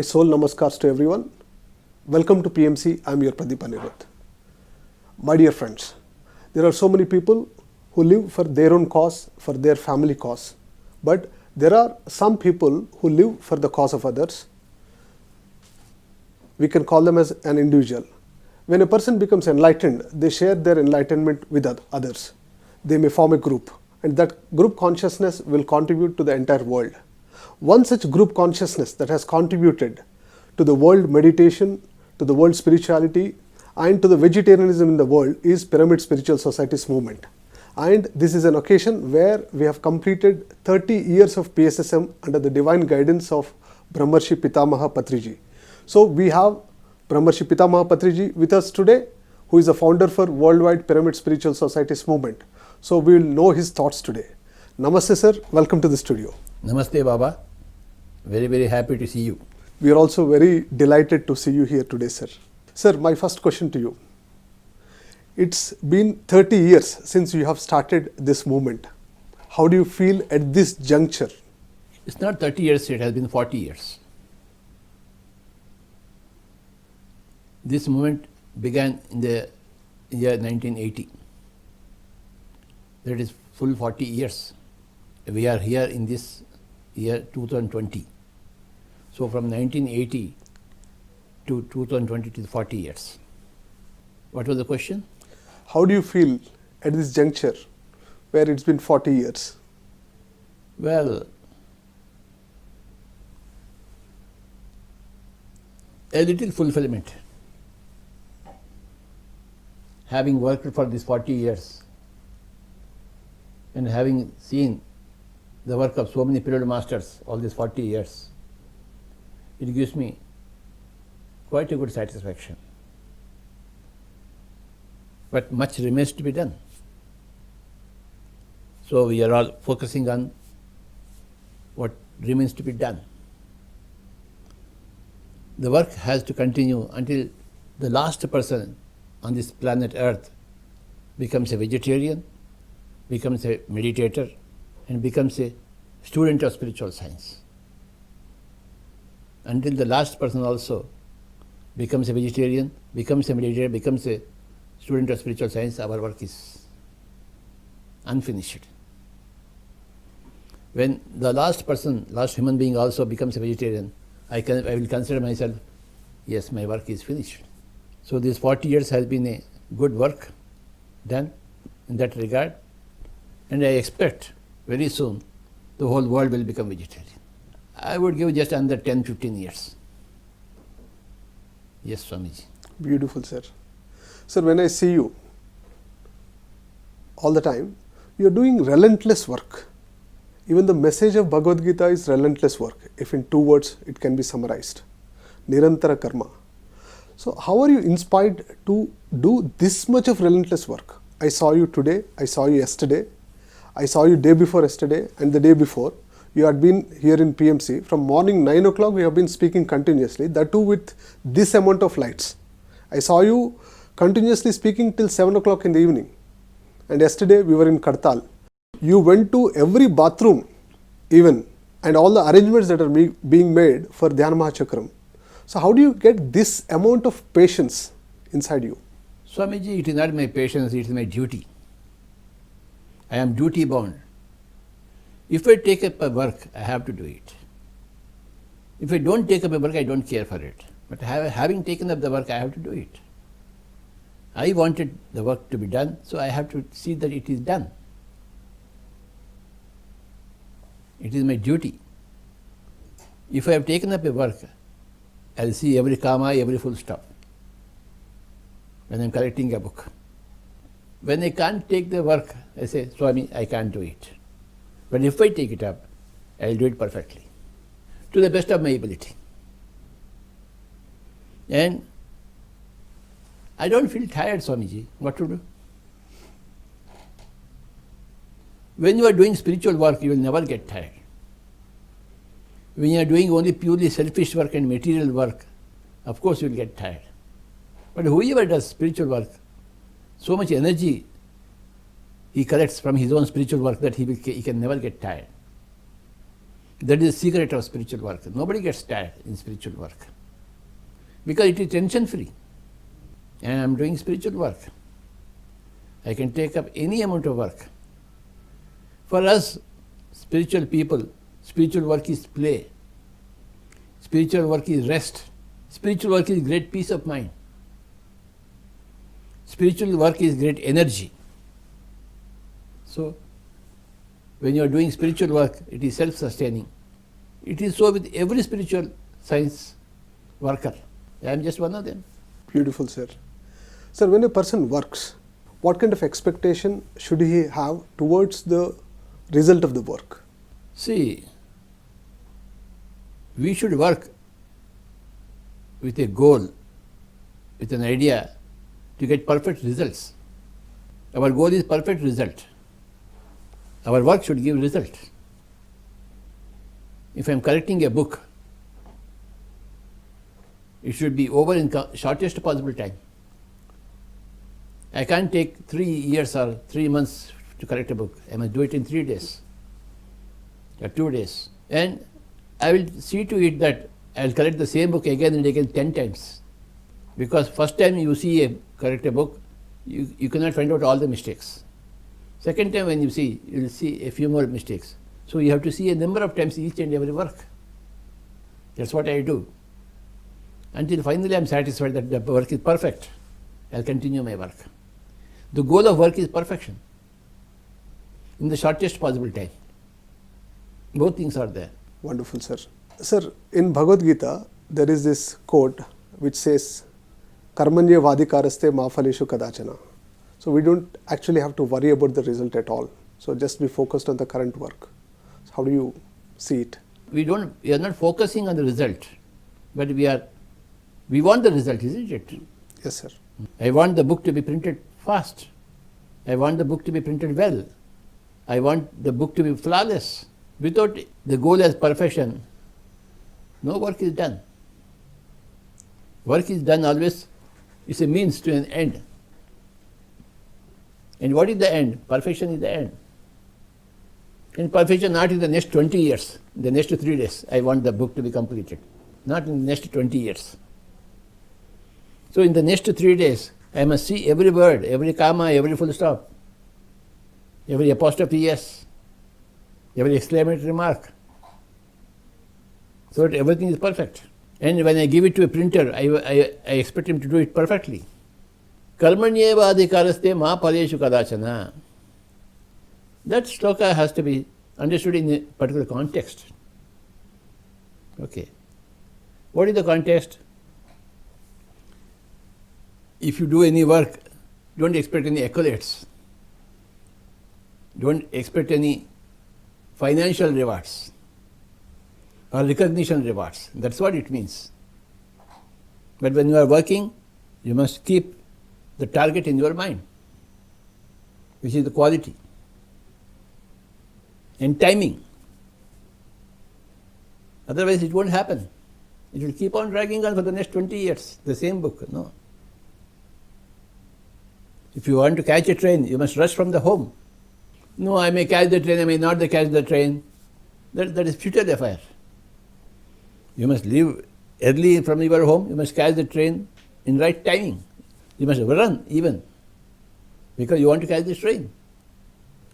My soul namaskars to everyone. Welcome to PMC. I am your Pradeep Anirudh. My dear friends, there are so many people who live for their own cause, for their family cause. But there are some people who live for the cause of others. We can call them as an individual. When a person becomes enlightened, they share their enlightenment with others. They may form a group, and that group consciousness will contribute to the entire world. One such group consciousness that has contributed to the world meditation, to the world spirituality, and to the vegetarianism in the world is Pyramid Spiritual Society's movement. And this is an occasion where we have completed 30 years of PSSM under the divine guidance of Brahmarshi Pitamaha Patriji. So we have Brahmarshi Pitamaha Patriji with us today, who is the founder for Worldwide Pyramid Spiritual Society's movement. So we will know his thoughts today. Namaste sir, welcome to the studio. Namaste Baba, very very happy to see you. We are also very delighted to see you here today sir. Sir, my first question to you. It's been 30 years since you have started this movement. How do you feel at this juncture? It's not 30 years, it has been 40 years. This movement began in the year 1980. That is full 40 years. We are here in this year 2020. So from 1980 to 2020 to 40 years. What was the question? How do you feel at this juncture where it's been 40 years? Well, a little fulfillment. Having worked for these 40 years and having seen the work of so many period masters all these 40 years, it gives me quite a good satisfaction. But much remains to be done. So we are all focusing on what remains to be done. The work has to continue until the last person on this planet Earth becomes a vegetarian, becomes a meditator, and becomes a student of spiritual science. Until the last person also becomes a vegetarian, becomes a meditator, becomes a student of spiritual science, our work is unfinished. When the last person, last human being also becomes a vegetarian, I will consider myself, yes, my work is finished. So these 40 years has been a good work done in that regard, and I expect very soon the whole world will become vegetarian. I would give just under 10-15 years. Yes, Swamiji. Beautiful, sir. Sir, when I see you all the time, you are doing relentless work. Even the message of Bhagavad Gita is relentless work. If in 2 words it can be summarized. Nirantara karma. So how are you inspired to do this much of relentless work? I saw you today, I saw you yesterday, I saw you day before yesterday and the day before. You had been here in PMC. From morning 9 o'clock we have been speaking continuously, that too with this amount of lights. I saw you continuously speaking till 7 o'clock in the evening. And yesterday we were in Kartal. You went to every bathroom even, and all the arrangements that are being made for Dhyana Mahachakram. So how do you get this amount of patience inside you? Swamiji, it is not my patience, it is my duty. I am duty bound. If I take up a work, I have to do it. If I don't take up a work, I don't care for it. But having taken up the work, I have to do it. I wanted the work to be done, so I have to see that it is done. It is my duty. If I have taken up a work, I will see every comma, every full stop when I am collecting a book. When I can't take the work, I say, Swami, I can't do it. But if I take it up, I will do it perfectly, to the best of my ability. And I don't feel tired, Swamiji. What to do? When you are doing spiritual work, you will never get tired. When you are doing only purely selfish work and material work, of course you will get tired. But whoever does spiritual work, so much energy he collects from his own spiritual work that he can never get tired. That is the secret of spiritual work. Nobody gets tired in spiritual work because it is tension free. And I am doing spiritual work. I can take up any amount of work. For us, spiritual people, spiritual work is play. Spiritual work is rest. Spiritual work is great peace of mind. Spiritual work is great energy. So, when you are doing spiritual work, it is self-sustaining. It is so with every spiritual science worker. I am just one of them. Beautiful, sir. Sir, when a person works, what kind of expectation should he have towards the result of the work? See, we should work with a goal, with an idea to get perfect results. Our goal is perfect result. Our work should give result. If I am correcting a book, it should be over in shortest possible time. I can't take 3 years or 3 months to correct a book. I must do it in 3 days or 2 days. And I will see to it that I will correct the same book again and again 10 times. Because first time you see correct a book, you cannot find out all the mistakes. Second time when you see, you will see a few more mistakes. So you have to see a number of times each and every work. That's what I do. Until finally I am satisfied that the work is perfect, I will continue my work. The goal of work is perfection in the shortest possible time. Both things are there. Wonderful, sir. Sir, in Bhagavad Gita, there is this quote which says, Karmanya vadikaraste ma phaleshu kadachana. So we don't actually have to worry about the result at all. So just be focused on the current work. So how do you see it? We are not focusing on the result, but we want the result, isn't it? Yes, sir. I want the book to be printed fast. I want the book to be printed well. I want the book to be flawless. Without the goal as perfection, no work is done. Work is done always, it's a means to an end. And what is the end? Perfection is the end. And perfection not in the next 20 years, the next 3 days, I want the book to be completed. Not in the next 20 years. So in the next 3 days, I must see every word, every comma, every full stop, every apostrophe s, every exclamatory remark, so that everything is perfect. And when I give it to a printer, I expect him to do it perfectly. Karmanyeva adhikaraste ma phaleshu kadachana. That shloka has to be understood in a particular context. Okay. What is the context? If you do any work, don't expect any accolades. Don't expect any financial rewards or recognition rewards. That's what it means. But when you are working, you must keep the target in your mind, which is the quality and timing. Otherwise it won't happen. It will keep on dragging on for the next 20 years, the same book. No. If you want to catch a train, you must rush from the home. No, I may catch the train, I may not catch the train. That is futile affair. You must leave early from your home, you must catch the train in right timing. You must run even, because you want to catch this train.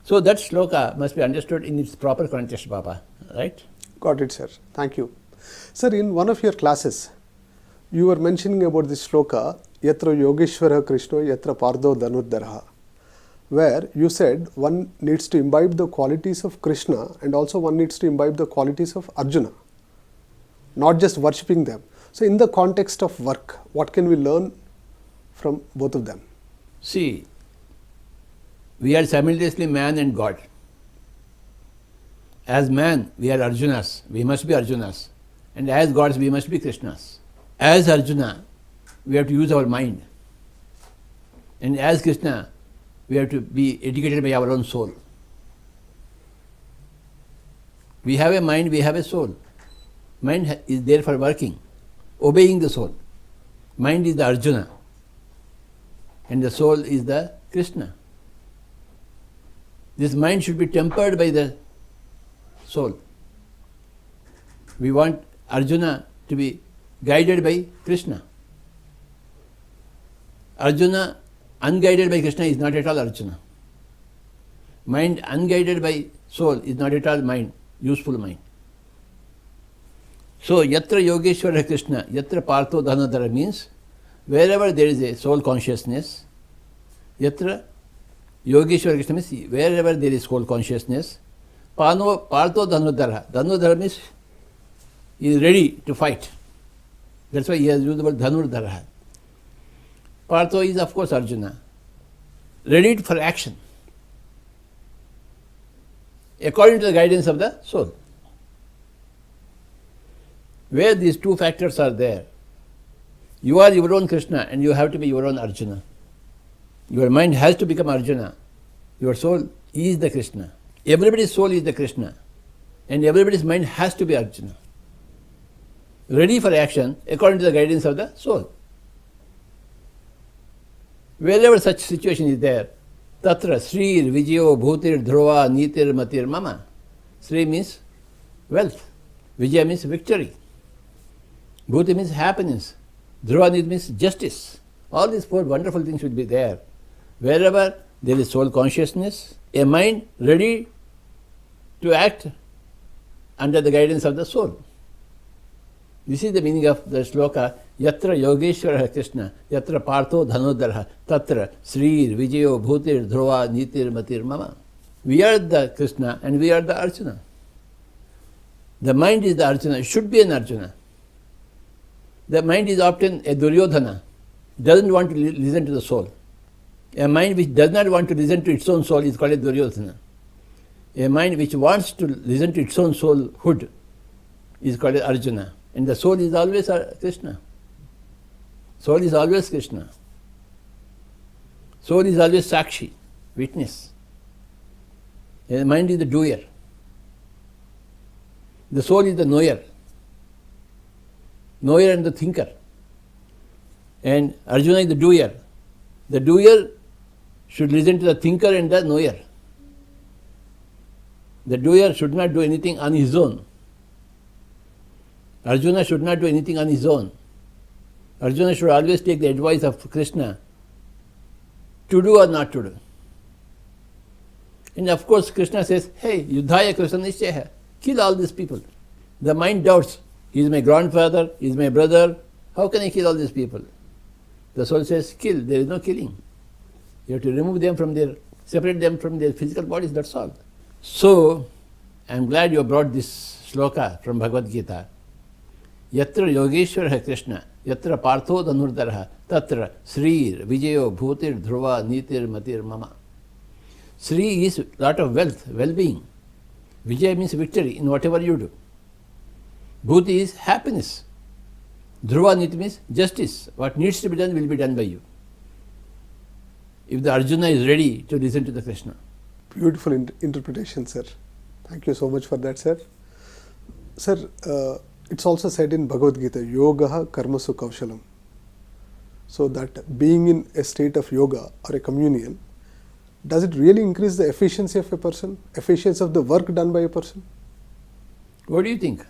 So that shloka must be understood in its proper context, Baba, right? Got it, sir. Thank you. Sir, in one of your classes, you were mentioning about this shloka, Yatra Yogeshwara Krishna, Yatra Pardo Dhanuddharha, where you said one needs to imbibe the qualities of Krishna and also one needs to imbibe the qualities of Arjuna, not just worshipping them. So in the context of work, what can we learn from both of them? See, we are simultaneously man and God. As man, we are Arjunas, we must be Arjunas. And as gods, we must be Krishnas. As Arjuna, we have to use our mind. And as Krishna, we have to be educated by our own soul. We have a mind, we have a soul. Mind is there for working, obeying the soul. Mind is the Arjuna, and the soul is the Krishna. This mind should be tempered by the soul. We want Arjuna to be guided by Krishna. Arjuna unguided by Krishna is not at all Arjuna. Mind unguided by soul is not at all mind, useful mind. So, yatra yogeshwara Krishna, yatra partho dhanodhara means wherever there is a soul consciousness, yatra yogeshwara Krishna means wherever there is soul consciousness, partho dhanodhara. Dhanodhara means he is ready to fight. That's why he has used the word dhanurdhara. Partho is of course Arjuna, ready for action according to the guidance of the soul. Where these two factors are there, you are your own Krishna and you have to be your own Arjuna. Your mind has to become Arjuna. Your soul is the Krishna. Everybody's soul is the Krishna and everybody's mind has to be Arjuna, ready for action according to the guidance of the soul. Wherever such situation is there, tatra srir vijayo bhutir dhruva nitir matir mama. Sri means wealth, vijaya means victory, bhuti means happiness, dhruva nit means justice. All these four wonderful things will be there. Wherever there is soul consciousness, a mind ready to act under the guidance of the soul. This is the meaning of the sloka, yatra yogeshwara Krishna, yatra partho dhanodhara, tatra srir vijayo bhutir dhruva nitir matir mama. We are the Krishna and we are the Arjuna. The mind is the Arjuna, should be an Arjuna. The mind is often a Duryodhana, doesn't want to listen to the soul. A mind which does not want to listen to its own soul is called a Duryodhana. A mind which wants to listen to its own soulhood is called Arjuna. And the soul is always Krishna. Soul is always Krishna. Soul is always Sakshi, witness. And the mind is the doer. The soul is the knower. Knower and the thinker. And Arjuna is the doer. The doer should listen to the thinker and the knower. The doer should not do anything on his own. Arjuna should not do anything on his own. Arjuna should always take the advice of Krishna to do or not to do. And of course Krishna says, hey, yudhaya Krishna nishchaya, kill all these people. The mind doubts, he is my grandfather, he is my brother, how can I kill all these people? The soul says, kill, there is no killing. You have to remove them from separate them from their physical bodies, that's all. So, I am glad you brought this sloka from Bhagavad Gita. Yatra yogeshwara Krishna, yatra partho dhanurdhara, tatra srir vijayo bhutir dhruva nitir matir mama. Sri is lot of wealth, well-being. Vijaya means victory in whatever you do. Bhuti is happiness. Dhruva nit means justice. What needs to be done will be done by you. If the Arjuna is ready to listen to the Krishna. Beautiful interpretation, sir. Thank you so much for that, sir. Sir, it's also said in Bhagavad Gita, yogaha karmasu kaushalam. So that being in a state of yoga or a communion, does it really increase the efficiency of a person, efficiency of the work done by a person? What do you think?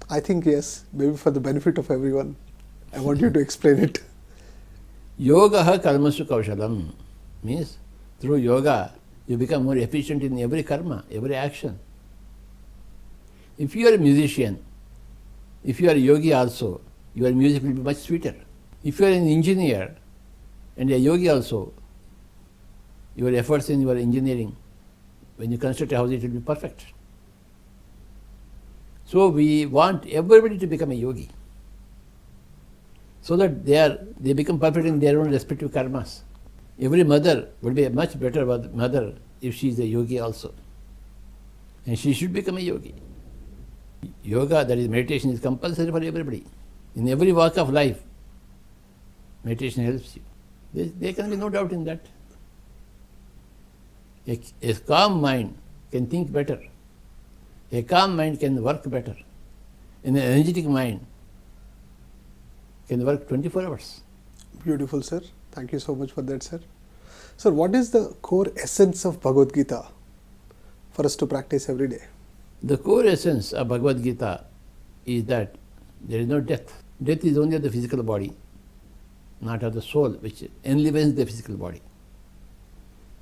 I think yes, maybe for the benefit of everyone. I want you to explain it. Yogaha karmasu kaushalam means through yoga you become more efficient in every karma, every action. If you are a musician, if you are a yogi also, your music will be much sweeter. If you are an engineer and a yogi also, your efforts in your engineering, when you construct a house, it will be perfect. So we want everybody to become a yogi, so that they become perfect in their own respective karmas. Every mother would be a much better mother if she is a yogi also. And she should become a yogi. Yoga, that is meditation, is compulsory for everybody. In every walk of life, meditation helps you. There can be no doubt in that. A calm mind can think better. A calm mind can work better. An energetic mind can work 24 hours. Beautiful, sir. Thank you so much for that, sir. Sir, what is the core essence of Bhagavad Gita for us to practice every day? The core essence of Bhagavad Gita is that there is no death. Death is only of the physical body, not of the soul, which enlivens the physical body.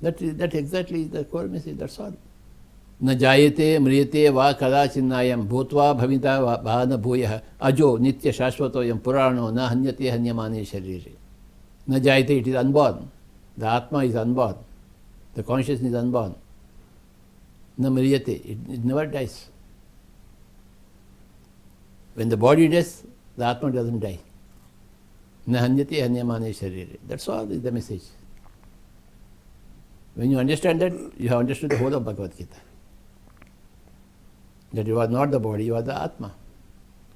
That exactly is the core message, that's all. न जायते म्रियते वा कदाचिन्नायं भूत्वा भविता वा न भूयः अजो नित्य शाश्वतोऽयं पुराणो न हन्यते हन्यमाने शरीरे. न जायते, it is unborn. The Atma is unborn. The consciousness is unborn. Na mriyate, it never dies. When the body dies, the Atma doesn't die. Na hanyate hanyamane sharire. That's all is the message. When you understand that, you have understood the whole of Bhagavad Gita. That you are not the body, you are the Atma.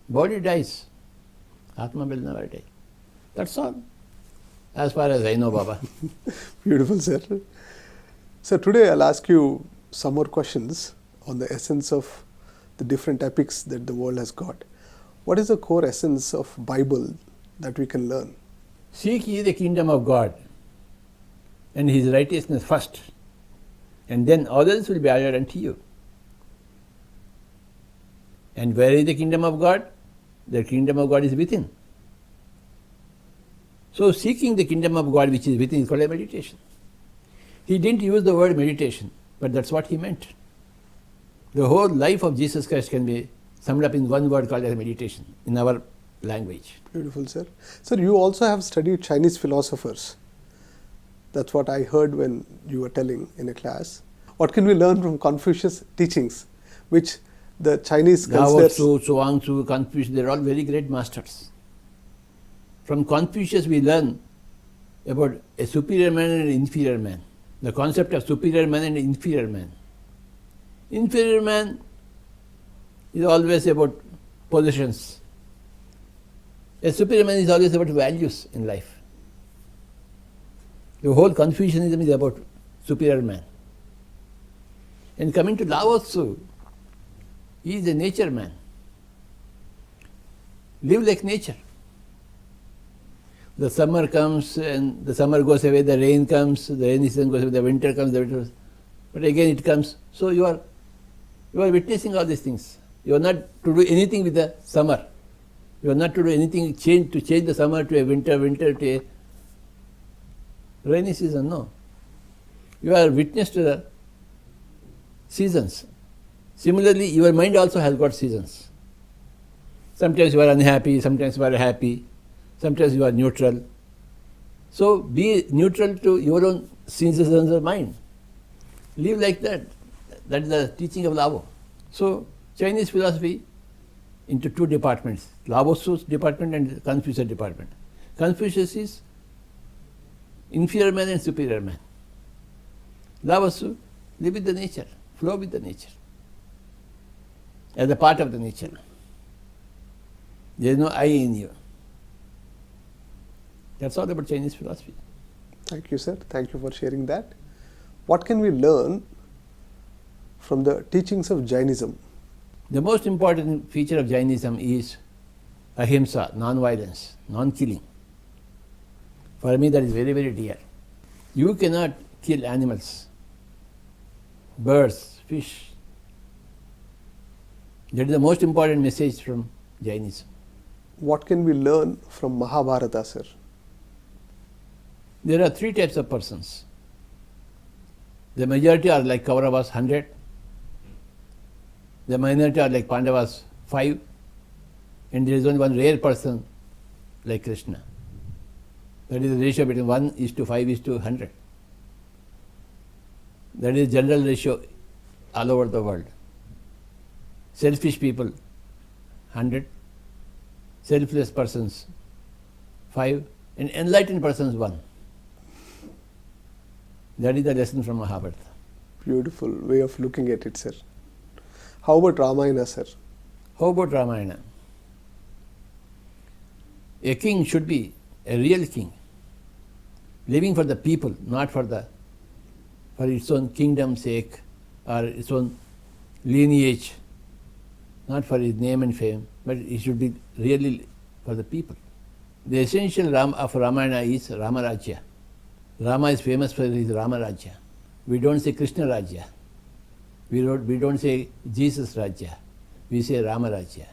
Body dies. Atma will never die. That's all. As far as I know, Baba. Beautiful, sir. So today I'll ask you some more questions on the essence of the different epics that the world has got. What is the core essence of Bible that we can learn? Seek ye the kingdom of God and His righteousness first, and then others will be added unto you. And where is the kingdom of God? The kingdom of God is within. So seeking the kingdom of God which is within is called a meditation. He didn't use the word meditation, but that's what he meant. The whole life of Jesus Christ can be summed up in one word called as meditation in our language. Beautiful, sir. Sir, you also have studied Chinese philosophers. That's what I heard when you were telling in a class. What can we learn from Confucius' teachings, which the Chinese Lao consider... Tzu, Chuang Tzu, Confucius, they're all very great masters. From Confucius we learn about a superior man and an inferior man. The concept of superior man and inferior man. Inferior man is always about possessions. A superior man is always about values in life. The whole Confucianism is about superior man. And coming to Lao Tzu, he is a nature man. Live like nature. The summer comes and the summer goes away, the rain comes, the rainy season goes away, the winter comes, the winter. But again it comes. So you are witnessing all these things. You are not to do anything with the summer. You are not to do anything to change the summer to a winter, winter to a rainy season. No. You are witness to the seasons. Similarly, your mind also has got seasons. Sometimes you are unhappy, sometimes you are happy, sometimes you are neutral. So be neutral to your own seasons of mind. Live like that. That is the teaching of Lao. So Chinese philosophy into two departments, Lao Tzu's department and Confucius department. Confucius is inferior man and superior man. Lao Tzu, live with the nature, flow with the nature, as a part of the nature. There is no I in you. That's all about Chinese philosophy. Thank you, sir. Thank you for sharing that. What can we learn from the teachings of Jainism? The most important feature of Jainism is ahimsa, non-violence, non-killing. For me that is very, very dear. You cannot kill animals, birds, fish. That is the most important message from Jainism. What can we learn from Mahabharata, sir? There are three types of persons. The majority are like Kauravas, 100. The minority are like Pandavas, 5. And there is only one rare person like Krishna. That is the ratio between 1:5:100. That is general ratio all over the world. Selfish people, 100. Selfless persons, 5. And enlightened persons, 1. That is the lesson from Mahabharata. Beautiful way of looking at it, sir. How about Ramayana, sir? How about Ramayana? A king should be a real king, living for the people, not for its own kingdom's sake or its own lineage, not for his name and fame, but it should be really for the people. The essential of Ramayana is Ramarajya. Rama is famous for his Ramarajya. We don't say Krishna Rajya. We don't say Jesus Rajya. We say Ramarajya.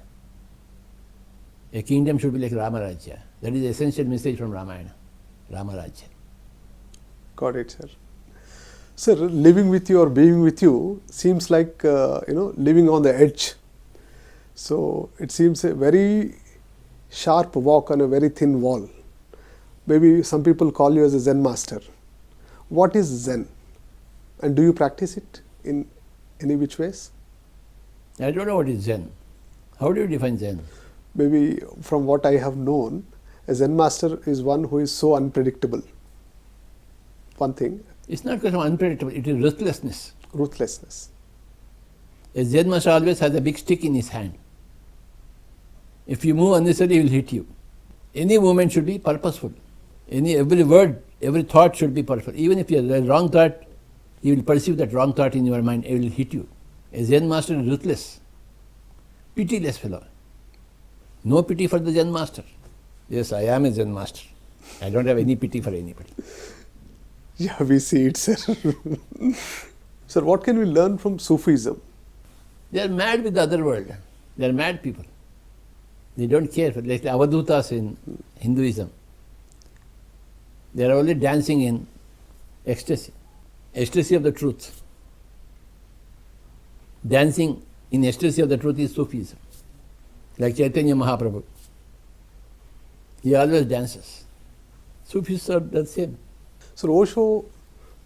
A kingdom should be like Ramarajya. That is the essential message from Ramayana. Ramarajya. Got it, sir. Sir, living with you or being with you seems like, living on the edge. So it seems a very sharp walk on a very thin wall. Maybe some people call you as a Zen master. What is Zen? And do you practice it in any which ways? I don't know what is Zen. How do you define Zen? Maybe from what I have known, a Zen master is one who is so unpredictable. One thing. It's not because of unpredictable, it is ruthlessness. Ruthlessness. A Zen master always has a big stick in his hand. If you move unnecessarily, he will hit you. Any movement should be purposeful. Every word, every thought should be purposeful. Even if you have a wrong thought, he will perceive that wrong thought in your mind, it will hit you. A Zen master is ruthless, pitiless fellow. No pity for the Zen master. Yes, I am a Zen master. I don't have any pity for anybody. Yeah, we see it, sir. Sir, what can we learn from Sufism? They are mad with the other world. They are mad people. They don't care for, like the Avadhutas in Hinduism. They are only dancing in ecstasy, ecstasy of the truth. Dancing in ecstasy of the truth is Sufism. Like Chaitanya Mahaprabhu. He always dances. Sufis are the same. So Osho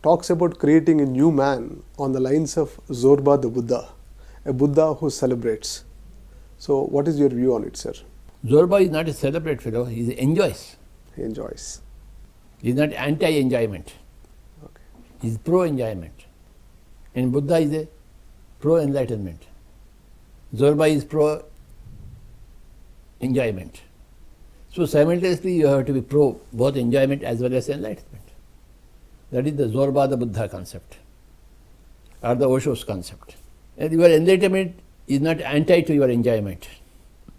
talks about creating a new man on the lines of Zorba the Buddha, a Buddha who celebrates. So what is your view on it, sir? Zorba is not a celebrate fellow, he enjoys. He enjoys. He is not anti-enjoyment. Okay. He is pro-enjoyment. And Buddha is a pro-enlightenment. Zorba is pro-enjoyment. So simultaneously you have to be pro both enjoyment as well as enlightenment. That is the Zorba the Buddha concept, or the Osho's concept. And your enlightenment is not anti to your enjoyment.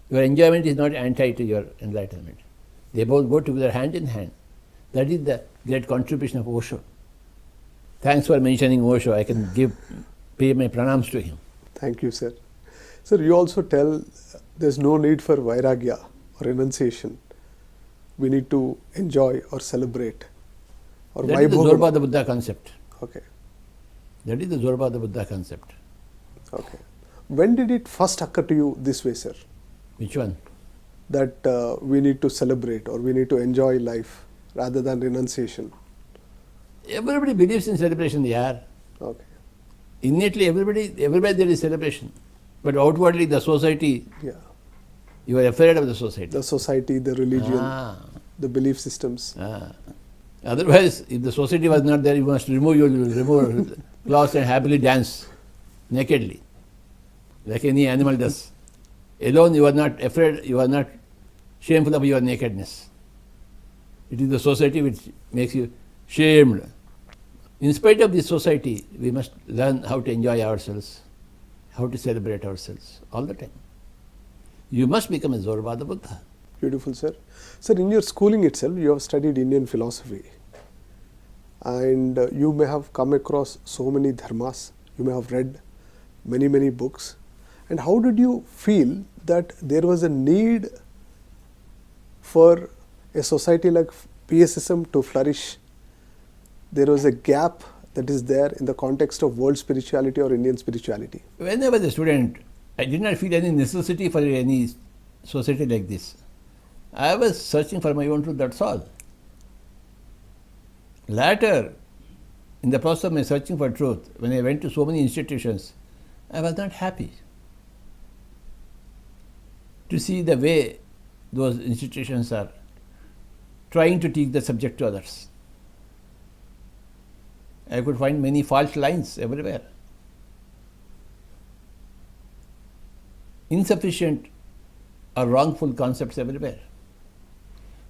Your enjoyment is not anti to your enlightenment. They both go together hand in hand. That is the great contribution of Osho. Thanks for mentioning Osho. I can pay my pranams to him. Thank you, sir. Sir, you also tell there's no need for vairagya or renunciation. We need to enjoy or celebrate. Or that is the Zorba the Buddha concept. Okay. That is the Zorba the Buddha concept. Okay. When did it first occur to you this way, sir? Which one? That we need to celebrate or we need to enjoy life rather than renunciation. Everybody believes in celebration, yeah. Okay. Innately, everybody there is celebration. But outwardly, the society, Yeah. you are afraid of the society. The society, the religion, the belief systems. Otherwise, if the society was not there, you must remove clothes and happily dance nakedly, like any animal does. Alone, you are not afraid, you are not shameful of your nakedness. It is the society which makes you shamed. In spite of this society, we must learn how to enjoy ourselves, how to celebrate ourselves all the time. You must become a Zorba the Buddha. Beautiful, sir. Sir, in your schooling itself, you have studied Indian philosophy. And you may have come across so many dharmas. You may have read many, many books. And how did you feel that there was a need for a society like PSSM to flourish? There was a gap that is there in the context of world spirituality or Indian spirituality. When I was a student, I did not feel any necessity for any society like this. I was searching for my own truth, that's all. Later, in the process of my searching for truth, when I went to so many institutions, I was not happy to see the way those institutions are trying to teach the subject to others. I could find many false lines everywhere. Insufficient or wrongful concepts everywhere.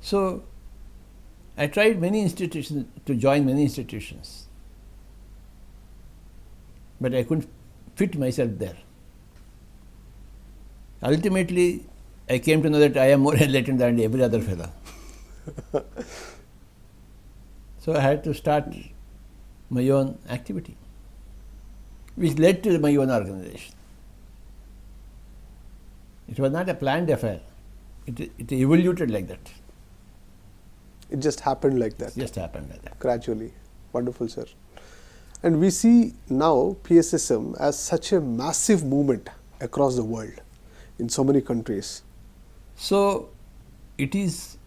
So, I tried many institutions, to join many institutions, but I couldn't fit myself there. Ultimately, I came to know that I am more enlightened than every other fellow. So I had to start my own activity, which led to my own organization. It was not a planned affair. It evolved like that. It just happened like that. It just happened like that. Gradually. Wonderful, sir. And we see now PSSM as such a massive movement across the world in so many countries. So, it is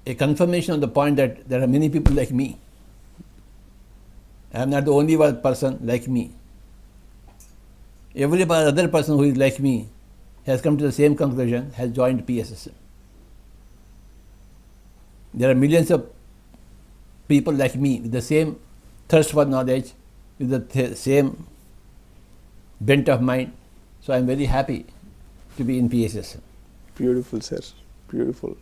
a confirmation of the point that there are many people like me. I am not the only one person like me. Every other person who is like me has come to the same conclusion, has joined PSSM. There are millions of people like me with the same thirst for knowledge, with the same bent of mind. So I am very happy to be in PSSM. Beautiful, sir. Beautiful.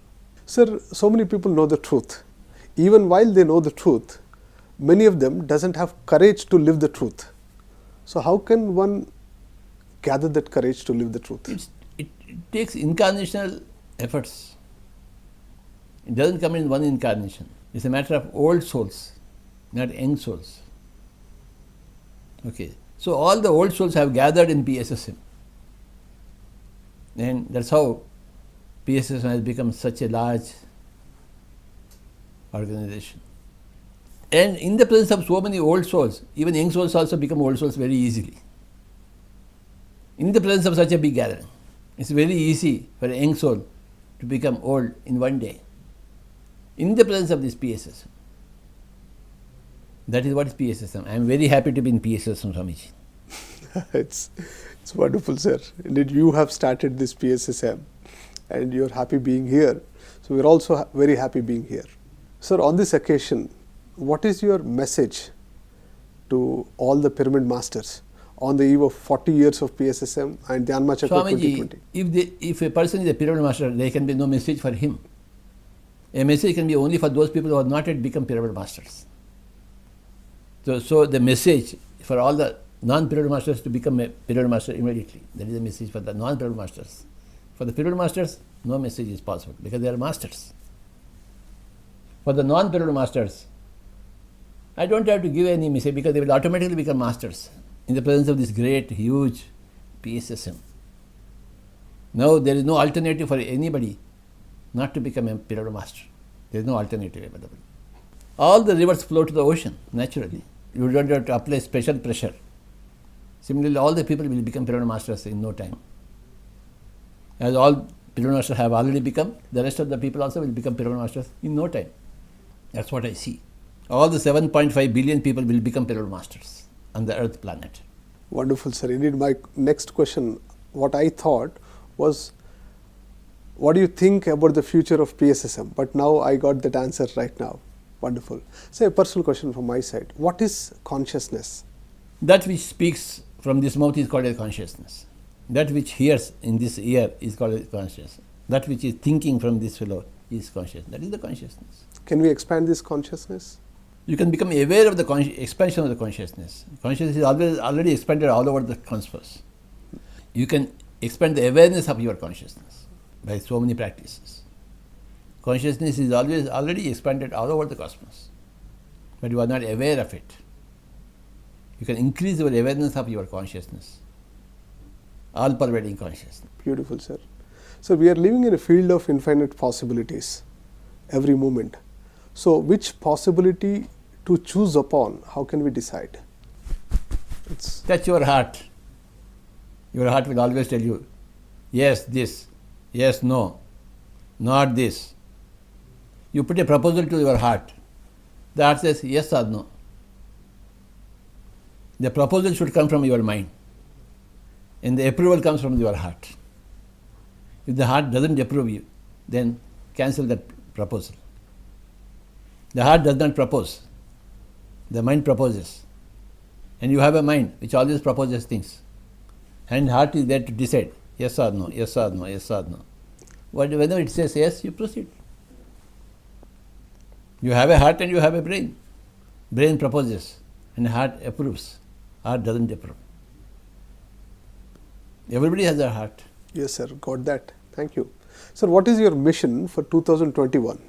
Sir, so many people know the truth. Even while they know the truth, many of them doesn't have courage to live the truth. So how can one gather that courage to live the truth? It takes incarnational efforts. It doesn't come in one incarnation. It's a matter of old souls, not young souls. Okay. So all the old souls have gathered in PSSM. And that's how PSSM has become such a large organization. And in the presence of so many old souls, even young souls also become old souls very easily. In the presence of such a big gathering, it's very easy for a young soul to become old in one day. In the presence of this PSSM. That is what is PSSM. I am very happy to be in PSSM, Swamiji. It's wonderful, sir. Indeed, you have started this PSSM and you're happy being here. So we're also very happy being here. Sir, on this occasion, what is your message to all the pyramid masters on the eve of 40 years of PSSM and Dhyana Jagath 2020? If a person is a pyramid master, there can be no message for him. A message can be only for those people who have not yet become pyramid masters. So the message for all the non-pyramid masters to become a pyramid master immediately. That is the message for the non-pyramid masters. For the pyramid masters, no message is possible because they are masters. For the non-pyramid masters, I don't have to give any message because they will automatically become masters in the presence of this great, huge PSSM. Now there is no alternative for anybody not to become a pyramid master. There is no alternative available. All the rivers flow to the ocean naturally. You don't have to apply special pressure. Similarly, all the people will become pyramid masters in no time. As all pyramid masters have already become, the rest of the people also will become pyramid masters in no time. That's what I see. All the 7.5 billion people will become pyramid masters on the earth planet. Wonderful, sir. Indeed, my next question, what I thought was, what do you think about the future of PSSM? But now I got that answer right now. Wonderful. So a personal question from my side. What is consciousness? That which speaks from this mouth is called a consciousness. That which hears in this ear is called a consciousness. That which is thinking from this fellow is consciousness. That is the consciousness. Can we expand this consciousness? You can become aware of the expansion of the consciousness. Consciousness is already expanded all over the cosmos. You can expand the awareness of your consciousness by so many practices. Consciousness is already expanded all over the cosmos, but you are not aware of it. You can increase your awareness of your consciousness, all-pervading consciousness. Beautiful, sir. So we are living in a field of infinite possibilities every moment. So which possibility to choose upon, how can we decide? Touch your heart. Your heart will always tell you, yes, this, yes, no, not this. You put a proposal to your heart. The heart says yes or no. The proposal should come from your mind, and the approval comes from your heart. If the heart doesn't approve you, then cancel that proposal. The heart does not propose. The mind proposes. And you have a mind which always proposes things. And heart is there to decide yes or no, yes or no, yes or no. Whenever it says yes, you proceed. You have a heart and you have a brain. Brain proposes and heart approves. Heart doesn't approve. Everybody has a heart. Yes, sir. Got that. Thank you. Sir, what is your mission for 2021?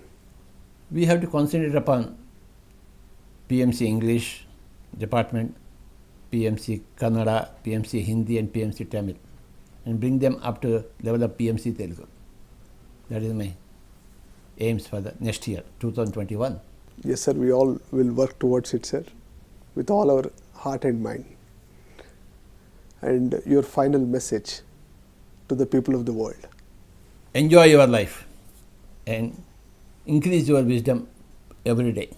We have to concentrate upon PMC English department, PMC Kannada, PMC Hindi and PMC Tamil. and bring them up to the level of PMC Telugu. That is my aims for the next year, 2021. Yes, sir. We all will work towards it, sir, with all our heart and mind. And your final message to the people of the world. Enjoy your life and increase your wisdom every day.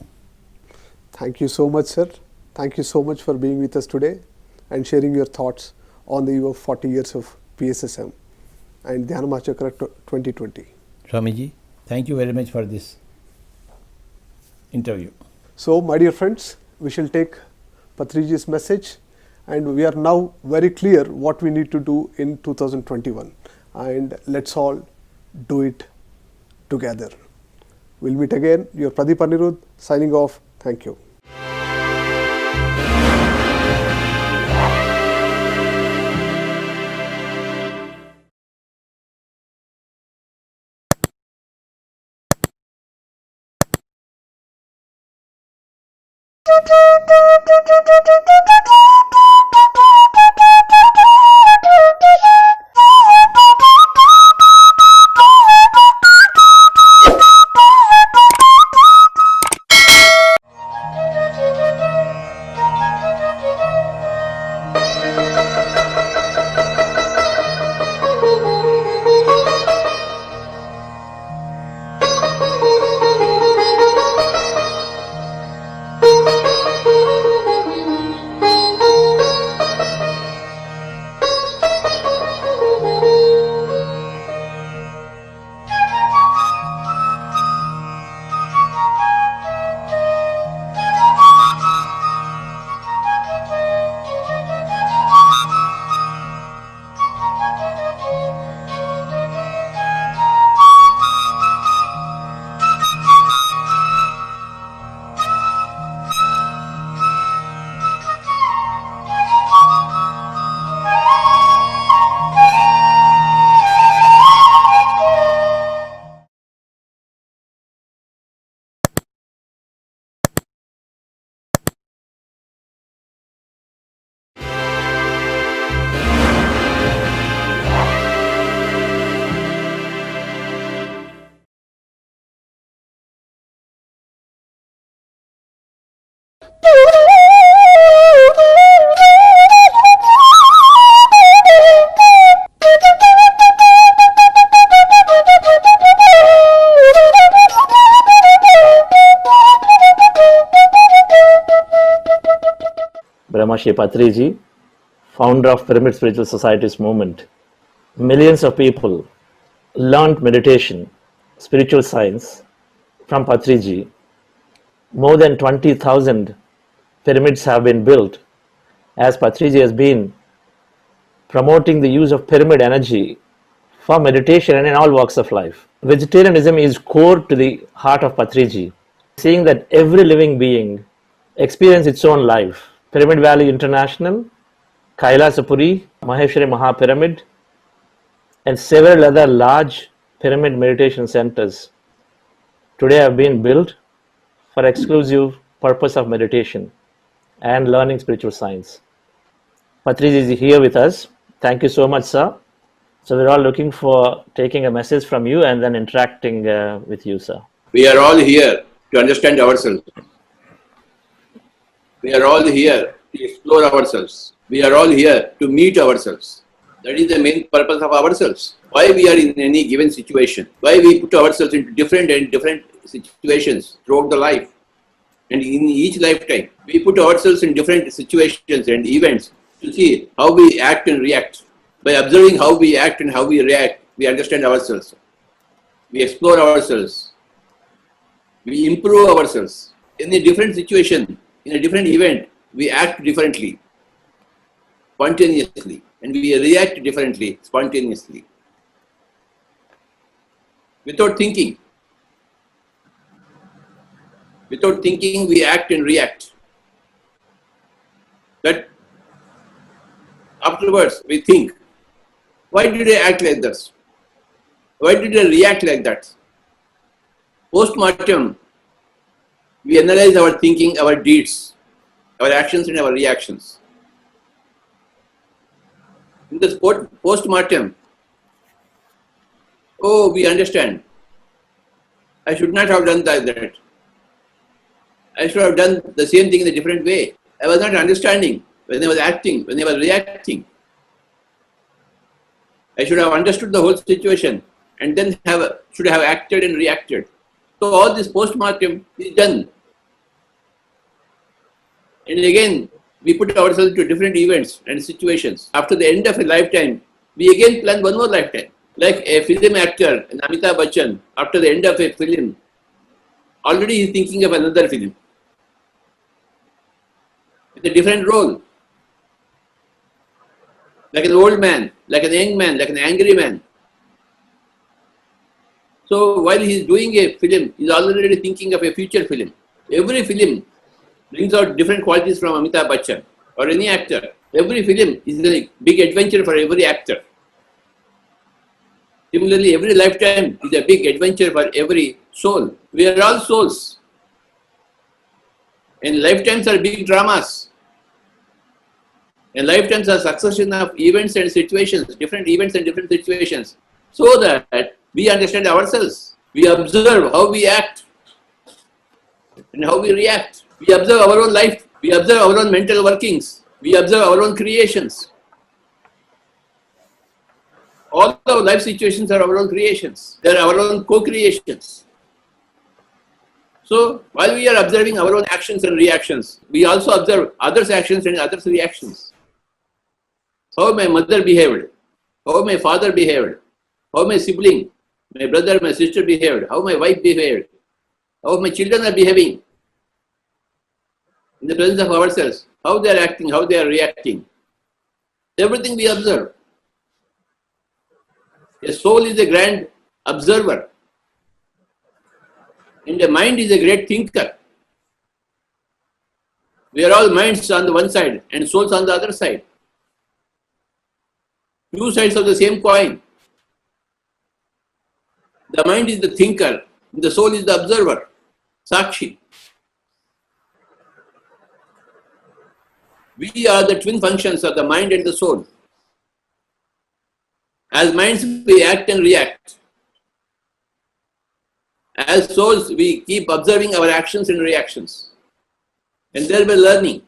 Thank you so much, sir. Thank you so much for being with us today and sharing your thoughts on the eve of 40 years of PSSM and Dhyana Jagath 2020. Swamiji, thank you very much for this interview. So, my dear friends, we shall take Patriji's message, and we are now very clear what we need to do in 2021, and let's all do it together. We'll meet again. Your Pradeep Anirudh signing off. Thank you. Brahmarshi Patriji, founder of Pyramid Spiritual Society's movement. Millions of people learned meditation, spiritual science from Patriji. More than 20,000 pyramids have been built, as Patriji has been promoting the use of pyramid energy for meditation and in all walks of life. Vegetarianism is core to the heart of Patriji, seeing that every living being experiences its own life. Pyramid Valley International, Kailasapuri, Maheshwari Mahapyramid, and several other large pyramid meditation centers today have been built for exclusive purpose of meditation and learning spiritual science. Patriji is here with us. Thank you so much, sir. So we're all looking for taking a message from you and then interacting with you, sir. We are all here to understand ourselves. We are all here to explore ourselves. We are all here to meet ourselves. That is the main purpose of ourselves. Why we are in any given situation. Why we put ourselves into different situations throughout the life. And in each lifetime, we put ourselves in different situations and events to see how we act and react. By observing how we act and how we react, we understand ourselves. We explore ourselves. We improve ourselves. In a different situation, in a different event, we act differently, spontaneously, and we react differently, spontaneously, without thinking. Without thinking, we act and react. But afterwards, we think, why did I act like this? Why did I react like that? Post-mortem, we analyze our thinking, our deeds, our actions and our reactions. In the post-mortem, oh, we understand. I should not have done that. I should have done the same thing in a different way. I was not understanding when I was acting, when I was reacting. I should have understood the whole situation and then should have acted and reacted. So all this post-mortem is done. And again, we put ourselves to different events and situations. After the end of a lifetime, we again plan one more lifetime. Like a film actor, an Amitabh Bachchan, after the end of a film, already he is thinking of another film. With a different role. Like an old man, like an young man, like an angry man. So while he is doing a film, he is already thinking of a future film. Every film brings out different qualities from Amitabh Bachchan or any actor. Every film is a big adventure for every actor. Similarly, every lifetime is a big adventure for every soul. We are all souls. And lifetimes are big dramas. And lifetimes are succession of events and situations, different events and different situations, so that we understand ourselves. We observe how we act and how we react. We observe our own life. We observe our own mental workings. We observe our own creations. All our life situations are our own creations. They are our own co-creations. So, while we are observing our own actions and reactions, we also observe others' actions and others' reactions. How my mother behaved, how my father behaved, how my sibling, my brother, my sister behaved, how my wife behaved, how my children are behaving in the presence of ourselves, how they are acting, how they are reacting. Everything we observe. A soul is a grand observer, and the mind is a great thinker. We are all minds on the one side and souls on the other side. Two sides of the same coin. The mind is the thinker, the soul is the observer, Sakshi. We are the twin functions of the mind and the soul. As minds, we act and react. As souls, we keep observing our actions and reactions, and thereby learning.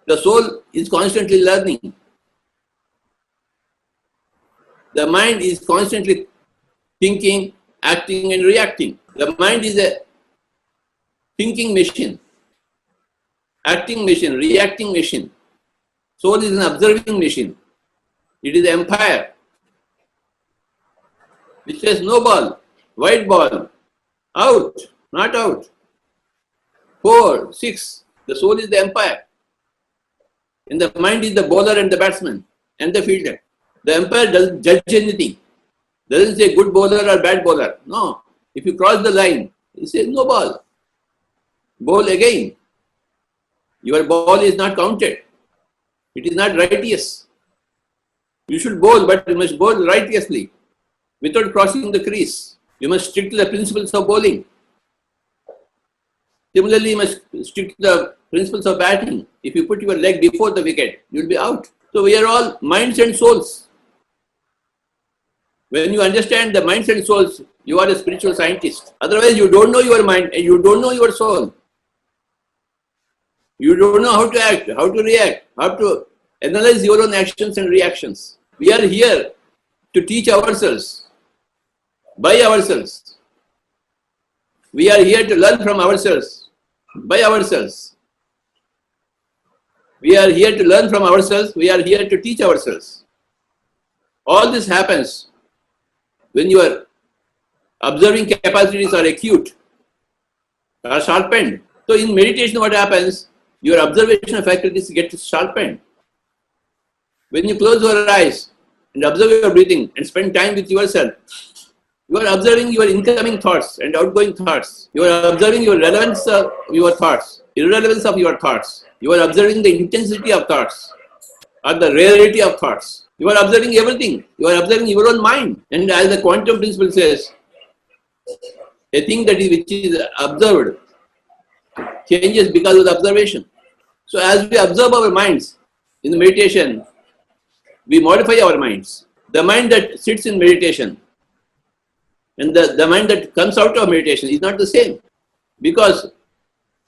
The soul is constantly learning. The mind is constantly thinking, acting, and reacting. The mind is a thinking machine, acting machine, reacting machine. Soul is an observing machine. It is an empire. It says no ball, white ball, out, not out. 4, 6. The soul is the empire. And the mind is the bowler and the batsman and the fielder. The umpire doesn't judge anything. Doesn't say good bowler or bad bowler. No. If you cross the line, he says no ball. Bowl again. Your ball is not counted. It is not righteous. You should bowl, but you must bowl righteously, without crossing the crease. You must stick to the principles of bowling. Similarly, you must stick to the principles of batting. If you put your leg before the wicket, you will be out. So we are all minds and souls. When you understand the minds and souls, you are a spiritual scientist. Otherwise, you don't know your mind and you don't know your soul. You don't know how to act, how to react, how to analyze your own actions and reactions. We are here to teach ourselves, by ourselves. We are here to learn from ourselves, by ourselves. We are here to learn from ourselves. We are here to teach ourselves. All this happens when your observing capacities are acute, are sharpened. So in meditation, what happens? Your observation faculties get sharpened. When you close your eyes and observe your breathing and spend time with yourself, you are observing your incoming thoughts and outgoing thoughts. You are observing your relevance of your thoughts, irrelevance of your thoughts. You are observing the intensity of thoughts or the rarity of thoughts. You are observing everything. You are observing your own mind. And as the quantum principle says, a thing which is observed changes because of the observation. So as we observe our minds, In meditation, we modify our minds. The mind that sits in meditation and the mind that comes out of meditation is not the same, because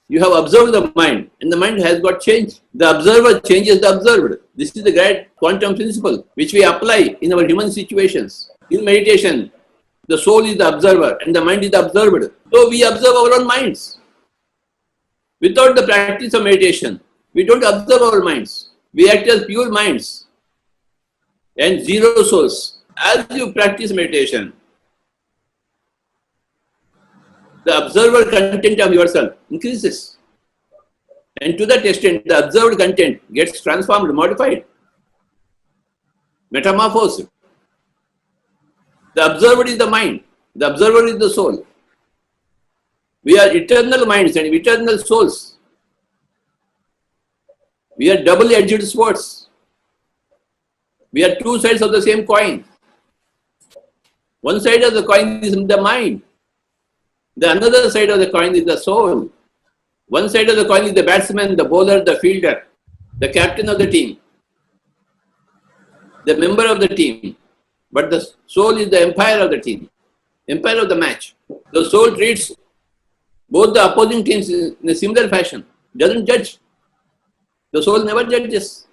you have observed the mind and the mind has got changed. The observer changes the observed. This is the great quantum principle which we apply in our human situations. In meditation, the soul is the observer and the mind is the observed. So we observe our own minds. Without the practice of meditation, we don't observe our minds. We act as pure minds and zero souls. As you practice meditation, the observer content of yourself increases. And to that extent, the observed content gets transformed, modified, metamorphosed. The observer is the mind. The observer is the soul. We are eternal minds and eternal souls. We are double-edged swords. We are two sides of the same coin. One side of the coin is the mind. The another side of the coin is the soul. One side of the coin is the batsman, the bowler, the fielder, the captain of the team, the member of the team. But the soul is the empire of the team, empire of the match. The soul treats both the opposing teams in a similar fashion, doesn't judge. The soul never judges.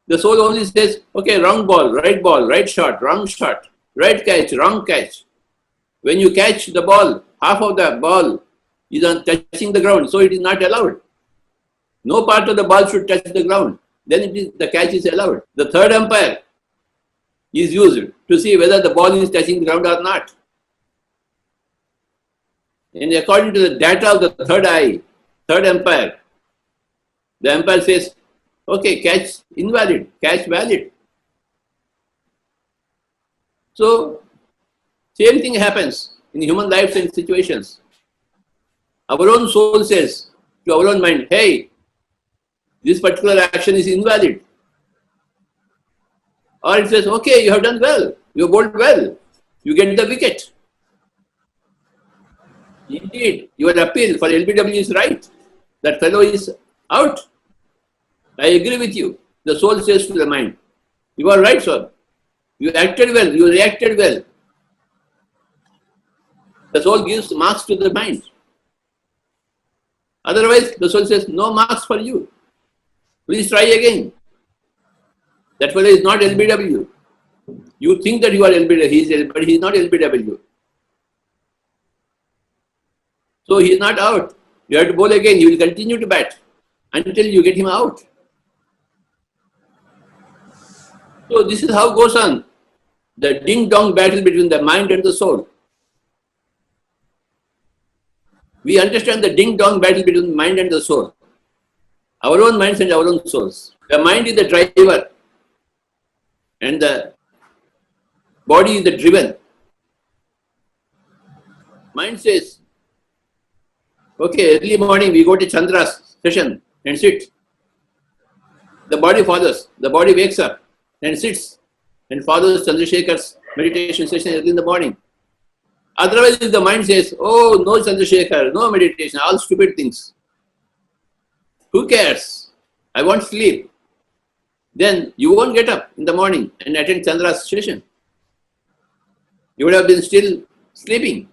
The soul only says, okay, wrong ball, right shot, wrong shot, right catch, wrong catch. When you catch the ball, half of the ball is on touching the ground, so it is not allowed. No part of the ball should touch the ground. Then the catch is allowed. The third umpire is used to see whether the ball is touching the ground or not. And according to the data of the third eye, third umpire, the umpire says, okay, catch invalid, catch valid. So, same thing happens in human lives and situations. Our own soul says to our own mind, hey, this particular action is invalid. Or it says, okay, you have done well, you bowled well, you get the wicket. Indeed, your appeal for LBW is right. That fellow is out. I agree with you. The soul says to the mind, you are right, sir. You acted well, you reacted well. The soul gives marks to the mind. Otherwise, the soul says, no marks for you. Please try again. That fellow is not LBW. You think that you are LBW, but he is not LBW. So he is not out. You have to bowl again. You will continue to bat until you get him out. So this is how it goes on. The ding-dong battle between the mind and the soul. We understand the ding-dong battle between the mind and the soul. Our own minds and our own souls. The mind is the driver and the body is the driven. Mind says, okay, early morning we go to Chandra's session and sit. The body follows. The body wakes up and sits and follows Chandrasekhar's meditation session early in the morning. Otherwise, if the mind says, oh, no Chandrasekhar, no meditation, all stupid things. Who cares? I want sleep. Then you won't get up in the morning and attend Chandra's session. You would have been still sleeping.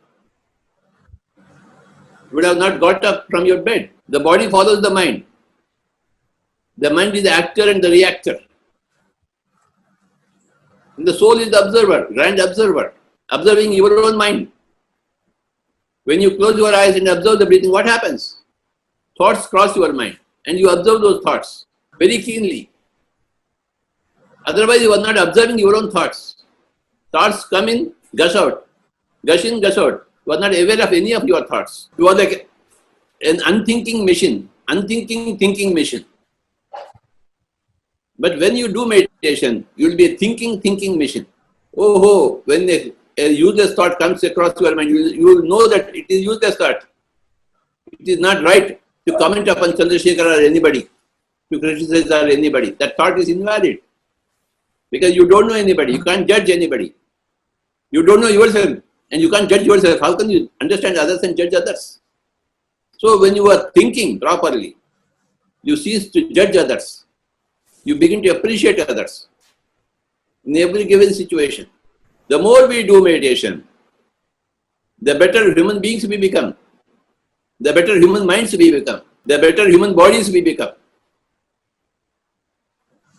You would have not got up from your bed. The body follows the mind. The mind is the actor and the reactor. And the soul is the observer, grand observer, observing your own mind. When you close your eyes and observe the breathing, what happens? Thoughts cross your mind and you observe those thoughts very keenly. Otherwise, you are not observing your own thoughts. Thoughts come in, gush out. Gush in, gush out. You are not aware of any of your thoughts. You are like an unthinking machine, unthinking thinking machine. But when you do meditation, you will be a thinking machine. Oh, when a useless thought comes across your mind, you will know that it is useless thought. It is not right to comment upon Chandrasekhar or anybody, to criticize or anybody. That thought is invalid. Because you don't know anybody, you can't judge anybody. You don't know yourself and you can't judge yourself. How can you understand others and judge others? So when you are thinking properly, you cease to judge others. You begin to appreciate others in every given situation. The more we do meditation, the better human beings we become, the better human minds we become, the better human bodies we become,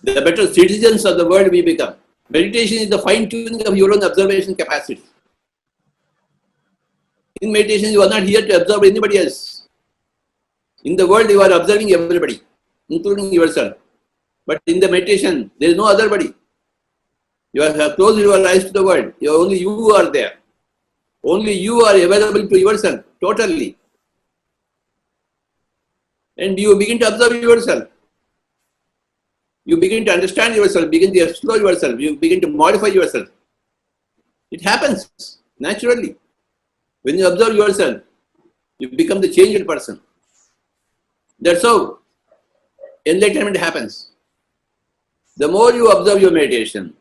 the better citizens of the world we become. Meditation is the fine-tuning of your own observation capacity. In meditation, you are not here to observe anybody else. In the world, you are observing everybody, including yourself. But in the meditation, there is no other body. You have closed your eyes to the world. Only you are there. Only you are available to yourself, totally. And you begin to observe yourself. You begin to understand yourself, begin to explore yourself, you begin to modify yourself. It happens naturally. When you observe yourself, you become the changed person. That's how enlightenment happens. The more you observe your meditation,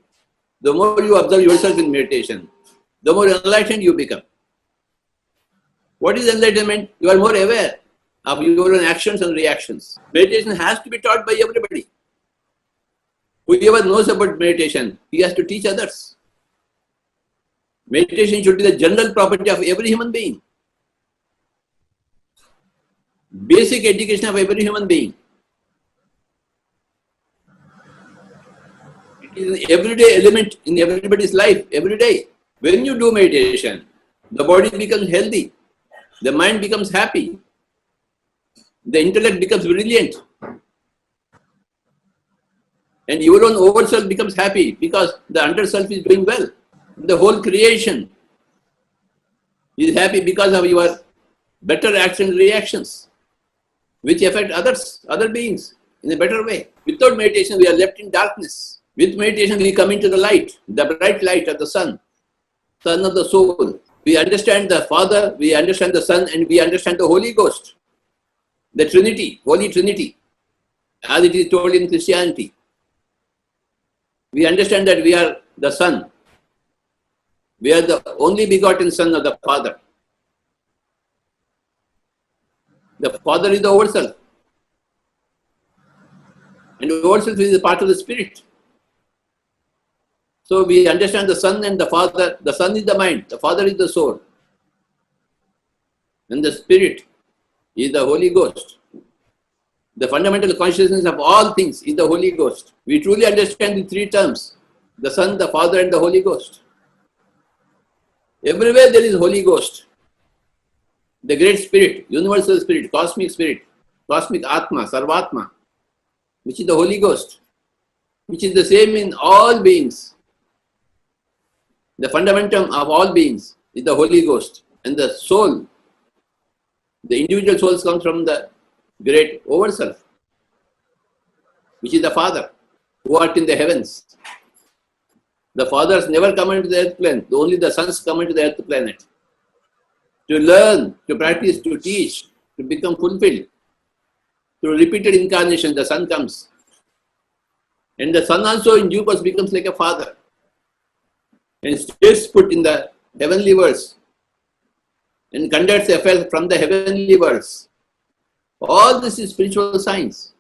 the more you observe yourself in meditation, the more enlightened you become. What is enlightenment? You are more aware of your own actions and reactions. Meditation has to be taught by everybody. Whoever knows about meditation, he has to teach others. Meditation should be the general property of every human being. Basic education of every human being. It is an everyday element in everybody's life, every day. When you do meditation, the body becomes healthy, the mind becomes happy, the intellect becomes brilliant, and your own overself becomes happy because the underself is doing well. The whole creation is happy because of your better actions and reactions, which affect others, other beings in a better way. Without meditation, we are left in darkness. With meditation, we come into the light, the bright light of the sun, sun of the soul. We understand the Father, we understand the Son, and we understand the Holy Ghost, the Trinity, Holy Trinity, as it is told in Christianity. We understand that we are the Son. We are the only begotten Son of the Father. The Father is the Overself. And the Overself is a part of the Spirit. So we understand the Son and the Father. The Son is the mind, the Father is the soul. And the Spirit is the Holy Ghost. The fundamental consciousness of all things is the Holy Ghost. We truly understand the three terms, the Son, the Father, and the Holy Ghost. Everywhere there is Holy Ghost. The Great Spirit, Universal Spirit, Cosmic Atma, Sarvatma, which is the Holy Ghost, which is the same in all beings. The fundamentum of all beings is the Holy Ghost. And the soul, the individual souls come from the Great Overself, which is the Father, who art in the heavens. The fathers never come into the earth plane, only the sons come into the earth planet. To learn, to practice, to teach, to become fulfilled. Through repeated incarnation, the Son comes. And the Son also in due course becomes like a father. And stays put in the heavenly worlds. And conducts affairs from the heavenly worlds. All this is spiritual science.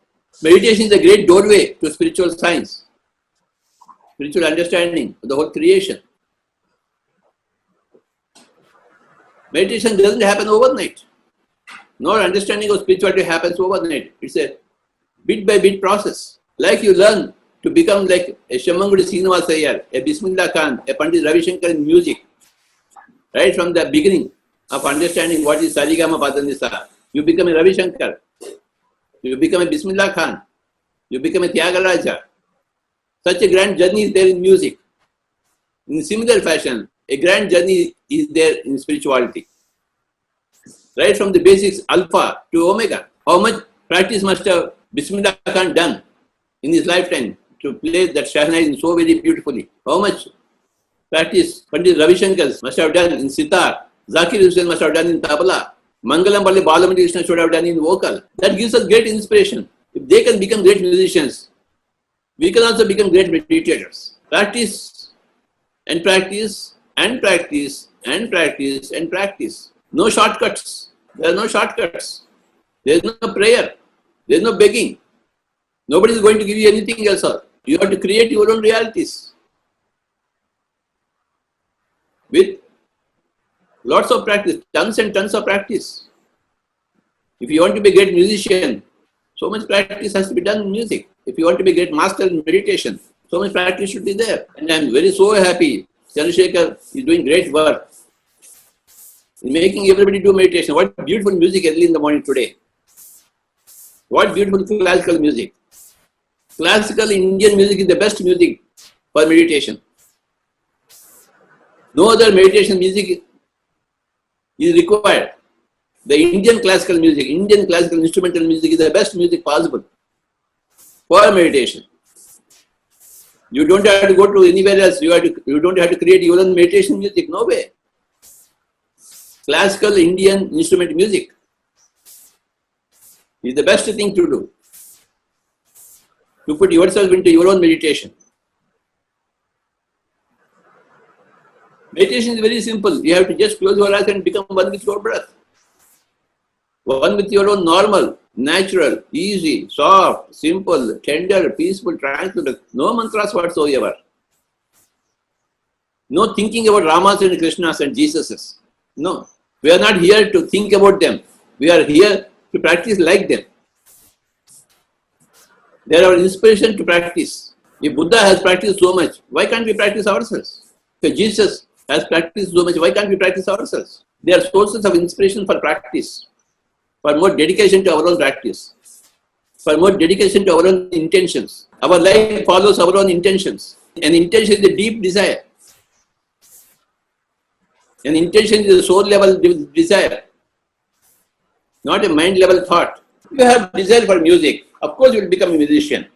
Meditation is the great doorway to spiritual science. Spiritual understanding of the whole creation. Meditation doesn't happen overnight. Nor understanding of spirituality happens overnight. It's a bit by bit process. Like you learn to become like a Shammangudi Srinivas Iyer, a Bismillah Khan, a Pandit Ravi Shankar in music. Right from the beginning of understanding what is Sarigama Padanisa, you become a Ravi Shankar. You become a Bismillah Khan. You become a Tyagaraja. Such a grand journey is there in music. In similar fashion, a grand journey is there in spirituality. Right from the basics alpha to omega. How much practice must have Bismillah Khan done in his lifetime to play that Shahnai so very beautifully? How much practice Pandit Ravi Shankar must have done in sitar? Zakir Hussain must have done in tabla. Mangalam Palli Balamati Krishna should have done in vocal. That gives us great inspiration. If they can become great musicians, we can also become great meditators. Practice and practice and practice and practice and practice. No shortcuts. There are no shortcuts. There is no prayer. There is no begging. Nobody is going to give you anything else. You have to create your own realities with lots of practice, tons and tons of practice. If you want to be a great musician, so much practice has to be done in music. If you want to be a great master in meditation, so much practice should be there. And I am very so happy. Chandrasekhar is doing great work in making everybody do meditation. What beautiful music early in the morning today. What beautiful classical music. Classical Indian music is the best music for meditation. No other meditation music is required. The Indian classical music, Indian classical instrumental music is the best music possible for meditation. You don't have to go to anywhere else. You don't have to create your own meditation music. No way. Classical Indian instrument music is the best thing to do. To put yourself into your own meditation. Meditation is very simple. You have to just close your eyes and become one with your breath. One with your own normal, natural, easy, soft, simple, tender, peaceful, tranquil. No mantras whatsoever. No thinking about Ramas and Krishnas and Jesuses. No. We are not here to think about them. We are here to practice like them. They are our inspiration to practice. If Buddha has practiced so much, why can't we practice ourselves? If Jesus has practiced so much, why can't we practice ourselves? They are sources of inspiration for practice, for more dedication to our own practice, for more dedication to our own intentions. Our life follows our own intentions. An intention is a deep desire. An intention is a soul level desire, not a mind level thought. If you have desire for music, of course you will become a musician.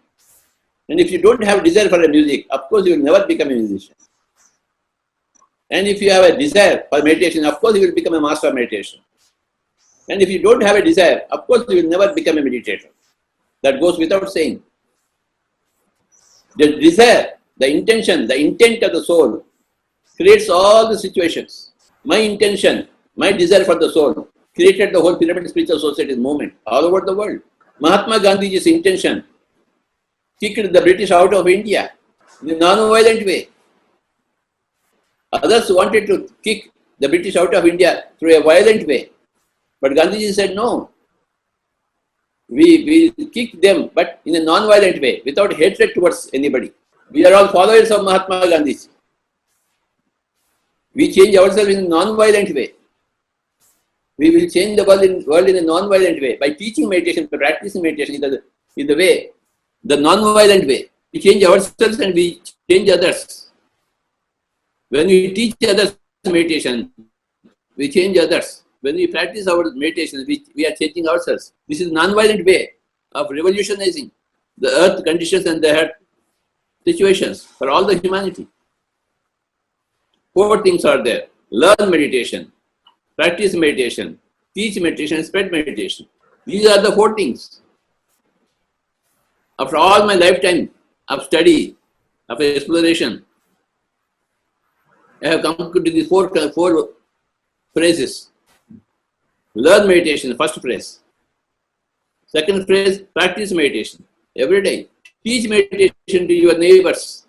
And if you don't have desire for a music, of course you will never become a musician. And if you have a desire for meditation, of course you will become a master of meditation. And if you don't have a desire, of course you will never become a meditator. That goes without saying. The desire, the intention, the intent of the soul creates all the situations. My intention, my desire for the soul created the whole Pyramid Spiritual Society's movement all over the world. Mahatma Gandhi's intention kicked the British out of India in a non-violent way. Others wanted to kick the British out of India through a violent way. But Gandhiji said, no, we kick them, but in a non-violent way, without hatred towards anybody. We are all followers of Mahatma Gandhi. We change ourselves in a non-violent way. We will change the world in a non-violent way by teaching meditation, by practicing meditation in the way, the non-violent way. We change ourselves and we change others. When we teach others meditation, we change others. When we practice our meditation, we are changing ourselves. This is non-violent way of revolutionizing the earth conditions and the earth situations for all the humanity. 4 things are there. Learn meditation, practice meditation, teach meditation, spread meditation. These are the 4 things. After all my lifetime of study, of exploration, I have come to these 4 phrases. Learn meditation, first phrase. Second phrase, practice meditation every day. Teach meditation to your neighbors.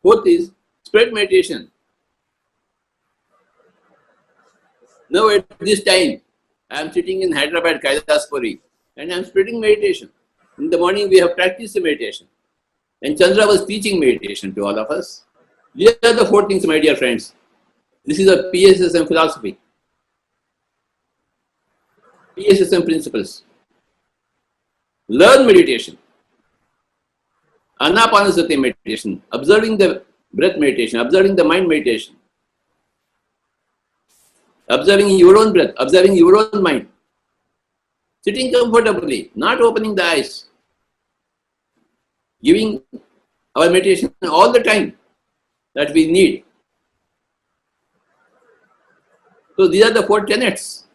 4th is spread meditation. Now at this time, I am sitting in Hyderabad, Kailasaspuri, and I am spreading meditation. In the morning we have practiced meditation. And Chandra was teaching meditation to all of us. These are the 4 things, my dear friends. This is a PSSM philosophy. PSSM principles. Learn meditation. Anapanasati meditation. Observing the breath meditation. Observing the mind meditation. Observing your own breath. Observing your own mind. Sitting comfortably. Not opening the eyes. Giving our meditation all the time that we need. So these are the 4 tenets.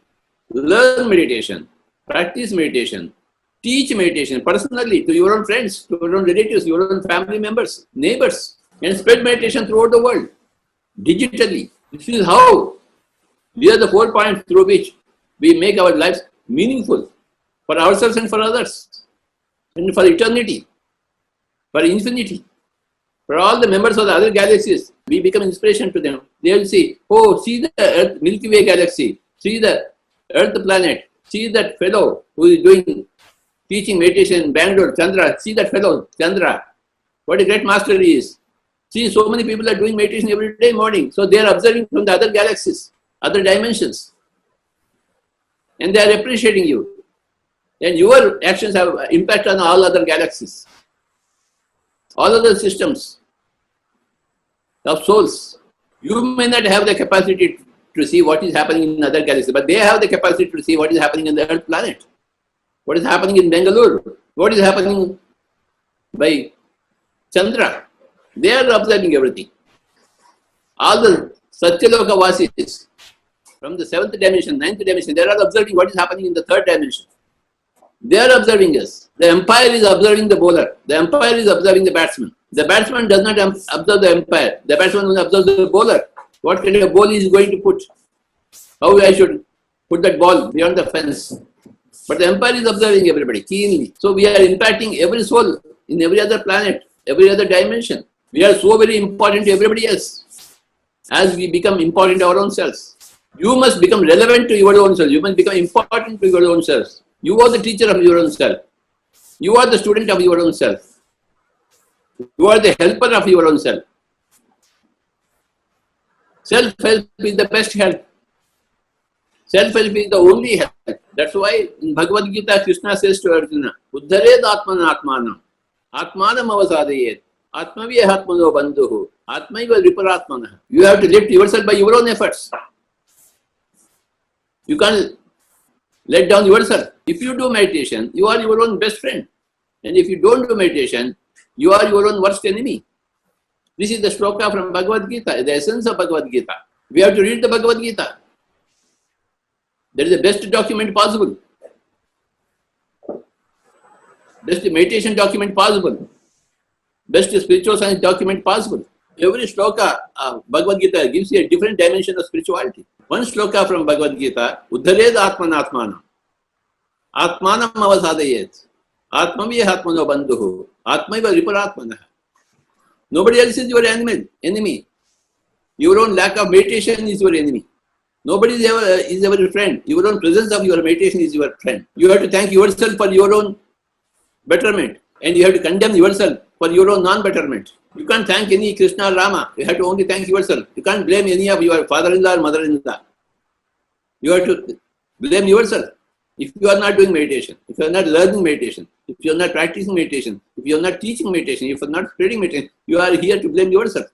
Learn meditation, practice meditation, teach meditation personally to your own friends, to your own relatives, your own family members, neighbors, and spread meditation throughout the world, digitally. This is how, these are the 4 points through which we make our lives meaningful for ourselves and for others. and for eternity, for infinity. For all the members of the other galaxies, we become inspiration to them. They will see, oh, see the Earth, Milky Way galaxy, see the Earth planet, see that fellow who is doing teaching meditation in Bangalore, Chandra, see that fellow, Chandra, what a great master he is. See, so many people are doing meditation every day morning. So they are observing from the other galaxies, other dimensions. And they are appreciating you. And your actions have impact on all other galaxies, all other systems of souls. You may not have the capacity to see what is happening in other galaxies, but they have the capacity to see what is happening in the Earth planet, what is happening in Bangalore, what is happening by Chandra. They are observing everything. All the Satyaloka Vasis from the 7th dimension, 9th dimension, they are observing what is happening in the 3rd dimension. They are observing us. The umpire is observing the bowler. The umpire is observing the batsman. The batsman does not observe the umpire. The batsman will observe the bowler. What kind of ball he is going to put? How I should put that ball beyond the fence. But the umpire is observing everybody keenly. So we are impacting every soul in every other planet, every other dimension. We are so very important to everybody else as we become important to our own selves. You must become relevant to your own self. You must become important to your own self. You are the teacher of your own self. You are the student of your own self. You are the helper of your own self. Self-help is the best help. Self-help is the only help. That's why in Bhagavad Gita, Krishna says to Arjuna, Uddhared Atmana Atmanam, Atmanam Avasadayet, Atmaviya Atmano Bandhuhu, Atmaiva Riparatmana. You have to lift yourself by your own efforts. You can't let down yourself. If you do meditation, you are your own best friend. And if you don't do meditation, you are your own worst enemy. This is the shloka from Bhagavad Gita, the essence of Bhagavad Gita. We have to read the Bhagavad Gita. That is the best document possible. Best meditation document possible. Best spiritual science document possible. Every shloka of Bhagavad Gita gives you a different dimension of spirituality. One shloka from Bhagavad Gita, Uddhared Atmanatmanam, Atmanam Avasadayet, Atmaviya Atmano Bandhuhu, Atmaiva Riparatmana. Nobody else is your enemy. Your own lack of meditation is your enemy. Nobody is your friend. Your own presence of your meditation is your friend. You have to thank yourself for your own betterment. And you have to condemn yourself for your own non-betterment. You can't thank any Krishna or Rama. You have to only thank yourself. You can't blame any of your father-in-law or mother-in-law. You have to blame yourself. If you are not doing meditation, if you are not learning meditation, if you are not practicing meditation, if you are not teaching meditation, if you are not spreading meditation, you are here to blame yourself.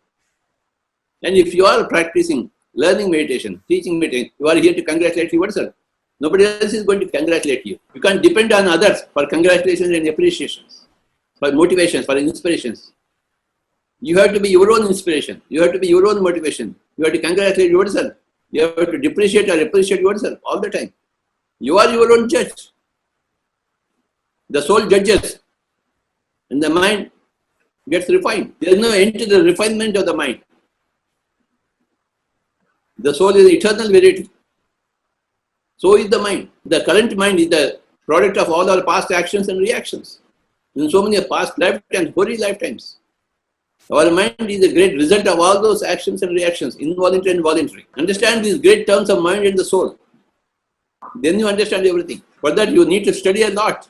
And if you are practicing, learning meditation, teaching meditation, you are here to congratulate yourself. Nobody else is going to congratulate you. You can't depend on others for congratulations and appreciations, for motivations, for inspirations. You have to be your own inspiration. You have to be your own motivation. You have to congratulate yourself. You have to depreciate or appreciate yourself all the time. You are your own judge. The soul judges and the mind gets refined. There is no end to the refinement of the mind. The soul is eternal verity. So is the mind. The current mind is the product of all our past actions and reactions. In so many past lifetimes, hoary lifetimes. Our mind is a great result of all those actions and reactions, involuntary and voluntary. Understand these great terms of mind and the soul. Then you understand everything. For that you need to study a lot.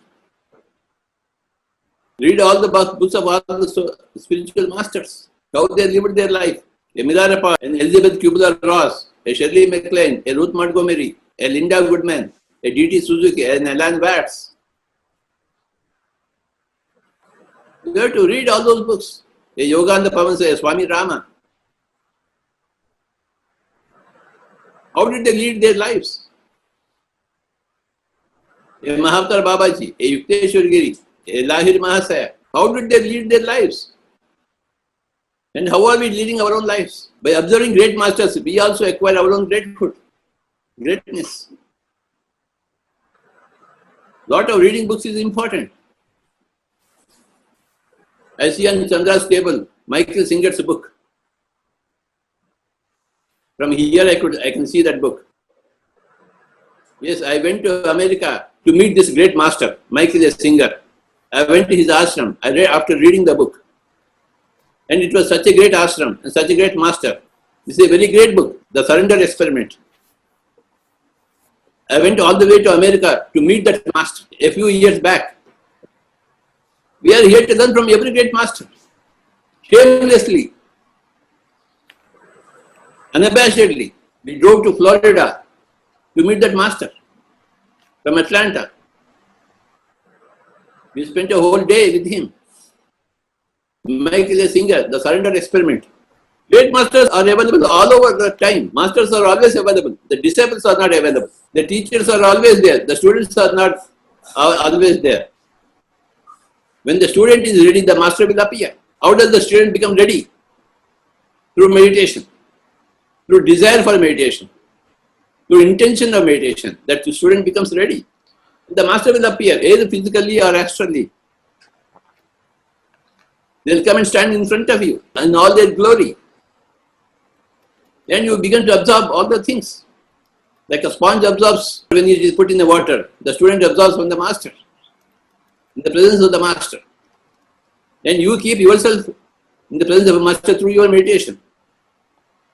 Read all the books of all the spiritual masters, how they lived their life. A Milarapa, an Elizabeth Kubler-Ross, a Shirley MacLaine, a Ruth Montgomery, a Linda Goodman, a D.T. Suzuki, an Alan Watts. You have to read all those books. A Yogananda Pavansa, a Swami Rama. How did they lead their lives? A Mahavtar Babaji, a Yukteswar Giri, a Lahiri Mahasaya. How did they lead their lives? And how are we leading our own lives? By observing great masters, we also acquire our own greatness. Lot of reading books is important. I see on Chandra's table, Michael Singer's book. From here I can see that book. Yes, I went to America to meet this great master, Michael Singer. I went to his ashram. I read after reading the book. And it was such a great ashram and such a great master. This is a very great book, The Surrender Experiment. I went all the way to America to meet that master a few years back. We are here to learn from every great master, shamelessly, unabashedly. We drove to Florida to meet that master from Atlanta. We spent a whole day with him. Michael is a singer, The Surrender Experiment. Great masters are available all over the time. Masters are always available. The disciples are not available. The teachers are always there. The students are not always there. When the student is ready, the master will appear. How does the student become ready? Through meditation, through desire for meditation, through intention of meditation, that the student becomes ready. The master will appear, either physically or astrally. They'll come and stand in front of you in all their glory. Then you begin to absorb all the things. Like a sponge absorbs when it is put in the water. The student absorbs from the master, in the presence of the master. And you keep yourself in the presence of a master through your meditation.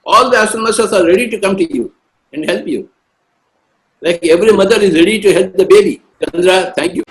All the astral masters are ready to come to you and help you. Like every mother is ready to help the baby. Chandra, thank you.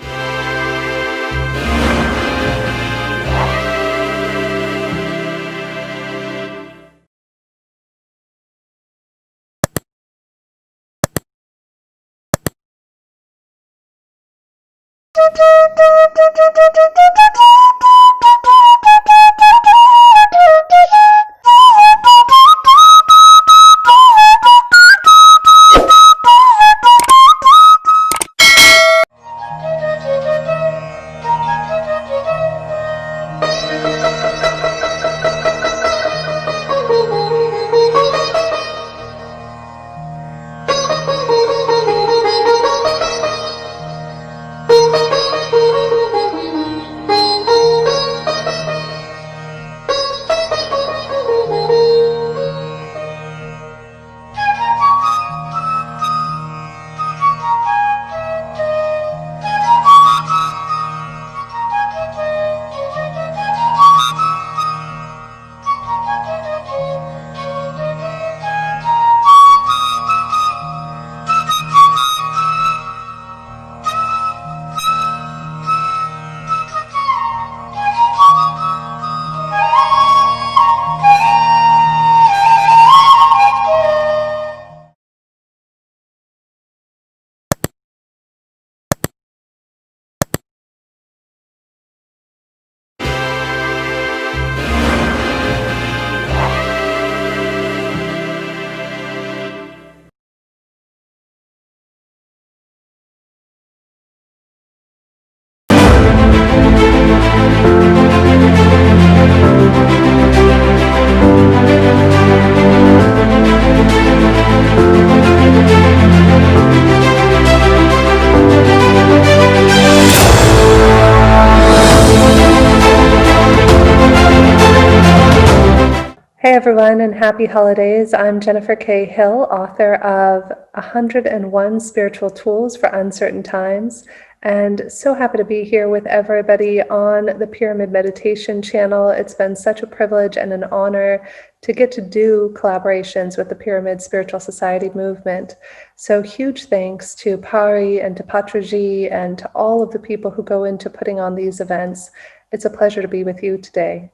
Hey everyone, and happy holidays. I'm Jennifer K. Hill, author of 101 Spiritual Tools for Uncertain Times, and so happy to be here with everybody on the Pyramid Meditation channel. It's been such a privilege and an honor to get to do collaborations with the Pyramid Spiritual Society movement. So huge thanks to Pari and to Patriji and to all of the people who go into putting on these events. It's a pleasure to be with you today.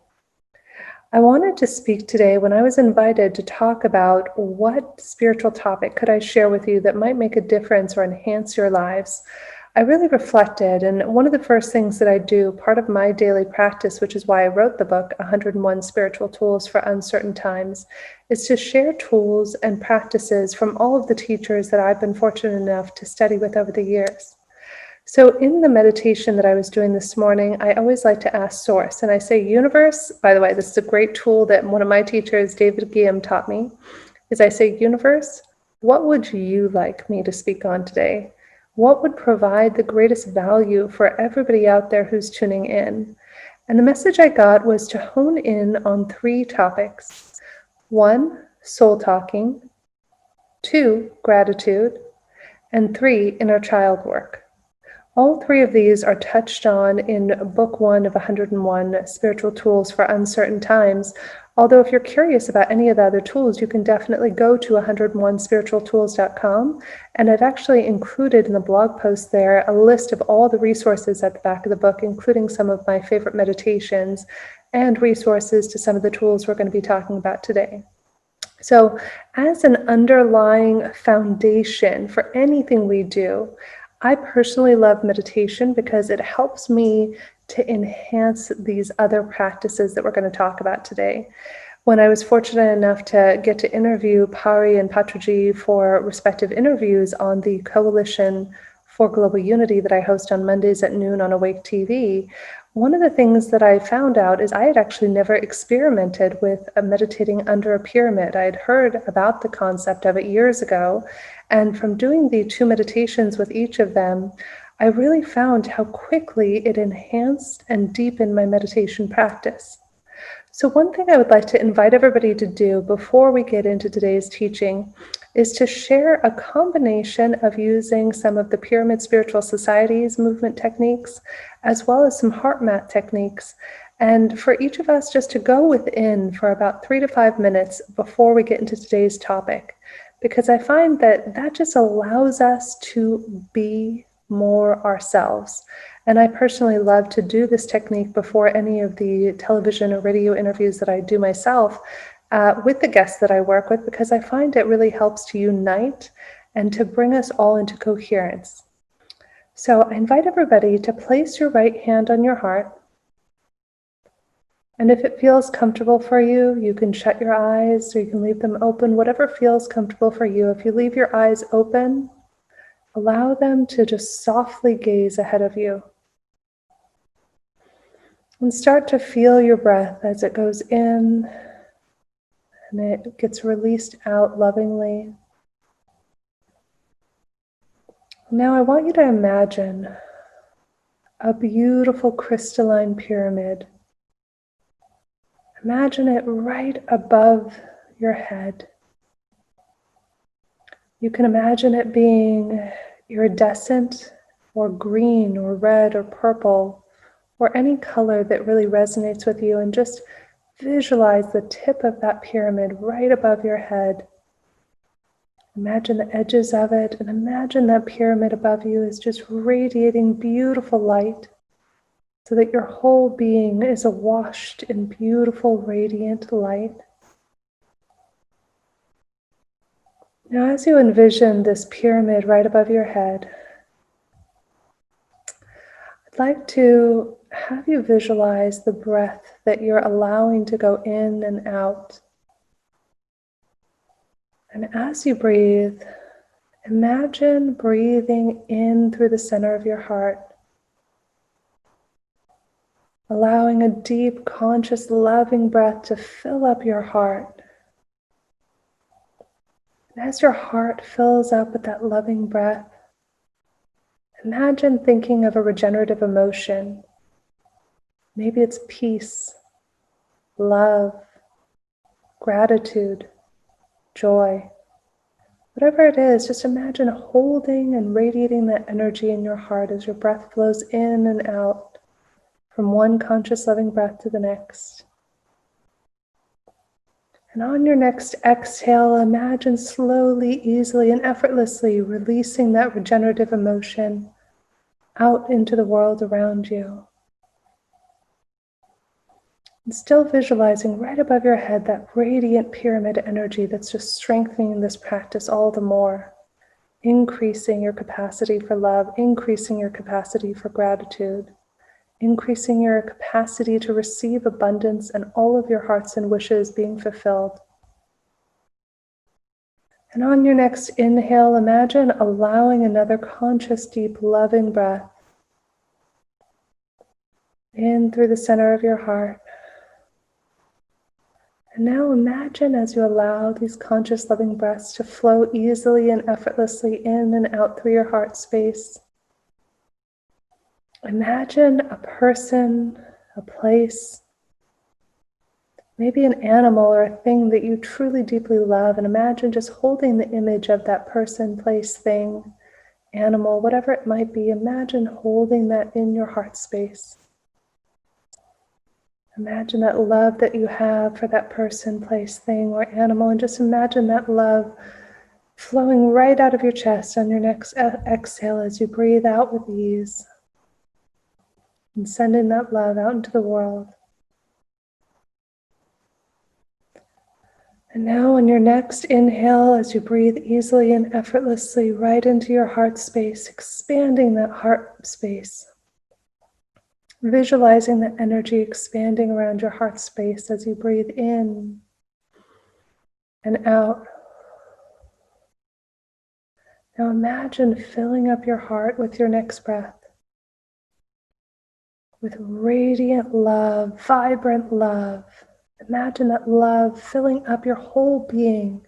I wanted to speak today when I was invited to talk about what spiritual topic could I share with you that might make a difference or enhance your lives. I really reflected, and one of the first things that I do, part of my daily practice, which is why I wrote the book, 101 Spiritual Tools for Uncertain Times, is to share tools and practices from all of the teachers that I've been fortunate enough to study with over the years. So in the meditation that I was doing this morning, I always like to ask Source, and I say universe. By the way, this is a great tool that one of my teachers, David Guillaume, taught me, is I say, universe, what would you like me to speak on today? What would provide the greatest value for everybody out there who's tuning in? And the message I got was to hone in on 3 topics. 1, soul talking. 2, gratitude. And 3, inner child work. All three of these are touched on in Book 1 of 101, Spiritual Tools for Uncertain Times. Although if you're curious about any of the other tools, you can definitely go to 101spiritualtools.com. And I've actually included in the blog post there a list of all the resources at the back of the book, including some of my favorite meditations and resources to some of the tools we're going to be talking about today. So as an underlying foundation for anything we do, I personally love meditation because it helps me to enhance these other practices that we're going to talk about today. When I was fortunate enough to get to interview Pari and Patriji for respective interviews on the Coalition for Global Unity that I host on Mondays at noon on Awake TV, one of the things that I found out is I had actually never experimented with meditating under a pyramid. I had heard about the concept of it years ago, and from doing the 2 meditations with each of them, I really found how quickly it enhanced and deepened my meditation practice. So one thing I would like to invite everybody to do before we get into today's teaching is to share a combination of using some of the Pyramid Spiritual Society's movement techniques, as well as some heart math techniques, and for each of us just to go within for about 3 to 5 minutes before we get into today's topic, because I find that that just allows us to be more ourselves. And I personally love to do this technique before any of the television or radio interviews that I do myself with the guests that I work with, because I find it really helps to unite and to bring us all into coherence. So I invite everybody to place your right hand on your heart. And if it feels comfortable for you, you can shut your eyes or you can leave them open, whatever feels comfortable for you. If you leave your eyes open, allow them to just softly gaze ahead of you. And start to feel your breath as it goes in and it gets released out lovingly. Now I want you to imagine a beautiful crystalline pyramid. Imagine it right above your head. You can imagine it being iridescent or green or red or purple, or any color that really resonates with you, and just visualize the tip of that pyramid right above your head. Imagine the edges of it, and imagine that pyramid above you is just radiating beautiful light so that your whole being is awashed in beautiful, radiant light. Now, as you envision this pyramid right above your head, I'd like to have you visualize the breath that you're allowing to go in and out. And as you breathe, imagine breathing in through the center of your heart, allowing a deep, conscious, loving breath to fill up your heart. And as your heart fills up with that loving breath, imagine thinking of a regenerative emotion. Maybe it's peace, love, gratitude, joy. Whatever it is, just imagine holding and radiating that energy in your heart as your breath flows in and out from one conscious loving breath to the next. And on your next exhale, imagine slowly, easily, and effortlessly releasing that regenerative emotion out into the world around you. And still visualizing right above your head that radiant pyramid energy that's just strengthening this practice all the more, increasing your capacity for love, increasing your capacity for gratitude, increasing your capacity to receive abundance and all of your hearts and wishes being fulfilled. And on your next inhale, imagine allowing another conscious, deep, loving breath in through the center of your heart. And now imagine as you allow these conscious, loving breaths to flow easily and effortlessly in and out through your heart space. Imagine a person, a place, maybe an animal or a thing that you truly deeply love, and imagine just holding the image of that person, place, thing animal, whatever it might be. Imagine holding that in your heart space. Imagine that love that you have for that person, place, thing, or animal, and just imagine that love flowing right out of your chest on your next exhale as you breathe out with ease and sending that love out into the world. And now on your next inhale, as you breathe easily and effortlessly right into your heart space, expanding that heart space. Visualizing the energy expanding around your heart space as you breathe in and out. Now imagine filling up your heart with your next breath, with radiant love, vibrant love. Imagine that love filling up your whole being.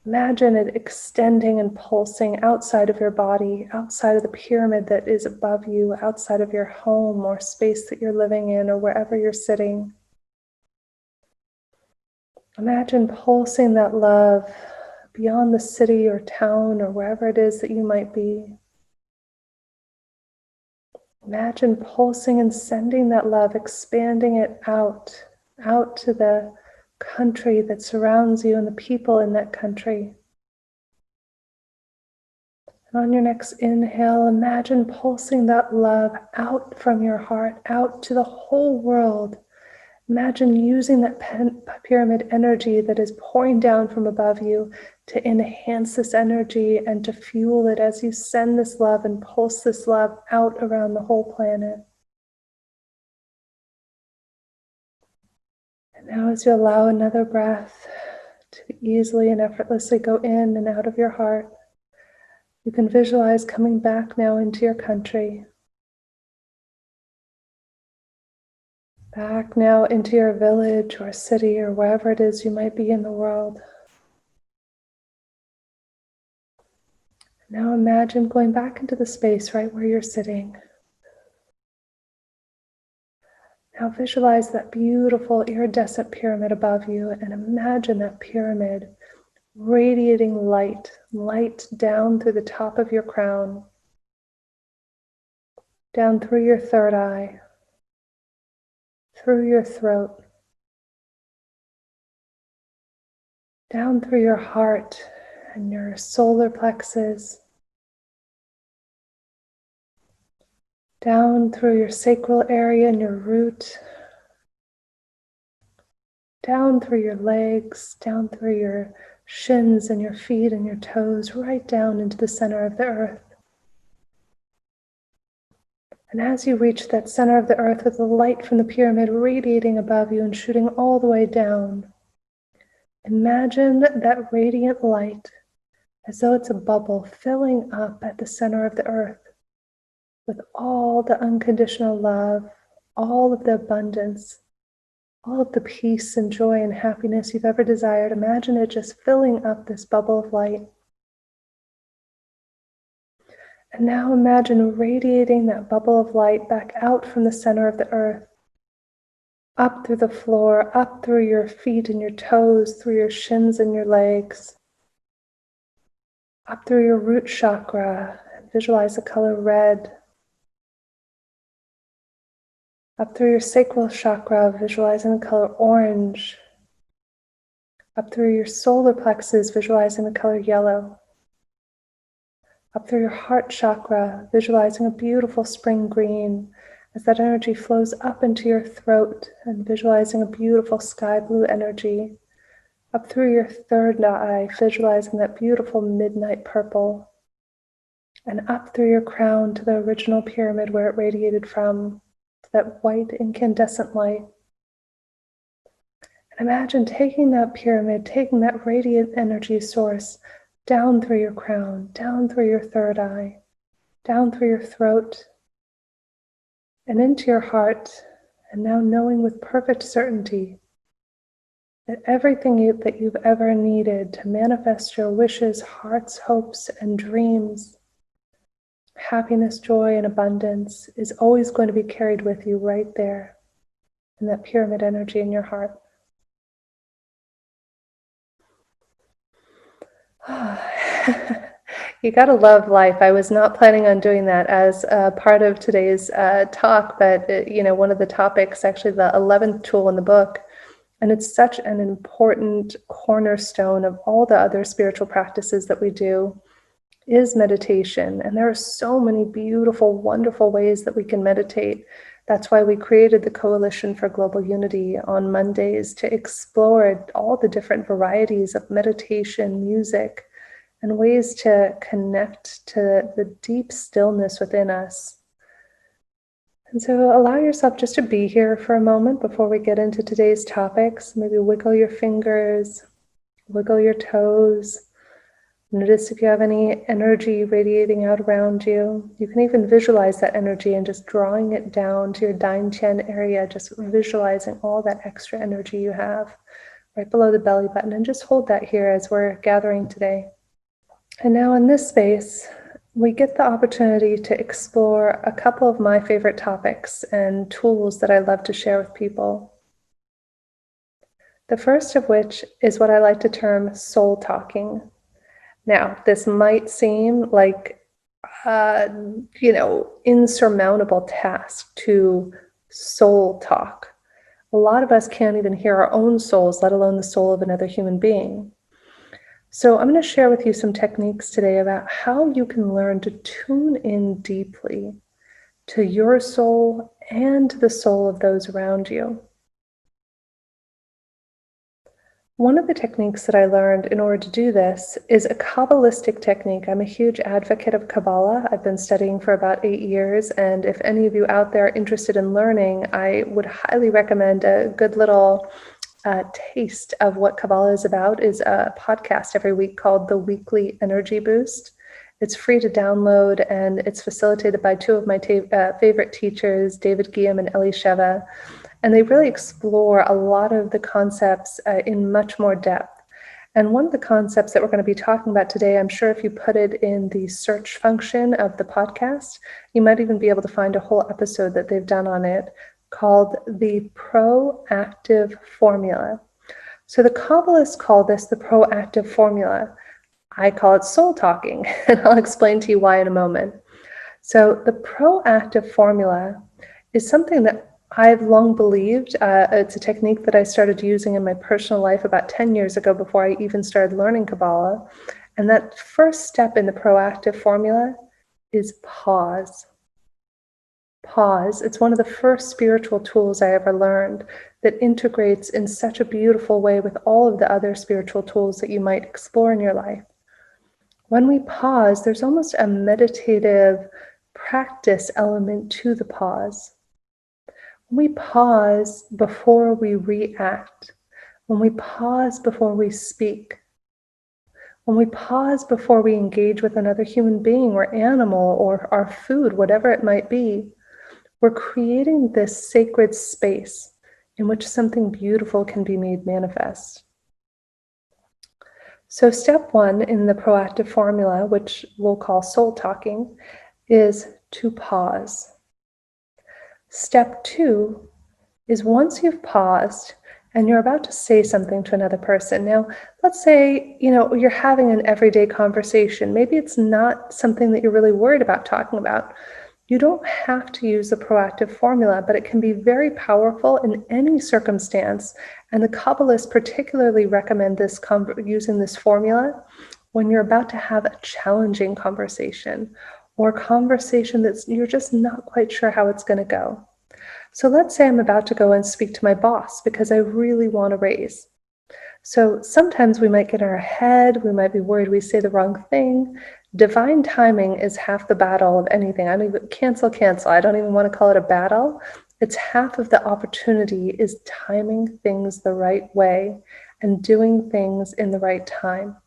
Imagine it extending and pulsing outside of your body, outside of the pyramid that is above you, outside of your home or space that you're living in or wherever you're sitting. Imagine pulsing that love beyond the city or town or wherever it is that you might be. Imagine pulsing and sending that love, expanding it out to the country that surrounds you and the people in that country. And on your next inhale, imagine pulsing that love out from your heart, out to the whole world. Imagine using that pyramid energy that is pouring down from above you to enhance this energy and to fuel it as you send this love and pulse this love out around the whole planet. And now as you allow another breath to easily and effortlessly go in and out of your heart, you can visualize coming back now into your country. Back now into your village or city or wherever it is you might be in the world. Now imagine going back into the space right where you're sitting. Now visualize that beautiful iridescent pyramid above you and imagine that pyramid radiating light down through the top of your crown, down through your third eye, through your throat, down through your heart and your solar plexus, down through your sacral area and your root, down through your legs, down through your shins and your feet and your toes, right down into the center of the earth. And as you reach that center of the earth with the light from the pyramid radiating above you and shooting all the way down, imagine that radiant light as though it's a bubble filling up at the center of the earth with all the unconditional love, all of the abundance, all of the peace and joy and happiness you've ever desired. Imagine it just filling up this bubble of light. And now imagine radiating that bubble of light back out from the center of the earth, up through the floor, up through your feet and your toes, through your shins and your legs, up through your root chakra. Visualize the color red. Up through your sacral chakra, visualizing the color orange. Up through your solar plexus, visualizing the color yellow. Up through your heart chakra, visualizing a beautiful spring green as that energy flows up into your throat and visualizing a beautiful sky blue energy. Up through your third eye, visualizing that beautiful midnight purple. And up through your crown to the original pyramid where it radiated from, to that white incandescent light. And imagine taking that pyramid, taking that radiant energy source down through your crown, down through your third eye, down through your throat, and into your heart, and now knowing with perfect certainty that everything that you've ever needed to manifest your wishes, hearts, hopes, and dreams, happiness, joy, and abundance is always going to be carried with you right there in that pyramid energy in your heart. You gotta love life. I was not planning on doing that as part of today's talk, but one of the topics, actually the 11th tool in the book, and it's such an important cornerstone of all the other spiritual practices that we do, is meditation. And there are so many beautiful, wonderful ways that we can meditate. That's why we created the Coalition for Global Unity on Mondays, to explore all the different varieties of meditation, music, and ways to connect to the deep stillness within us. And so allow yourself just to be here for a moment before we get into today's topics. Maybe wiggle your fingers, wiggle your toes. Notice if you have any energy radiating out around you. You can even visualize that energy and just drawing it down to your Dain Chen area, just visualizing all that extra energy you have right below the belly button. And just hold that here as we're gathering today. And now in this space, we get the opportunity to explore a couple of my favorite topics and tools that I love to share with people. The first of which is what I like to term soul talking. Now, this might seem like insurmountable task to soul talk. A lot of us can't even hear our own souls, let alone the soul of another human being. So I'm going to share with you some techniques today about how you can learn to tune in deeply to your soul and to the soul of those around you. One of the techniques that I learned in order to do this is a Kabbalistic technique. I'm a huge advocate of Kabbalah. I've been studying for about 8 years, and if any of you out there are interested in learning, I would highly recommend a good little taste of what Kabbalah is about is a podcast every week called The Weekly Energy Boost. It's free to download, and it's facilitated by two of my favorite teachers, David Guillaume and Eli Sheva. And they really explore a lot of the concepts in much more depth. And one of the concepts that we're going to be talking about today, I'm sure if you put it in the search function of the podcast, you might even be able to find a whole episode that they've done on it, called the proactive formula. So the Kabbalists call this the proactive formula. I call it soul talking, and I'll explain to you why in a moment. So the proactive formula is something that I've long believed. It's a technique that I started using in my personal life about 10 years ago before I even started learning Kabbalah. And that first step in the proactive formula is pause. Pause. It's one of the first spiritual tools I ever learned that integrates in such a beautiful way with all of the other spiritual tools that you might explore in your life. When we pause, there's almost a meditative practice element to the pause. When we pause before we react, when we pause before we speak, when we pause before we engage with another human being or animal or our food, whatever it might be, we're creating this sacred space in which something beautiful can be made manifest. So step one in the proactive formula, which we'll call soul talking, is to pause. Step two is once you've paused and you're about to say something to another person. Now, let's say, you're having an everyday conversation. Maybe it's not something that you're really worried about talking about. You don't have to use the proactive formula, but it can be very powerful in any circumstance. And the Kabbalists particularly recommend using this formula when you're about to have a challenging conversation or a conversation that you're just not quite sure how it's going to go. So let's say I'm about to go and speak to my boss because I really want a raise. So sometimes we might get in our head, we might be worried we say the wrong thing. Divine timing is half the battle of anything. I don't even cancel. I don't even want to call it a battle. It's half of the opportunity is timing things the right way and doing things in the right time.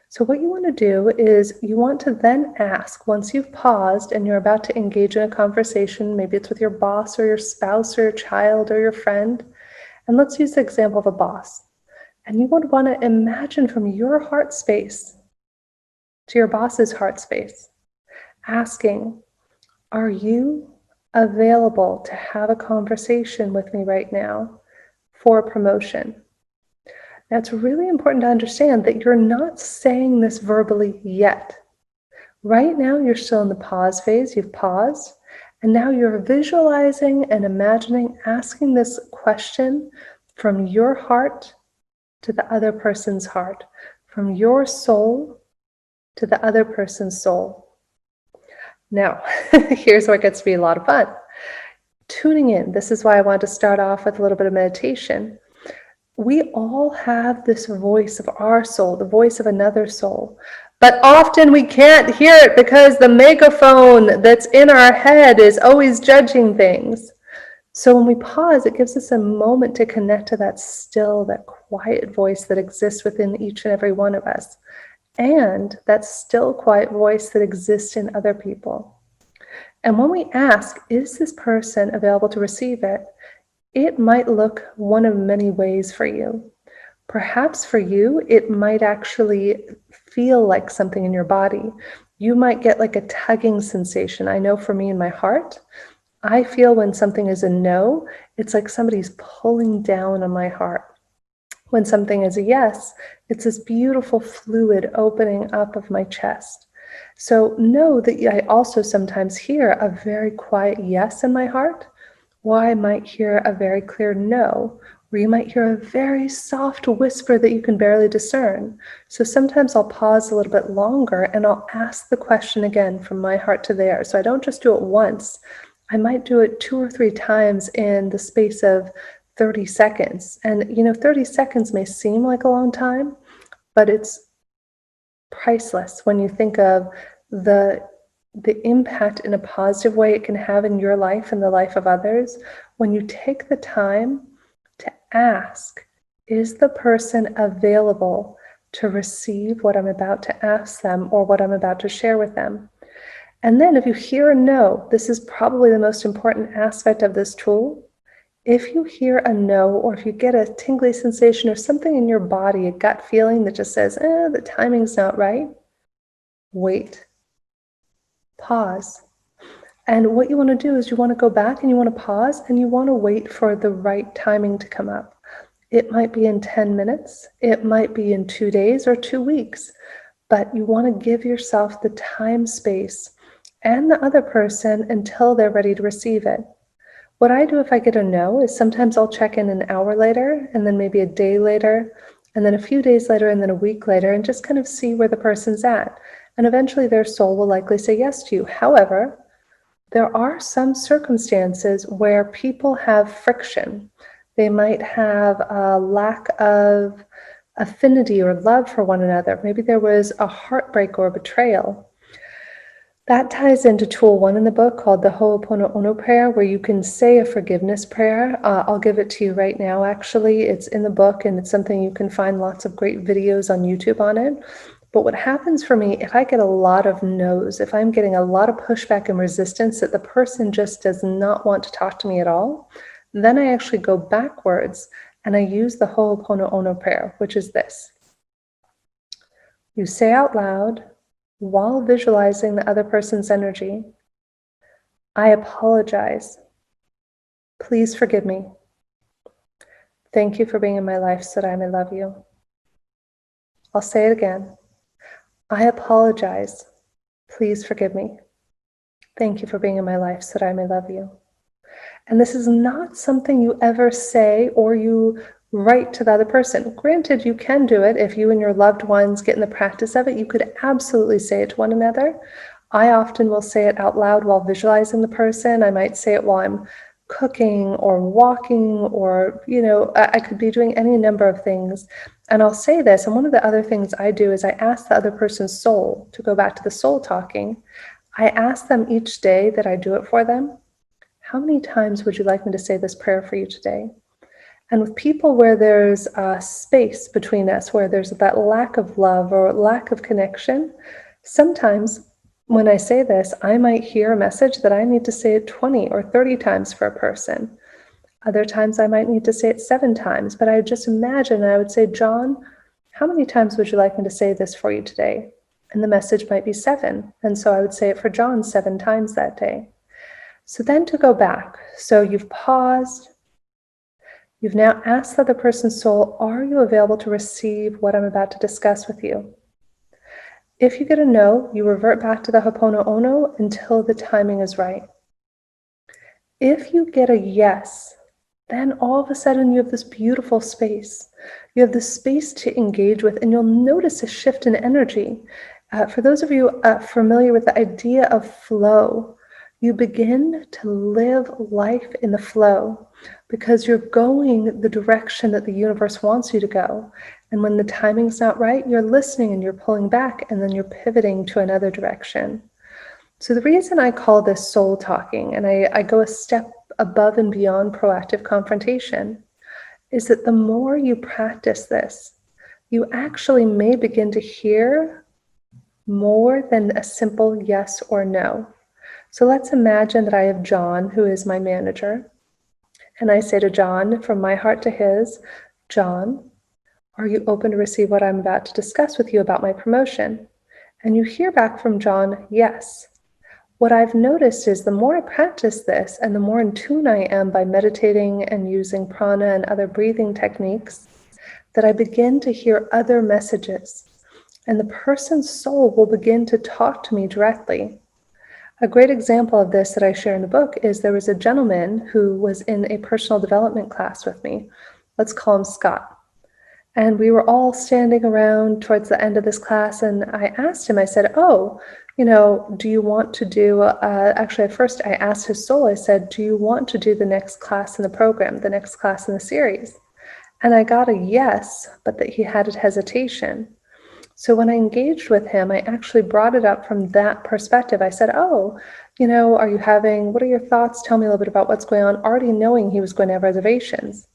So what you want to do is you want to then ask, once you've paused and you're about to engage in a conversation, maybe it's with your boss or your spouse or your child or your friend, and let's use the example of a boss. And you would want to imagine from your heart space to your boss's heart space, asking, are you available to have a conversation with me right now for a promotion? Now, it's really important to understand that you're not saying this verbally yet. Right now, you're still in the pause phase. You've paused. And now you're visualizing and imagining asking this question from your heart to the other person's heart, from your soul to the other person's soul. Now, here's where it gets to be a lot of fun. Tuning in. This is why I wanted to start off with a little bit of meditation. We all have this voice of our soul, the voice of another soul. But often we can't hear it because the megaphone that's in our head is always judging things. So when we pause, it gives us a moment to connect to that still, that quiet voice that exists within each and every one of us. And that still, quiet voice that exists in other people. And when we ask, is this person available to receive it? It might look one of many ways for you. Perhaps for you, it might actually feel like something in your body. You might get like a tugging sensation. I know for me in my heart, I feel when something is a no, it's like somebody's pulling down on my heart. When something is a yes, it's this beautiful fluid opening up of my chest. So know that I also sometimes hear a very quiet yes in my heart, or I might hear a very clear no, or you might hear a very soft whisper that you can barely discern. So sometimes I'll pause a little bit longer and I'll ask the question again from my heart to theirs. So I don't just do it once. I might do it 2 or 3 times in the space of 30 seconds. And 30 seconds may seem like a long time, but it's priceless when you think of the impact in a positive way it can have in your life and the life of others. When you take the time to ask, is the person available to receive what I'm about to ask them or what I'm about to share with them? And then if you hear a no, this is probably the most important aspect of this tool. If you hear a no, or if you get a tingly sensation or something in your body, a gut feeling that just says, the timing's not right, wait, pause. And what you want to do is you want to go back and you want to pause and you want to wait for the right timing to come up. It might be in 10 minutes, it might be in 2 days or 2 weeks, but you want to give yourself the time, space, and the other person until they're ready to receive it. What I do if I get a no is sometimes I'll check in an hour later, and then maybe a day later, and then a few days later, and then a week later, and just kind of see where the person's at. And eventually their soul will likely say yes to you. However, there are some circumstances where people have friction. They might have a lack of affinity or love for one another. Maybe there was a heartbreak or a betrayal. That ties into tool 1 in the book called the Ho'oponopono prayer, where you can say a forgiveness prayer. I'll give it to you right now, actually. It's in the book, and it's something you can find lots of great videos on YouTube on it. But what happens for me, if I get a lot of no's, if I'm getting a lot of pushback and resistance that the person just does not want to talk to me at all, then I actually go backwards and I use the Ho'oponopono prayer, which is this. You say out loud, while visualizing the other person's energy, I apologize. Please forgive me. Thank you for being in my life so that I may love you. I'll say it again. I apologize. Please forgive me. Thank you for being in my life so that I may love you. And this is not something you ever say or you write to the other person. Granted, you can do it if you and your loved ones get in the practice of it. You could absolutely say it to one another. I often will say it out loud while visualizing the person. I might say it while I'm cooking or walking, or I could be doing any number of things, and I'll say this. And one of the other things I do is I ask the other person's soul, to go back to the soul talking, I ask them each day that I do it for them, how many times would you like me to say this prayer for you today? And with people where there's a space between us, where there's that lack of love or lack of connection, sometimes when I say this, I might hear a message that I need to say it 20 or 30 times for a person. Other times I might need to say it 7 times, but I would just imagine, I would say, John, how many times would you like me to say this for you today? And the message might be 7. And so I would say it for John 7 times that day. So then to go back, so you've paused, you've now asked the other person's soul, are you available to receive what I'm about to discuss with you? If you get a no, you revert back to the Ho'oponopono until the timing is right. If you get a yes, then all of a sudden you have this beautiful space. You have this space to engage with, and you'll notice a shift in energy. For those of you familiar with the idea of flow, you begin to live life in the flow because you're going the direction that the universe wants you to go. And when the timing's not right, you're listening and you're pulling back, and then you're pivoting to another direction. So the reason I call this soul talking, and I go a step above and beyond proactive confrontation, is that the more you practice this, you actually may begin to hear more than a simple yes or no. So let's imagine that I have John, who is my manager, and I say to John, from my heart to his, John, are you open to receive what I'm about to discuss with you about my promotion? And you hear back from John, yes. What I've noticed is the more I practice this and the more in tune I am by meditating and using prana and other breathing techniques, that I begin to hear other messages, and the person's soul will begin to talk to me directly. A great example of this that I share in the book is there was a gentleman who was in a personal development class with me. Let's call him Scott. And we were all standing around towards the end of this class, and I asked him, I said, do you want to do, actually at first I asked his soul, I said, do you want to do the next class in the program, the next class in the series? And I got a yes, but that he had a hesitation. So when I engaged with him, I actually brought it up from that perspective. I said, what are your thoughts? Tell me a little bit about what's going on, already knowing he was going to have reservations.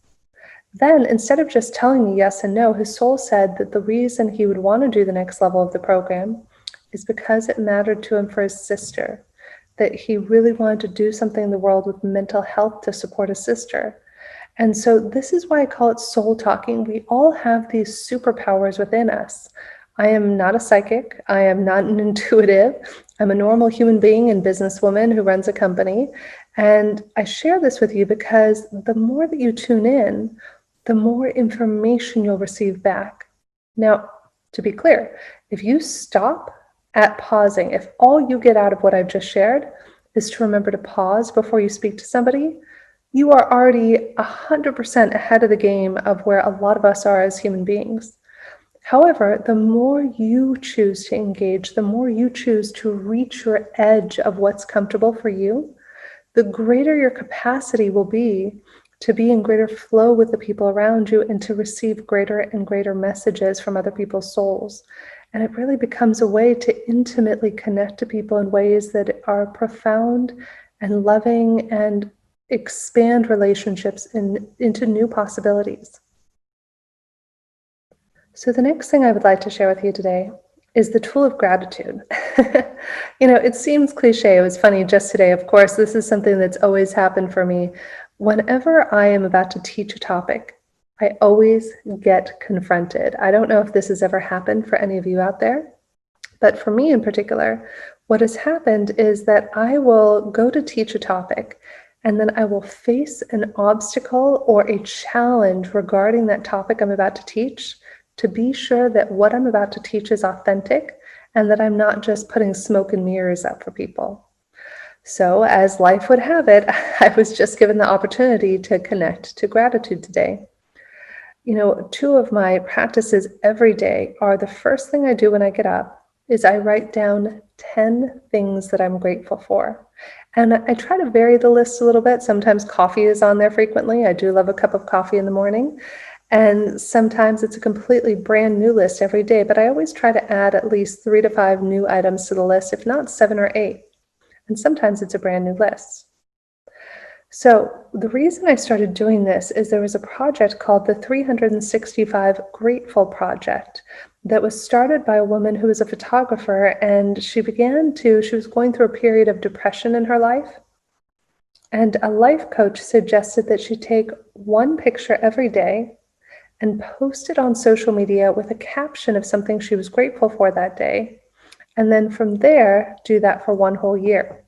Then, instead of just telling me yes and no, his soul said that the reason he would want to do the next level of the program is because it mattered to him for his sister, that he really wanted to do something in the world with mental health to support his sister. And so this is why I call it soul talking. We all have these superpowers within us. I am not a psychic. I am not an intuitive. I'm a normal human being and businesswoman who runs a company. And I share this with you because the more that you tune in, the more information you'll receive back. Now, to be clear, if you stop at pausing, if all you get out of what I've just shared is to remember to pause before you speak to somebody, you are already 100% ahead of the game of where a lot of us are as human beings. However, the more you choose to engage, the more you choose to reach your edge of what's comfortable for you, the greater your capacity will be to be in greater flow with the people around you and to receive greater and greater messages from other people's souls. And it really becomes a way to intimately connect to people in ways that are profound and loving and expand relationships into new possibilities. So the next thing I would like to share with you today is the tool of gratitude. It seems cliche. It was funny just today. Of course, this is something that's always happened for me. Whenever I am about to teach a topic, I always get confronted. I don't know if this has ever happened for any of you out there, but for me in particular, what has happened is that I will go to teach a topic, and then I will face an obstacle or a challenge regarding that topic I'm about to teach, to be sure that what I'm about to teach is authentic and that I'm not just putting smoke and mirrors up for people. So as life would have it, I was just given the opportunity to connect to gratitude today. Two of my practices every day are the first thing I do when I get up is I write down 10 things that I'm grateful for. And I try to vary the list a little bit. Sometimes coffee is on there frequently. I do love a cup of coffee in the morning. And sometimes it's a completely brand new list every day, but I always try to add at least 3 to 5 new items to the list, if not 7 or 8. And sometimes it's a brand new list. So the reason I started doing this is there was a project called the 365 Grateful Project that was started by a woman who was a photographer, and she was going through a period of depression in her life. And a life coach suggested that she take one picture every day and post it on social media with a caption of something she was grateful for that day. And then from there, do that for one whole year.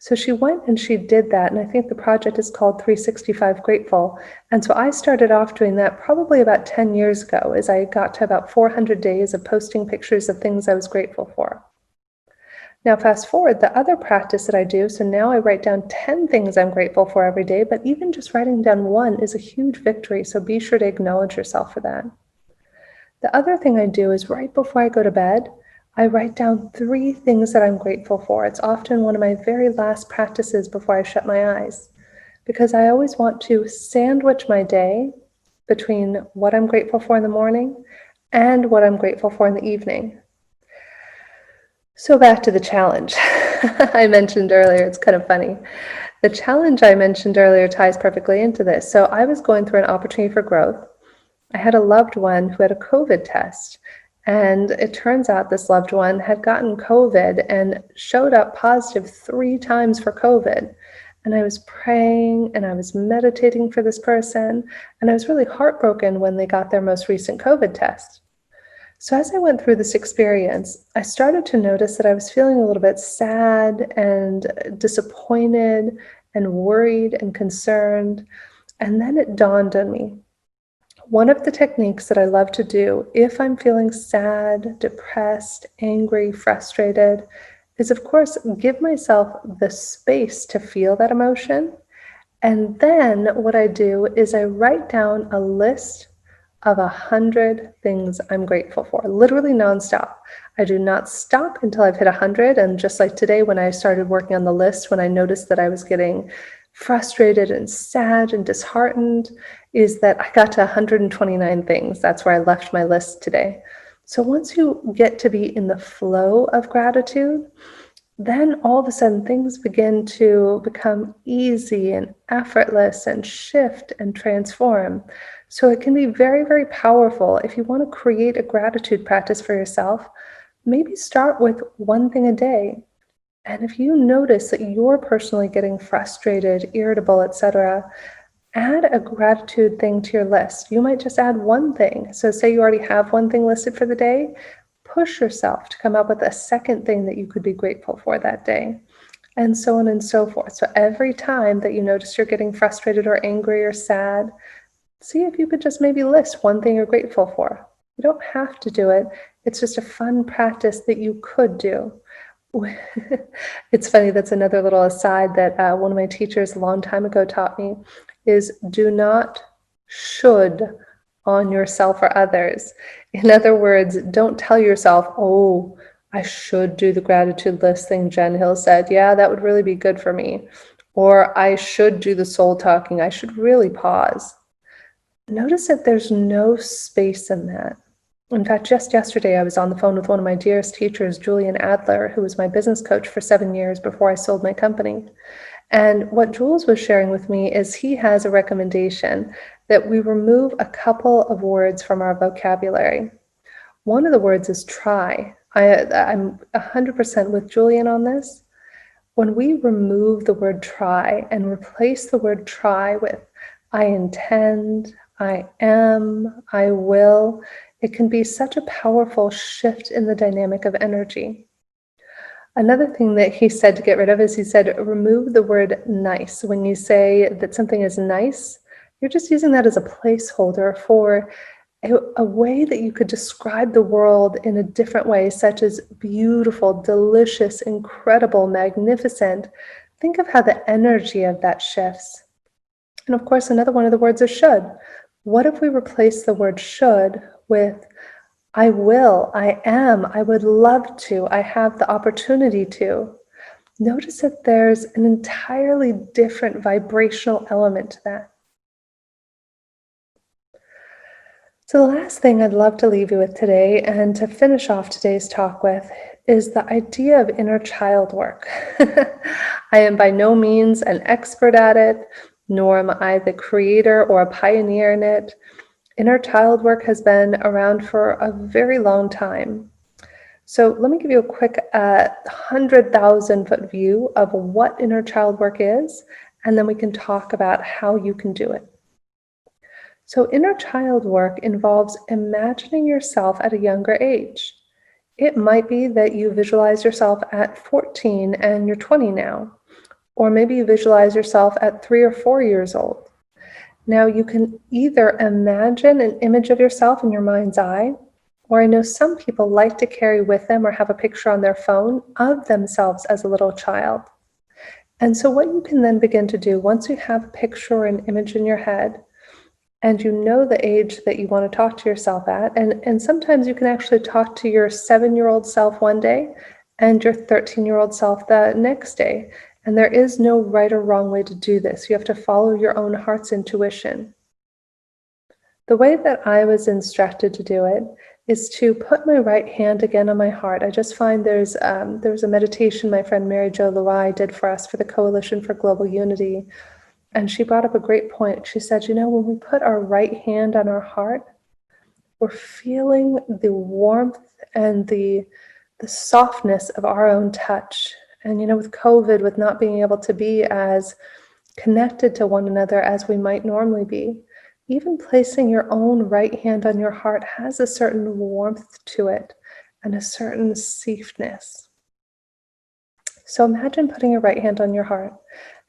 So she went and she did that, and I think the project is called 365 Grateful. And so I started off doing that probably about 10 years ago, as I got to about 400 days of posting pictures of things I was grateful for. Now, fast forward, the other practice that I do, so now I write down 10 things I'm grateful for every day, but even just writing down one is a huge victory, so be sure to acknowledge yourself for that. The other thing I do is right before I go to bed, I write down 3 things that I'm grateful for. It's often one of my very last practices before I shut my eyes, because I always want to sandwich my day between what I'm grateful for in the morning and what I'm grateful for in the evening. So back to the challenge I mentioned earlier. It's kind of funny. The challenge I mentioned earlier ties perfectly into this. So I was going through an opportunity for growth. I had a loved one who had a COVID test, and it turns out this loved one had gotten COVID and showed up positive 3 times for COVID. And I was praying and I was meditating for this person, and I was really heartbroken when they got their most recent COVID test. So as I went through this experience, I started to notice that I was feeling a little bit sad and disappointed and worried and concerned. And then it dawned on me. One of the techniques that I love to do if I'm feeling sad, depressed, angry, frustrated, is of course give myself the space to feel that emotion. And then what I do is I write down a list of 100 things I'm grateful for, literally nonstop. I do not stop until I've hit 100. And just like today, when I started working on the list, when I noticed that I was getting frustrated and sad and disheartened, is that I got to 129 things. That's where I left my list today. So once you get to be in the flow of gratitude, then all of a sudden things begin to become easy and effortless and shift and transform. So it can be very, very powerful. If you want to create a gratitude practice for yourself, maybe start with 1 thing a day. And if you notice that you're personally getting frustrated, irritable, etc., add a gratitude thing to your list. You might just add 1 thing. So say you already have 1 thing listed for the day, push yourself to come up with a 2nd thing that you could be grateful for that day, and so on and so forth. So every time that you notice you're getting frustrated or angry or sad, see if you could just maybe list 1 thing you're grateful for. You don't have to do it. It's just a fun practice that you could do. It's funny, that's another little aside that one of my teachers a long time ago taught me, is do not should on yourself or others. In other words, don't tell yourself, oh, I should do the gratitude list thing Jen Hill said. Yeah, that would really be good for me. Or I should do the soul talking. I should really pause. Notice that there's no space in that. In fact, just yesterday, I was on the phone with one of my dearest teachers, Julian Adler, who was my business coach for 7 years before I sold my company. And what Jules was sharing with me is he has a recommendation that we remove a couple of words from our vocabulary. One of the words is try. I'm 100% with Julian on this. When we remove the word try and replace the word try with I intend, I am, I will, it can be such a powerful shift in the dynamic of energy. Another thing that he said to get rid of is he said, remove the word nice. When you say that something is nice, you're just using that as a placeholder for a way that you could describe the world in a different way, such as beautiful, delicious, incredible, magnificent. Think of how the energy of that shifts. And of course, another one of the words is should. What if we replace the word should with I will, I am, I would love to, I have the opportunity to? Notice that there's an entirely different vibrational element to that. So the last thing I'd love to leave you with today, and to finish off today's talk with, is the idea of inner child work. I am by no means an expert at it, nor am I the creator or a pioneer in it. Inner child work has been around for a very long time. So let me give you a quick 100,000-foot view of what inner child work is, and then we can talk about how you can do it. So inner child work involves imagining yourself at a younger age. It might be that you visualize yourself at 14 and you're 20 now. Or maybe you visualize yourself at 3 or 4 years old. Now you can either imagine an image of yourself in your mind's eye, or I know some people like to carry with them or have a picture on their phone of themselves as a little child. And so what you can then begin to do, once you have a picture or an image in your head, and you know the age that you want to talk to yourself at, and sometimes you can actually talk to your 7-year-old self one day and your 13-year-old self the next day. And there is no right or wrong way to do this. You have to follow your own heart's intuition. The way that I was instructed to do it is to put my right hand again on my heart. I just find there was a meditation my friend Mary Jo Lawai did for us for the Coalition for Global Unity. And she brought up a great point. She said, you know, when we put our right hand on our heart, we're feeling the warmth and the softness of our own touch. And, you know, with COVID, with not being able to be as connected to one another as we might normally be, even placing your own right hand on your heart has a certain warmth to it and a certain safeness. So imagine putting your right hand on your heart.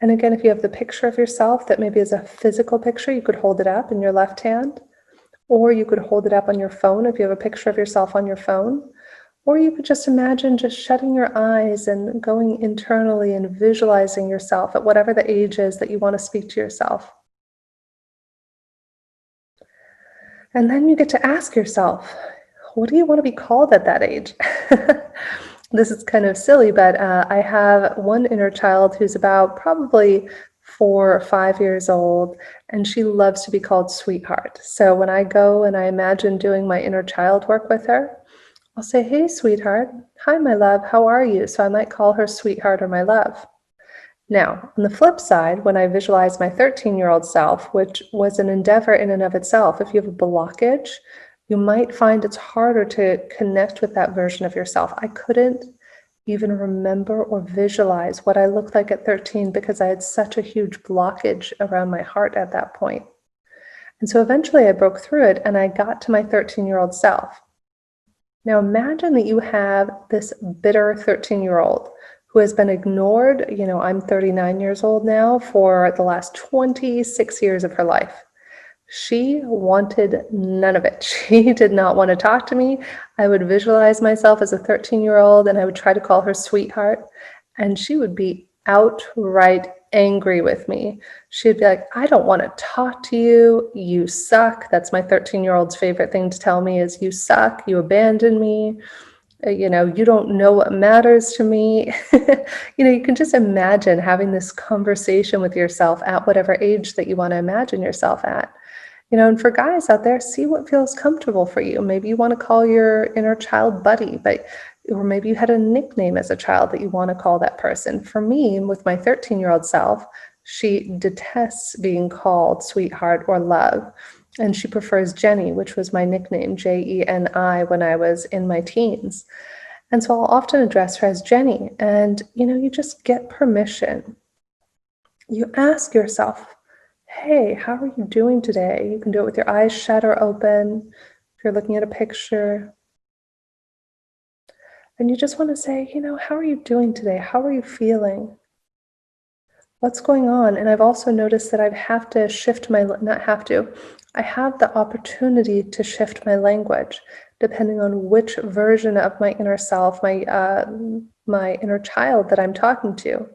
And again, if you have the picture of yourself that maybe is a physical picture, you could hold it up in your left hand, or you could hold it up on your phone if you have a picture of yourself on your phone. Or you could just imagine just shutting your eyes and going internally and visualizing yourself at whatever the age is that you want to speak to yourself. And then you get to ask yourself, what do you want to be called at that age? This is kind of silly, but I have one inner child who's about probably 4 or 5 years old, and she loves to be called sweetheart. So when I go and I imagine doing my inner child work with her, I'll say, hey, sweetheart. Hi, my love. How are you? So I might call her sweetheart or my love. Now, on the flip side, when I visualize my 13-year-old self, which was an endeavor in and of itself, if you have a blockage, you might find it's harder to connect with that version of yourself. I couldn't even remember or visualize what I looked like at 13 because I had such a huge blockage around my heart at that point. And so eventually I broke through it and I got to my 13-year-old self. Now imagine that you have this bitter 13-year-old who has been ignored. You know, I'm 39 years old now, for the last 26 years of her life. She wanted none of it. She did not want to talk to me. I would visualize myself as a 13-year-old and I would try to call her sweetheart, and she would be outright angry with me. She'd be like, I don't want to talk to you. You suck. That's my 13-year-old's favorite thing to tell me is you suck. You abandoned me. You know, you don't know what matters to me. You know, you can just imagine having this conversation with yourself at whatever age that you want to imagine yourself at. You know, and for guys out there, see what feels comfortable for you. Maybe you want to call your inner child buddy, or maybe you had a nickname as a child that you want to call that person. For me, with my 13-year-old self, she detests being called sweetheart or love. And she prefers Jenny, which was my nickname, Jeni, when I was in my teens. And so I'll often address her as Jenny. And, you know, you just get permission. You ask yourself, hey, how are you doing today? You can do it with your eyes shut or open, if you're looking at a picture. And you just want to say, you know, how are you doing today? How are you feeling? What's going on? And I've also noticed that I have to shift I have the opportunity to shift my language depending on which version of my inner self, my inner child that I'm talking to.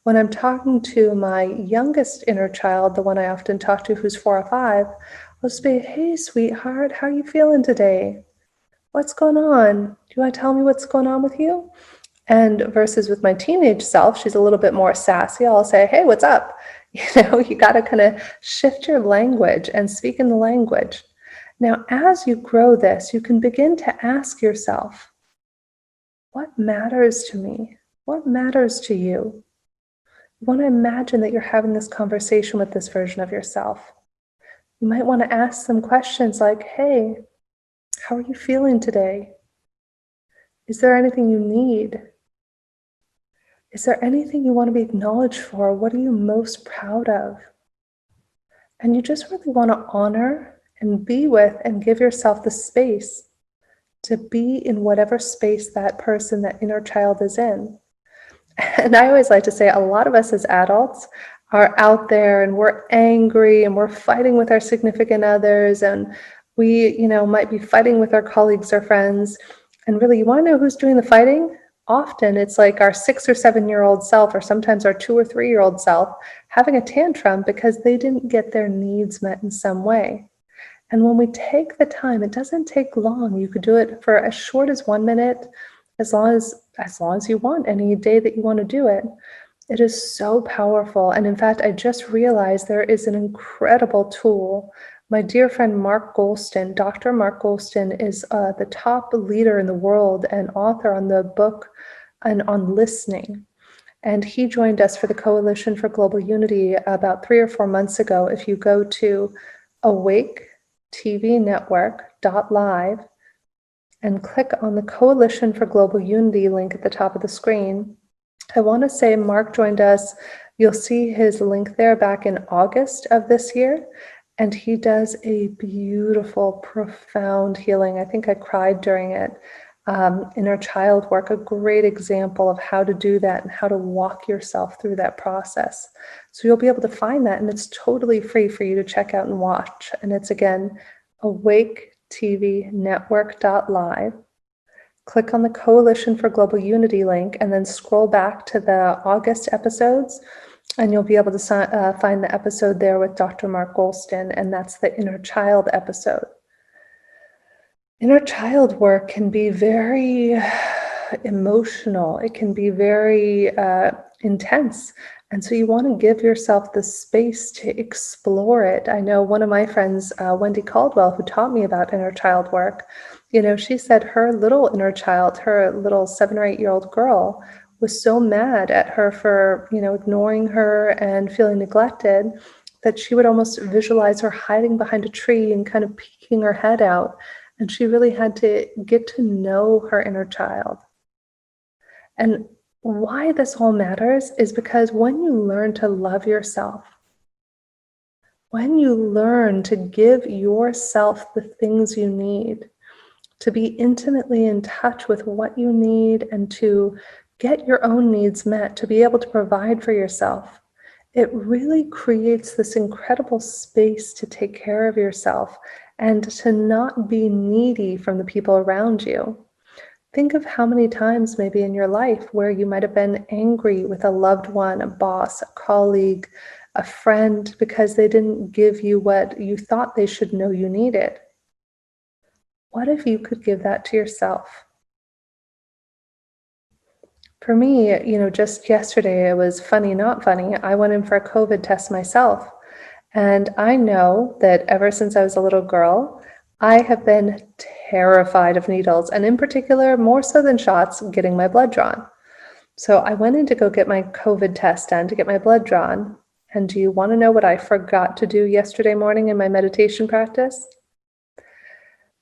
When I'm talking to my youngest inner child, the one I often talk to who's 4 or 5, I'll just be, hey, sweetheart, how are you feeling today? What's going on? Do you want to tell me what's going on with you? And versus with my teenage self, she's a little bit more sassy. I'll say, hey, what's up? You know, you got to kind of shift your language and speak in the language. Now, as you grow this, you can begin to ask yourself, what matters to me? What matters to you? You want to imagine that you're having this conversation with this version of yourself. You might want to ask some questions like, hey, how are you feeling today? Is there anything you need? Is there anything you want to be acknowledged for? What are you most proud of? And you just really want to honor and be with and give yourself the space to be in whatever space that person, that inner child is in. And I always like to say a lot of us as adults are out there and we're angry and we're fighting with our significant others, and we, might be fighting with our colleagues or friends. And really, you want to know who's doing the fighting? Often it's like our 6 or 7-year-old self, or sometimes our 2 or 3-year-old self, having a tantrum because they didn't get their needs met in some way. And when we take the time, it doesn't take long. You could do it for as short as 1 minute, as long as you want, any day that you want to do it. It is so powerful. And in fact, I just realized there is an incredible tool. My dear friend Mark Golston, Dr. Mark Golston, is the top leader in the world and author on the book on listening. And he joined us for the Coalition for Global Unity about 3 or 4 months ago. If you go to awaketvnetwork.live and click on the Coalition for Global Unity link at the top of the screen, I want to say Mark joined us. You'll see his link there back in August of this year. And he does a beautiful, profound healing. I think I cried during it. Inner child work, a great example of how to do that and how to walk yourself through that process. So you'll be able to find that, and it's totally free for you to check out and watch. And it's, again, awaketvnetwork.live. Click on the Coalition for Global Unity link and then scroll back to the August episodes, and you'll be able to find the episode there with Dr. Mark Golston, and that's the Inner Child episode. Inner child work can be very emotional. It can be very intense. And so you want to give yourself the space to explore it. I know one of my friends, Wendy Caldwell, who taught me about inner child work, she said her little inner child, her little 7 or 8-year-old girl, was so mad at her for, ignoring her and feeling neglected that she would almost visualize her hiding behind a tree and kind of peeking her head out. And she really had to get to know her inner child. And why this all matters is because when you learn to love yourself, when you learn to give yourself the things you need, to be intimately in touch with what you need and to get your own needs met, to be able to provide for yourself, it really creates this incredible space to take care of yourself and to not be needy from the people around you. Think of how many times maybe in your life where you might have been angry with a loved one, a boss, a colleague, a friend, because they didn't give you what you thought they should know you needed. What if you could give that to yourself? For me, just yesterday, it was funny, not funny. I went in for a COVID test myself. And I know that ever since I was a little girl, I have been terrified of needles, and in particular, more so than shots, getting my blood drawn. So I went in to go get my COVID test done, to get my blood drawn. And do you want to know what I forgot to do yesterday morning in my meditation practice?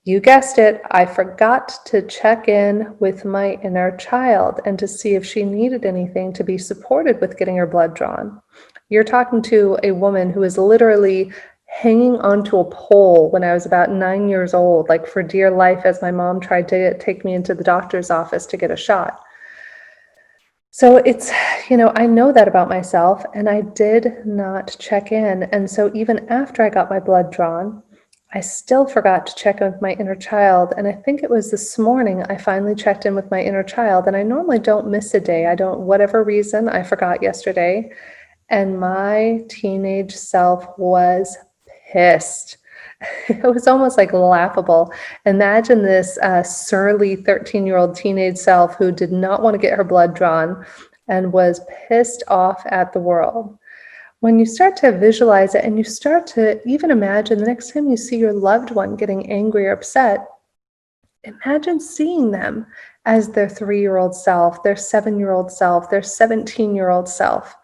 You guessed it, I forgot to check in with my inner child and to see if she needed anything to be supported with getting her blood drawn. You're talking to a woman who is literally hanging onto a pole when I was about 9 years old, like for dear life, as my mom tried to take me into the doctor's office to get a shot. So it's, I know that about myself, and I did not check in. And so even after I got my blood drawn, I still forgot to check in with my inner child. And I think it was this morning I finally checked in with my inner child. And I normally don't miss a day. Whatever reason, I forgot yesterday. And my teenage self was pissed. It was almost like laughable. Imagine this surly 13-year-old teenage self who did not want to get her blood drawn and was pissed off at the world. When you start to visualize it and you start to even imagine the next time you see your loved one getting angry or upset, imagine seeing them as their 3-year-old self, their 7-year-old self, their 17-year-old self,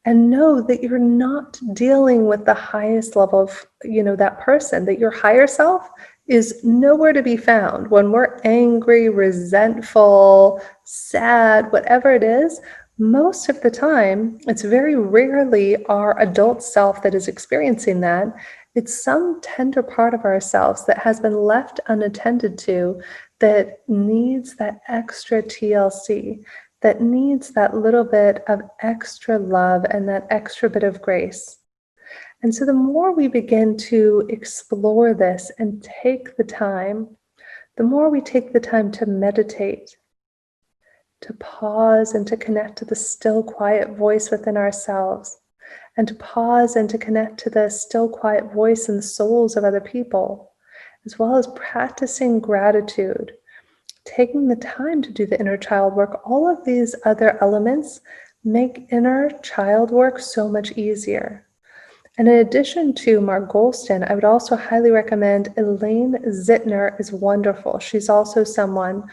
and know that you're not dealing with the highest level of, that person, that your higher self is nowhere to be found. When we're angry, resentful, sad, whatever it is, most of the time, it's very rarely our adult self that is experiencing that. It's some tender part of ourselves that has been left unattended to, that needs that extra TLC. that needs that little bit of extra love and that extra bit of grace. And so the more we begin to explore this and take the time, the more we take the time to meditate, to pause and to connect to the still, quiet voice within ourselves, and to pause and to connect to the still, quiet voice in the souls of other people, as well as practicing gratitude, taking the time to do the inner child work. All of these other elements make inner child work so much easier. And in addition to Mark Golston, I would also highly recommend Elaine Zittner is wonderful. She's also someone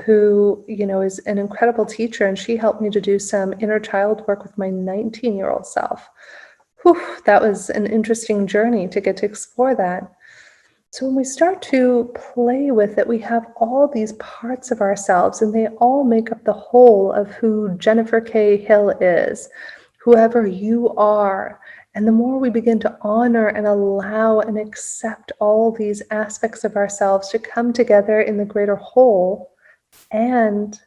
who, is an incredible teacher, and she helped me to do some inner child work with my 19-year-old self. Whew, that was an interesting journey to get to explore that. So when we start to play with it, we have all these parts of ourselves, and they all make up the whole of who Jennifer K. Hill is, whoever you are. And the more we begin to honor and allow and accept all these aspects of ourselves to come together in the greater whole, and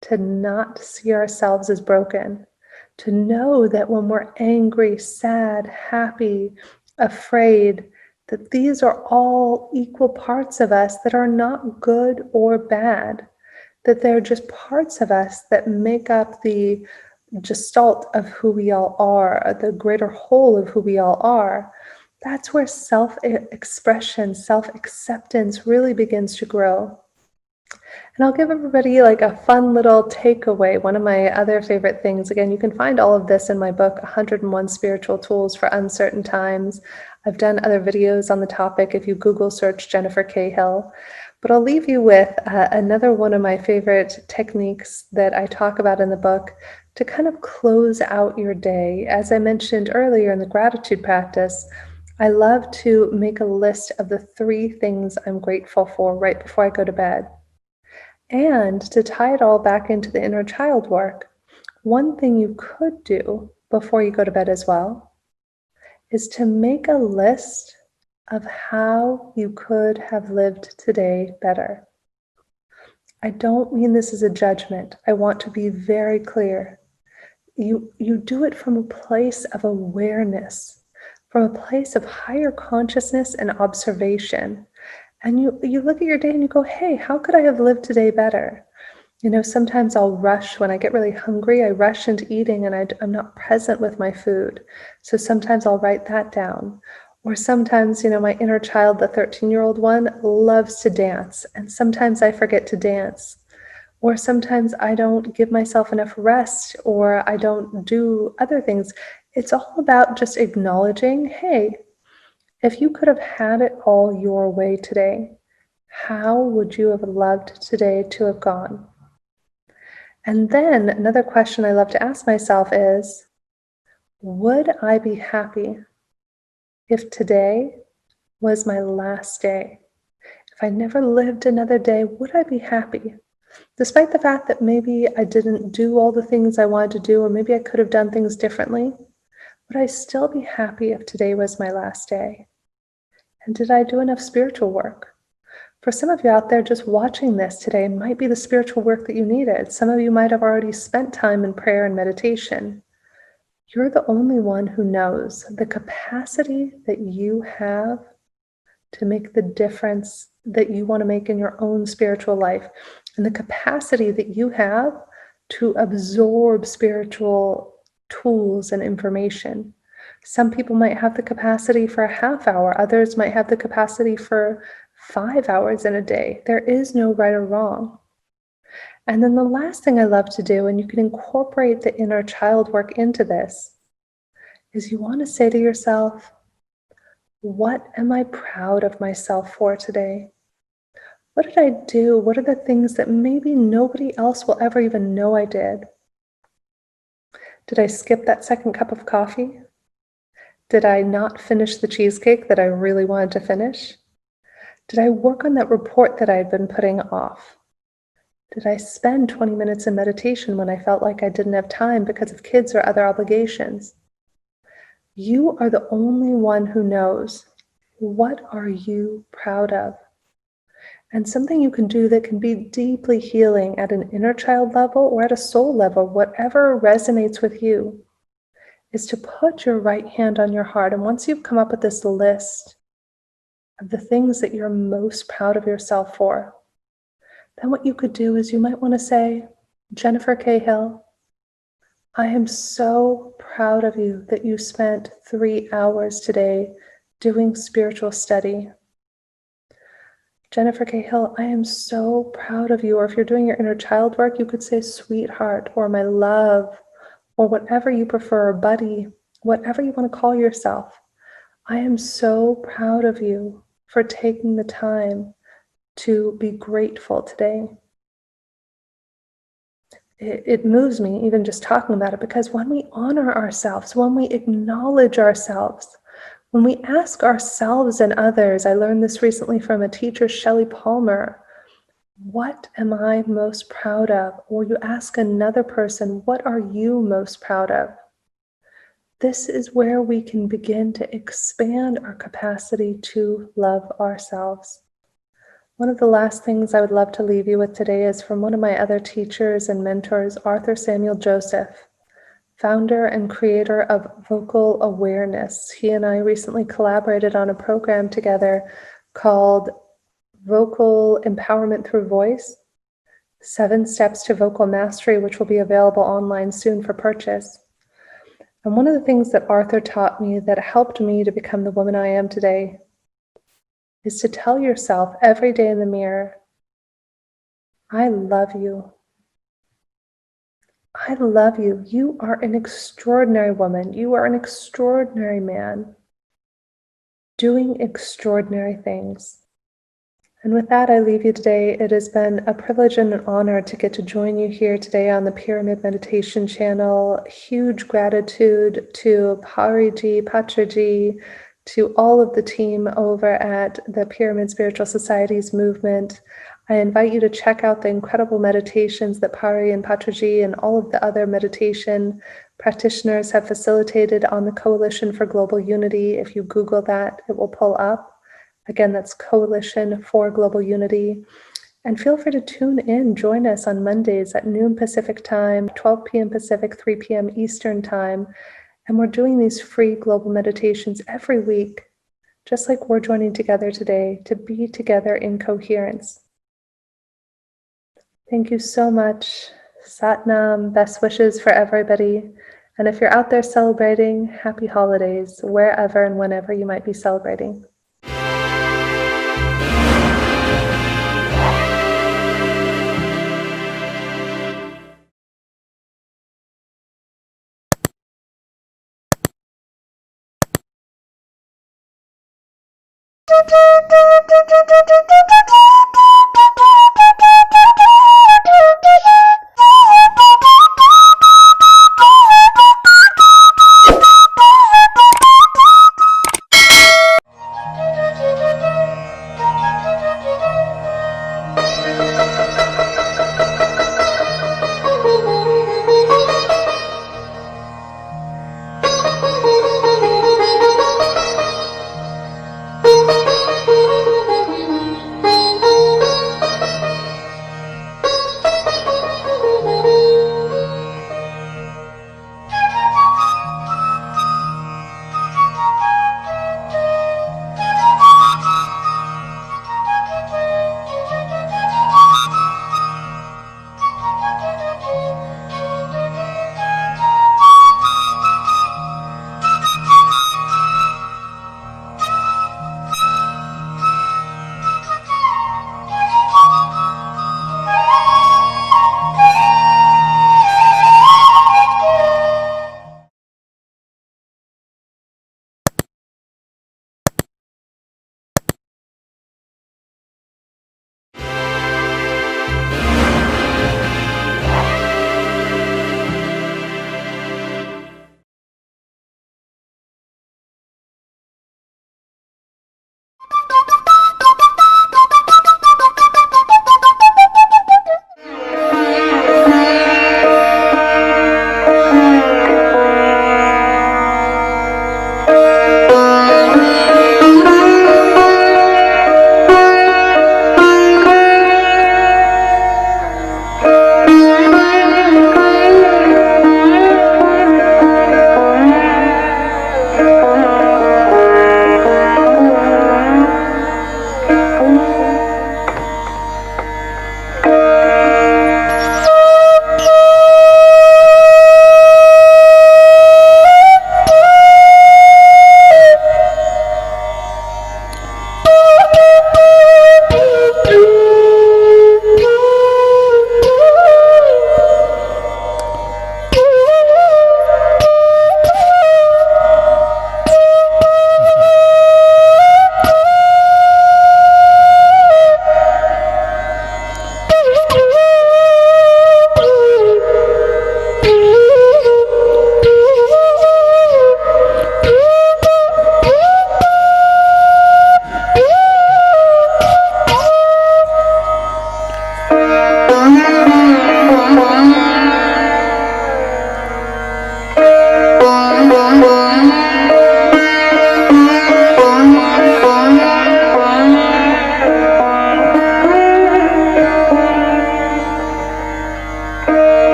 to not see ourselves as broken, to know that when we're angry, sad, happy, afraid, that these are all equal parts of us that are not good or bad, that they're just parts of us that make up the gestalt of who we all are, the greater whole of who we all are. That's where self-expression, self-acceptance really begins to grow. And I'll give everybody like a fun little takeaway. One of my other favorite things, again, you can find all of this in my book, 101 Spiritual Tools for Uncertain Times. I've done other videos on the topic if you Google search Jennifer K. Hill. But I'll leave you with another one of my favorite techniques that I talk about in the book to kind of close out your day. As I mentioned earlier in the gratitude practice, I love to make a list of the 3 things I'm grateful for right before I go to bed. And to tie it all back into the inner child work, one thing you could do before you go to bed as well is to make a list of how you could have lived today better. I don't mean this as a judgment. I want to be very clear. You do it from a place of awareness, from a place of higher consciousness and observation. And you look at your day and you go, hey, how could I have lived today better? Sometimes I'll rush when I get really hungry. I rush into eating and I'm not present with my food. So sometimes I'll write that down. Or sometimes, my inner child, the 13-year-old one, loves to dance. And sometimes I forget to dance. Or sometimes I don't give myself enough rest, or I don't do other things. It's all about just acknowledging, hey, if you could have had it all your way today, how would you have loved today to have gone? And then another question I love to ask myself is, would I be happy if today was my last day? If I never lived another day, would I be happy? Despite the fact that maybe I didn't do all the things I wanted to do, or maybe I could have done things differently, would I still be happy if today was my last day? And did I do enough spiritual work? For some of you out there just watching this today, might be the spiritual work that you needed. Some of you might have already spent time in prayer and meditation. You're the only one who knows the capacity that you have to make the difference that you want to make in your own spiritual life, and the capacity that you have to absorb spiritual tools and information. Some people might have the capacity for a half hour. Others might have the capacity for 5 hours in a day. There is no right or wrong. And then the last thing I love to do, and you can incorporate the inner child work into this, is you want to say to yourself, what am I proud of myself for today? What did I do? What are the things that maybe nobody else will ever even know I did? Did I skip that second cup of coffee? Did I not finish the cheesecake that I really wanted to finish? Did I work on that report that I had been putting off? Did I spend 20 minutes in meditation when I felt like I didn't have time because of kids or other obligations? You are the only one who knows. What are you proud of? And something you can do that can be deeply healing at an inner child level or at a soul level, whatever resonates with you, is to put your right hand on your heart. And once you've come up with this list of the things that you're most proud of yourself for, then what you could do is you might want to say, Jennifer Cahill, I am so proud of you that you spent 3 hours today doing spiritual study. Jennifer Cahill, I am so proud of you. Or if you're doing your inner child work, you could say sweetheart or my love or whatever you prefer, buddy, whatever you want to call yourself. I am so proud of you for taking the time to be grateful today. It moves me even just talking about it, because when we honor ourselves, when we acknowledge ourselves, when we ask ourselves and others, I learned this recently from a teacher, Shelley Palmer, what am I most proud of? Or you ask another person, what are you most proud of? This is where we can begin to expand our capacity to love ourselves. One of the last things I would love to leave you with today is from one of my other teachers and mentors, Arthur Samuel Joseph, founder and creator of Vocal Awareness. He and I recently collaborated on a program together called Vocal Empowerment Through Voice, 7 Steps to Vocal Mastery, which will be available online soon for purchase. And one of the things that Arthur taught me that helped me to become the woman I am today is to tell yourself every day in the mirror, I love you. I love you. You are an extraordinary woman. You are an extraordinary man doing extraordinary things. And with that, I leave you today. It has been a privilege and an honor to get to join you here today on the Pyramid Meditation channel. Huge gratitude to Brahmarshi Patriji, to all of the team over at the Pyramid Spiritual Societies movement. I invite you to check out the incredible meditations that Pari and Patriji and all of the other meditation practitioners have facilitated on the Coalition for Global Unity. If you Google that, it will pull up. Again, that's Coalition for Global Unity. And feel free to tune in, join us on Mondays at noon Pacific time, 12 p.m. Pacific, 3 p.m. Eastern time. And we're doing these free global meditations every week, just like we're joining together today to be together in coherence. Thank you so much. Satnam, best wishes for everybody. And if you're out there celebrating, happy holidays, wherever and whenever you might be celebrating.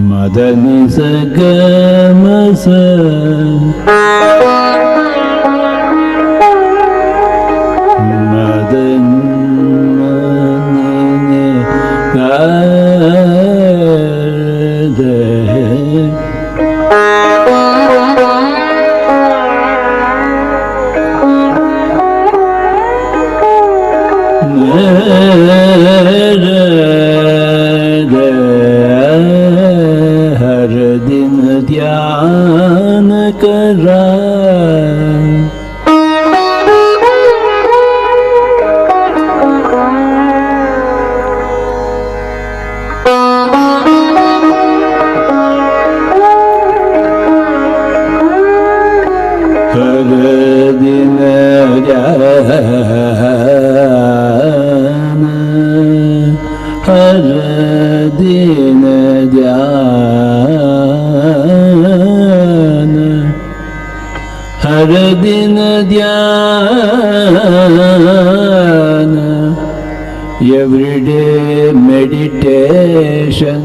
Madani sagamasa Dhyana kara har din dhyana har din dhyana har din dhyana everyday meditation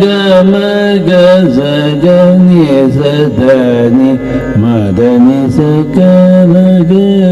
Samagamaga zagani sadani madani sakamagana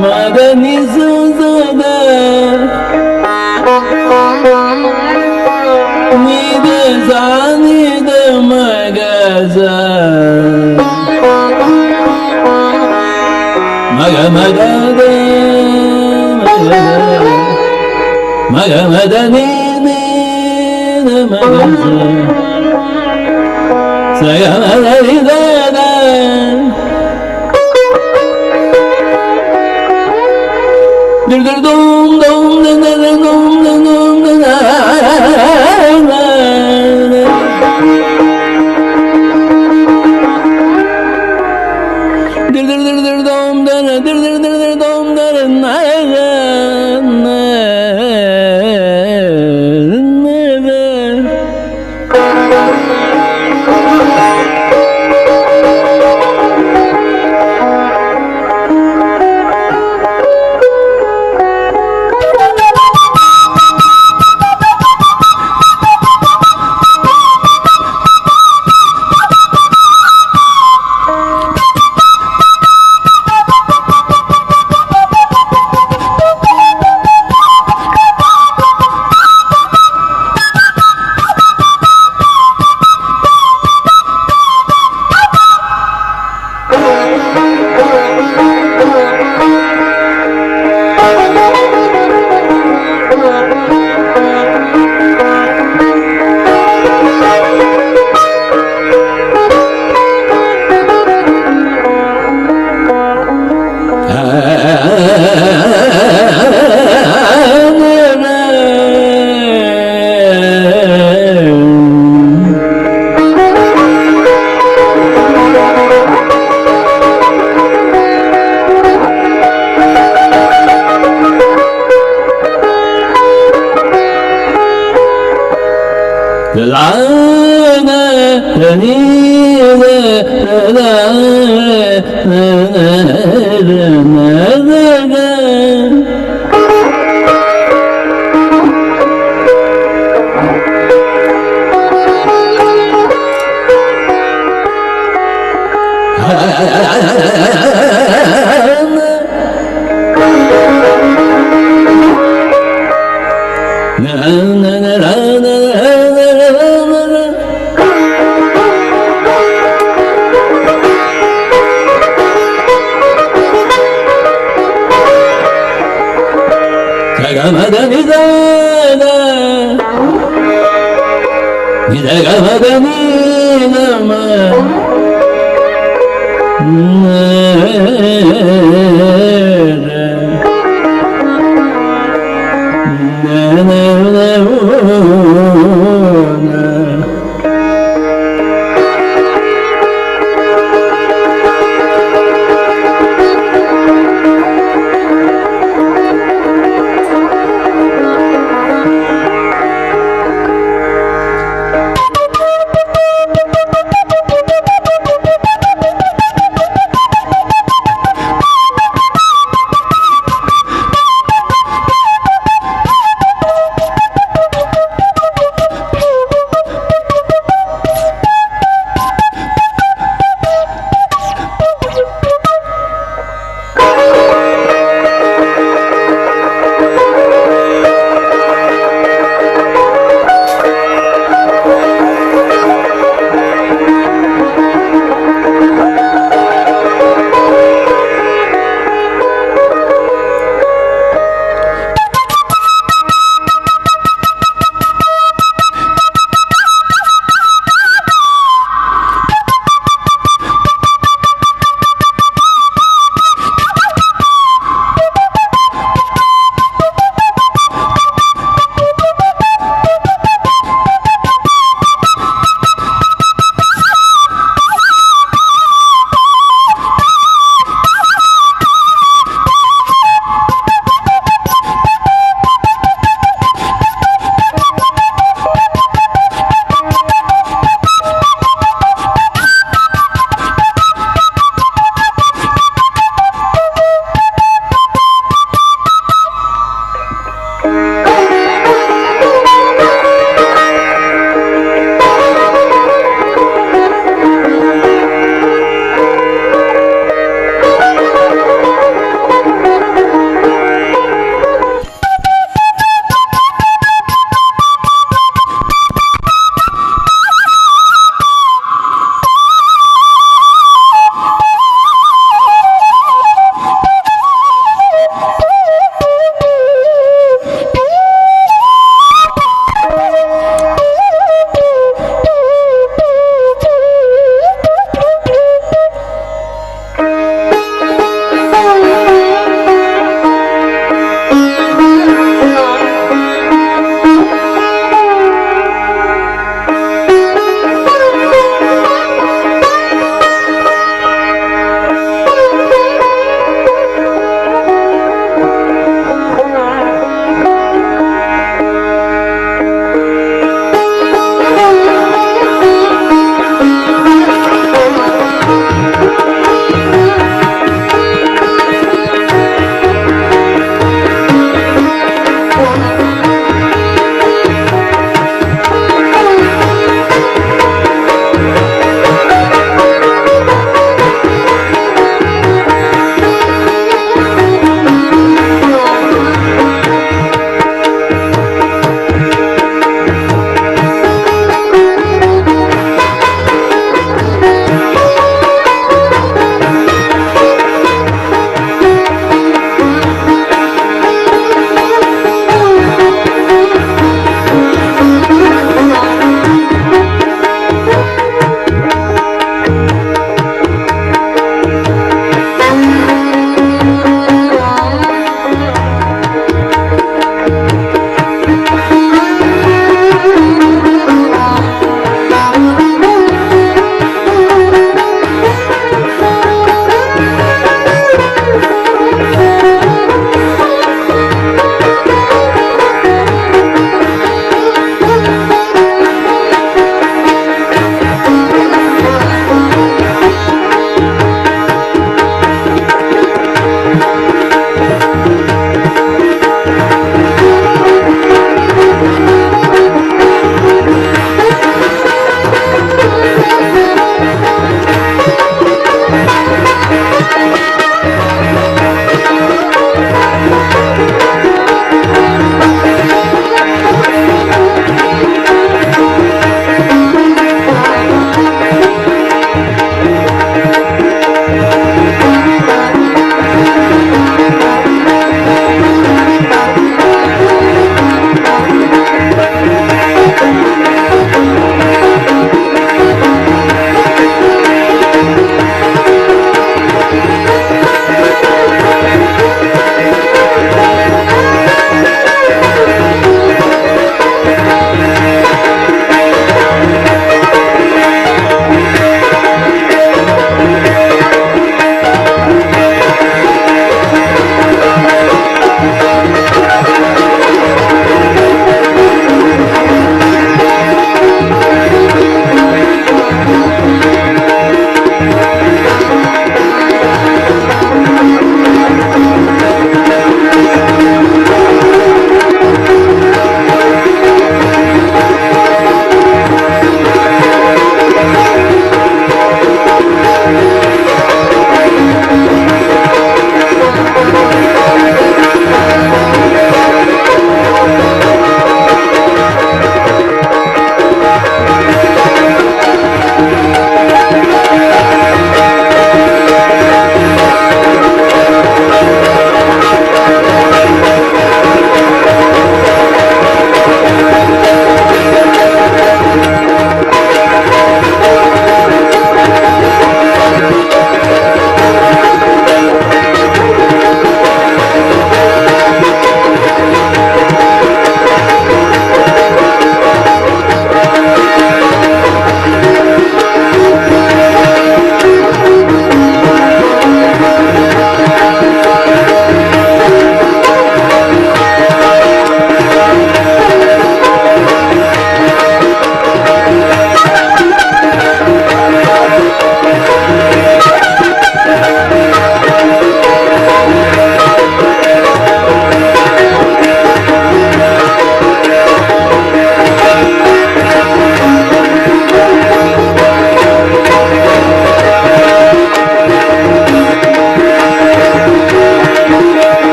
Madani Suzada sani da magaza maga maga da maga maga ni da magaza saga maga ni da dir dir dum dum dum dum dum dum dir dir dir dir dum dir dir dir dir dum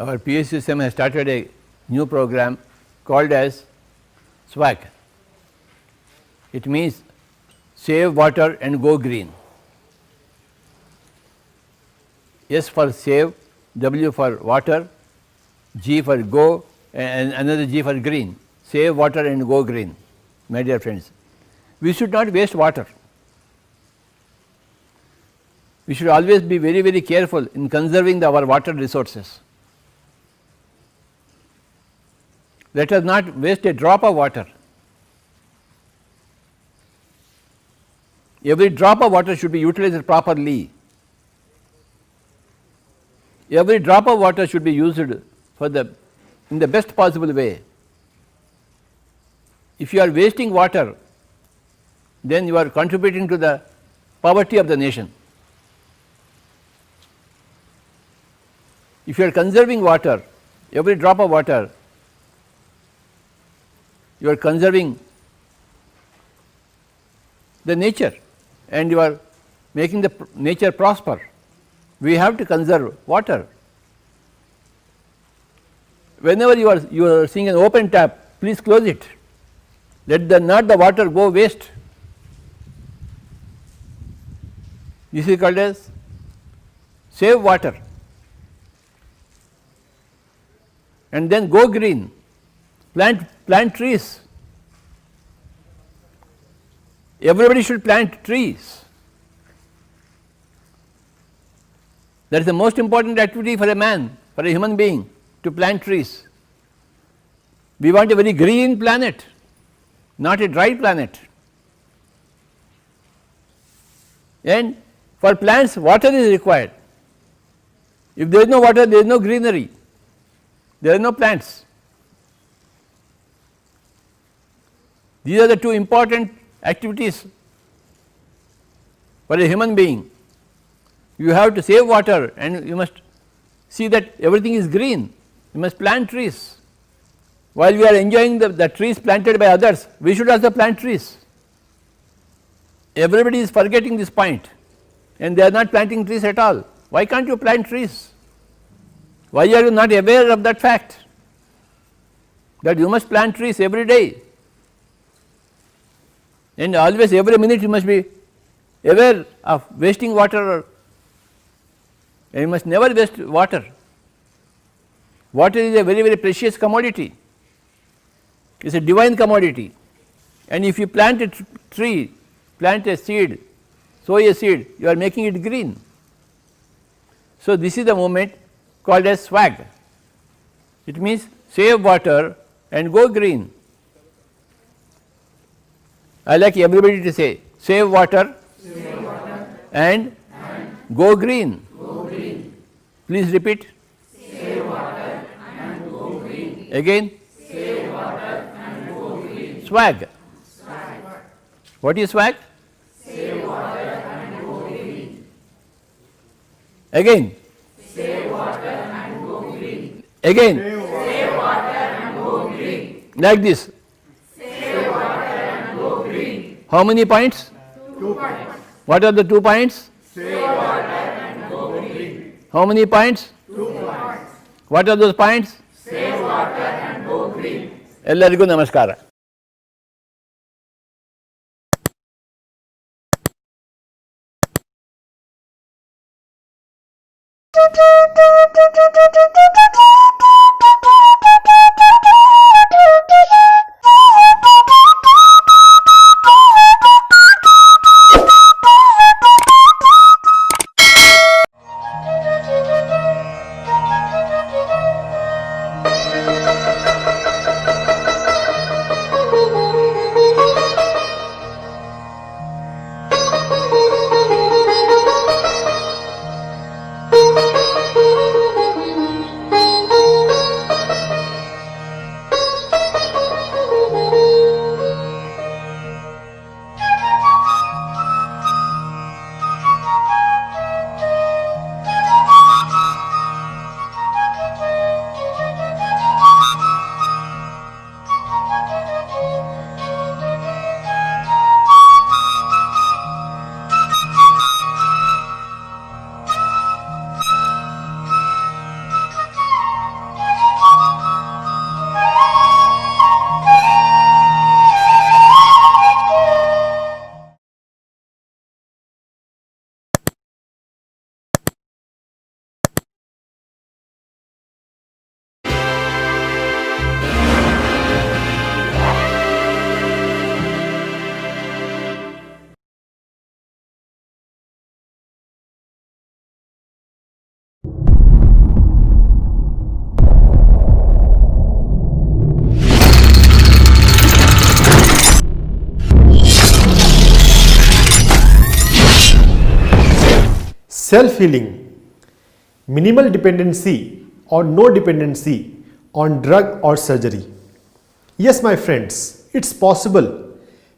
Our PMC system has started a new program called as SWAG. It means Save Water and Go Green. S for save, W for water, G for go, and another G for green. Save water and go green, my dear friends. We should not waste water. We should always be very, very careful in conserving our water resources. Let us not waste a drop of water. Every drop of water should be utilized properly. Every drop of water should be used in the best possible way. If you are wasting water, then you are contributing to the poverty of the nation. If you are conserving water, every drop of water, you are conserving the nature and you are making the nature prosper. We have to conserve water. Whenever you are seeing an open tap, please close it. Let not the water go waste. This is called as save water. And then go green, plant trees. Everybody should plant trees. That is the most important activity for a man, for a human being, to plant trees. We want a very green planet, not a dry planet. And for plants, water is required. If there is no water, there is no greenery, there are no plants. These are the two important activities for a human being. You have to save water and you must see that everything is green. You must plant trees. While we are enjoying the trees planted by others, we should also plant trees. Everybody is forgetting this point and they are not planting trees at all. Why can't you plant trees? Why are you not aware of that fact, that you must plant trees every day? And always, every minute you must be aware of wasting water, and you must never waste water. Water is a very, very precious commodity. It is a divine commodity. And if you plant a tree, plant a seed, sow a seed, you are making it green. So, this is the movement called as swag. It means save water and go green. I like everybody to say save water, and go green. Please repeat. Save water and go green. Again. Save water and go green. Swag. What is swag? Save water and go green. Again. Save water and go green. Again. Save water and go green. Like this. Save water and go green. How many points? 2 points. What are the 2 points? Save water and go green. How many points? 2 points. What are those points? Save water and go green. ಎಲ್ಲರಿಗೂ ನಮಸ್ಕಾರ. self-healing, minimal dependency or no dependency on drug or surgery. Yes, my friends, it's possible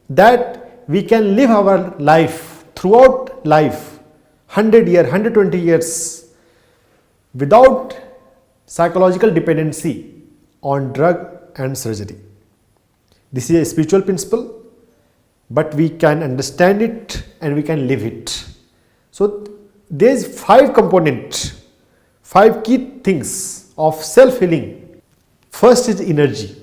that we can live our life throughout life 100 years, 120 years without psychological dependency on drug and surgery. This is a spiritual principle, but we can understand it and we can live it. So there is 5 components, 5 key things of self-healing. First is energy.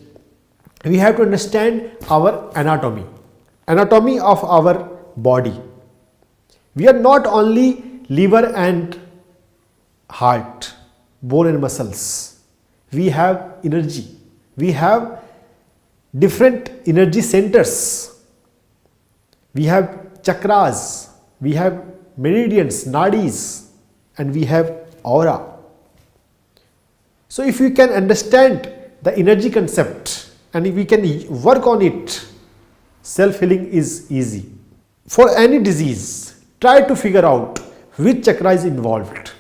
We have to understand our anatomy of our body. We are not only liver and heart, bone and muscles. We have energy. We have different energy centers. We have chakras, we have meridians, nadis, and we have aura. So if you can understand the energy concept and if we can work on it, self-healing is easy. For any disease, try to figure out which chakra is involved.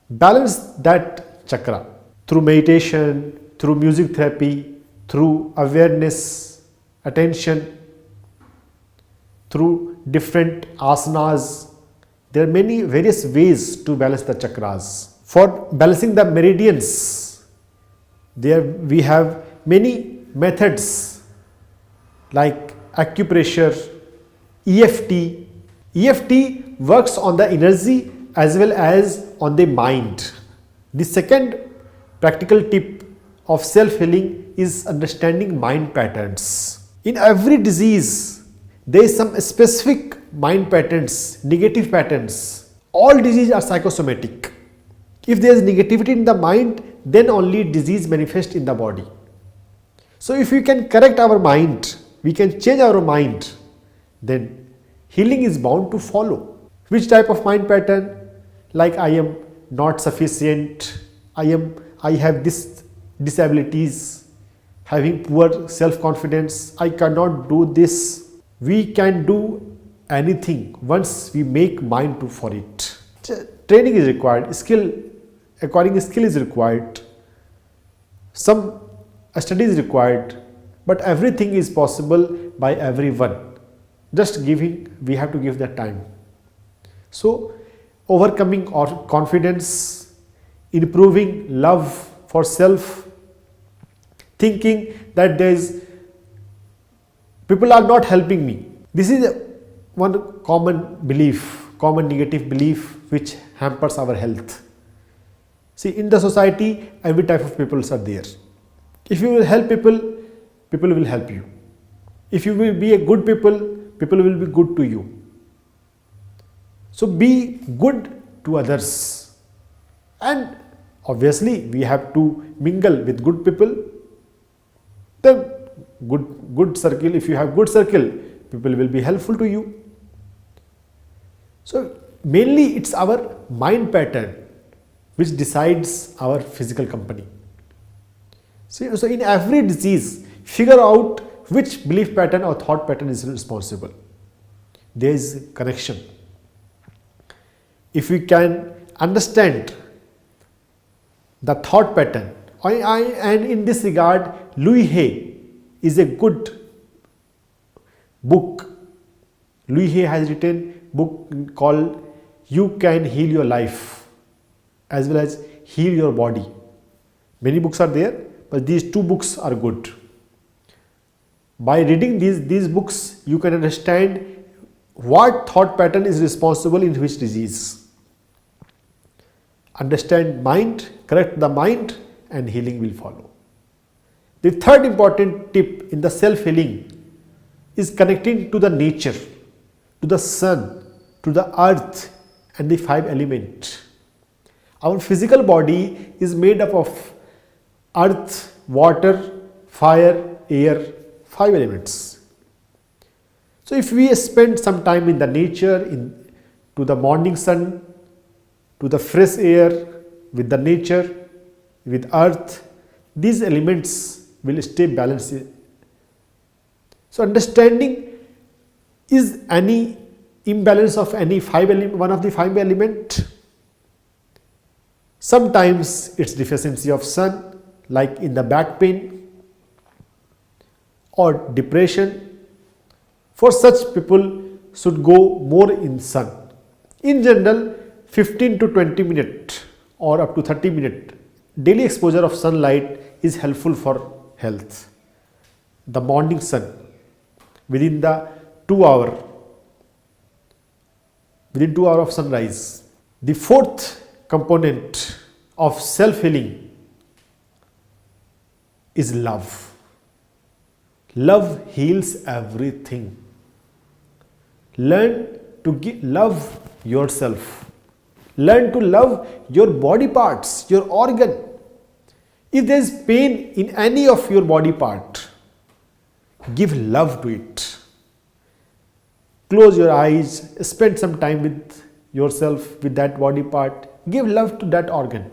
Balance that chakra through meditation, through music therapy, through awareness, attention, through different asanas. There are many various ways to balance the chakras. For balancing the meridians, there we have many methods like acupressure, EFT. EFT works on the energy as well as on the mind. The second practical tip of self-healing is understanding mind patterns. In every disease, there is some specific mind patterns, negative patterns. All diseases are psychosomatic. If there is negativity in the mind, then only disease manifests in the body. So if we can correct our mind, we can change our mind, then healing is bound to follow. Which type of mind pattern? Like I am not sufficient, I have this disabilities, having poor self-confidence, I cannot do this. We can do anything once we make mind to for it. Training is required, acquiring a skill is required, some study is required, but everything is possible by everyone. Just we have to give that time. So overcoming our confidence, improving love for self, thinking that people are not helping me. This is one common belief, common negative belief which hampers our health. See, in the society, every type of people are there. If you will help people, people will help you. If you will be a good people will be good to you. So be good to others, and obviously we have to mingle with good people. The good circle, if you have good circle, people will be helpful to you. So mainly it's our mind pattern which decides our physical company. So in every disease, figure out which belief pattern or thought pattern is responsible. There is connection. If we can understand the thought pattern, and in this regard, Louis Hay is a good book. Louis Hay has written a book called You Can Heal Your Life as well as Heal Your Body. Many books are there, but these 2 books are good. By reading these books, you can understand what thought pattern is responsible in which disease. Understand mind, correct the mind, and healing will follow. The third important tip in the self-healing is connecting to the nature, to the sun, to the earth, and the 5 elements. Our physical body is made up of earth, water, fire, air, 5 elements. So if we spend some time in the nature, to the morning sun, to the fresh air, with the nature, with earth, these elements will stay balanced. So understanding, is any imbalance of any one of the five element. Sometimes it's deficiency of sun, like in the back pain or depression. For such people should go more in sun. In general, 15 to 20 minutes or up to 30 minutes daily exposure of sunlight is helpful for health. The morning sun within the 2 hour, within 2 hours of sunrise. The fourth component of self-healing is love. Love heals everything. Learn to love yourself. Learn to love your body parts, your organ. If there is pain in any of your body part, give love to it. Close your eyes, spend some time with yourself, with that body part. Give love to that organ.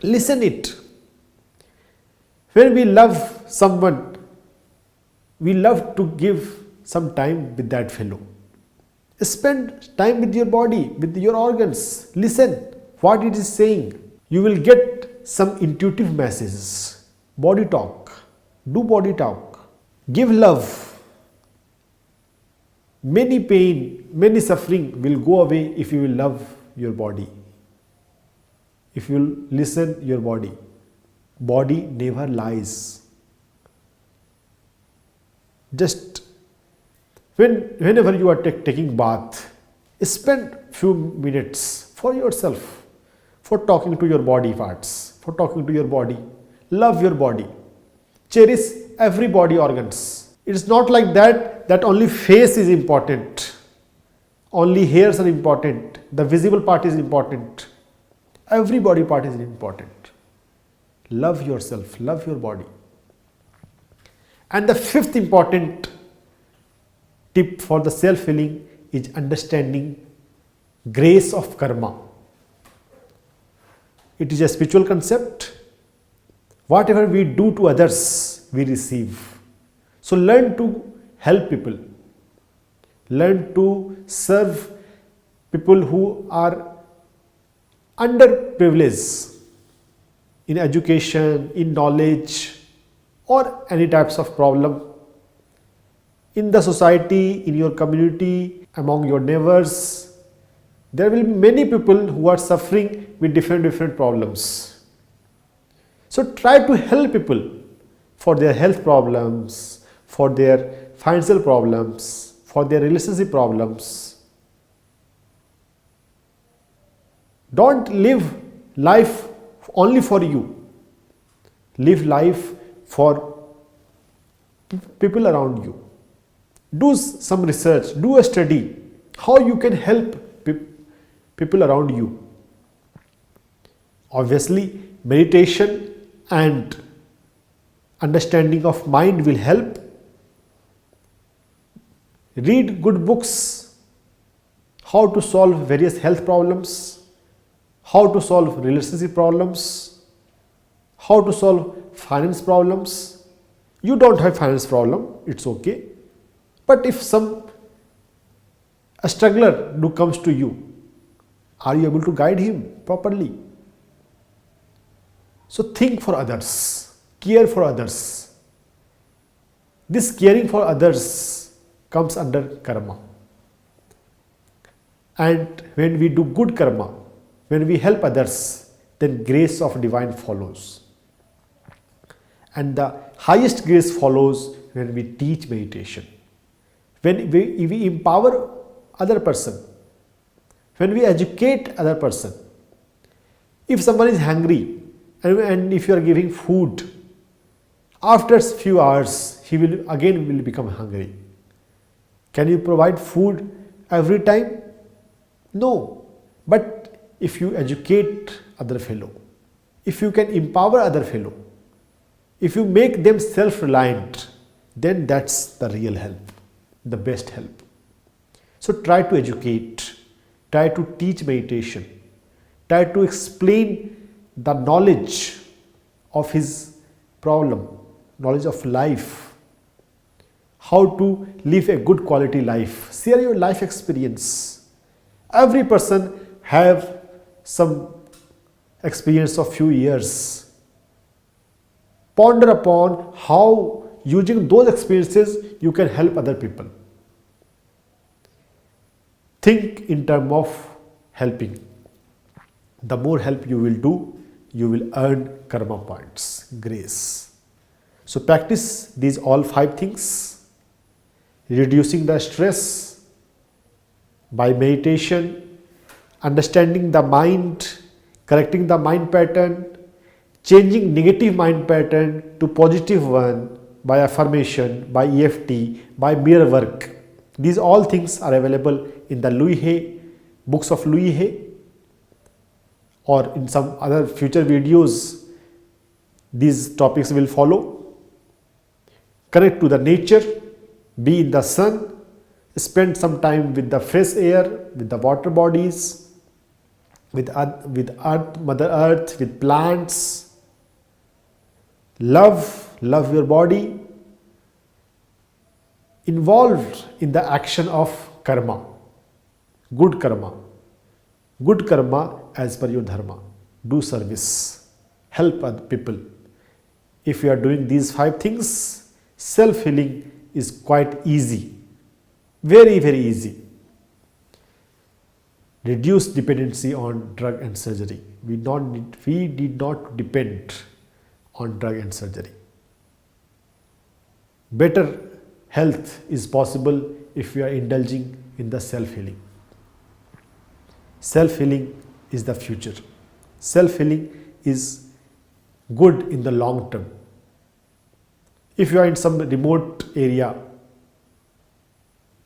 Listen it. When we love someone, we love to give some time with that fellow. Spend time with your body, with your organs. Listen what it is saying. You will get some intuitive messages. Body talk. Do body talk. Give love. Many pain, many suffering will go away if you will love your body. If you will listen your body. Body never lies. Just whenever you are taking bath, spend few minutes for yourself, for talking to your body parts, for talking to your body. Love your body. Cherish every body organs. It is not like that only face is important, only hairs are important, the visible part is important. Every body part is important. Love yourself, love your body. And the fifth important tip for the self-healing is understanding grace of karma. It is a spiritual concept. Whatever we do to others, we receive. So learn to help people. Learn to serve people who are underprivileged in education, in knowledge, or any types of problem in the society, in your community, among your neighbors. There will be many people who are suffering with different problems. So try to help people for their health problems, for their financial problems, for their relationship problems. Don't live life only for you. Live life for people around you. Do some research, do a study, how you can help people around you. Obviously, meditation and understanding of mind will help. Read good books, how to solve various health problems, how to solve relationship problems, how to solve finance problems. You don't have finance problem, it's okay. But if a struggler comes to you, are you able to guide him properly? So think for others, care for others. This caring for others comes under karma. And when we do good karma, when we help others, then grace of divine follows. And the highest grace follows when we teach meditation. When we empower other person, when we educate other person. If someone is hungry and if you are giving food, after a few hours he will again become hungry. Can you provide food every time? No. But if you educate other fellow, if you can empower other fellow, if you make them self-reliant, then that's the real help, the best help. So try to educate, try to teach meditation, try to explain the knowledge of his problem, knowledge of life, how to live a good quality life. Share your life experience. Every person have some experience of few years. Ponder upon how using those experiences you can help other people. Think in terms of helping. The more help you will do, you will earn karma points, grace. So practice these all 5 things. Reducing the stress by meditation, understanding the mind, correcting the mind pattern, changing negative mind pattern to positive one by affirmation, by EFT, by mirror work. These all things are available in the Louis Hay, books of Louis Hay, or in some other future videos. These topics will follow. Connect to the nature, be in the sun, spend some time with the fresh air, with the water bodies, with earth, Mother Earth, with plants. Love your body. Involved in the action of karma, good karma as per your dharma. Do service, help other people. If you are doing these 5 things, self-healing is quite easy, very, very easy. Reduce dependency on drug and surgery. We did not depend on drug and surgery. Better health is possible if we are indulging in the self-healing. Self-healing is the future. Self-healing is good in the long term. If you are in some remote area,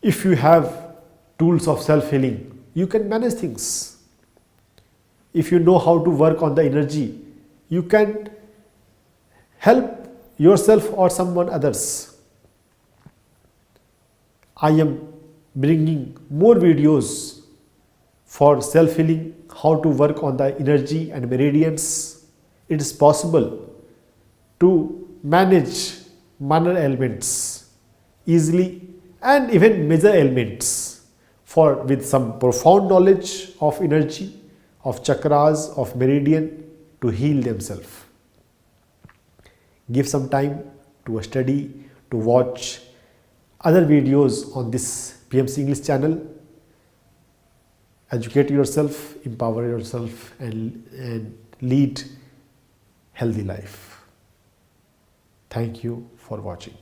if you have tools of self-healing, you can manage things. If you know how to work on the energy, you can help yourself or someone else. I am bringing more videos for self-healing, how to work on the energy and meridians. It is possible to manage minor ailments easily and even major ailments with some profound knowledge of energy, of chakras, of meridian to heal themselves. Give some time to study, to watch other videos on this PMC English channel. Educate yourself, empower yourself, and lead healthy life. Thank you for watching.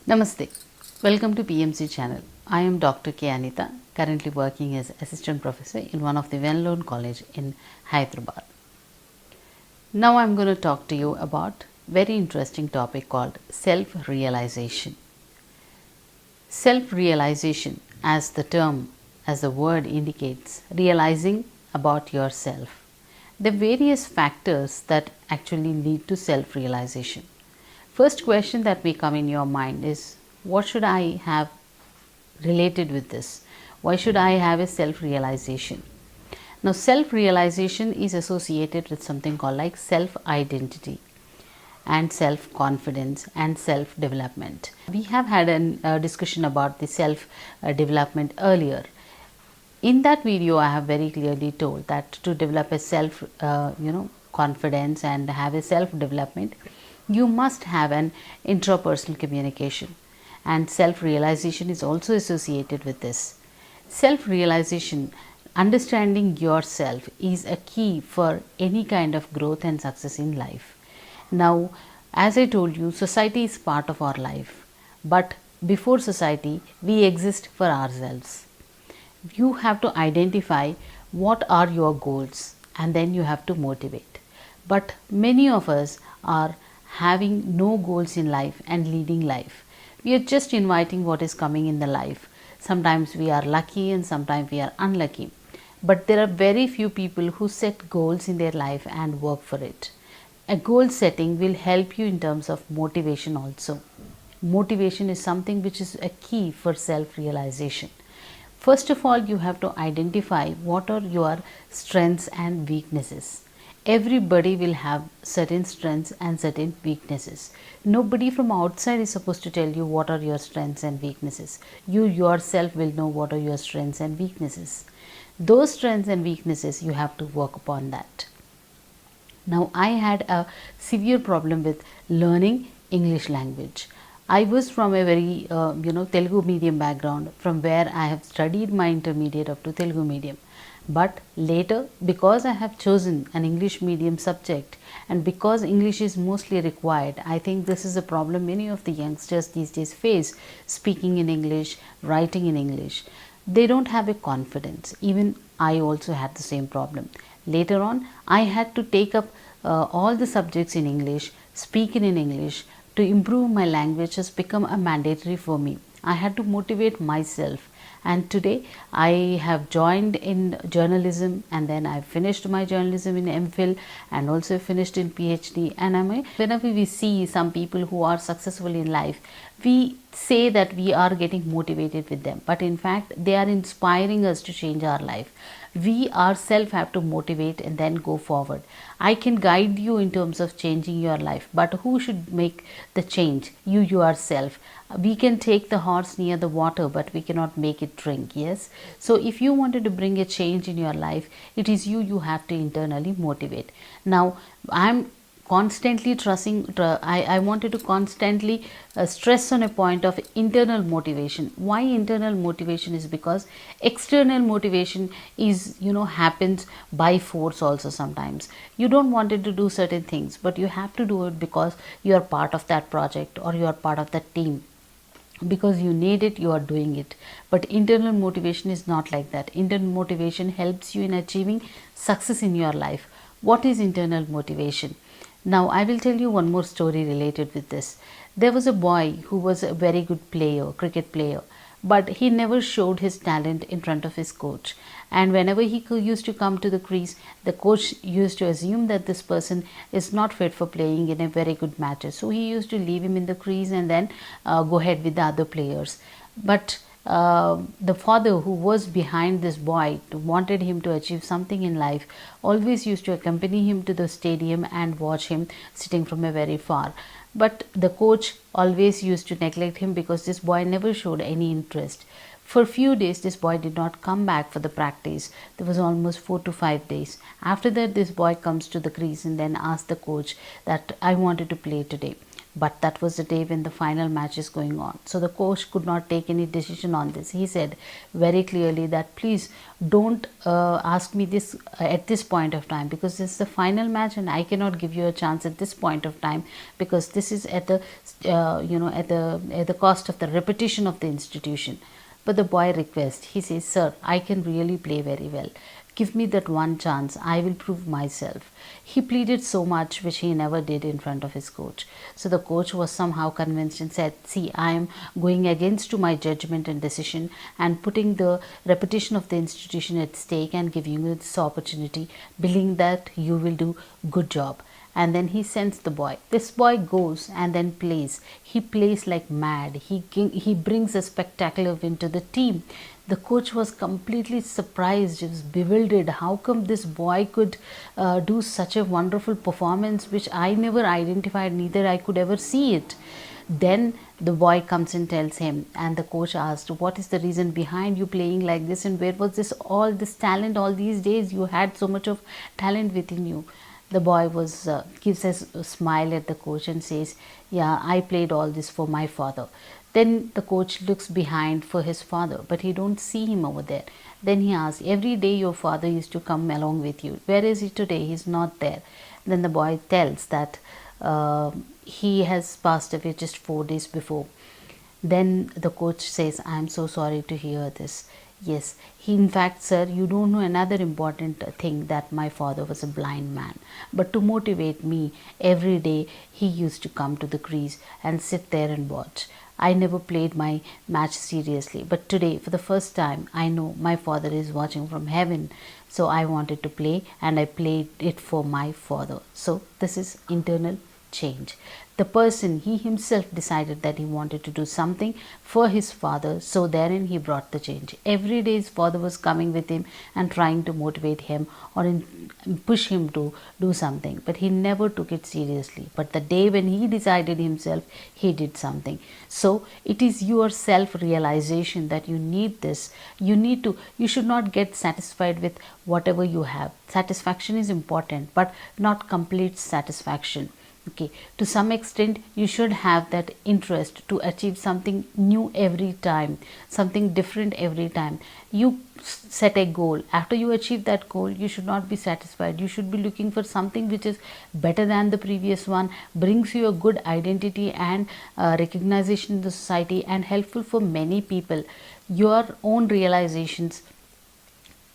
Namaste. Welcome to PMC channel. I am Dr. K. Anita, currently working as assistant professor in one of the well-known college in Hyderabad. Now I am going to talk to you about very interesting topic called self-realization. Self-realization, as the term, as the word indicates, realizing about yourself. The various factors that actually lead to self-realization. First question that may come in your mind is, what should I have related with this? Why should I have a self-realization? Now, self-realization is associated with something called like self-identity and self-confidence and self-development. We have had a discussion about the self-development earlier. In that video, I have very clearly told that to develop a self, confidence and have a self-development, you must have an intrapersonal communication, and self-realization is also associated with this. Self-realization, understanding yourself, is a key for any kind of growth and success in life. Now, as I told you, society is part of our life, but before society, we exist for ourselves. You have to identify what are your goals, and then you have to motivate. But many of us are having no goals in life and leading life. We are just inviting what is coming in the life. Sometimes we are lucky and sometimes we are unlucky. But there are very few people who set goals in their life and work for it. A goal setting will help you in terms of motivation also. Motivation is something which is a key for self-realization. First of all, you have to identify what are your strengths and weaknesses. Everybody will have certain strengths and certain weaknesses. Nobody from outside is supposed to tell you what are your strengths and weaknesses. You yourself will know what are your strengths and weaknesses. Those strengths and weaknesses, you have to work upon that. Now, I had a severe problem with learning English language. I was from a very Telugu medium background, from where I have studied my intermediate up to Telugu medium. But later, because I have chosen an English medium subject and because English is mostly required, I think this is a problem many of the youngsters these days face, speaking in English, writing in English. They don't have a confidence. Even I also had the same problem. Later on, I had to take up all the subjects in English, speak in English. To improve my language has become a mandatory for me. I had to motivate myself, and today I have joined in journalism, and then I finished my journalism in MPhil and also finished in PhD. And whenever we see some people who are successful in life, we say that we are getting motivated with them, but in fact they are inspiring us to change our life. We ourselves have to motivate and then go forward. I can guide you in terms of changing your life, but who should make the change? You yourself. We can take the horse near the water, but we cannot make it drink. Yes. So if you wanted to bring a change in your life, it is you have to internally motivate. Now, I'm constantly I wanted to constantly stress on a point of internal motivation. Why internal motivation? Is because external motivation is happens by force also. Sometimes you don't want to do certain things, but you have to do it because you are part of that project or you are part of that team. Because you need it, you are doing it. But internal motivation is not like that. Internal motivation helps you in achieving success in your life. What is internal motivation? Now, I will tell you one more story related with this. There was a boy who was a very good player, cricket player, but he never showed his talent in front of his coach. And whenever he used to come to the crease, the coach used to assume that this person is not fit for playing in a very good matches. So he used to leave him in the crease and then go ahead with the other players. But the father who was behind this boy, wanted him to achieve something in life, always used to accompany him to the stadium and watch him sitting from a very far. But the coach always used to neglect him because this boy never showed any interest. For a few days, this boy did not come back for the practice. There was almost 4 to 5 days. After that, this boy comes to the crease and then asks the coach that I wanted to play today. But that was the day when the final match is going on. So the coach could not take any decision on this. He said very clearly that please don't ask me this at this point of time, because this is the final match and I cannot give you a chance at this point of time, because this is at the at the cost of the reputation of the institution. But the boy requests, he says, "Sir, I can really play very well. Give me that one chance, I will prove myself." He pleaded so much, which he never did in front of his coach. So the coach was somehow convinced and said, "See, I am going against to my judgment and decision and putting the reputation of the institution at stake and giving you this opportunity, believing that you will do good job." And then he sends the boy. This boy goes and then plays. He plays like mad. He brings a spectacular win to the team. The coach was completely surprised, he was bewildered. How come this boy could do such a wonderful performance, which I never identified, neither I could ever see it. Then the boy comes and tells him, and the coach asked, "What is the reason behind you playing like this, and where was all this talent all these days? You had so much of talent within you." The boy gives a smile at the coach and says, "Yeah, I played all this for my father." Then the coach looks behind for his father, but he don't see him over there. Then he asks, "Every day your father used to come along with you. Where is he today? He's not there." Then the boy tells that he has passed away just 4 days before. Then the coach says, "I am so sorry to hear this. Yes, in fact, sir, you don't know another important thing, that my father was a blind man. But to motivate me, every day he used to come to the crease and sit there and watch. I never played my match seriously, but today, for the first time, I know my father is watching from heaven. So I wanted to play, and I played it for my father." So this is internal change. The person, he himself decided that he wanted to do something for his father, so therein he brought the change. Every day his father was coming with him and trying to motivate him or push him to do something, but he never took it seriously. But the day when he decided himself, he did something. So it is your self-realization that you need this. You should not get satisfied with whatever you have. Satisfaction is important, but not complete satisfaction. Okay, to some extent you should have that interest to achieve something new every time, something different every time. You set a goal. After you achieve that goal, you should not be satisfied. You should be looking for something which is better than the previous one, brings you a good identity and recognition in the society, and helpful for many people. Your own realizations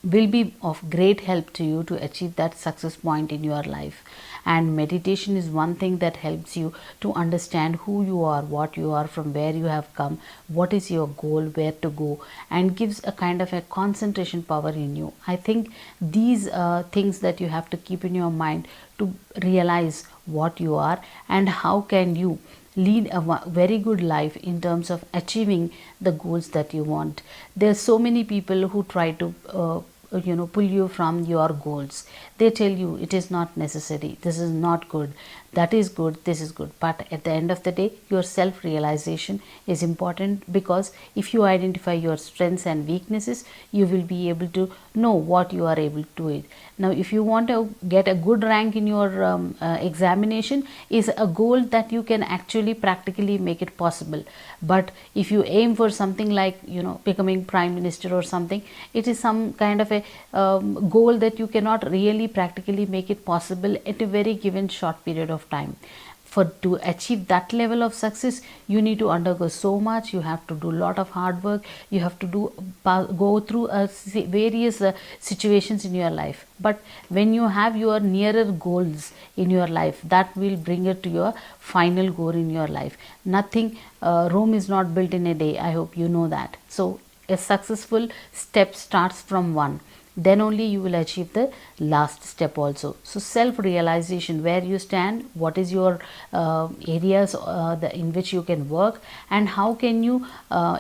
will be of great help to you to achieve that success point in your life. And meditation is one thing that helps you to understand who you are, what you are, from where you have come, what is your goal, where to go, and gives a kind of a concentration power in you. I think these things that you have to keep in your mind to realize what you are and how can you lead a very good life in terms of achieving the goals that you want. There are so many people who try to pull you from your goals. They tell you it is not necessary, this is not good, that is good, this is good. But at the end of the day, your self-realization is important, because if you identify your strengths and weaknesses, you will be able to know what you are able to do. Now, if you want to get a good rank in your examination, is a goal that you can actually practically make it possible. But if you aim for something like becoming prime minister or something, it is some kind of a goal that you cannot really practically make it possible at a very given short period of time. To achieve that level of success, you need to undergo so much. You have to do a lot of hard work. You have to go through various situations in your life. But when you have your nearer goals in your life, that will bring it to your final goal in your life. Rome is not built in a day. I hope you know that. So a successful step starts from one. Then only you will achieve the last step also. So self-realization, where you stand, what is your areas in which you can work, and how can you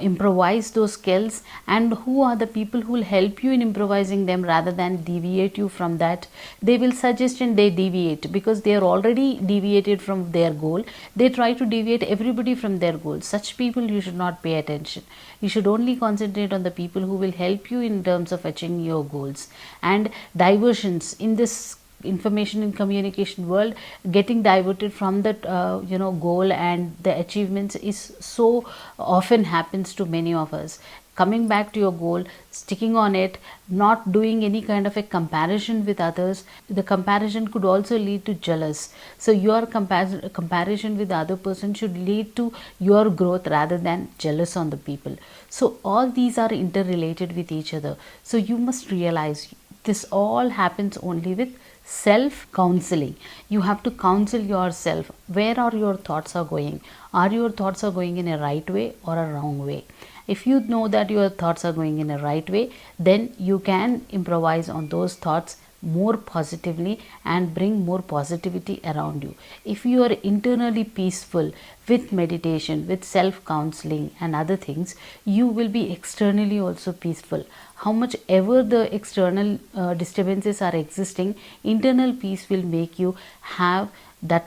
improvise those skills, and who are the people who will help you in improvising them rather than deviate you from that. They will suggest and they deviate because they are already deviated from their goal. They try to deviate everybody from their goal. Such people you should not pay attention. You should only concentrate on the people who will help you in terms of achieving your goals. And diversions in this information and communication world, getting diverted from that goal and the achievements is so often happens to many of us. coming back to your goal, sticking on it, not doing any kind of a comparison with others. The comparison could also lead to jealous. So your comparison with the other person should lead to your growth rather than jealous on the people. So all these are interrelated with each other. So you must realize this all happens only with self counseling. You have to counsel yourself. Where are your thoughts are going? Are your thoughts are going in a right way or a wrong way? If you know that your thoughts are going in a right way, then you can improvise on those thoughts more positively and bring more positivity around you. If you are internally peaceful with meditation, with self counseling and other things, you will be externally also peaceful. How much ever the external disturbances are existing, internal peace will make you have that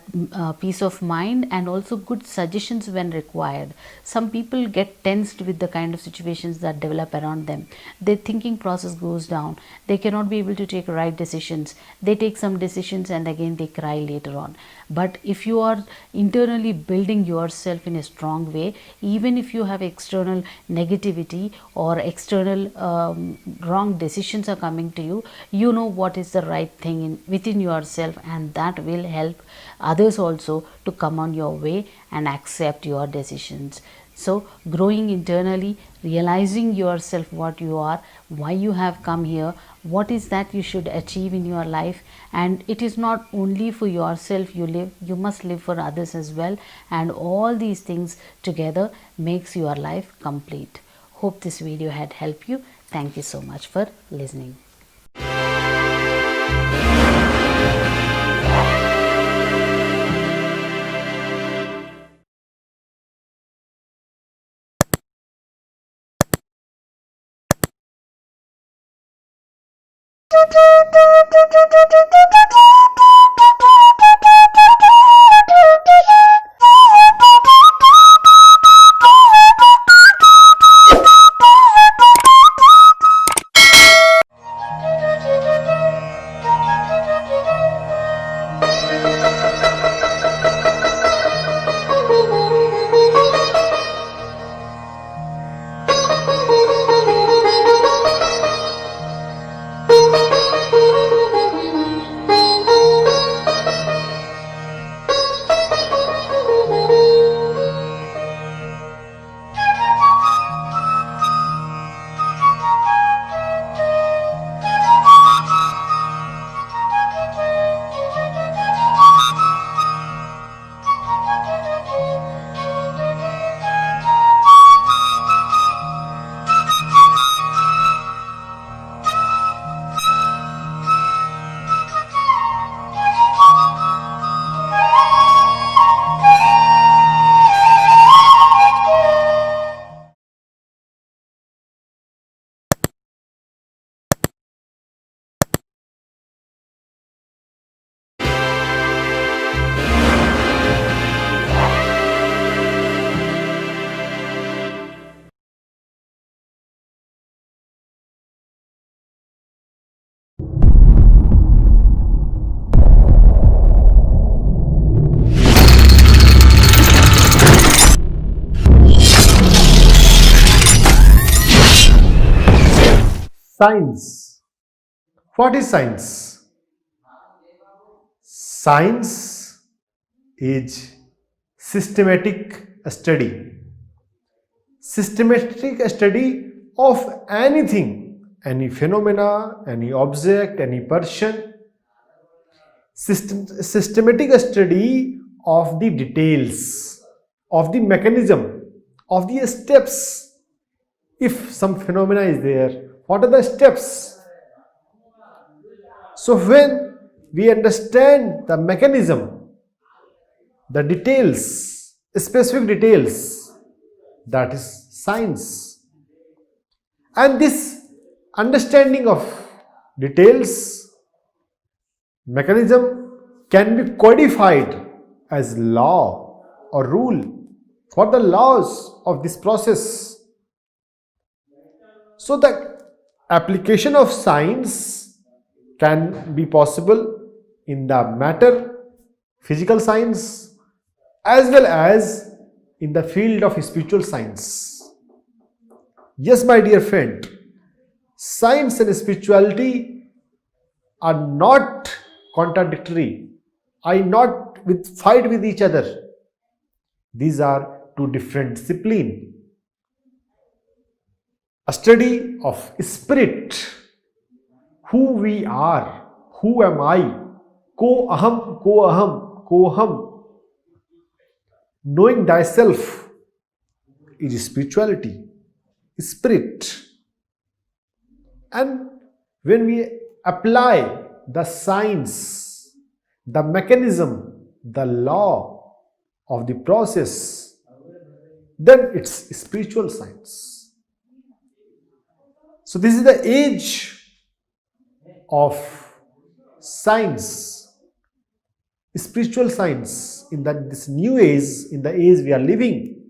peace of mind and also good suggestions when required. Some people get tensed with the kind of situations that develop around them. Their thinking process goes down. They cannot be able to take right decisions. They take some decisions and again they cry later on. But if you are internally building yourself in a strong way, even if you have external negativity or external wrong decisions are coming to you, you know what is the right thing within yourself, and that will help others also to come on your way and accept your decisions. So growing internally, realizing yourself what you are, why you have come here, what is that you should achieve in your life, and it is not only for yourself you live, you must live for others as well, and all these things together makes your life complete. Hope this video had helped you. Thank you so much for listening. Science. What is science? Science is systematic study. Systematic study of anything, any phenomena, any object, any person. Systematic study of the details, of the mechanism, of the steps. If some phenomena is there, what are the steps? So when we understand the mechanism, the details, specific details, that is science. And this understanding of details, mechanism can be codified as law or rule. What are the laws of this process? So the application of science can be possible in the matter, physical science, as well as in the field of spiritual science. Yes, my dear friend, science and spirituality are not contradictory, are not fight with each other. These are two different disciplines. A study of spirit, who we are, who am I, ko aham, ko aham, ko hum. Knowing thyself is spirituality, spirit. And when we apply the science, the mechanism, the law of the process, then it's spiritual science. So this is the age of science, spiritual science. In this new age, in the age we are living,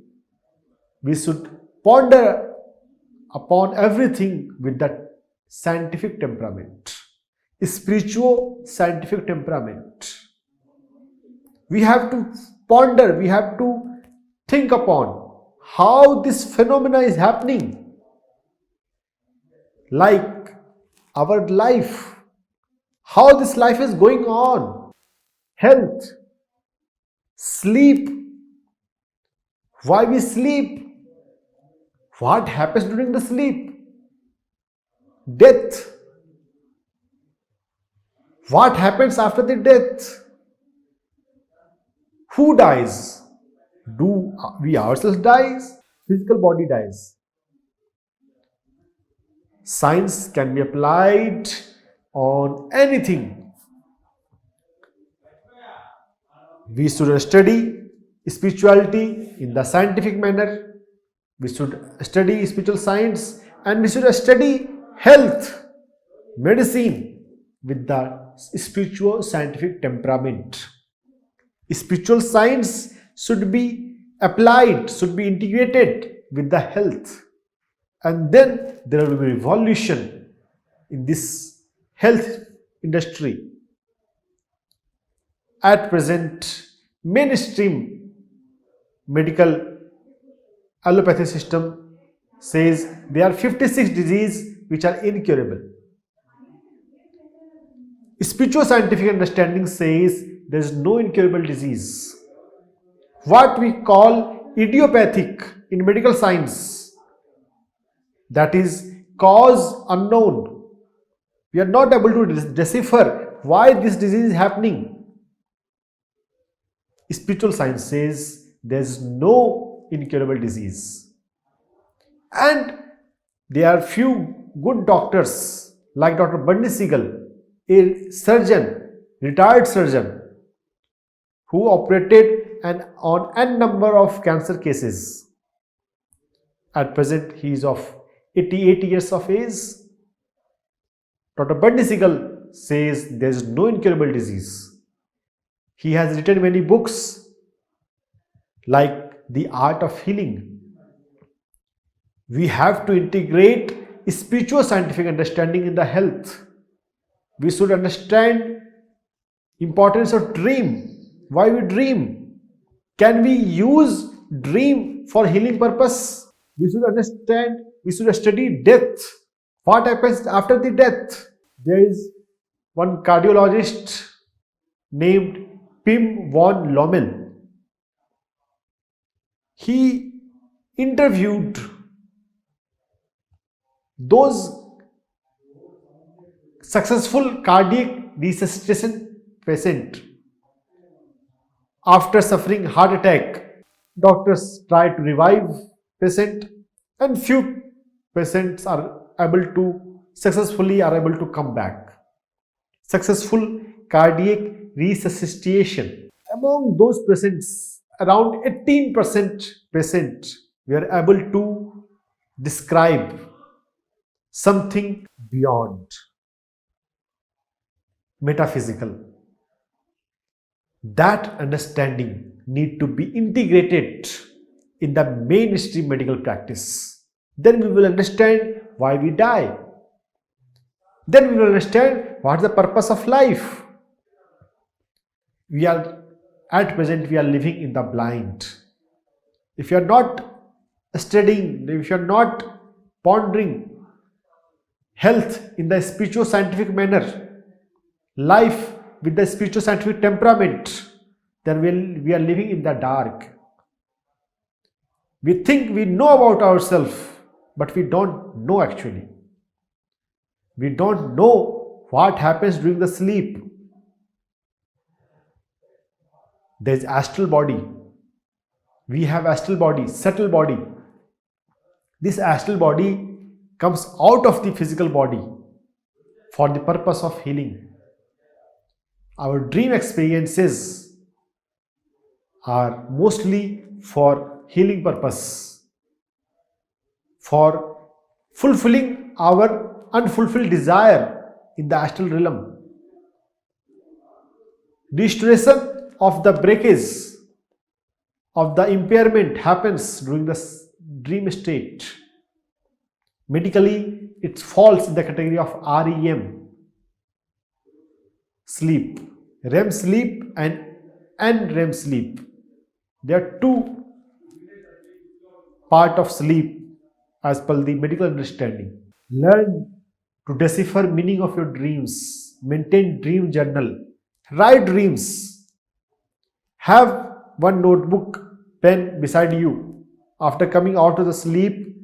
we should ponder upon everything with that scientific temperament, spiritual scientific temperament. We have to ponder, we have to think upon how this phenomena is happening, like our life, how this life is going on, health, sleep, why we sleep, what happens during the sleep, death, what happens after the death, who dies, do we ourselves die, physical body dies. Science can be applied on anything. We should study spirituality in the scientific manner. We should study spiritual science, and we should study health, medicine with the spiritual scientific temperament. Spiritual science should be applied, should be integrated with the health, and then there will be revolution in this health industry. At present, mainstream medical allopathy system says there are 56 diseases which are incurable. Spiritual scientific understanding says there is no incurable disease. What we call idiopathic in medical science, that is cause unknown. We are not able to decipher why this disease is happening. Spiritual science says there is no incurable disease. And there are few good doctors like Dr. Bundy Siegel, a surgeon, retired surgeon, who operated on n number of cancer cases. At present, he is of 88 years of age. Dr. Bundy Siegel says there is no incurable disease. He has written many books like The Art of Healing. We have to integrate spiritual scientific understanding in the health. We should understand importance of dream. Why we dream? Can we use dream for healing purpose? We should understand, we should study death. What happens after the death? There is one cardiologist named Pim von Lommel. He interviewed those successful cardiac resuscitation patients. After suffering heart attack, doctors try to revive patient, and few patients are able to successfully come back. Successful cardiac resuscitation. Among those patients, around 18% patients were able to describe something beyond metaphysical. That understanding need to be integrated in the mainstream medical practice. Then we will understand why we die. Then we will understand what is the purpose of life. At present, we are living in the blind. If you are not studying, if you are not pondering health in the spiritual scientific manner, life with the spiritual scientific temperament, then we are living in the dark. We think we know about ourselves, but we don't know actually. We don't know what happens during the sleep. There is astral body. We have astral body, subtle body. This astral body comes out of the physical body for the purpose of healing. Our dream experiences are mostly for healing purpose, for fulfilling our unfulfilled desire in the astral realm. Restoration of the breakage of the impairment happens during the dream state. Medically, it falls in the category of REM, sleep, REM sleep and NREM sleep. There are two parts of sleep as per the medical understanding. Learn to decipher meaning of your dreams. Maintain dream journal. Write dreams. Have one notebook, pen beside you. After coming out of the sleep,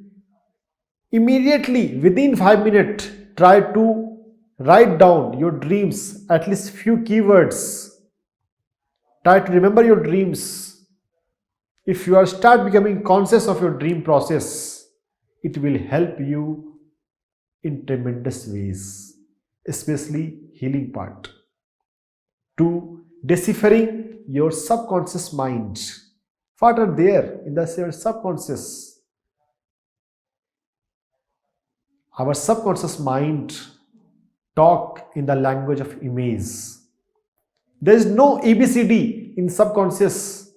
immediately within 5 minutes, try to write down your dreams, at least few keywords. Try to remember your dreams. If you start becoming conscious of your dream process, it will help you in tremendous ways, especially healing part. To deciphering your subconscious mind. What are there in the subconscious? Our subconscious mind talk in the language of image. There is no ABCD in subconscious.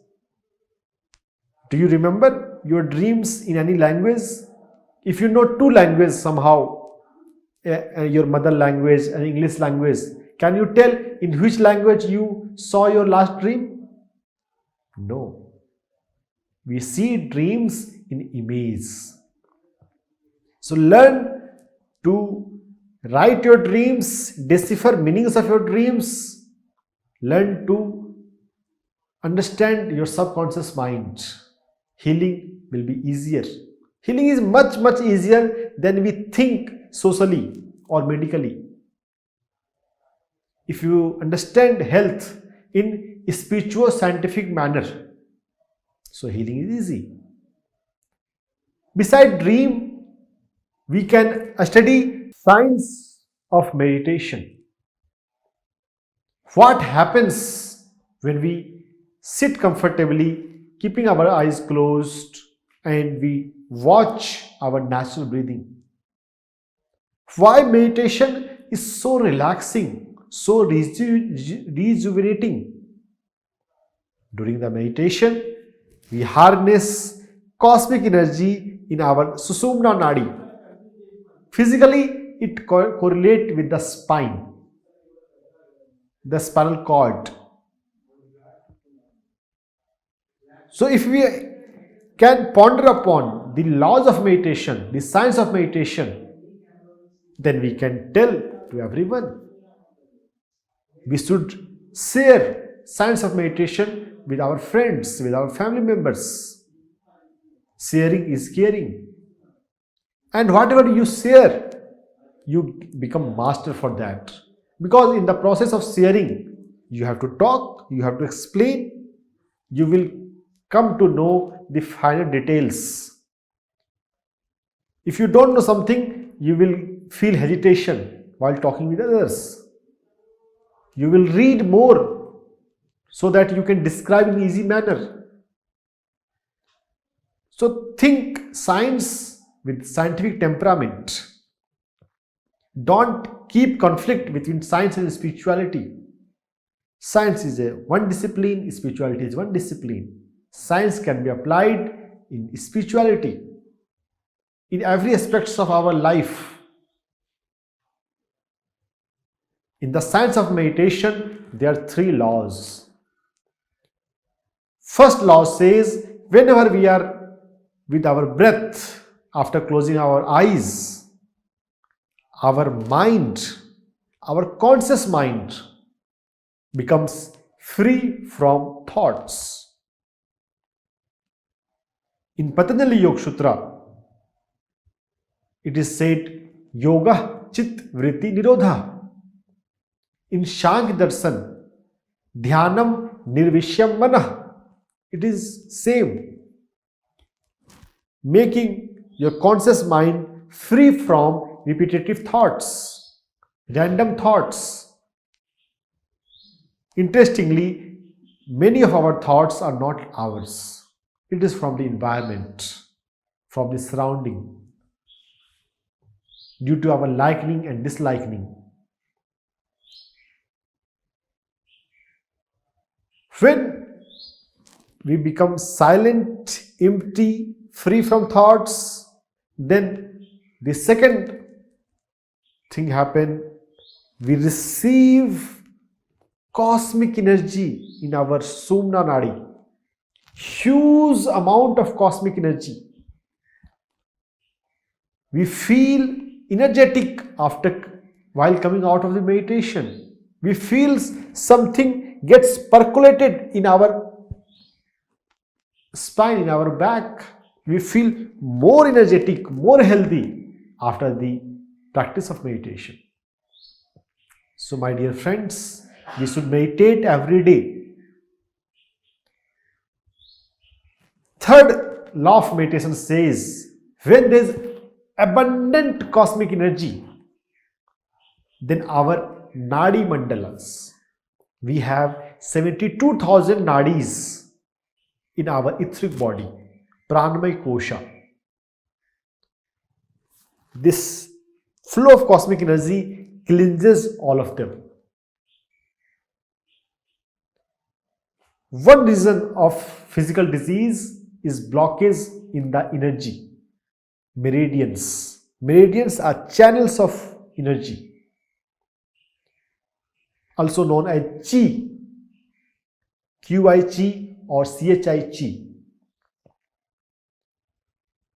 Do you remember your dreams in any language? If you know two languages somehow, your mother language and English language, can you tell in which language you saw your last dream? No. We see dreams in image. So learn to write your dreams, decipher meanings of your dreams, learn to understand your subconscious mind. Healing will be easier. Healing is much, much easier than we think socially or medically. If you understand health in a spiritual scientific manner, so healing is easy. Beside dream, we can study science of meditation. What happens when we sit comfortably, keeping our eyes closed, and we watch our natural breathing? Why meditation is so relaxing, so rejuvenating? During the meditation, we harness cosmic energy in our Sushumna Nadi. Physically, it correlates with the spine, the spinal cord. So if we can ponder upon the laws of meditation, the science of meditation, then we can tell to everyone. We should share science of meditation with our friends, with our family members. Sharing is caring. And whatever you share, you become master for that. Because in the process of sharing, you have to talk, you have to explain, you will come to know the finer details. If you don't know something, you will feel hesitation while talking with others. You will read more so that you can describe in easy manner. So think science with scientific temperament. Don't keep conflict between science and spirituality. Science is one discipline, spirituality is one discipline. Science can be applied in spirituality, in every aspect of our life. In the science of meditation, there are 3 laws. First law says, whenever we are with our breath, after closing our eyes, our mind, our conscious mind becomes free from thoughts. In Patanjali Yoga Sutra, it is said, Yoga Chit Vritti Nirodha. In Shank Darshan, Dhyanam Nirvishyam Manah. It is same. Making your conscious mind free from repetitive thoughts, random thoughts. Interestingly, many of our thoughts are not ours. It is from the environment, from the surrounding, due to our liking and disliking. When we become silent, empty, free from thoughts, then the second thing happens, we receive cosmic energy in our Sumna Nadi. Huge amount of cosmic energy. We feel energetic while coming out of the meditation. We feel something gets percolated in our spine, in our back. We feel more energetic, more healthy after the practice of meditation. So my dear friends, we should meditate every day. Third law of meditation says, when there is abundant cosmic energy, then our Nadi Mandalas, we have 72,000 Nadis in our etheric body, Pranamaya Kosha. This flow of cosmic energy cleanses all of them. One reason of physical disease is blockage in the energy. Meridians. Meridians are channels of energy, also known as Chi, QI Chi or CHI Chi.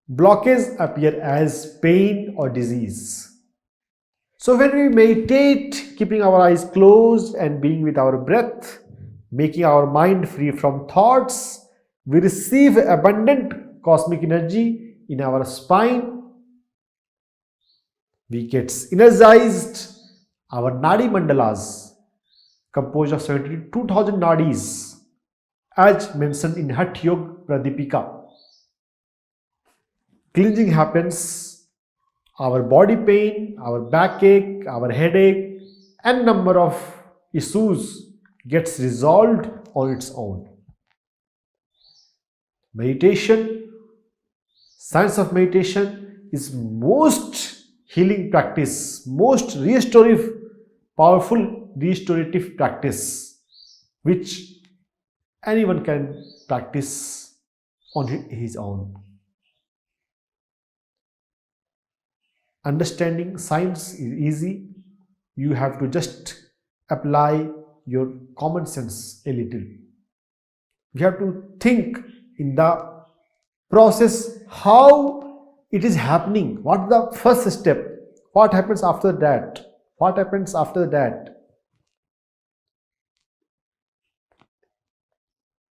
Blockage appear as pain or disease. So when we meditate, keeping our eyes closed and being with our breath, making our mind free from thoughts, we receive abundant cosmic energy in our spine. We get energized. Our Nadi Mandalas, composed of 72,000 Nadis, as mentioned in Hatha Yoga Pradipika. Cleansing happens. Our body pain, our backache, our headache, and number of issues gets resolved on its own. Meditation, science of meditation is most healing practice, most restorative, powerful restorative practice which anyone can practice on his own. Understanding science is easy. You have to just apply your common sense a little. You have to think in the process how it is happening. What is the first step? What happens after that? What happens after that?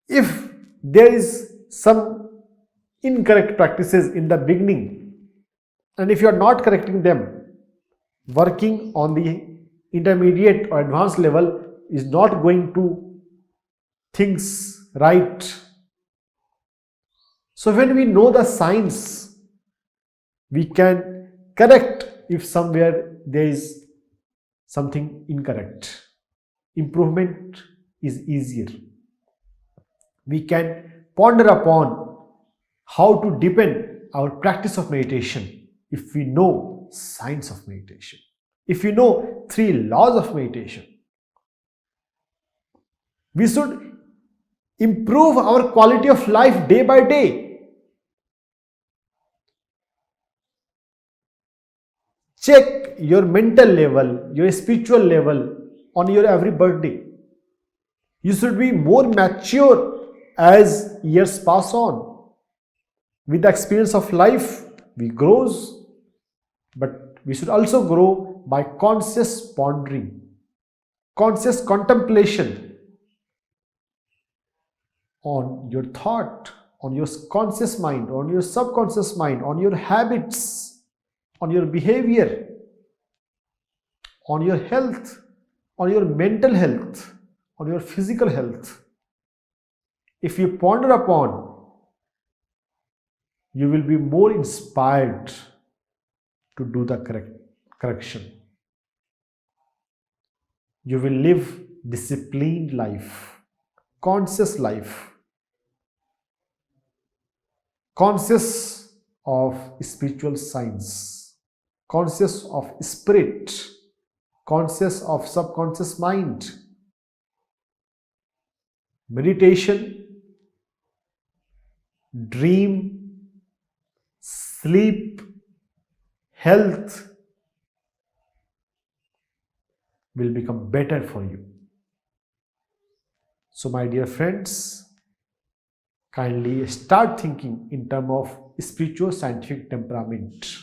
If there is some incorrect practices in the beginning, and if you are not correcting them, working on the intermediate or advanced level is not going to things right. So when we know the science, we can correct if somewhere there is something incorrect. Improvement is easier. We can ponder upon how to deepen our practice of meditation if we know science of meditation, if we know 3 laws of meditation. We should improve our quality of life day by day. Check your mental level, your spiritual level on your every birthday. You should be more mature as years pass on. With the experience of life, we grows, but we should also grow by conscious pondering, conscious contemplation on your thought, on your conscious mind, on your subconscious mind, on your habits, on your behavior, on your health, on your mental health, on your physical health. If you ponder upon, you will be more inspired to do the correction. You will live disciplined life, conscious life, conscious of spiritual science, conscious of spirit, conscious of subconscious mind. Meditation, dream, sleep, health will become better for you. So my dear friends, kindly start thinking in terms of spiritual scientific temperament.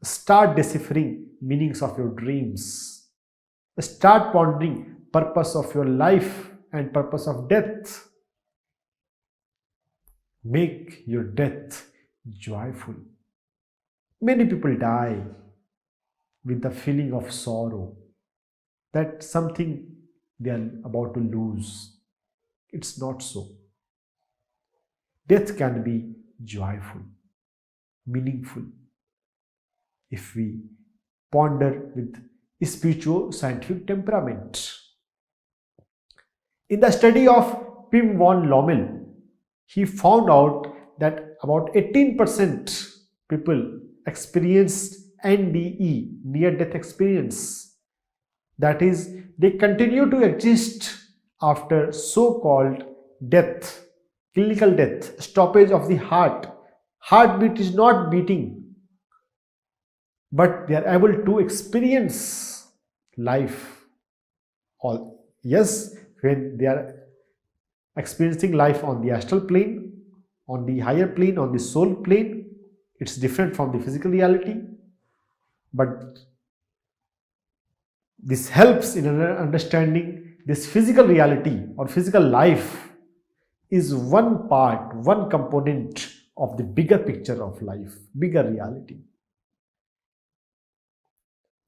Start deciphering meanings of your dreams. Start pondering purpose of your life and purpose of death. Make your death joyful. Many people die with the feeling of sorrow that something they are about to lose. It's not so. Death can be joyful, meaningful, if we ponder with spiritual scientific temperament. In the study of Pim von Lommel, he found out that about 18% people experienced NDE, near-death experience. That is, they continue to exist after so-called death, clinical death, stoppage of the heart. Heartbeat is not beating, but they are able to experience life. Yes, when they are experiencing life on the astral plane, on the higher plane, on the soul plane, it's different from the physical reality. But this helps in understanding this physical reality or physical life is one part, one component of the bigger picture of life, bigger reality.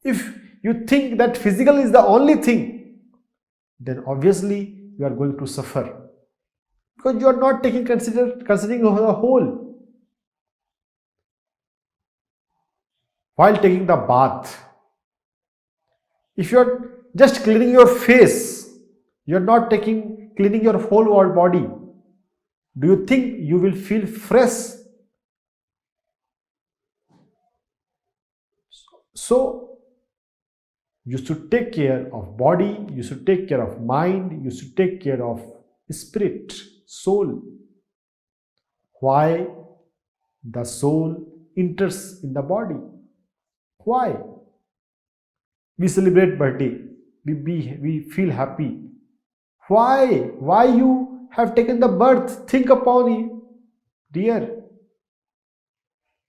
If you think that physical is the only thing, then obviously you are going to suffer, because you are not considering the whole. While taking the bath, if you are just cleaning your face, you are not cleaning your whole body, do you think you will feel fresh? So you should take care of body, you should take care of mind, you should take care of spirit, soul. Why the soul enters in the body? Why? We celebrate birthday, we feel happy. Why? Why you have taken the birth? Think upon it, dear.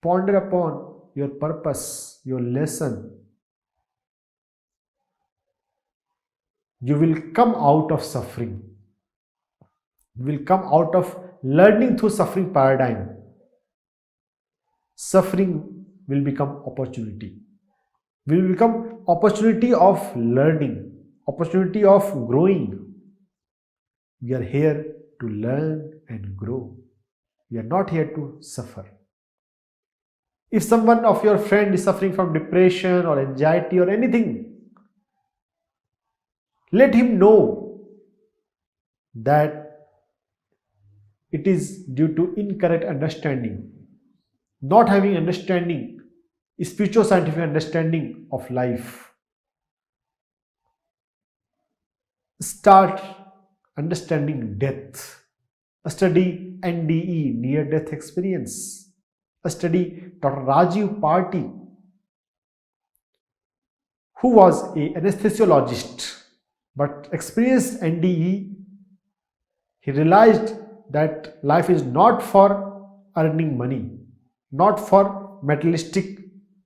Ponder upon your purpose, your lesson. You will come out of suffering. You will come out of learning through suffering paradigm. Suffering will become opportunity. Will become opportunity of learning, opportunity of growing. We are here to learn and grow. We are not here to suffer. If someone of your friend is suffering from depression or anxiety or anything, let him know that it is due to incorrect understanding, not having understanding, spiritual scientific understanding of life. Start understanding death. Study NDE, near-death experience. Study Dr. Rajiv Party, who was an anesthesiologist but experienced NDE. He realized that life is not for earning money. not for materialistic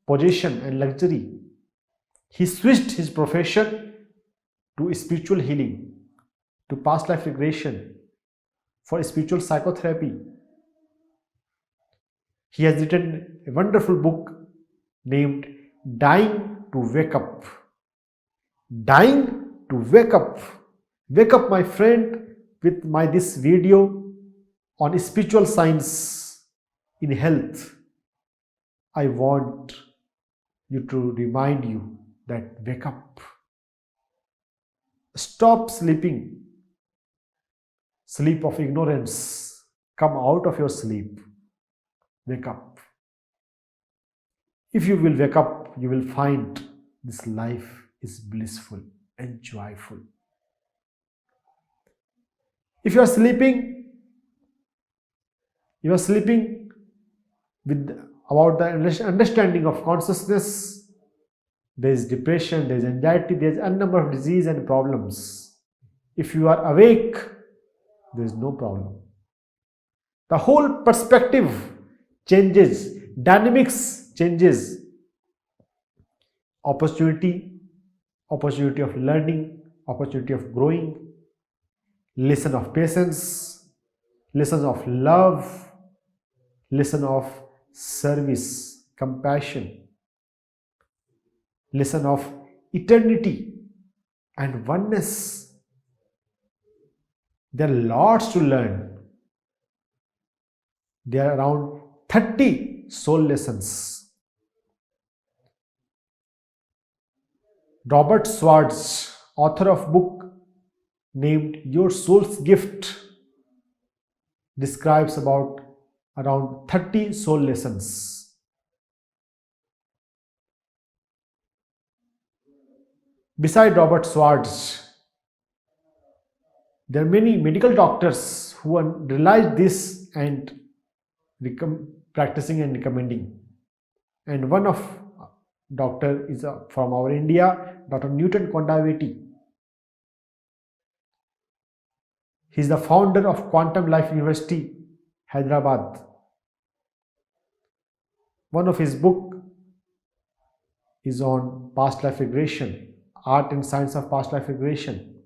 possession and luxury. He switched his profession to spiritual healing, to past life regression, for spiritual psychotherapy. He has written a wonderful book named Dying to Wake Up. Dying to wake up. Wake up, my friend, with this video on spiritual science in health. I want you to remind you that wake up. Stop sleeping. Sleep of ignorance. Come out of your sleep. Wake up. If you will wake up, you will find this life is blissful and joyful. If you are sleeping with about the understanding of consciousness, there is depression, there is anxiety, there is a number of disease and problems. If you are awake, there is no problem. The whole perspective changes, dynamics changes. Opportunity of learning, opportunity of growing, lesson of patience, lesson of love, lesson of service, compassion, lesson of eternity and oneness. There are lots to learn. There are around 30 soul lessons. Robert Schwartz, author of book named Your Soul's Gift, describes about around 30 soul lessons. Beside Robert Schwartz, there are many medical doctors who realize this and practicing and recommending. And one of doctor is from our India, Dr. Newton Kondaveti. He is the founder of Quantum Life University, Hyderabad. One of his book is on past life regression, art and science of past life regression.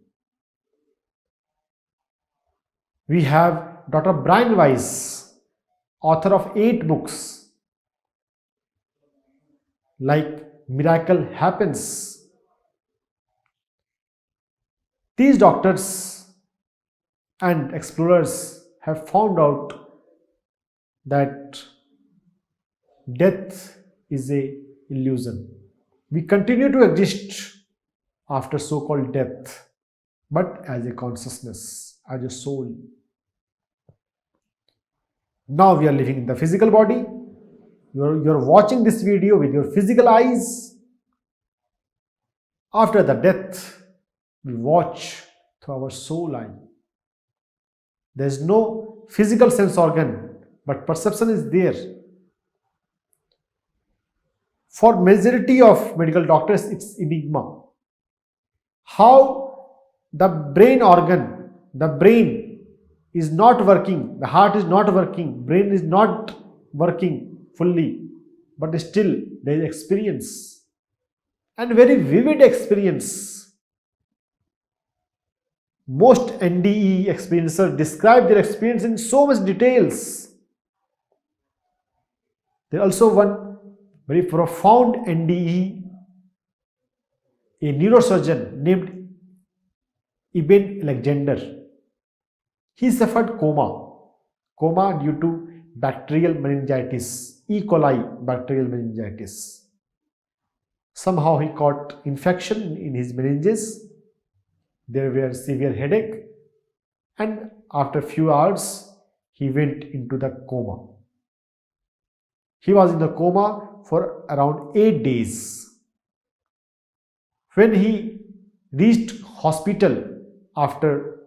We have Dr. Brian Weiss, author of 8 books like Miracle Happens. These doctors and explorers have found out that death is an illusion. We continue to exist after so-called death, but as a consciousness, as a soul. Now we are living in the physical body. You're watching this video with your physical eyes. After the death, we watch through our soul eye. There is no physical sense organ, but perception is there. For majority of medical doctors, it's enigma. How the brain organ, the brain is not working, the heart is not working, brain is not working fully, but still there is experience, and very vivid experience. Most NDE experiencers describe their experience in so much details. There is also one very profound NDE, a neurosurgeon named Ibn Alexander. He suffered coma due to bacterial meningitis, E. coli bacterial meningitis. Somehow he caught infection in his meninges. There were severe headache, and after a few hours he went into the coma. He was in the coma for around 8 days. When he reached hospital after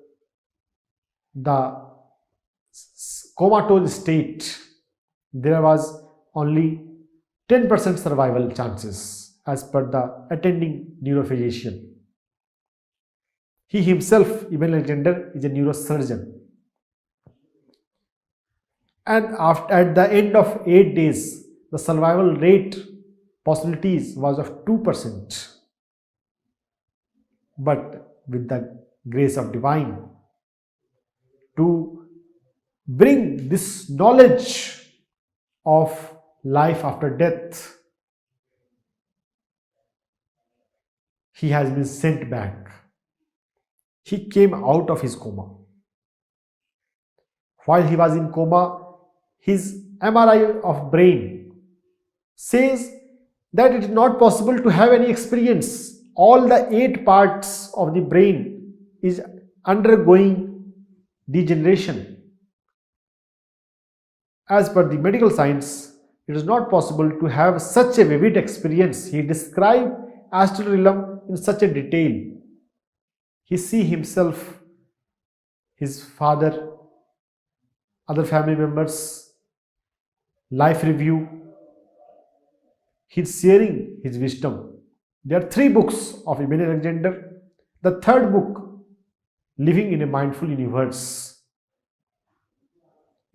the comatose state, there was only 10% survival chances as per the attending neurophysician. He himself, Ibn Alexander, is a neurosurgeon. and at the end of 8 days, the survival rate possibilities was of 2%. But with the grace of divine, to bring this knowledge of life after death, he has been sent back. He came out of his coma. While he was in coma, his MRI of brain says that it is not possible to have any experience. All the 8 parts of the brain is undergoing degeneration. As per the medical science, it is not possible to have such a vivid experience. He described astral realm in such a detail. He see himself, his father, other family members, life review. He's sharing his wisdom. There are 3 books of Ibn Alexander. The 3rd book, Living in a Mindful Universe,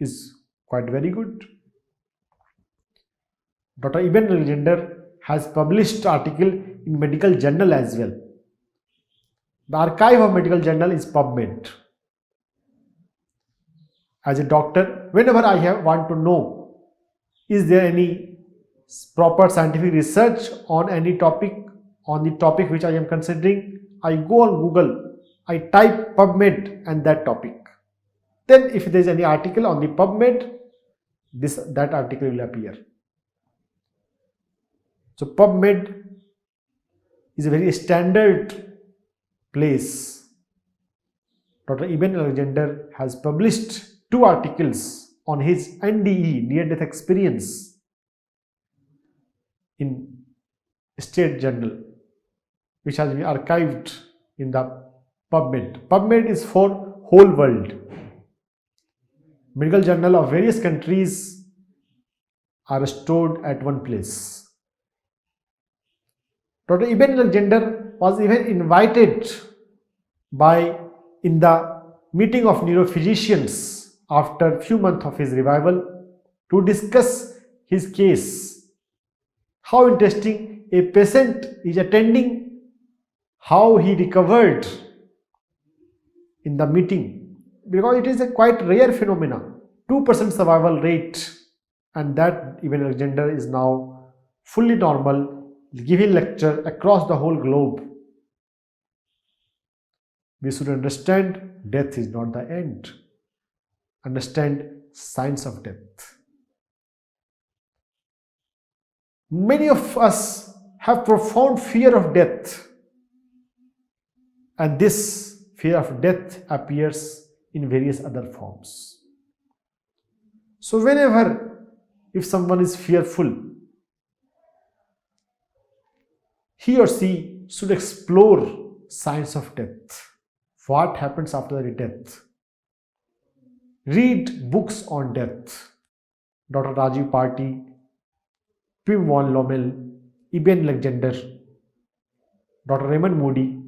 is quite very good. Dr. Ibn Alexander has published article in medical journal as well. The archive of medical journal is PubMed. As a doctor, whenever I want to know, is there any proper scientific research on any topic, on the topic which I am considering, I go on Google, I type PubMed and that topic. Then if there is any article on the PubMed, that article will appear. So PubMed is a very standard place. Dr. Ibn Alexander has published 2 articles on his NDE, near-death experience, in State Journal, which has been archived in the PubMed. PubMed is for whole world. Medical journal of various countries are stored at one place. Dr. Ibn Alexander was even invited in the meeting of neurophysicians after a few months of his revival to discuss his case. How interesting, a patient is attending, how he recovered in the meeting, because it is a quite rare phenomenon, 2% survival rate, and that Ibn Alexander is now fully normal, giving lecture across the whole globe. We should understand death is not the end. Understand science of death. Many of us have profound fear of death, and this fear of death appears in various other forms. So if someone is fearful, he or she should explore science of death. What happens after the death? Read books on death. Dr. Rajiv Party, Pim von Lommel, Ibn Alexander, Dr. Raymond Moody,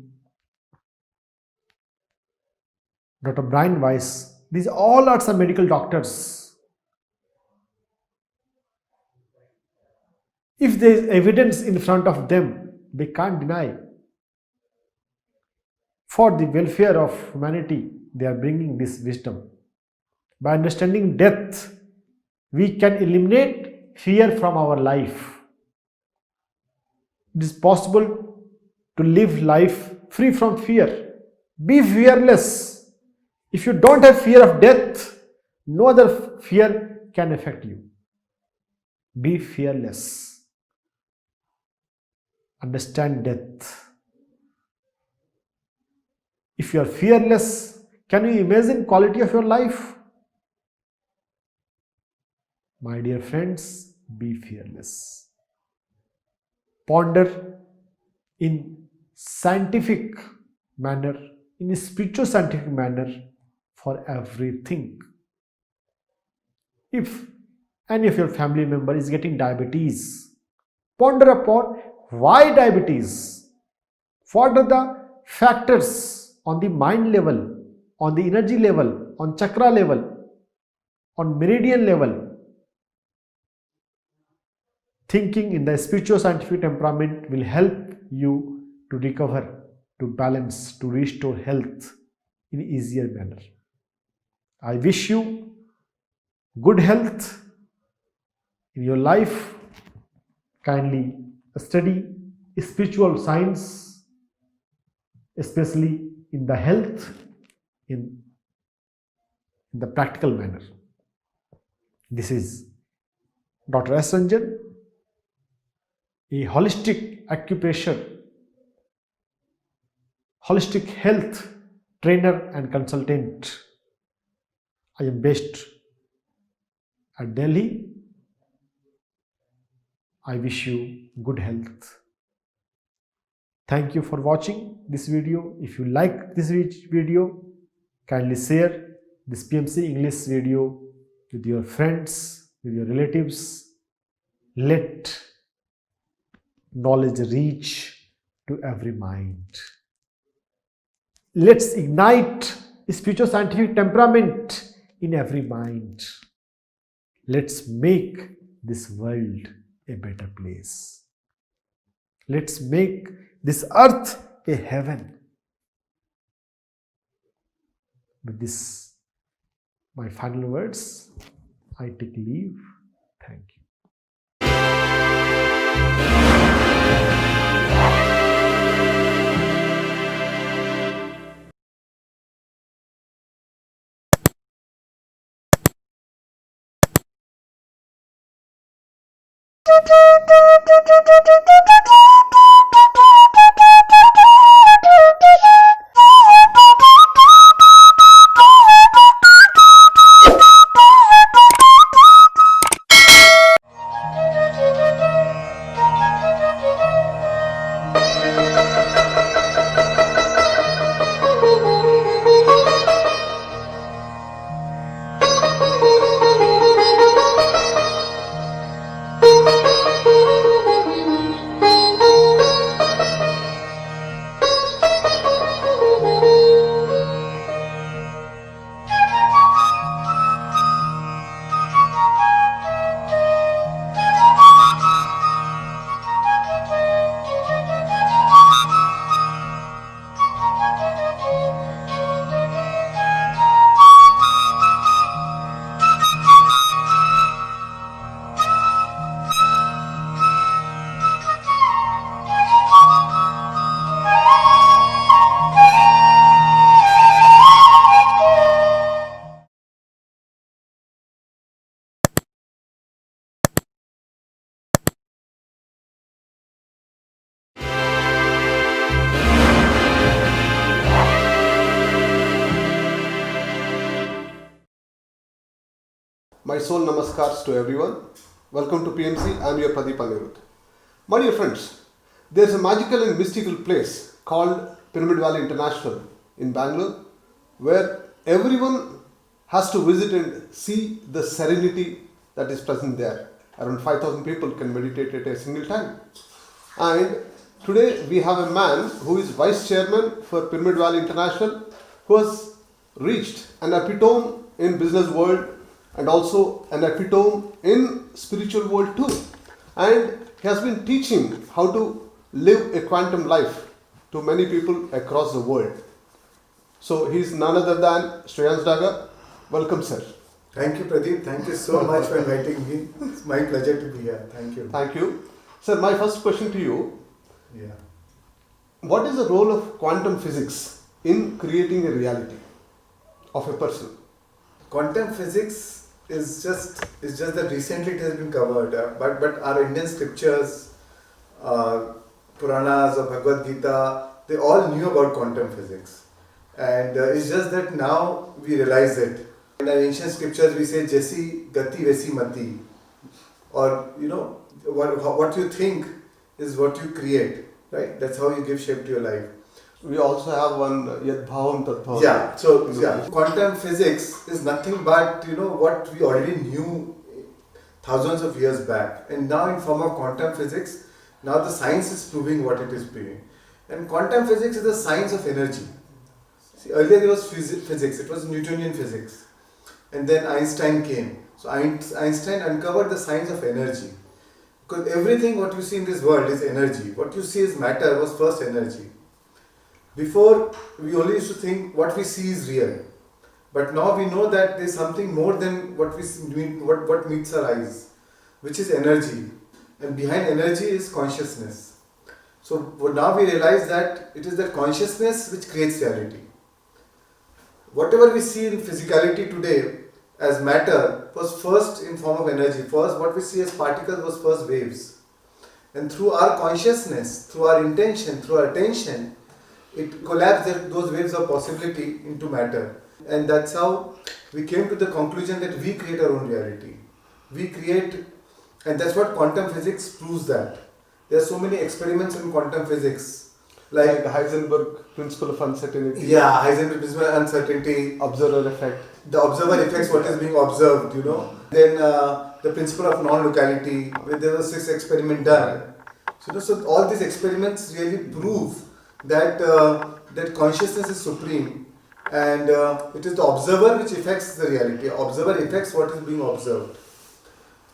Dr. Brian Weiss. These all are some medical doctors. If there is evidence in front of them, they can't deny. For the welfare of humanity, they are bringing this wisdom. By understanding death, we can eliminate fear from our life. It is possible to live life free from fear. Be fearless. If you don't have fear of death, no other fear can affect you. Be fearless. Understand death. If you are fearless, can you imagine quality of your life? My dear friends, be fearless. Ponder in scientific manner, in a spiritual scientific manner for everything. If any of your family member is getting diabetes, ponder upon why diabetes. What are the factors on the mind level, on the energy level, on chakra level, on meridian level, thinking in the spiritual scientific temperament will help you to recover, to balance, to restore health in easier manner. I wish you good health in your life. Kindly study spiritual science, especially in the health, in the practical manner. This is Dr. S. Ranjan, a holistic acupressure, holistic health trainer and consultant. I am based at Delhi. I wish you good health. Thank you for watching this video. If you like this video, kindly share this PMC English video with your friends, with your relatives. Let knowledge reach to every mind. Let's ignite spiritual scientific temperament in every mind. Let's make this world a better place. Let's make this earth a heaven. With this, my final words, I take leave. Thank you. My soul namaskars to everyone. Welcome to PMC. I am your Pradeep Anirudh. My dear friends, there is a magical and mystical place called Pyramid Valley International in Bangalore where everyone has to visit and see the serenity that is present there. Around 5,000 people can meditate at a single time. And today we have a man who is Vice Chairman for Pyramid Valley International, who has reached an epitome in business world and also an epitome in spiritual world too. And he has been teaching how to live a quantum life to many people across the world. So he is none other than Dhyana Jagath. Welcome, sir. Thank you, Pradeep. Thank you so much for inviting me. It's my pleasure to be here. Thank you. Thank you. Sir, my first question to you. Yeah. What is the role of quantum physics in creating a reality of a person? Quantum physics is just that recently it has been covered, but our Indian scriptures, Puranas or Bhagavad Gita, they all knew about quantum physics, and it's just that now we realize it. In our ancient scriptures, we say "Jaisi gati vesi mati," or what you think is what you create, right? That's how you give shape to your life. We also have one Yad Bhavam Tad Bhavam. Yeah, so quantum physics is nothing but what we already knew thousands of years back, and now in form of quantum physics, now the science is proving what it is proving. And quantum physics is the science of energy. See, earlier there was physics, it was Newtonian physics. and then Einstein came. So Einstein uncovered the science of energy. Because everything what you see in this world is energy. What you see as matter was first energy. Before, we only used to think what we see is real. But now we know that there is something more than what we see, what meets our eyes, which is energy. And behind energy is consciousness. So now we realize that it is that consciousness which creates reality. Whatever we see in physicality today as matter was first in form of energy. First, what we see as particles was first waves. And through our consciousness, through our intention, through our attention, it collapsed those waves of possibility into matter. And that's how we came to the conclusion that we create our own reality. We create, and that's what quantum physics proves that. There are so many experiments in quantum physics. Like the Heisenberg principle of uncertainty. Yeah, Heisenberg principle of uncertainty. Observer effect. The observer affects what is being observed, you know. Then the principle of non-locality, where there was 6 experiments done. So all these experiments really prove that that consciousness is supreme, and it is the observer which affects the reality. Observer affects what is being observed.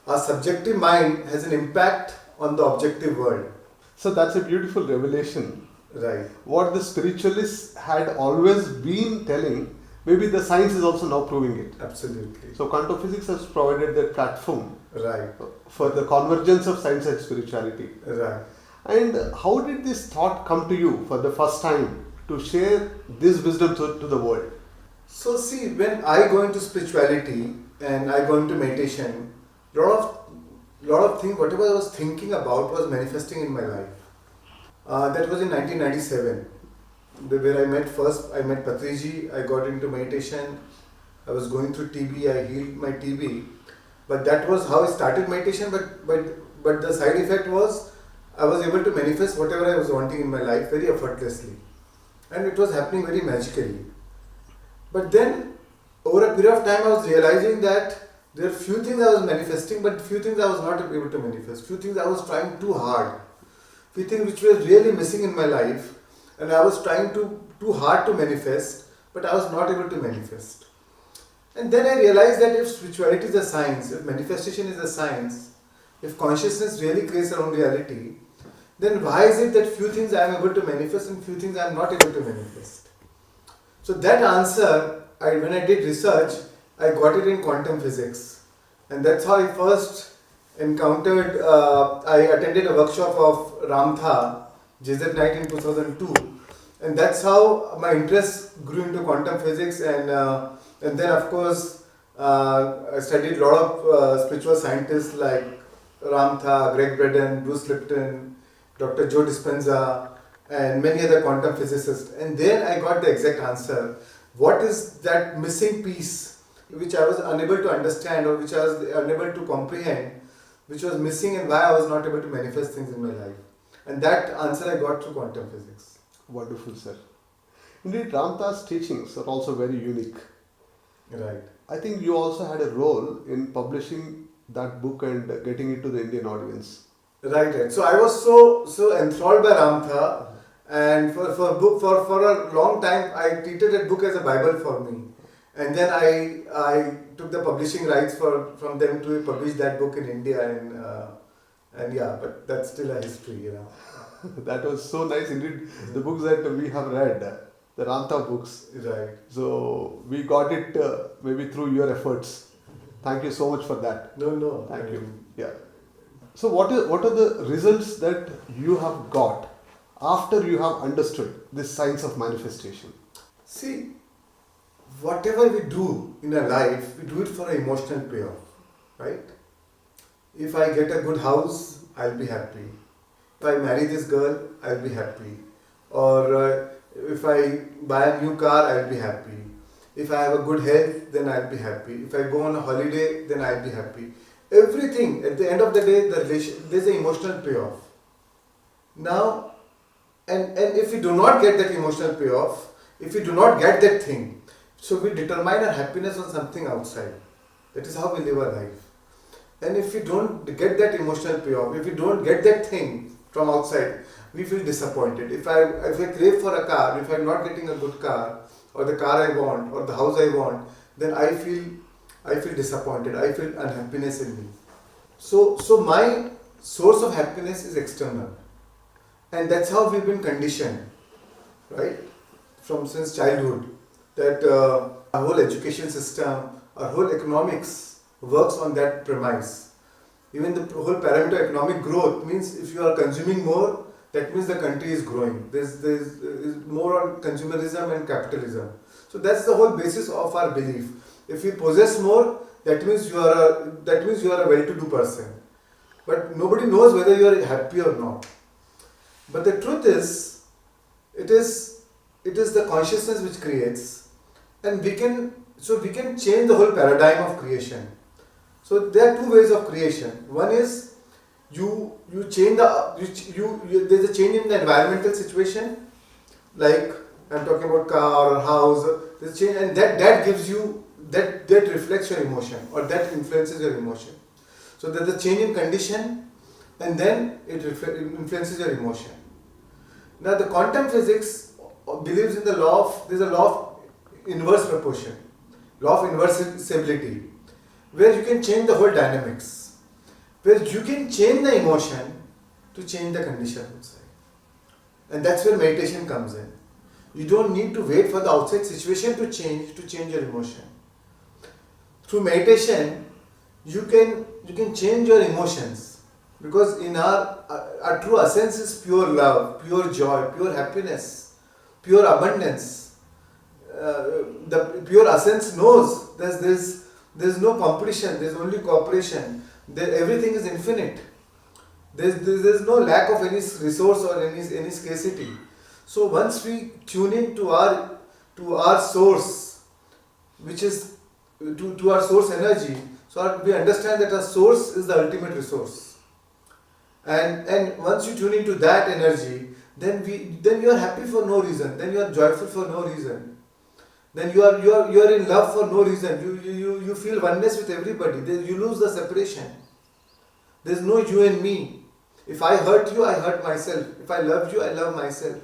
Our subjective mind has an impact on the objective world. So that's a beautiful revelation. Right. What the spiritualists had always been telling, maybe the science is also now proving it. Absolutely. So quantum physics has provided that platform Right. for the convergence of science and spirituality. Right. And how did this thought come to you for the first time to share this wisdom to the world? So see, when I go into spirituality and I go into meditation, lot of things, whatever I was thinking about was manifesting in my life. That was in 1997, where I met Patriji. I got into meditation. I was going through TB. I healed my TB, but that was how I started meditation. But the side effect was I was able to manifest whatever I was wanting in my life very effortlessly, and it was happening very magically. But then, over a period of time, I was realizing that there are few things I was manifesting, but few things I was not able to manifest. Few things I was trying too hard. Few things which were really missing in my life, and I was trying too hard to manifest, but I was not able to manifest. And then I realized that if spirituality is a science, if manifestation is a science, if consciousness really creates our own reality, then why is it that few things I am able to manifest and few things I am not able to manifest? So that answer, when I did research, I got it in quantum physics. And that's how I first encountered, I attended a workshop of Ramtha, JZ Night in 2002. And that's how my interest grew into quantum physics. And then of course, I studied a lot of spiritual scientists like Ramtha, Greg Braden, Bruce Lipton, Dr. Joe Dispenza, and many other quantum physicists. And then I got the exact answer. What is that missing piece which I was unable to understand, or which I was unable to comprehend, which was missing, and why I was not able to manifest things in my life? And that answer I got through quantum physics. Wonderful, sir. Indeed, Ramtha's teachings are also very unique. Right. I think you also had a role in publishing that book and getting it to the Indian audience. Right. So I was so enthralled by Ramtha, and for a long time I treated that book as a Bible for me. And then I took the publishing rights from them to publish that book in India, and yeah, but that's still a history, you know. That was so nice indeed. The books that we have read, the Ramtha books. Right. So we got it maybe through your efforts. Thank you so much for that. No. Thank you. Yeah. So what are the results that you have got after you have understood this science of manifestation? See, whatever we do in our life, we do it for an emotional payoff, right? If I get a good house, I'll be happy. If I marry this girl, I'll be happy. Or if I buy a new car, I'll be happy. If I have a good health, then I'll be happy. If I go on a holiday, then I'll be happy. Everything, at the end of the day, there's an emotional payoff. Now, and if we do not get that emotional payoff, if we do not get that thing, so we determine our happiness on something outside. That is how we live our life. And if we don't get that emotional payoff, if we don't get that thing from outside, we feel disappointed. If I crave for a car, if I'm not getting a good car, or the car I want, or the house I want, then I feel I feel disappointed, I feel unhappiness in me. So my source of happiness is external. And that's how we've been conditioned, right? From since childhood, that our whole education system, our whole economics works on that premise. Even the whole parameter of economic growth means if you are consuming more, that means the country is growing. There's more on consumerism and capitalism. So that's the whole basis of our belief. If you possess more, that means you are a well-to-do person. But nobody knows whether you are happy or not. But the truth is, it is the consciousness which creates, and we can change the whole paradigm of creation. So there are two ways of creation. One is you change there's a change in the environmental situation, like I'm talking about car or house. There's change, and that gives you that reflects your emotion, or that influences your emotion. So there's a change in condition, and then it influences your emotion. Now the quantum physics believes in there's a law of inverse proportion, law of inversibility, where you can change the whole dynamics, where you can change the emotion to change the condition outside. And that's where meditation comes in. You don't need to wait for the outside situation to change your emotion. Through meditation, you can change your emotions, because in our true essence is pure love, pure joy, pure happiness, pure abundance. The pure essence knows there's no competition, there's only cooperation. Everything is infinite. There's no lack of any resource or any scarcity. So once we tune in to our source, which is to our source energy, so we understand that our source is the ultimate resource. And once you tune into that energy, then you are happy for no reason. Then you are joyful for no reason. Then you are in love for no reason. You feel oneness with everybody. You lose the separation. There is no you and me. If I hurt you, I hurt myself. If I love you, I love myself.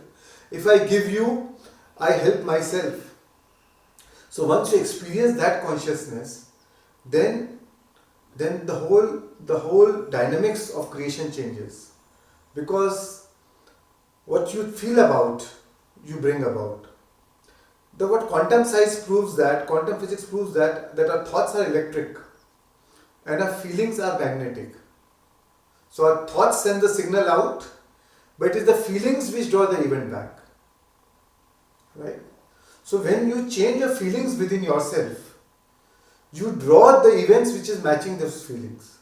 If I give you, I help myself. So once you experience that consciousness, then the whole dynamics of creation changes. Because what you feel about, you bring about. What quantum physics proves that our thoughts are electric and our feelings are magnetic. So our thoughts send the signal out, but it is the feelings which draw the event back. Right? So when you change your feelings within yourself, you draw the events which is matching those feelings.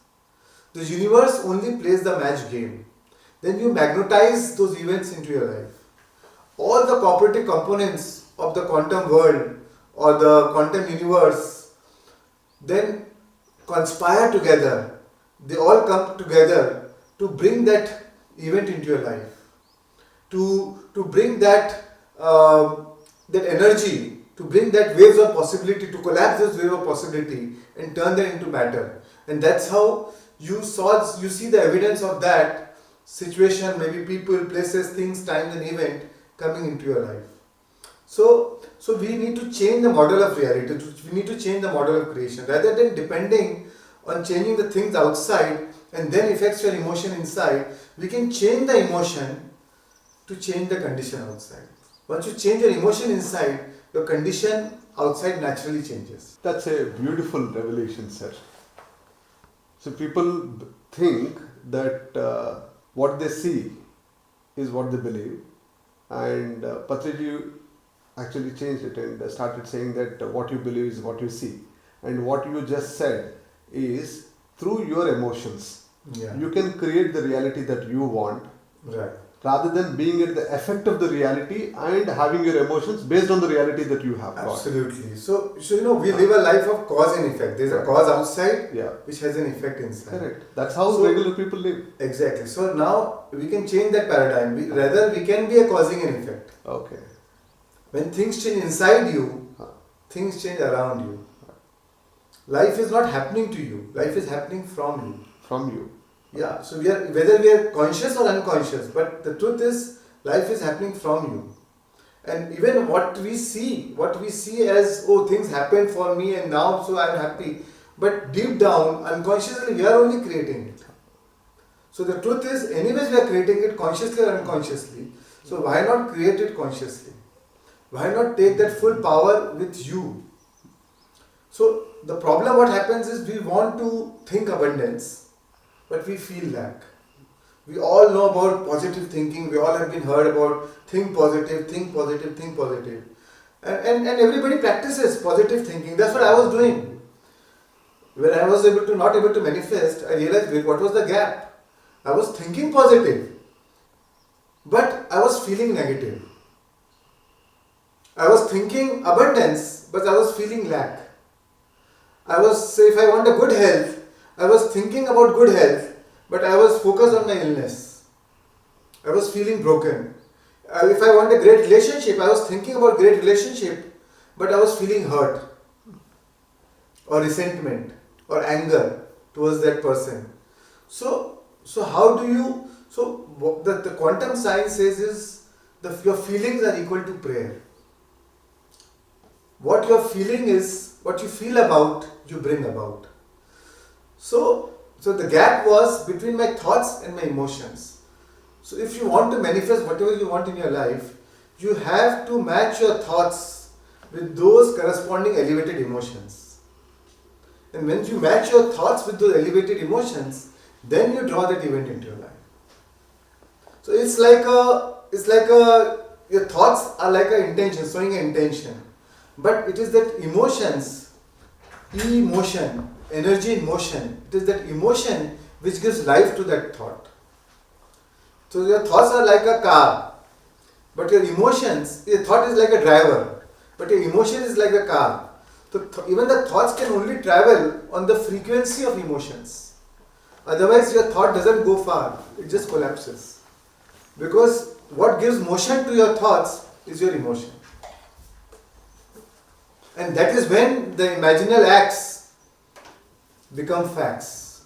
The universe only plays the match game. Then you magnetize those events into your life. All the cooperative components of the quantum world or the quantum universe then conspire together. They all come together to bring that event into your life. To bring that energy, to bring that waves of possibility, to collapse those waves of possibility and turn them into matter. And that's how you see the evidence of that situation, maybe people, places, things, times and event coming into your life. So we need to change the model of reality, we need to change the model of creation. Rather than depending on changing the things outside and then affects your emotion inside, we can change the emotion to change the condition outside. Once you change your emotion inside, your condition outside naturally changes. That's a beautiful revelation, sir. So people think that what they see is what they believe, and Patriji actually changed it and started saying that what you believe is what you see, and what you just said is through your emotions, you can create the reality that you want. Right. Rather than being at the effect of the reality and having your emotions based on the reality that you have got. Absolutely. So we live a life of cause and effect. There's a cause outside which has an effect inside. Correct. That's how regular people live. Exactly. So now we can change that paradigm. We can be a causing and effect. Okay. When things change inside you, things change around you. Life is not happening to you. Life is happening from you. From you. Yeah, so whether we are conscious or unconscious, but the truth is life is happening from you. And even what we see as, oh, things happened for me and now so I'm happy. But deep down, unconsciously, we are only creating it. So the truth is, anyways we are creating it consciously or unconsciously. So why not create it consciously? Why not take that full power with you? So the problem what happens is we want to think abundance, but we feel lack. We all know about positive thinking. We all have been heard about think positive, think positive, think positive. And everybody practices positive thinking. That's what I was doing. When I was not able to manifest, I realized, wait, what was the gap? I was thinking positive, but I was feeling negative. I was thinking abundance, but I was feeling lack. Say, if I want a good health, I was thinking about good health, but I was focused on my illness. I was feeling broken. If I want a great relationship, I was thinking about great relationship, but I was feeling hurt, or resentment, or anger towards that person. So how do you, what the quantum science says is, your feelings are equal to prayer. What you're feeling is, what you feel about, you bring about. So the gap was between my thoughts and my emotions. So if you want to manifest whatever you want in your life, you have to match your thoughts with those corresponding elevated emotions. And when you match your thoughts with those elevated emotions, then you draw that event into your life. So it's like your thoughts are like an intention, showing an intention. But it is that emotions, emotion, energy in motion, it is that emotion which gives life to that thought. So your thoughts are like a car, but your emotions, your thought is like a driver, but your emotion is like a car. So even the thoughts can only travel on the frequency of emotions. Otherwise your thought doesn't go far, it just collapses. Because what gives motion to your thoughts is your emotion. And that is when the imaginal acts become facts.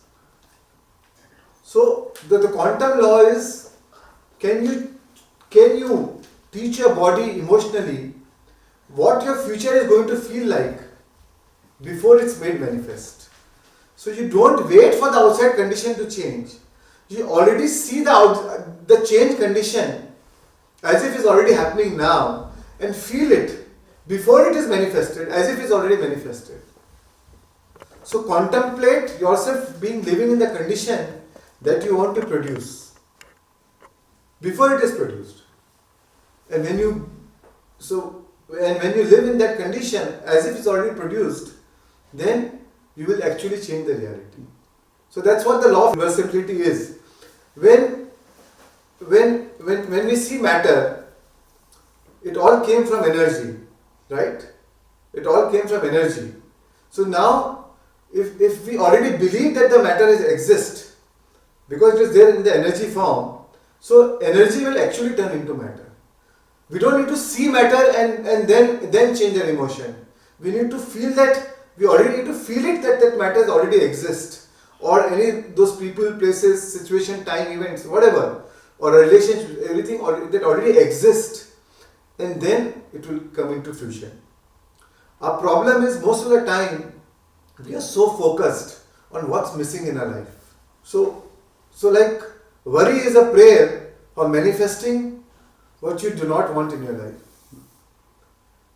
So the quantum law is, can you teach your body emotionally what your future is going to feel like before it's made manifest? So you don't wait for the outside condition to change. You already see the change condition as if it's already happening now, and feel it before it is manifested as if it's already manifested. So contemplate yourself living in the condition that you want to produce before it is produced. And when you live in that condition as if it's already produced, then you will actually change the reality. So that's what the law of reversibility is. When we see matter, it all came from energy, right? It all came from energy. So now, if we already believe that the matter exists, because it is there in the energy form, so energy will actually turn into matter. We don't need to see matter and then change our emotion. We need to feel that. We already need to feel it that matters already exist, or any those people, places, situation, time, events, whatever, or a relationship, everything that already exists, and then it will come into fruition. Our problem is most of the time we are so focused on what's missing in our life. So like worry is a prayer for manifesting what you do not want in your life.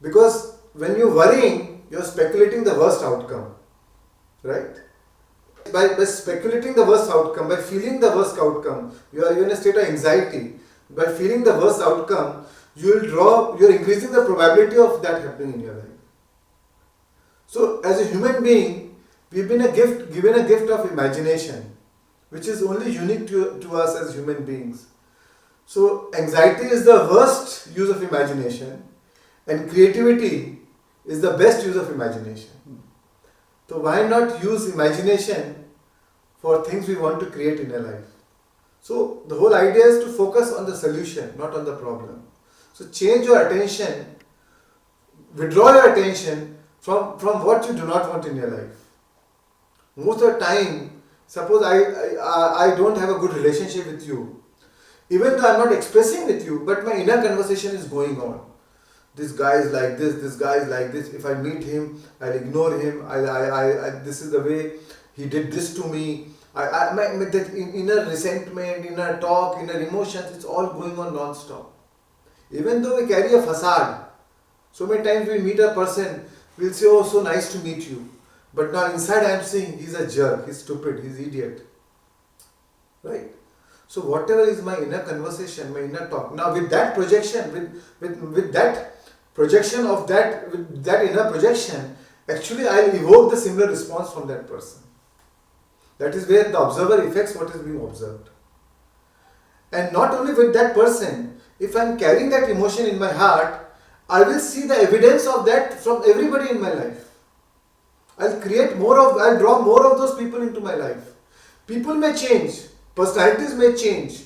Because when you're worrying, you're speculating the worst outcome, right? By speculating the worst outcome, by feeling the worst outcome, you're in a state of anxiety. By feeling the worst outcome, you're increasing the probability of that happening in your life. So as a human being, we've been given a gift of imagination, which is only unique to us as human beings. So anxiety is the worst use of imagination, and creativity is the best use of imagination. So why not use imagination for things we want to create in our life? So the whole idea is to focus on the solution, not on the problem. So change your attention, withdraw your attention from what you do not want in your life. Most of the time, suppose I don't have a good relationship with you, even though I'm not expressing with you, but my inner conversation is going on. this guy is like this guy is like this. If I meet him, I'll ignore him. This is the way he did this to me. That inner resentment, inner talk, inner emotions, it's all going on non-stop. Even though we carry a facade, so many times we meet a person, we'll say, oh, so nice to meet you. But now inside I am saying, he's a jerk, he's stupid, he's idiot. Right? So whatever is my inner conversation, my inner talk. Now with that projection, with that projection of with that inner projection, actually I'll evoke the similar response from that person. That is where the observer affects what is being observed. And not only with that person, if I'm carrying that emotion in my heart, I will see the evidence of that from everybody in my life. I'll draw more of those people into my life. People may change, personalities may change.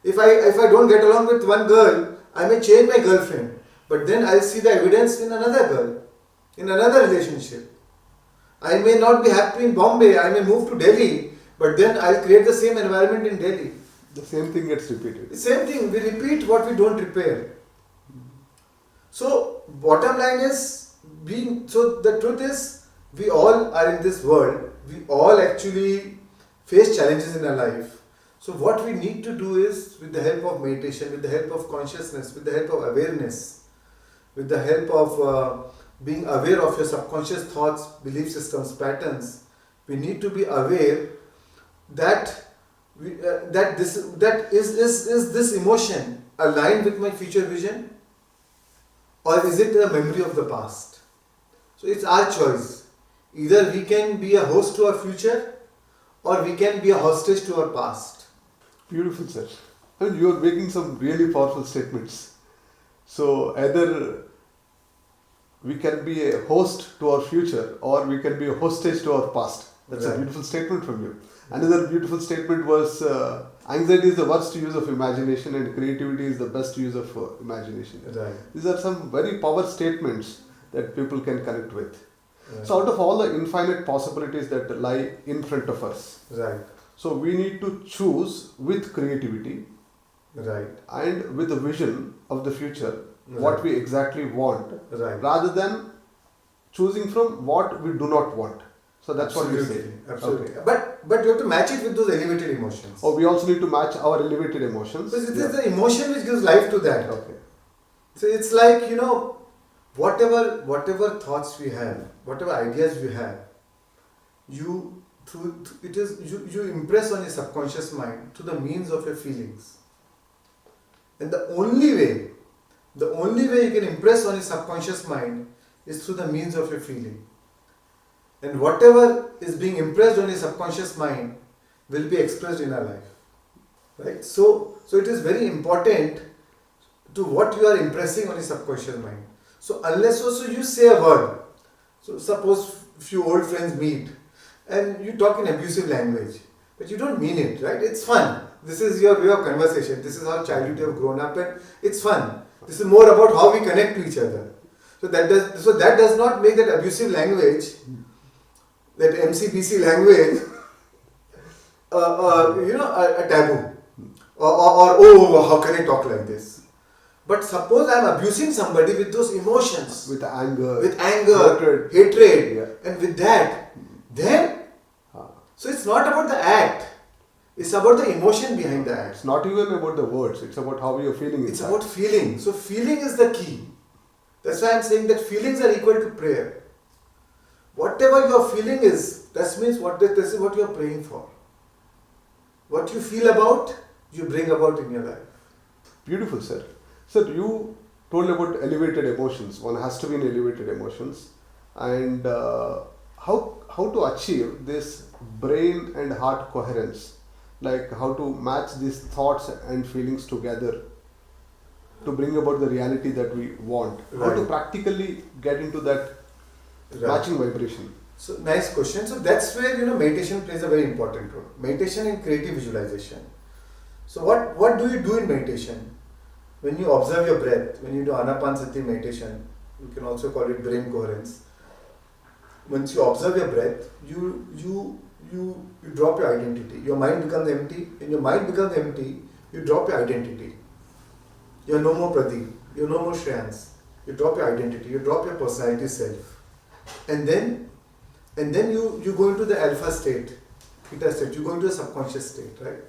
If I don't get along with one girl, I may change my girlfriend. But then I'll see the evidence in another girl, in another relationship. I may not be happy in Bombay, I may move to Delhi, but then I'll create the same environment in Delhi. The same thing gets repeated. The same thing, we repeat what we don't repair. So, bottom line is, so the truth is, we all are in this world, we all actually face challenges in our life. So what we need to do is, with the help of meditation, with the help of consciousness, with the help of awareness, with the help of being aware of your subconscious thoughts, belief systems, patterns, we need to be aware that is this emotion aligned with my future vision, or is it a memory of the past? So it's our choice. Either we can be a host to our future, or we can be a hostage to our past. Beautiful, sir. And you are making some really powerful statements. So either we can be a host to our future, or we can be a hostage to our past. That's Right. a beautiful statement from you. Another beautiful statement was, anxiety is the worst use of imagination and creativity is the best use of imagination. Right. These are some very power statements that people can connect with. Right. So out of all the infinite possibilities that lie in front of us, Right. so we need to choose with creativity Right. and with a vision of the future what Right. we exactly want, Right. rather than choosing from what we do not want. So that's what we say. Absolutely. Okay. But you have to match it with those elevated emotions. Or we also need to match our elevated emotions. Because it is the emotion which gives life to that. Okay. So it's like, whatever thoughts we have, whatever ideas we have, you impress on your subconscious mind through the means of your feelings. And the only way you can impress on your subconscious mind is through the means of your feeling. And whatever is being impressed on your subconscious mind will be expressed in our life. Right? So it is very important to what you are impressing on your subconscious mind. So unless also you say a word, so suppose few old friends meet and you talk in abusive language, but you don't mean it, right? It's fun. This is your way of conversation. This is how childhood you have grown up, and it's fun. This is more about how we connect to each other. So that does not make that abusive language, that MCBC language, a taboo. Or how can I talk like this? But suppose I am abusing somebody with those emotions, With anger, hatred, Yeah. and with that, then, so it's not about the act, it's about the emotion behind the act. it's not even about the words, it's about how you're feeling It's inside. about feeling. So feeling is the key. That's why I'm saying that feelings are equal to prayer. Whatever your feeling is, this is what you're praying for. What you feel about, you bring about in your life. Beautiful, sir. Sir, you told about elevated emotions. One has to be in elevated emotions. And how to achieve this brain and heart coherence? Like how to match these thoughts and feelings together to bring about the reality that we want. How to Right. practically get into that matching vibration. So nice question. So that's where meditation plays a very important role. Meditation and creative visualization. So what do you do in meditation? When you observe your breath, when you do Anapanasati meditation, you can also call it brain coherence. Once you observe your breath, you drop your identity. Your mind becomes empty. When your mind becomes empty, you drop your identity. You're no more Pradeep. You're no more Shreyans. you drop your identity, you drop your personality self, and then you go into the alpha state, theta state, you go into the subconscious state, right?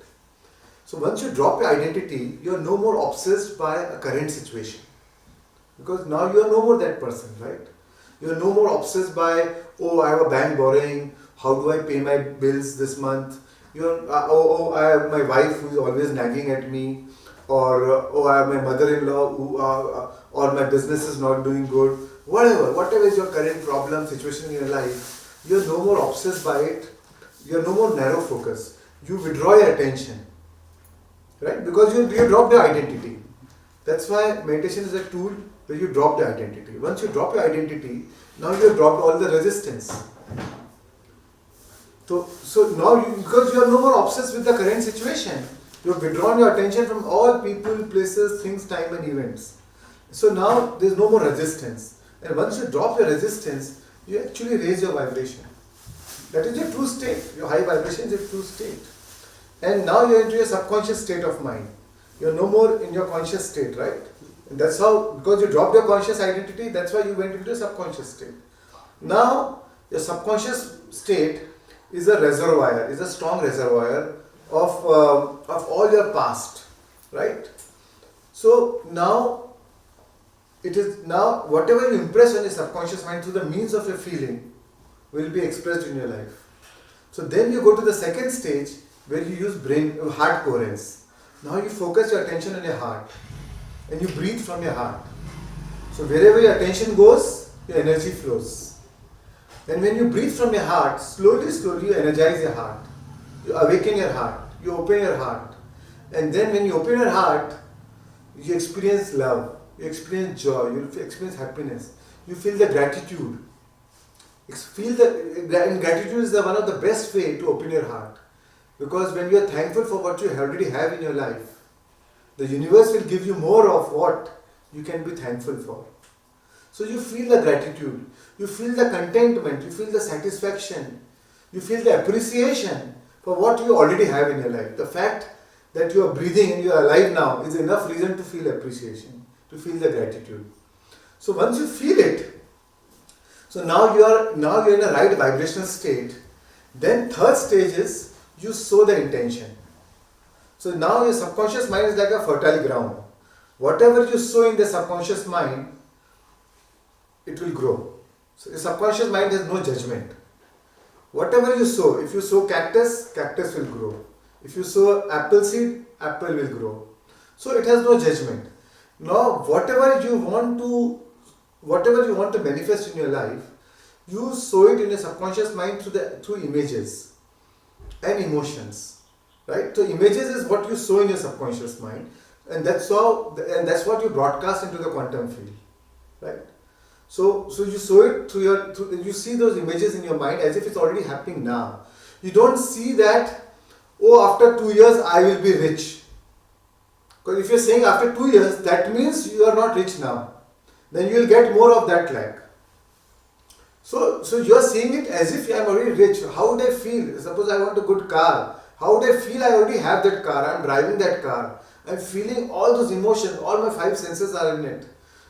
So once you drop your identity, you are no more obsessed by a current situation, because now you are no more that person, right? You are no more obsessed by, oh, I have a bank borrowing, how do I pay my bills this month? I have my wife who is always nagging at me, or I have my mother-in-law who, or my business is not doing good. Whatever is your current problem, situation in your life, you are no more obsessed by it. You are no more narrow focus. You withdraw your attention, right? Because you drop the identity. That's why meditation is a tool where you drop the identity. Once you drop your identity, now you have dropped all the resistance. So now, because you are no more obsessed with the current situation, you have withdrawn your attention from all people, places, things, time and events. So now there is no more resistance. And once you drop your resistance, you actually raise your vibration. That is your true state. Your high vibration is your true state. And now you are into your subconscious state of mind. You are no more in your conscious state, right? And that's how, because you dropped your conscious identity, that's why you went into a subconscious state. Now, your subconscious state is a reservoir, is a strong reservoir of all your past, right? So now, whatever you impress on your subconscious mind through the means of your feeling will be expressed in your life. So then you go to the second stage where you use heart coherence. Now you focus your attention on your heart and you breathe from your heart. So wherever your attention goes, your energy flows. And when you breathe from your heart, slowly you energize your heart. You awaken your heart. You open your heart. And then when you open your heart, you experience love. You experience joy. You experience happiness. You feel the gratitude. And gratitude is one of the best way to open your heart. Because when you are thankful for what you already have in your life, the universe will give you more of what you can be thankful for. So you feel the gratitude, you feel the contentment, you feel the satisfaction, you feel the appreciation for what you already have in your life. The fact that you are breathing and you are alive now is enough reason to feel appreciation, to feel the gratitude. So once you feel it, so now you are in a right vibrational state. Then third stage is you sow the intention. So now your subconscious mind is like a fertile ground. Whatever you sow in the subconscious mind, it will grow. So your subconscious mind has no judgment. Whatever you sow, if you sow cactus, cactus will grow. If you sow apple seed, apple will grow. So it has no judgment. Now whatever you want to manifest in your life, you sow it in your subconscious mind through images and emotions. Right? So images is what you sow in your subconscious mind, and that's what you broadcast into the quantum field. Right? So you sow it you see those images in your mind as if it's already happening now. You don't see that, oh, after 2 years I will be rich. Because if you're saying after 2 years, that means you are not rich now. Then you will get more of that lack. So you are seeing it as if I am already rich. How would I feel? Suppose I want a good car. How would I feel? I already have that car. I am driving that car. I am feeling all those emotions. All my 5 senses are in it.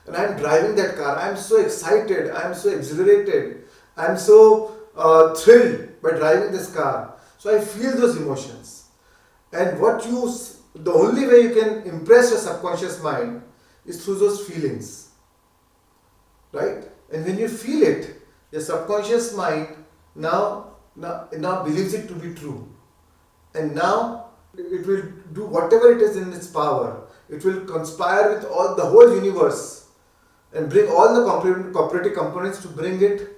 And I am driving that car. I am so excited. I am so exhilarated. I am so thrilled by driving this car. So I feel those emotions. And the only way you can impress your subconscious mind is through those feelings. Right? And when you feel it, your subconscious mind now believes it to be true. And now it will do whatever it is in its power. It will conspire with the whole universe and bring all the cooperative components to bring it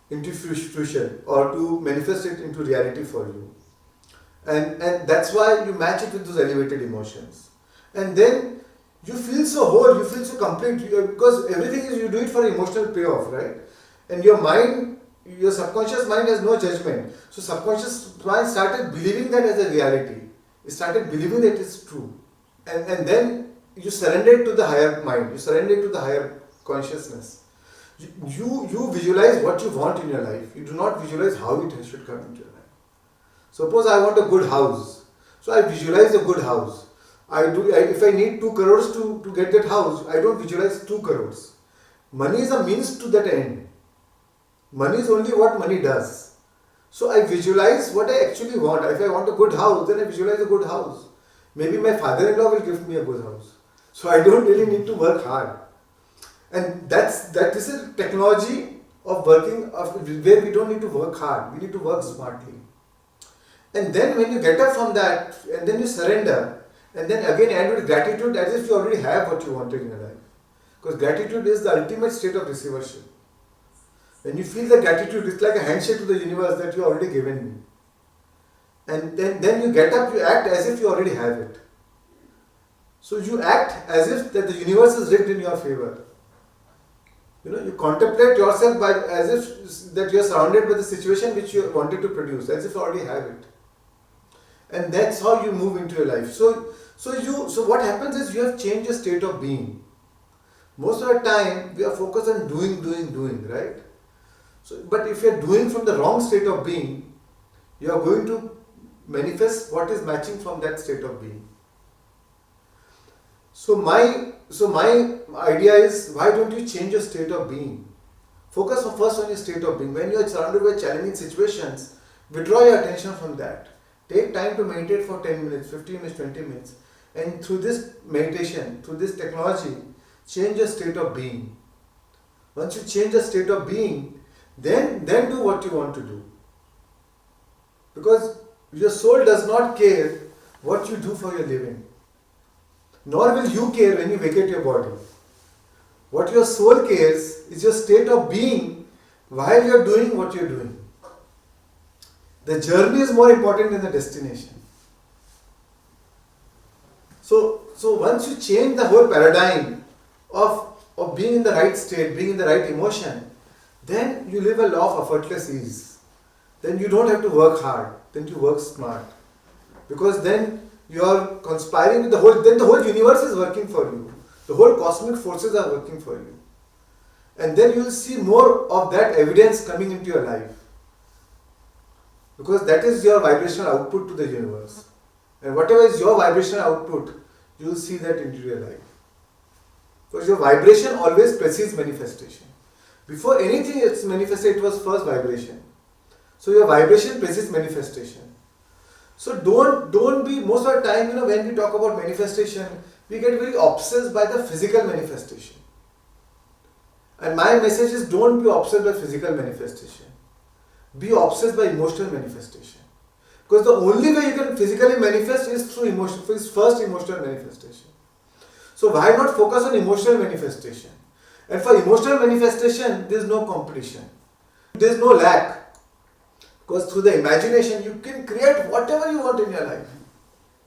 into fruition or to manifest it into reality for you. And that's why you match it with those elevated emotions. And then you feel so whole, you feel so complete, because everything is, you do it for emotional payoff, right? And your subconscious mind has no judgment. So subconscious mind started believing that as a reality. It started believing that it's true. And then you surrender to the higher mind. You surrender to the higher consciousness. You visualize what you want in your life. You do not visualize how it should come into your life. Suppose I want a good house. So I visualize a good house. If I need 2 crores to get that house, I don't visualize 2 crores. Money is a means to that end. Money is only what money does. So I visualize what I actually want. If I want a good house, then I visualize a good house. Maybe my father-in-law will give me a good house. So I don't really need to work hard. And this is a technology of working where we don't need to work hard. We need to work smartly. And then when you get up from that, and then you surrender, and then again end with gratitude as if you already have what you wanted in your life. Because gratitude is the ultimate state of receivership. When you feel the gratitude, it's like a handshake to the universe that you already given me. And then you get up, you act as if you already have it. So you act as if that the universe is rigged in your favor. You contemplate yourself as if that you are surrounded by the situation which you wanted to produce, as if you already have it. And that's how you move into your life. So what happens is you have changed your state of being. Most of the time we are focused on doing, right? So, but if you are doing from the wrong state of being, you are going to manifest what is matching from that state of being. So my idea is, why don't you change your state of being? Focus first on your state of being. When you are surrounded by challenging situations, withdraw your attention from that. Take time to meditate for 10 minutes, 15 minutes, 20 minutes. And through this meditation, through this technology, change your state of being. Once you change the state of being, then do what you want to do. Because your soul does not care what you do for your living. Nor will you care when you vacate your body. What your soul cares is your state of being while you are doing what you are doing. The journey is more important than the destination. So once you change the whole paradigm of being in the right state, being in the right emotion, then you live a life of effortless ease. Then you don't have to work hard, then you work smart. Because then you are conspiring with the whole universe is working for you. The whole cosmic forces are working for you. And then you will see more of that evidence coming into your life. Because that is your vibrational output to the universe. And whatever is your vibrational output, you will see that into your life. Because your vibration always precedes manifestation. Before anything is manifested, it was first vibration. So your vibration precedes manifestation. So don't be, most of the time, when we talk about manifestation, we get very obsessed by the physical manifestation. And my message is, don't be obsessed by physical manifestation. Be obsessed by emotional manifestation. Because the only way you can physically manifest is through emotion, first emotional manifestation. So why not focus on emotional manifestation? And for emotional manifestation, there is no competition. There is no lack. Because through the imagination, you can create whatever you want in your life.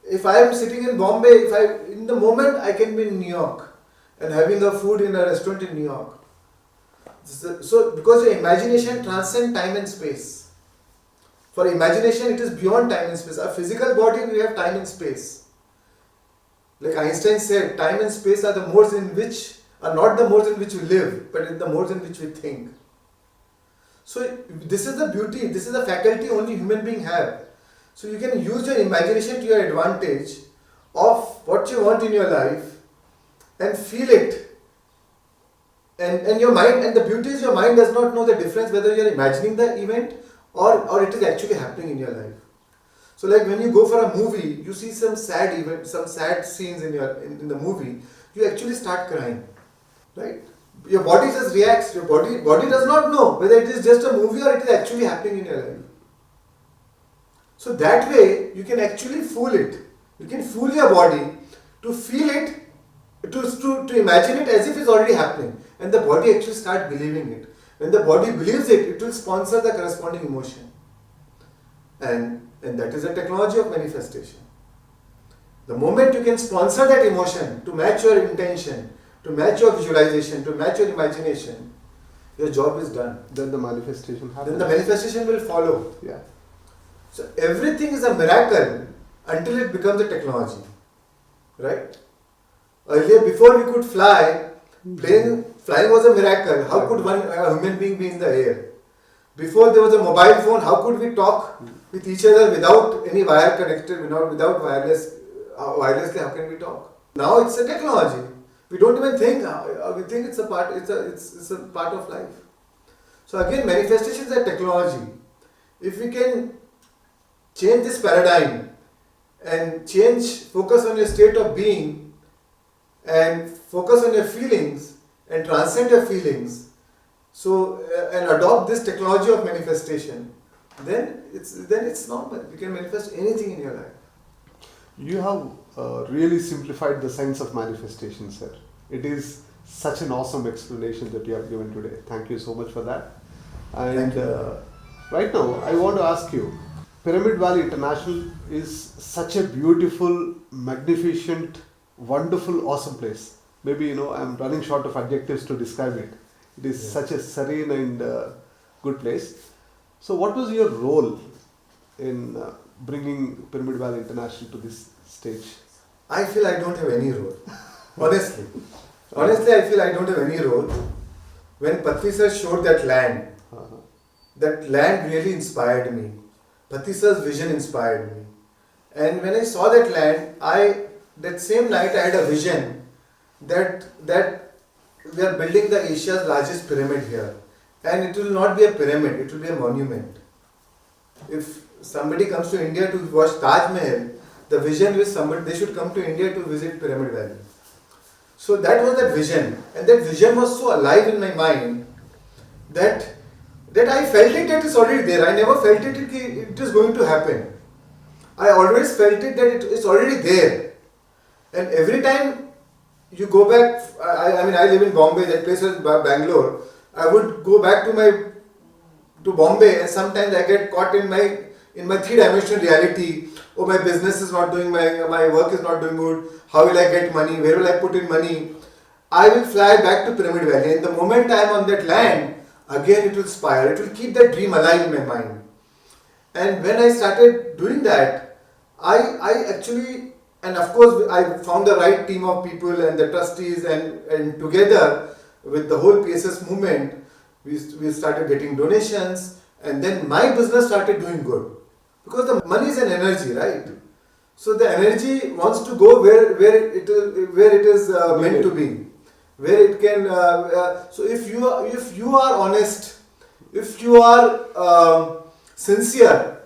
If I am sitting in Bombay, in the moment I can be in New York and having a food in a restaurant in New York. So because your imagination transcends time and space. For imagination, it is beyond time and space. Our physical body, we have time and space. Like Einstein said, time and space are not the modes in which we live, but the modes in which we think. So this is the beauty, this is the faculty only human beings have. So you can use your imagination to your advantage of what you want in your life and feel it. And your mind, and the beauty is your mind does not know the difference whether you are imagining the event or it is actually happening in your life. So like when you go for a movie, you see some sad event, some sad scenes in the movie, you actually start crying, right? Your body just reacts. Your body does not know whether it is just a movie or it is actually happening in your life. So that way you can actually fool it. You can fool your body to feel it, to imagine it as if it's already happening, and the body actually starts believing it. When the body believes it, it will sponsor the corresponding emotion, and that is the technology of manifestation. The moment you can sponsor that emotion to match your intention, to match your visualization, to match your imagination, your job is done. Then the manifestation happens. Then the manifestation will follow. Yeah. So everything is a miracle until it becomes a technology, right? Earlier, before we could fly, flying was a miracle. How could a human being be in the air? Before there was a mobile phone, how could we talk with each other without any wire connected, without wirelessly, how can we talk? Now it's a technology. We don't even think. We think it's a part. It's a part of life. So again, manifestation is a technology. If we can change this paradigm and focus on your state of being, and focus on your feelings and transcend your feelings, so and adopt this technology of manifestation, then it's normal. You can manifest anything in your life. You have really simplified the science of manifestation, sir. It is such an awesome explanation that you have given today. Thank you so much for that. And right now, I want to ask you, Pyramid Valley International is such a beautiful, magnificent, wonderful, awesome place. Maybe, I'm running short of adjectives to describe it. It is such a serene and good place. So what was your role in bringing Pyramid Valley International to this stage? I feel I don't have any role. Honestly. Honestly, I feel I don't have any role. When Patri sir showed that land really inspired me. Patri sir's vision inspired me. And when I saw that land, that same night I had a vision that we are building the Asia's largest pyramid here. And it will not be a pyramid, it will be a monument. If somebody comes to India to watch Taj Mahal, the vision is they should come to India to visit Pyramid Valley. So that was that vision. And that vision was so alive in my mind that I felt it that it's already there. I never felt it is going to happen. I always felt it that it's already there. And every time you go back, I live in Bombay, that place is Bangalore. I would go back to Bombay, and sometimes I get caught in my three-dimensional reality. Oh, my business is not doing, my work is not doing good. How will I get money? Where will I put in money? I will fly back to Pyramid Valley, and the moment I am on that land, again it will spire. It will keep that dream alive in my mind. And when I started doing that, I actually, and of course I found the right team of people and the trustees, and together with the whole PSS movement, we started getting donations, and then my business started doing good. Because the money is an energy, right? So the energy wants to go where it is meant to be, where it can. So if you are honest, if you are sincere,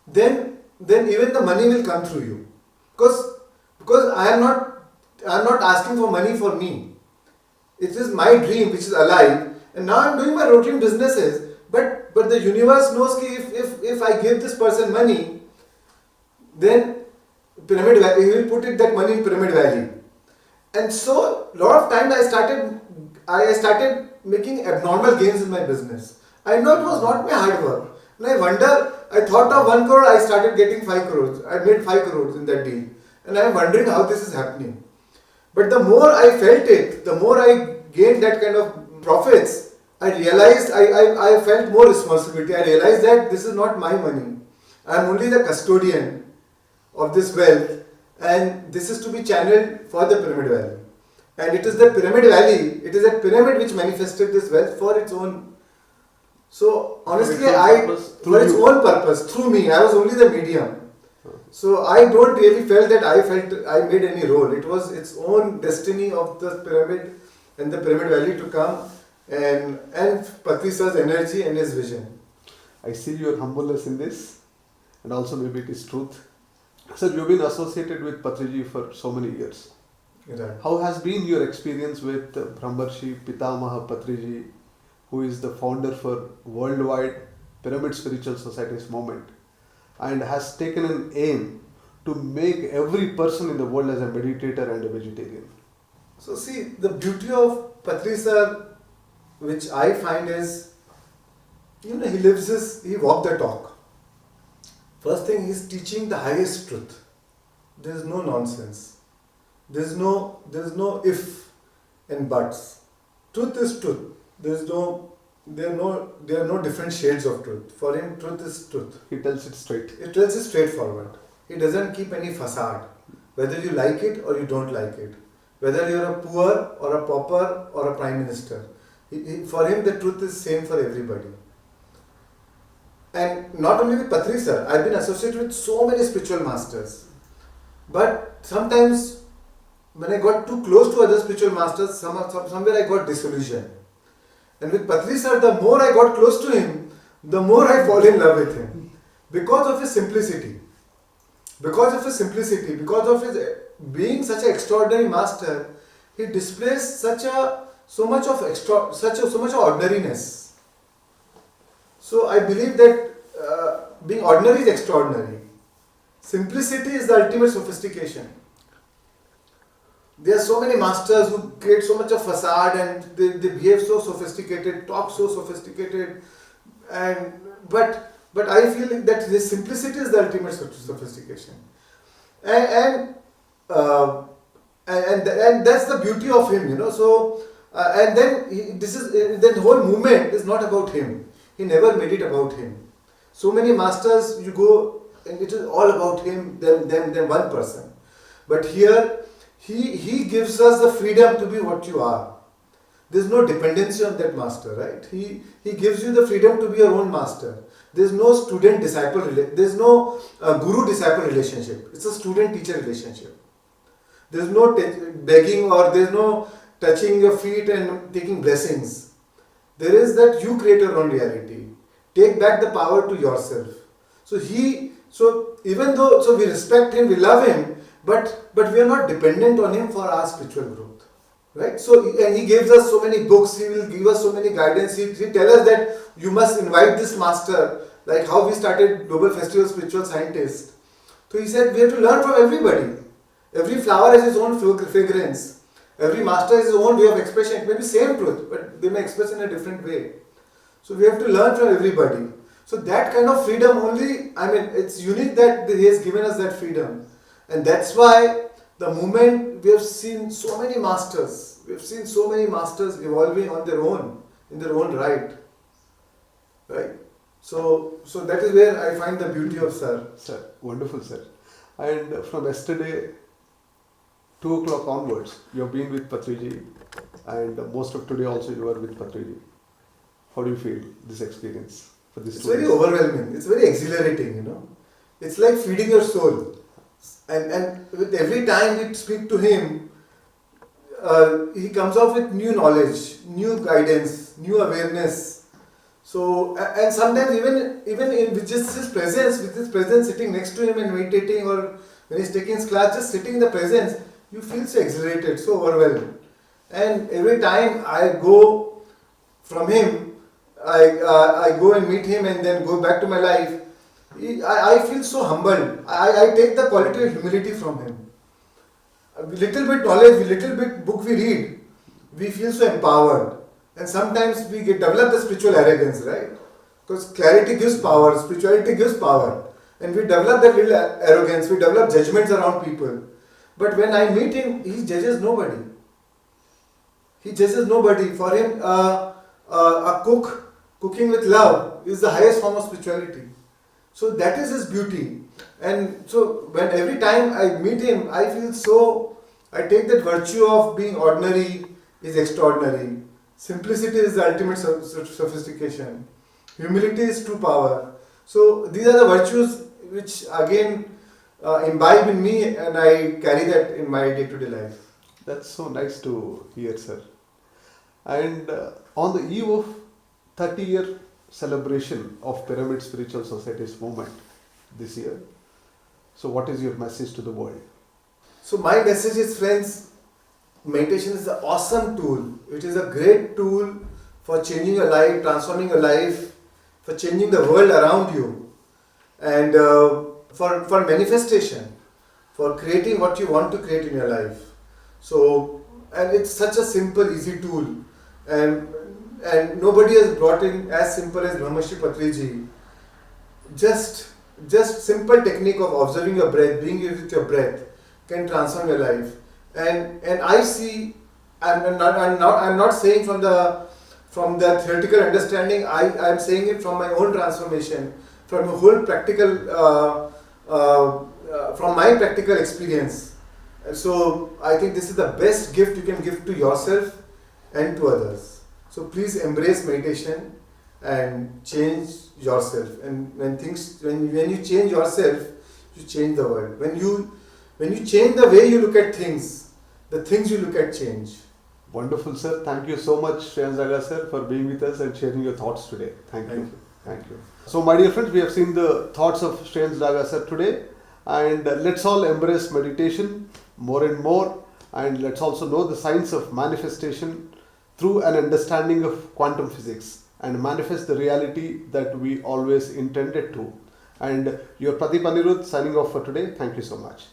then even the money will come through you. Because I am not asking for money for me. It is my dream which is alive, and now I am doing my routine businesses. But the universe knows that if I give this person money, then Pyramid Valley, he will put that money in Pyramid Valley. And so a lot of times I started making abnormal gains in my business. I know it was not my hard work. And I thought of 1 crore, I started getting 5 crores. I made 5 crores in that deal. And I am wondering how this is happening. But the more I felt it, the more I gained that kind of profits, I realized I felt more responsibility. I realized that this is not my money. I am only the custodian of this wealth, and this is to be channeled for the Pyramid Valley. And it is the Pyramid Valley, it is a pyramid which manifested this wealth for its own. So honestly, for its own purpose, through me, I was only the medium. So I don't really felt that I made any role. It was its own destiny of the pyramid and the Pyramid Valley to come, and Patri sir's energy and his vision. I see your humbleness in this, and also maybe it is truth. Sir, you've been associated with Patriji for so many years. Right. How has been your experience with Brahmarshi Pitamaha Patriji, who is the founder for worldwide Pyramid Spiritual Societies movement, and has taken an aim to make every person in the world as a meditator and a vegetarian? So see, the beauty of Patri sir, which I find is, he walked the talk. First thing, he's teaching the highest truth. There is no nonsense. There is no if and buts. Truth is truth. There are no different shades of truth. For him, truth is truth. He tells it straight. He tells it straightforward. He doesn't keep any facade. Whether you like it or you don't like it. Whether you're a poor or a pauper or a prime minister. For him, the truth is same for everybody. And not only with Patri sir, I've been associated with so many spiritual masters. But sometimes when I got too close to other spiritual masters, somewhere I got disillusioned. And with Patriji sir, the more I got close to him, the more I fall in love with him. Because of his simplicity. Because of his being such an extraordinary master, he displays so much of ordinariness. So I believe that being ordinary is extraordinary. Simplicity is the ultimate sophistication. There are so many masters who create so much of facade and they behave so sophisticated, talk so sophisticated, but I feel that this simplicity is the ultimate sophistication, and that's the beauty of him, you know. So and then the whole movement is not about him. He never made it about him. So many masters you go and it is all about him, them one person. But here he gives us the freedom to be what you are. There's no dependency on that master, right? He gives you the freedom to be your own master. There's no student-disciple, there's no guru-disciple relationship. It's a student-teacher relationship. There's no begging or there's no touching your feet and taking blessings. There is that you create your own reality. Take back the power to yourself. So even though we respect him, we love him, but we are not dependent on him for our spiritual growth. Right? So, and he gives us so many books, he will give us so many guidance, he tells us that you must invite this master, like how we started Global Festival Spiritual Scientist. So he said we have to learn from everybody. Every flower has its own fragrance. Every master has his own way of expression. It may be same truth, but they may express in a different way. So we have to learn from everybody. So that kind of freedom only, it's unique that he has given us that freedom. And that's why the movement, we have seen so many masters. We have seen so many masters evolving on their own, in their own right. Right? So that is where I find the beauty of Sir. Sir, wonderful, sir. And from yesterday, 2 o'clock onwards, you have been with Patriji, and most of today also you are with Patriji. How do you feel this experience for this? It's very overwhelming. It's very exhilarating, you know. It's like feeding your soul. And with every time we speak to him, he comes up with new knowledge, new guidance, new awareness. So, and sometimes even with just his presence, sitting next to him and meditating, or when he's taking his class, just sitting in the presence, you feel so exhilarated, so overwhelmed. And every time I go from him, I go and meet him and then go back to my life, I feel so humbled. I take the quality of humility from him. A little bit knowledge, a little bit book we read, we feel so empowered. And sometimes we develop the spiritual arrogance, right? Because clarity gives power, spirituality gives power. And we develop that little arrogance, we develop judgments around people. But when I meet him, he judges nobody. He judges nobody. For him, cooking with love is the highest form of spirituality. So that is his beauty. And so when every time I meet him, I take that virtue of being ordinary is extraordinary. Simplicity is the ultimate sophistication. Humility is true power. So these are the virtues which again imbibe in me, and I carry that in my day-to-day life. That's so nice to hear, sir. And on the eve of 30-year celebration of Pyramid Spiritual Society's movement this year, so what is your message to the world? So my message is, friends, meditation is an awesome tool. It is a great tool for changing your life, transforming your life, for changing the world around you, and for manifestation, for creating what you want to create in your life. So, and it's such a simple, easy tool, and nobody has brought in as simple as Brahmarshi Patriji. Just simple technique of observing your breath, being with your breath, can transform your life. And I see, I'm not saying from the theoretical understanding. I'm saying it from my own transformation, from a whole practical, from my practical experience. So I think this is the best gift you can give to yourself and to others. So please embrace meditation and change yourself. And when you change yourself, you change the world. When you change the way you look at things, the things you look at change. Wonderful, sir. Thank you so much, Dhyana Jagath, sir, for being with us and sharing your thoughts today. Thank you. Thank you. So, my dear friends, we have seen the thoughts of Dhyana Jagath, sir, today. And let's all embrace meditation more and more. And let's also know the science of manifestation through an understanding of quantum physics and manifest the reality that we always intended to. And your Pradeep Anirudh signing off for today. Thank you so much.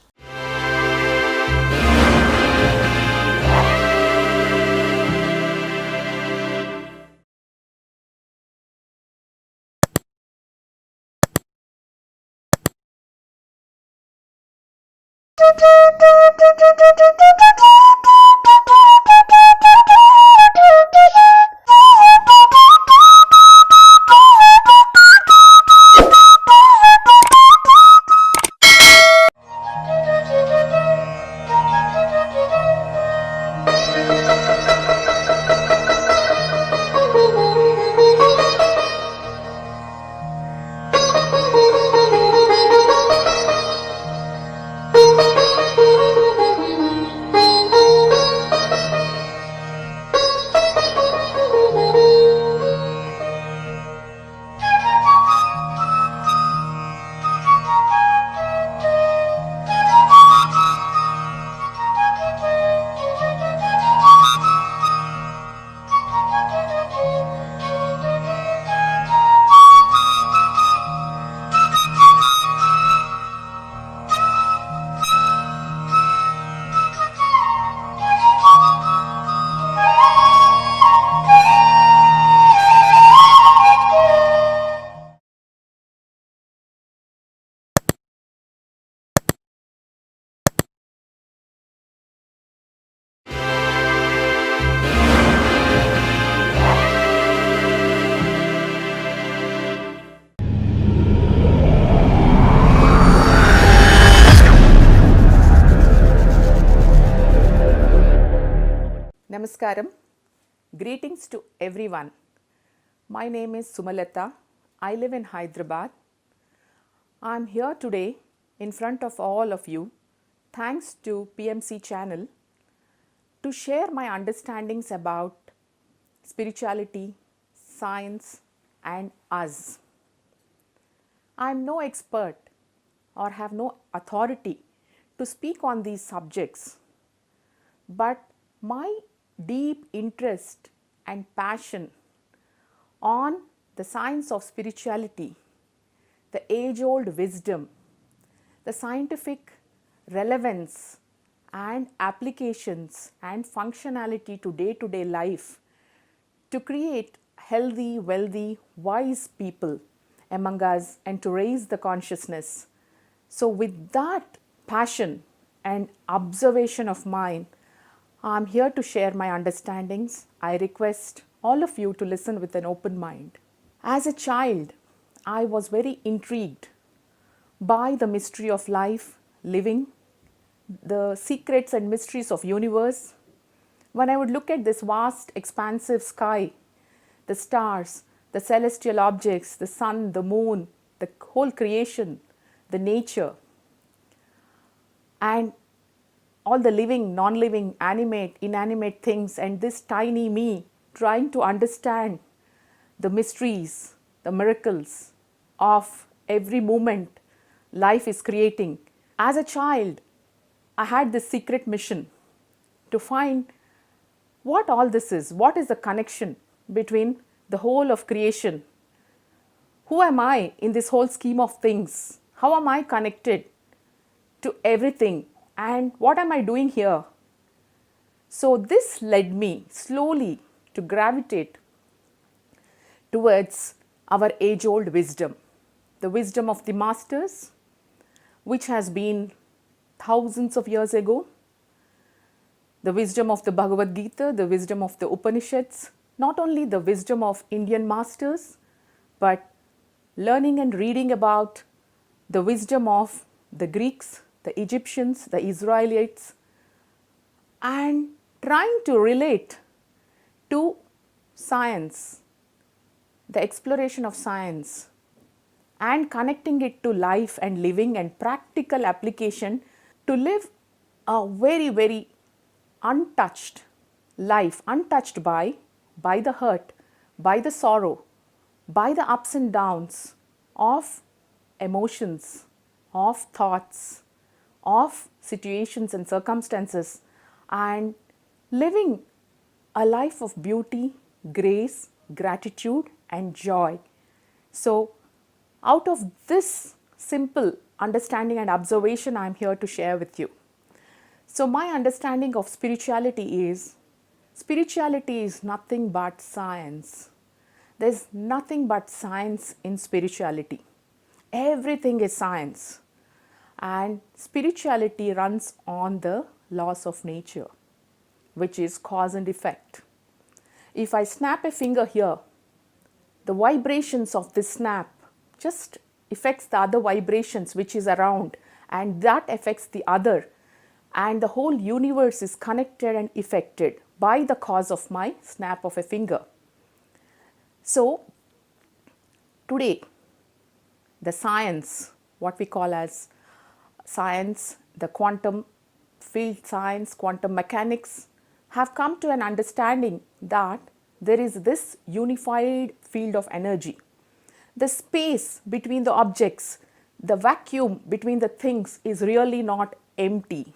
Namaskaram. Greetings to everyone. My name is Sumalata. I live in Hyderabad. I am here today in front of all of you, thanks to PMC channel, to share my understandings about spirituality, science and us. I am no expert or have no authority to speak on these subjects, but my deep interest and passion on the science of spirituality, the age-old wisdom, the scientific relevance and applications and functionality to day-to-day life to create healthy, wealthy, wise people among us and to raise the consciousness. So with that passion and observation of mine, I am here to share my understandings. I request all of you to listen with an open mind. As a child, I was very intrigued by the mystery of life, living, the secrets and mysteries of universe. When I would look at this vast, expansive sky, the stars, the celestial objects, the sun, the moon, the whole creation, the nature, and all the living, non-living, animate, inanimate things, and this tiny me trying to understand the mysteries, the miracles of every moment life is creating. As a child, I had this secret mission to find what all this is, what is the connection between the whole of creation. Who am I in this whole scheme of things? How am I connected to everything? And what am I doing here? So this led me slowly to gravitate towards our age-old wisdom, the wisdom of the masters, which has been thousands of years ago, the wisdom of the Bhagavad Gita, the wisdom of the Upanishads, not only the wisdom of Indian masters, but learning and reading about the wisdom of the Greeks, the Egyptians, the Israelites, and trying to relate to science, the exploration of science, and connecting it to life and living and practical application to live a very, very untouched life, untouched by the hurt, by the sorrow, by the ups and downs of emotions, of thoughts, of situations and circumstances, and living a life of beauty, grace, gratitude, and joy. So, out of this simple understanding and observation, I am here to share with you. So, my understanding of spirituality is nothing but science. There's nothing but science in spirituality. Everything is science. And spirituality runs on the laws of nature, which is cause and effect. If I snap a finger here, the vibrations of this snap just affects the other vibrations which is around, and that affects the other, and the whole universe is connected and affected by the cause of my snap of a finger. So today the science, what we call as science, the quantum field science, quantum mechanics, have come to an understanding that there is this unified field of energy. The space between the objects, the vacuum between the things is really not empty.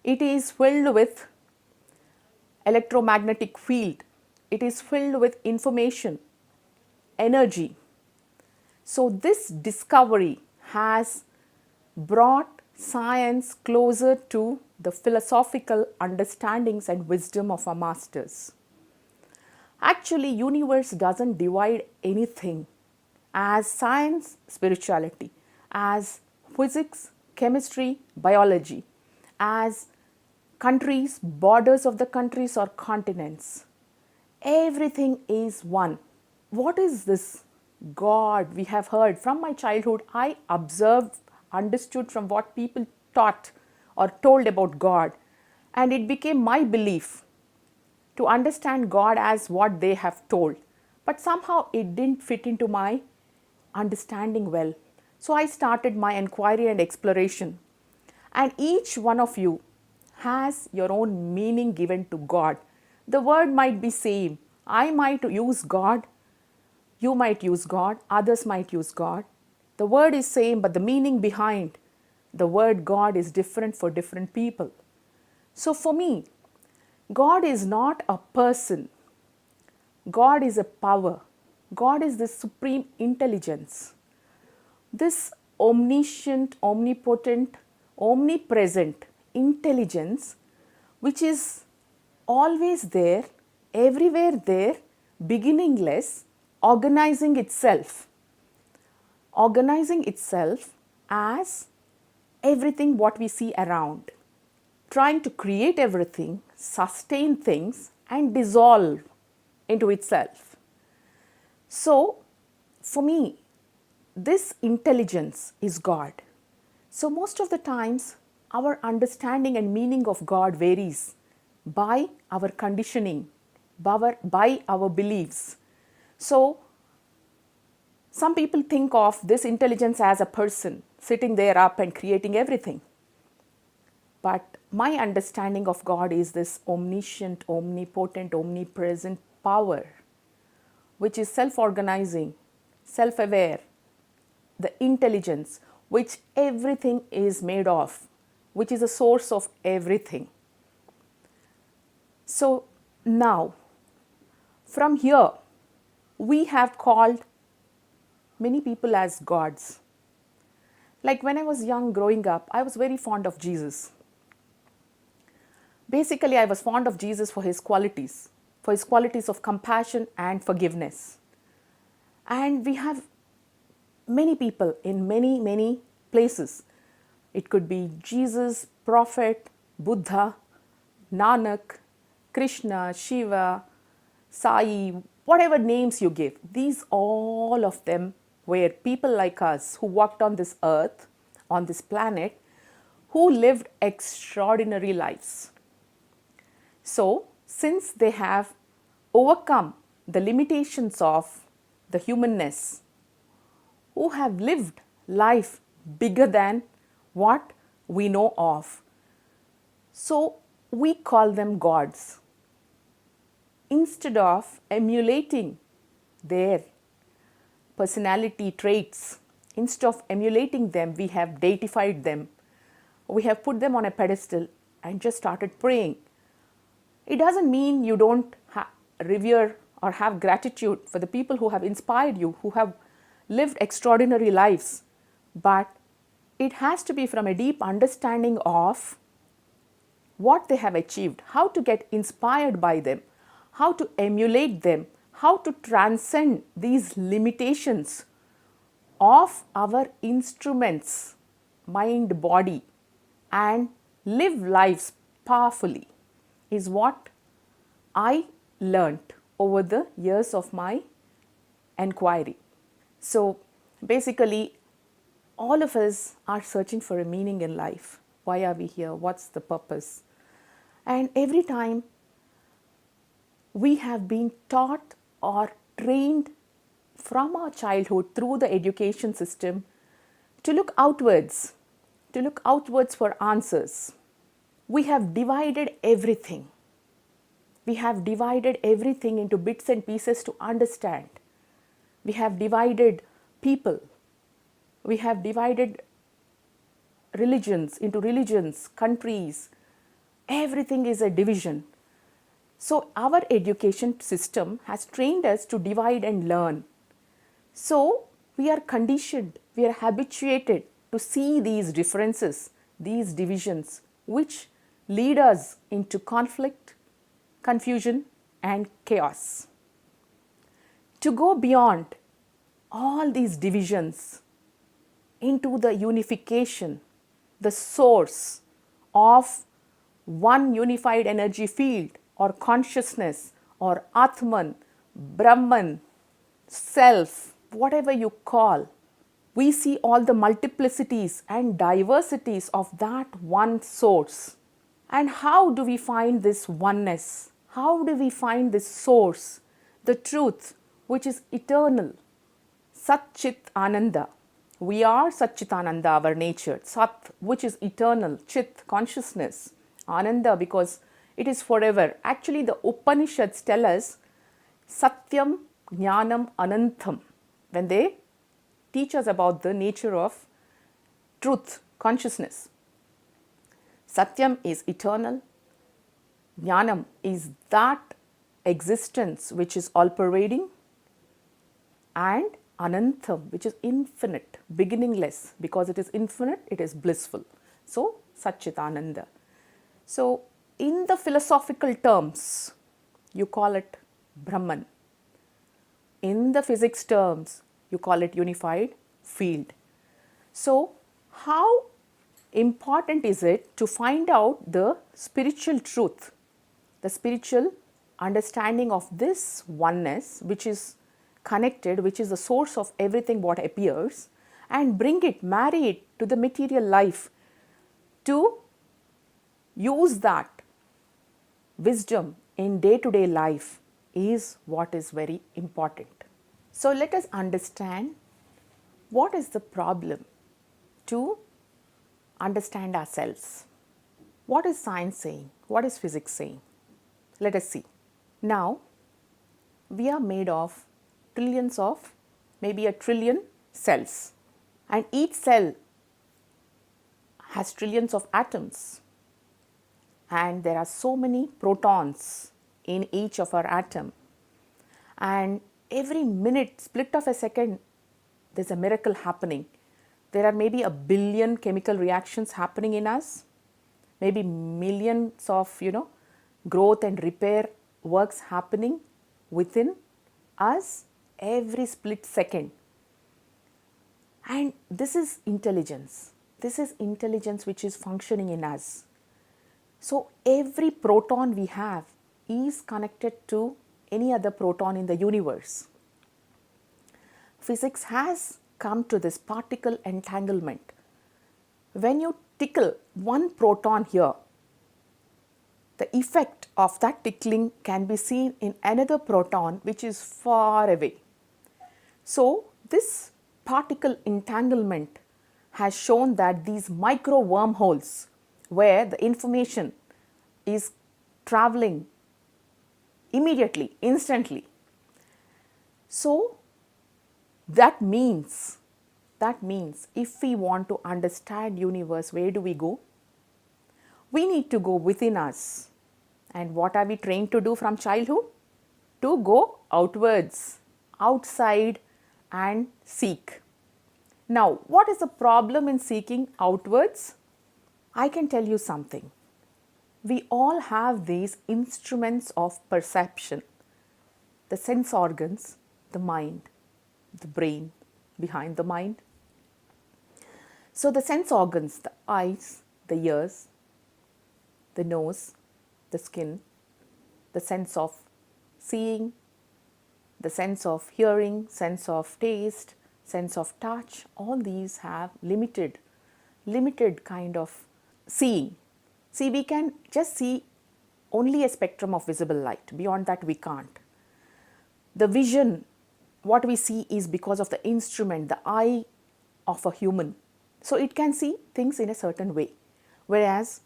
It is filled with electromagnetic field. It is filled with information, energy. So this discovery has brought science closer to the philosophical understandings and wisdom of our masters. Actually, universe doesn't divide anything as science, spirituality, as physics, chemistry, biology, as countries, borders of the countries or continents. Everything is one. What is this God we have heard? From my childhood, I observed, understood from what people taught or told about God, and it became my belief to understand God as what they have told. But somehow it didn't fit into my understanding well. So I started my inquiry and exploration. And each one of you has your own meaning given to God. The word might be same. I might use God, you might use God, others might use God. The word is same, but the meaning behind the word God is different for different people. So for me, God is not a person. God is a power. God is the supreme intelligence. This omniscient, omnipotent, omnipresent intelligence, which is always there, everywhere there, beginningless, organizing itself as everything what we see around, trying to create everything, sustain things, and dissolve into itself. So, for me, this intelligence is God. So, most of the times, our understanding and meaning of God varies by our conditioning, by our beliefs. So, some people think of this intelligence as a person sitting there up and creating everything. But my understanding of God is this omniscient, omnipotent, omnipresent power, which is self-organizing, self-aware, the intelligence which everything is made of, which is the source of everything. So now, from here, we have called many people as gods. Like when I was young, growing up, I was very fond of Jesus. Basically, I was fond of Jesus for his qualities of compassion and forgiveness. And we have many people in many places. It could be Jesus, Prophet, Buddha, Nanak, Krishna, Shiva, Sai, whatever names you give. These all of them were people like us who walked on this earth, on this planet, who lived extraordinary lives. So, since they have overcome the limitations of the humanness, who have lived life bigger than what we know of. So, we call them gods. Instead of emulating their personality traits, instead of emulating them, we have deified them. We have put them on a pedestal and just started praying. It doesn't mean you don't revere or have gratitude for the people who have inspired you, who have lived extraordinary lives, but it has to be from a deep understanding of what they have achieved, how to get inspired by them, how to emulate them, how to transcend these limitations of our instruments, mind, body, and live lives powerfully, is what I learnt over the years of my enquiry. So basically, all of us are searching for a meaning in life. Why are we here? What's the purpose? And every time we have been taught or trained from our childhood through the education system to look outwards for answers. We have divided everything. We have divided everything into bits and pieces to understand. We have divided people. We have divided religions into religions, countries. Everything is a division. So our education system has trained us to divide and learn. So we are conditioned, we are habituated to see these differences, these divisions, which lead us into conflict, confusion, and chaos. To go beyond all these divisions into the unification, the source of one unified energy field or consciousness or Atman, Brahman, self, whatever you call, we see all the multiplicities and diversities of that one source. And how do we find this oneness? How do we find this source, the truth which is eternal? Sat Chit Ananda. We are Sat Chit Ananda, our nature. Sat, which is eternal. Chit, consciousness. Ananda, because it is forever. Actually, the Upanishads tell us Satyam, Jnanam, Anantam. When they teach us about the nature of truth, consciousness. Satyam is eternal. Jnanam is that existence which is all-pervading. And Anantam, which is infinite, beginningless. Because it is infinite, it is blissful. So, Satchitananda. So, in the philosophical terms, you call it Brahman. In the physics terms, you call it unified field. So, how important is it to find out the spiritual truth, the spiritual understanding of this oneness, which is connected, which is the source of everything what appears, and bring it, marry it to the material life, to use that wisdom in day-to-day life is what is very important. So let us understand what is the problem to understand ourselves. What is science saying? What is physics saying? Let us see. Now, we are made of trillions of, maybe a trillion cells, and each cell has trillions of atoms, and there are so many protons in each of our atom, and every minute, split of a second, there's a miracle happening. There are maybe 1 billion chemical reactions happening in us, maybe millions of, growth and repair works happening within us every split second. And this is intelligence. This is intelligence which is functioning in us. So every proton we have is connected to any other proton in the universe. Physics has come to this particle entanglement. When you tickle one proton here, the effect of that tickling can be seen in another proton which is far away. So this particle entanglement has shown that these micro wormholes where the information is traveling immediately, instantly. So that means if we want to understand universe, where do we go? We need to go within us. And what are we trained to do from childhood? To go outwards, outside, and seek. Now, what is the problem in seeking outwards? I can tell you something. We all have these instruments of perception, the sense organs, the mind, the brain behind the mind. So the sense organs, the eyes, the ears, the nose, the skin, the sense of seeing, the sense of hearing, sense of taste, sense of touch, all these have limited kind of seeing. See, we can just see only a spectrum of visible light. Beyond that, we can't. The vision, what we see is because of the instrument, the eye of a human. So it can see things in a certain way. Whereas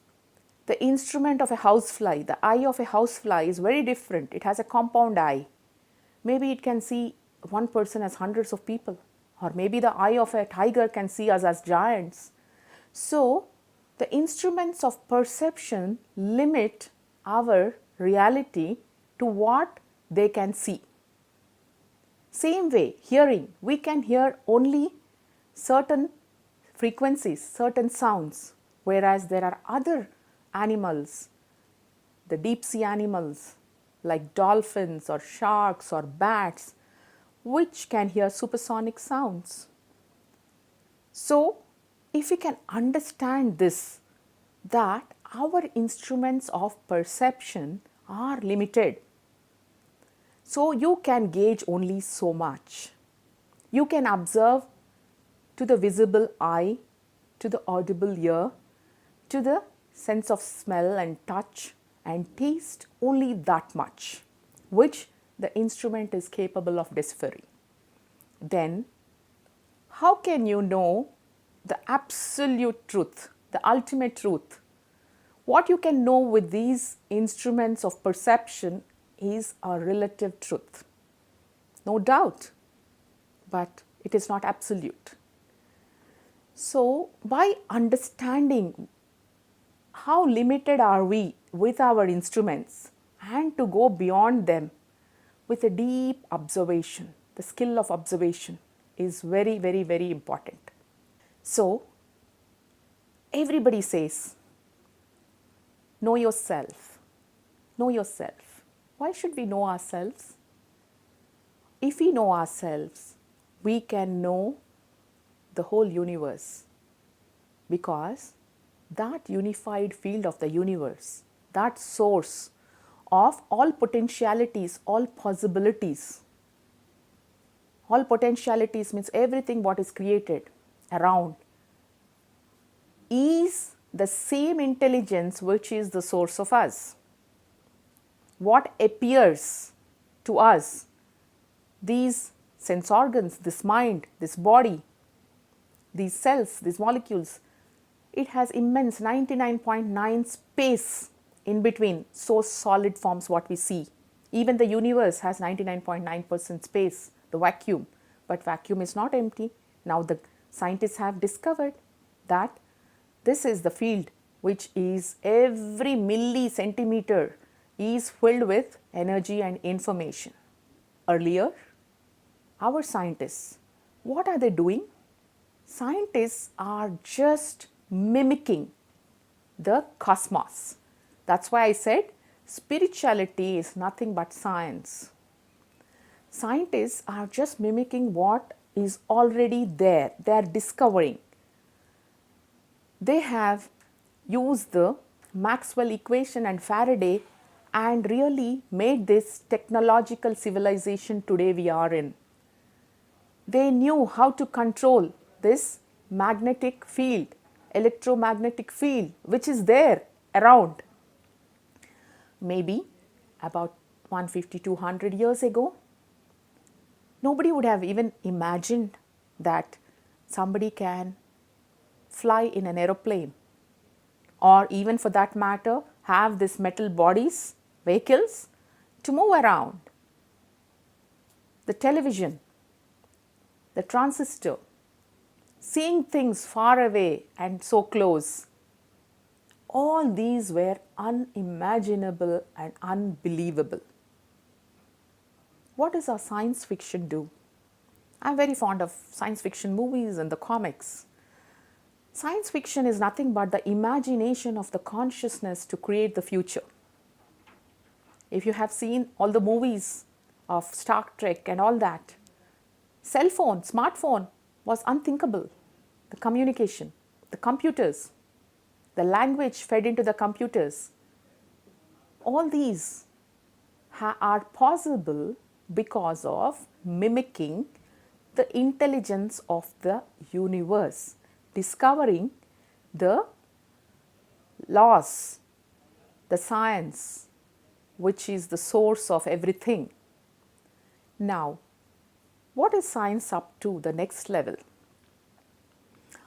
the instrument of a housefly, the eye of a housefly is very different. It has a compound eye. Maybe it can see one person as hundreds of people. Or maybe the eye of a tiger can see us as giants. So the instruments of perception limit our reality to what they can see. Same way, hearing, we can hear only certain frequencies, certain sounds, whereas there are other animals, the deep sea animals like dolphins or sharks or bats, which can hear supersonic sounds. So, if we can understand this, that our instruments of perception are limited. So you can gauge only so much. You can observe to the visible eye, to the audible ear, to the sense of smell and touch and taste, only that much, which the instrument is capable of deciphering. Then, how can you know the absolute truth, the ultimate truth? What you can know with these instruments of perception is a relative truth. No doubt, but it is not absolute. So, by understanding how limited are we with our instruments and to go beyond them with a deep observation, the skill of observation is very, very, very important. So, everybody says, know yourself, know yourself. Why should we know ourselves? If we know ourselves, we can know the whole universe, because that unified field of the universe, that source of all potentialities, all possibilities, all potentialities means everything what is created around, is the same intelligence which is the source of us. What appears to us, these sense organs, this mind, this body, these cells, these molecules, it has immense 99.9 space in between, so solid forms what we see. Even the universe has 99.9% space, the vacuum, but vacuum is not empty. Now the scientists have discovered that this is the field which is every millicentimeter is filled with energy and information. Earlier, our scientists, what are they doing? Scientists are just mimicking the cosmos. That's why I said spirituality is nothing but science. Scientists are just mimicking what is already there. They are discovering. They have used the Maxwell equation and Faraday and really made this technological civilization today we are in. They knew how to control this magnetic field, electromagnetic field, which is there around. Maybe about 150-200 years ago, nobody would have even imagined that somebody can fly in an aeroplane, or even for that matter, have these metal bodies, vehicles to move around. The television, the transistor, seeing things far away and so close. All these were unimaginable and unbelievable. What does our science fiction do? I'm very fond of science fiction movies and the comics. Science fiction is nothing but the imagination of the consciousness to create the future. If you have seen all the movies of Star Trek and all that, cell phone, smartphone was unthinkable. The communication, the computers, the language fed into the computers, all these are possible because of mimicking the intelligence of the universe, discovering the laws, the science, which is the source of everything. Now, what is science up to the next level?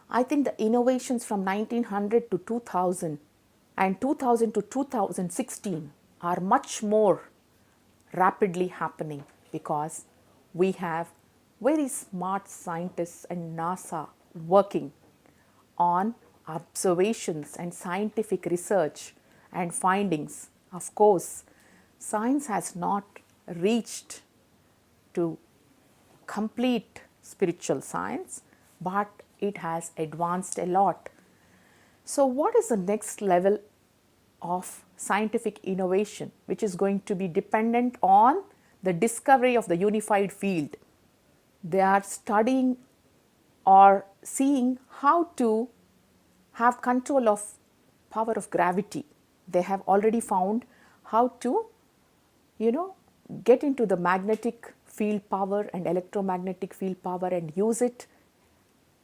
I think the innovations from 1900 to 2000 and 2000 to 2016 are much more rapidly happening because we have very smart scientists and NASA working on observations and scientific research and findings. Of course, science has not reached to complete spiritual science, but it has advanced a lot. So what is the next level of scientific innovation which is going to be dependent on the discovery of the unified field? They are studying or seeing how to have control of power of gravity. They have already found how to, get into the magnetic field power and electromagnetic field power and use it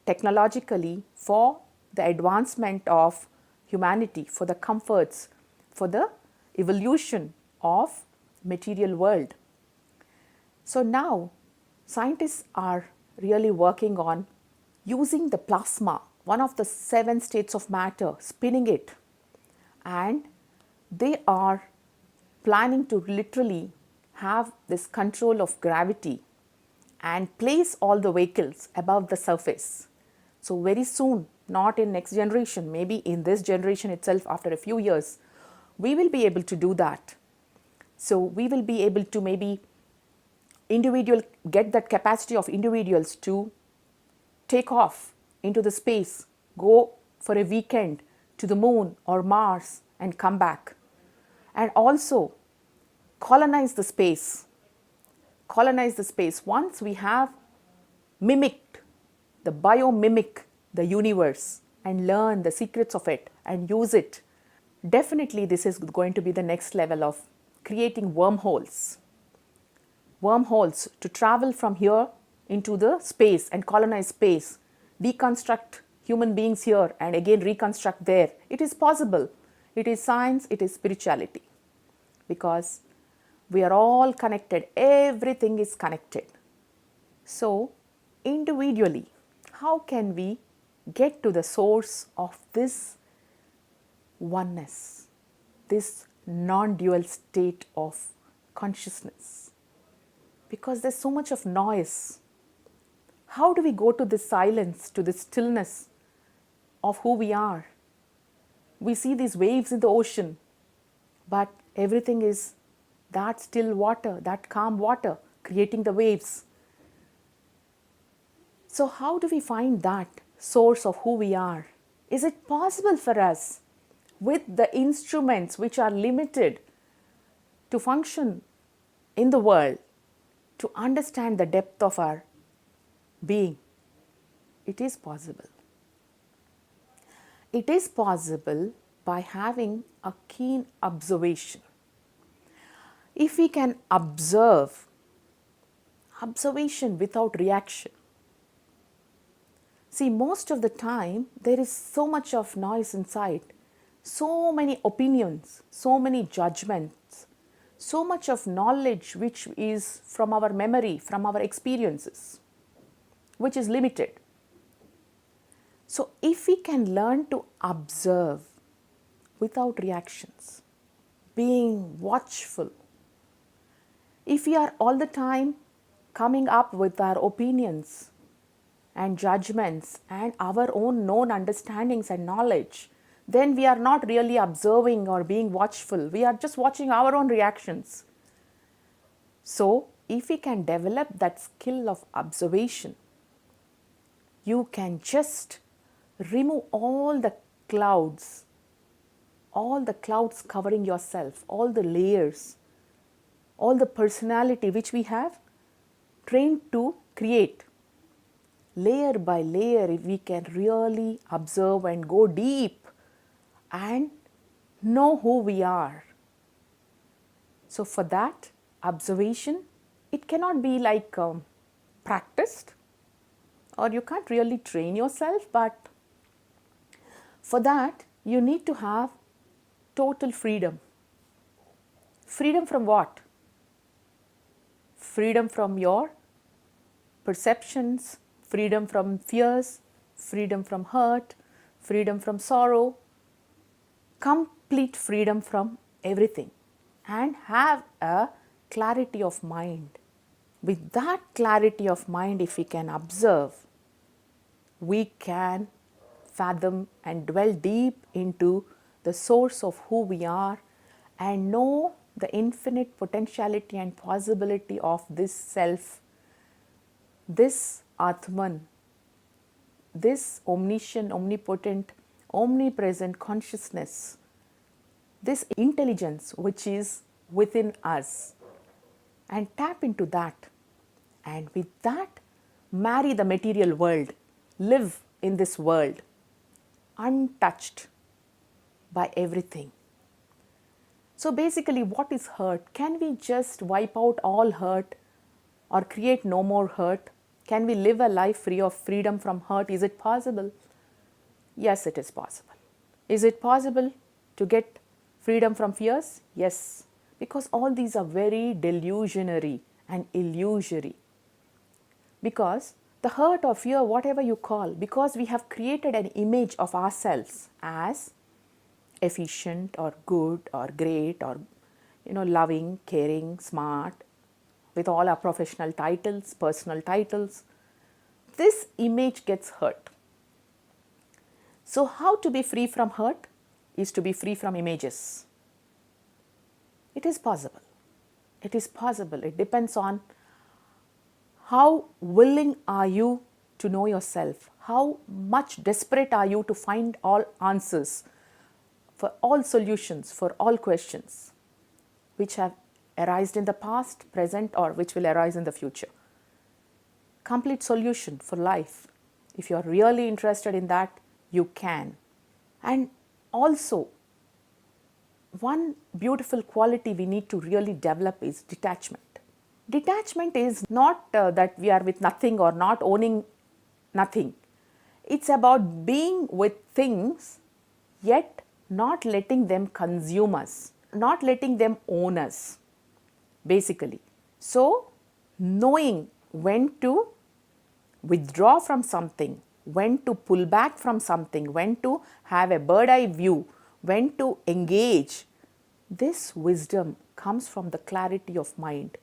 technologically for the advancement of humanity, for the comforts, for the evolution of material world. So now scientists are really working on using the plasma, one of the 7 states of matter, spinning it, and they are planning to literally have this control of gravity and place all the vehicles above the surface. So very soon, not in next generation, maybe in this generation itself after a few years, we will be able to do that. So we will be able to maybe get that capacity of individuals to take off into the space, go for a weekend to the moon or Mars and come back, and also colonize the space. Once we have mimicked, the biomimic the universe and learn the secrets of it and use it, definitely this is going to be the next level of creating wormholes to travel from here into the space and colonize space, deconstruct human beings here and again reconstruct there. It is possible. It is science, it is spirituality, because we are all connected. Everything is connected. So individually, how can we get to the source of this oneness, this non-dual state of consciousness? Because there's so much of noise. How do we go to this silence, to this stillness of who we are? We see these waves in the ocean, but everything is that still water, that calm water, creating the waves. So how do we find that source of who we are? Is it possible for us with the instruments which are limited to function in the world to understand the depth of our being? It is possible. It is possible by having a keen observation. If we can observe, observation without reaction. See, most of the time there is so much of noise inside, so many opinions, so many judgments, so much of knowledge which is from our memory, from our experiences, which is limited. So if we can learn to observe without reactions, being watchful. If we are all the time coming up with our opinions and judgments and our own known understandings and knowledge, then we are not really observing or being watchful. We are just watching our own reactions. So, if we can develop that skill of observation, you can just remove all the clouds covering yourself, all the layers, all the personality which we have trained to create. Layer by layer, if we can really observe and go deep and know who we are. So for that observation, it cannot be like practiced, or you can't really train yourself, but for that you need to have total freedom. Freedom from what? Freedom from your perceptions, freedom from fears, freedom from hurt, freedom from sorrow, complete freedom from everything, and have a clarity of mind. With that clarity of mind, if we can observe, we can fathom and dwell deep into the source of who we are and know the infinite potentiality and possibility of this self, this Atman, this omniscient, omnipotent, omnipresent consciousness, this intelligence which is within us, and tap into that, and with that marry the material world, live in this world untouched by everything. So basically, what is hurt? Can we just wipe out all hurt or create no more hurt? Can we live a life free of freedom from hurt? Is it possible? Yes, it is possible. Is it possible to get freedom from fears? Yes, because all these are very delusionary and illusory. Because the hurt or fear, whatever you call, because we have created an image of ourselves as efficient or good or great or loving, caring, smart, with all our professional titles, personal titles, this image gets hurt. So how to be free from hurt is to be free from images. It is possible. It is possible. It depends on how willing are you to know yourself, how much desperate are you to find all answers for all solutions, for all questions which have arisen in the past, present, or which will arise in the future. Complete solution for life. If you are really interested in that, you can. And also, one beautiful quality we need to really develop is detachment. Detachment is not that we are with nothing or not owning nothing. It's about being with things, yet not letting them consume us, not letting them own us, basically. So, knowing when to withdraw from something, when to pull back from something, when to have a bird eye view, when to engage, this wisdom comes from the clarity of mind.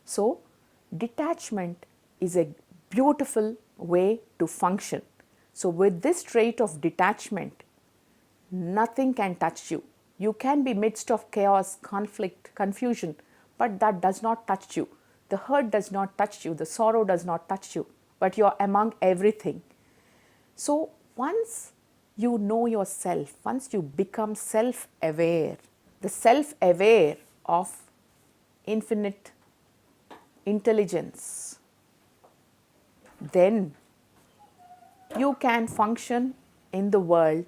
So, detachment is a beautiful way to function. So, with this trait of detachment, nothing can touch you. You can be midst of chaos, conflict, confusion, but that does not touch you. The hurt does not touch you. The sorrow does not touch you, but you are among everything. So, once you know yourself, once you become self-aware, the self-aware of infinite intelligence, then you can function in the world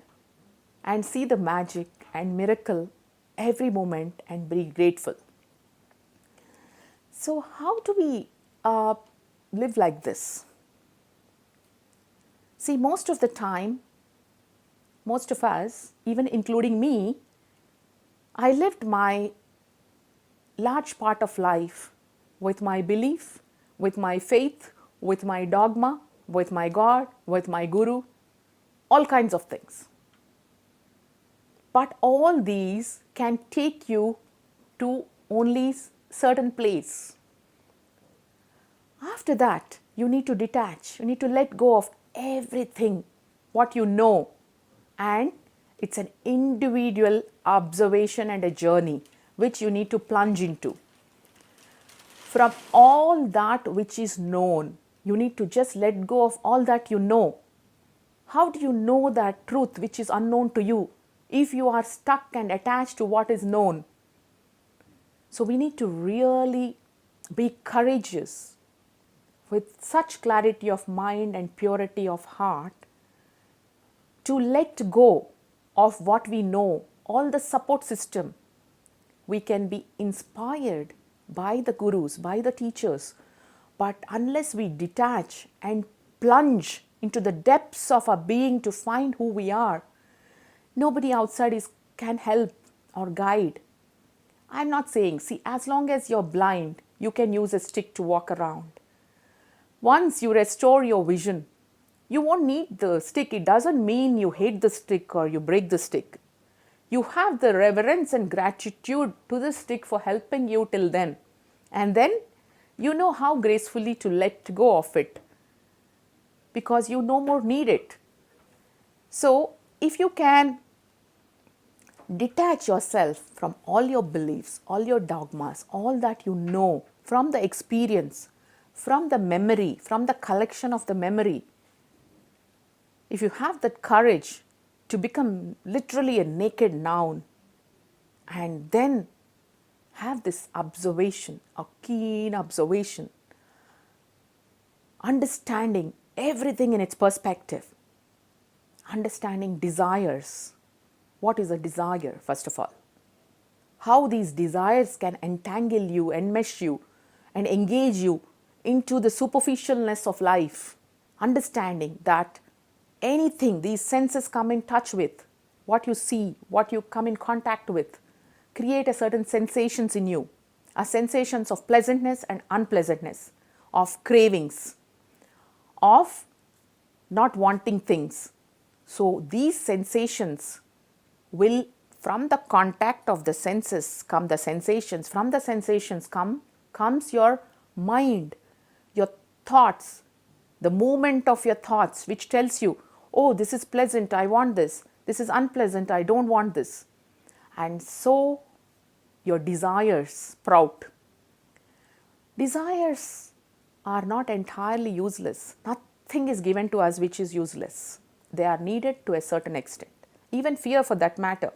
and see the magic and miracle every moment and be grateful. So how do we live like this? See, most of the time, most of us, even including me, I lived my large part of life with my belief, with my faith, with my dogma, with my God, with my guru, all kinds of things. But all these can take you to only certain place. After that, you need to detach, you need to let go of everything what you know, and it's an individual observation and a journey which you need to plunge into. From all that which is known, you need to just let go of all that you know. How do you know that truth which is unknown to you if you are stuck and attached to what is known? So we need to really be courageous with such clarity of mind and purity of heart to let go of what we know, all the support system. We can be inspired by the gurus, by the teachers, but unless we detach and plunge into the depths of our being to find who we are, nobody outside can help or guide. I'm not saying, see, as long as you're blind, you can use a stick to walk around. Once you restore your vision, you won't need the stick. It doesn't mean you hate the stick or you break the stick. You have the reverence and gratitude to the stick for helping you till then. And then you know how gracefully to let go of it because you no more need it. So if you can detach yourself from all your beliefs, all your dogmas, all that you know from the experience, from the memory, from the collection of the memory, if you have that courage to become literally a naked noun and then have this observation, a keen observation, understanding everything in its perspective, understanding desires. What is a desire, first of all? How these desires can entangle you, enmesh you, and engage you into the superficialness of life. Understanding that anything these senses come in touch with, what you see, what you come in contact with, create a certain sensations in you, a sensations of pleasantness and unpleasantness, of cravings, of not wanting things. So these sensations will, from the contact of the senses come the sensations, from the sensations comes your mind, your thoughts, the movement of your thoughts which tells you, oh, this is pleasant, I want this is unpleasant, I don't want this. And so your desires sprout. Desires are not entirely useless. Nothing is given to us which is useless. They are needed to a certain extent. Even fear, for that matter.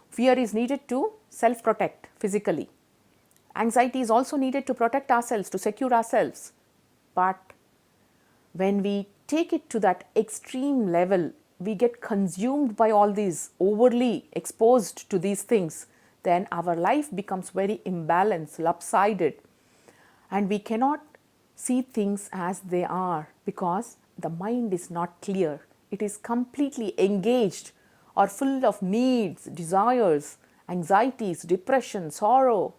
Fear is needed to self-protect physically. Anxiety is also needed to protect ourselves, to secure ourselves. But when we take it to that extreme level, we get consumed by all these, overly exposed to these things, then our life becomes very imbalanced, lopsided, and we cannot see things as they are because the mind is not clear. It is completely engaged or full of needs, desires, anxieties, depression, sorrow.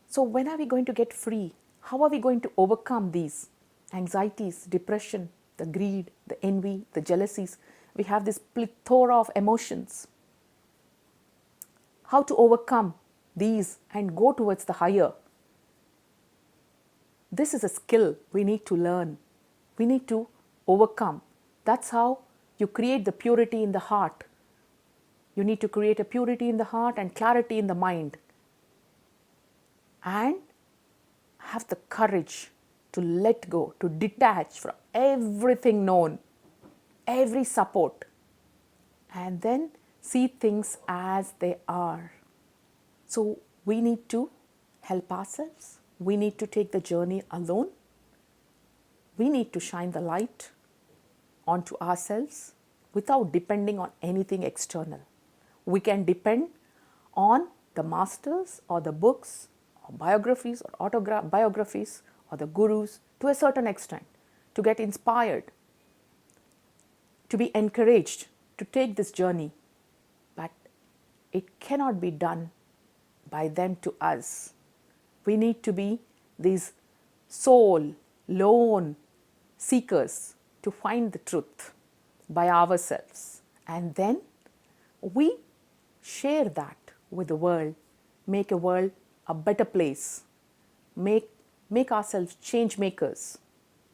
So when are we going to get free? How are we going to overcome these anxieties, depression, the greed, the envy, the jealousies? We have this plethora of emotions. How to overcome these and go towards the higher? This is a skill we need to learn. We need to overcome. That's how you create the purity in the heart. You need to create a purity in the heart and clarity in the mind. And have the courage to let go, to detach from everything known, every support, and then see things as they are. So we need to help ourselves. We need to take the journey alone. We need to shine the light onto ourselves without depending on anything external. We can depend on the masters or the books or biographies or autobiographies or the gurus to a certain extent, to get inspired, to be encouraged to take this journey. But it cannot be done by them to us. We need to be these soul, lone seekers to find the truth by ourselves. And then we share that with the world, make a world a better place, make ourselves change makers.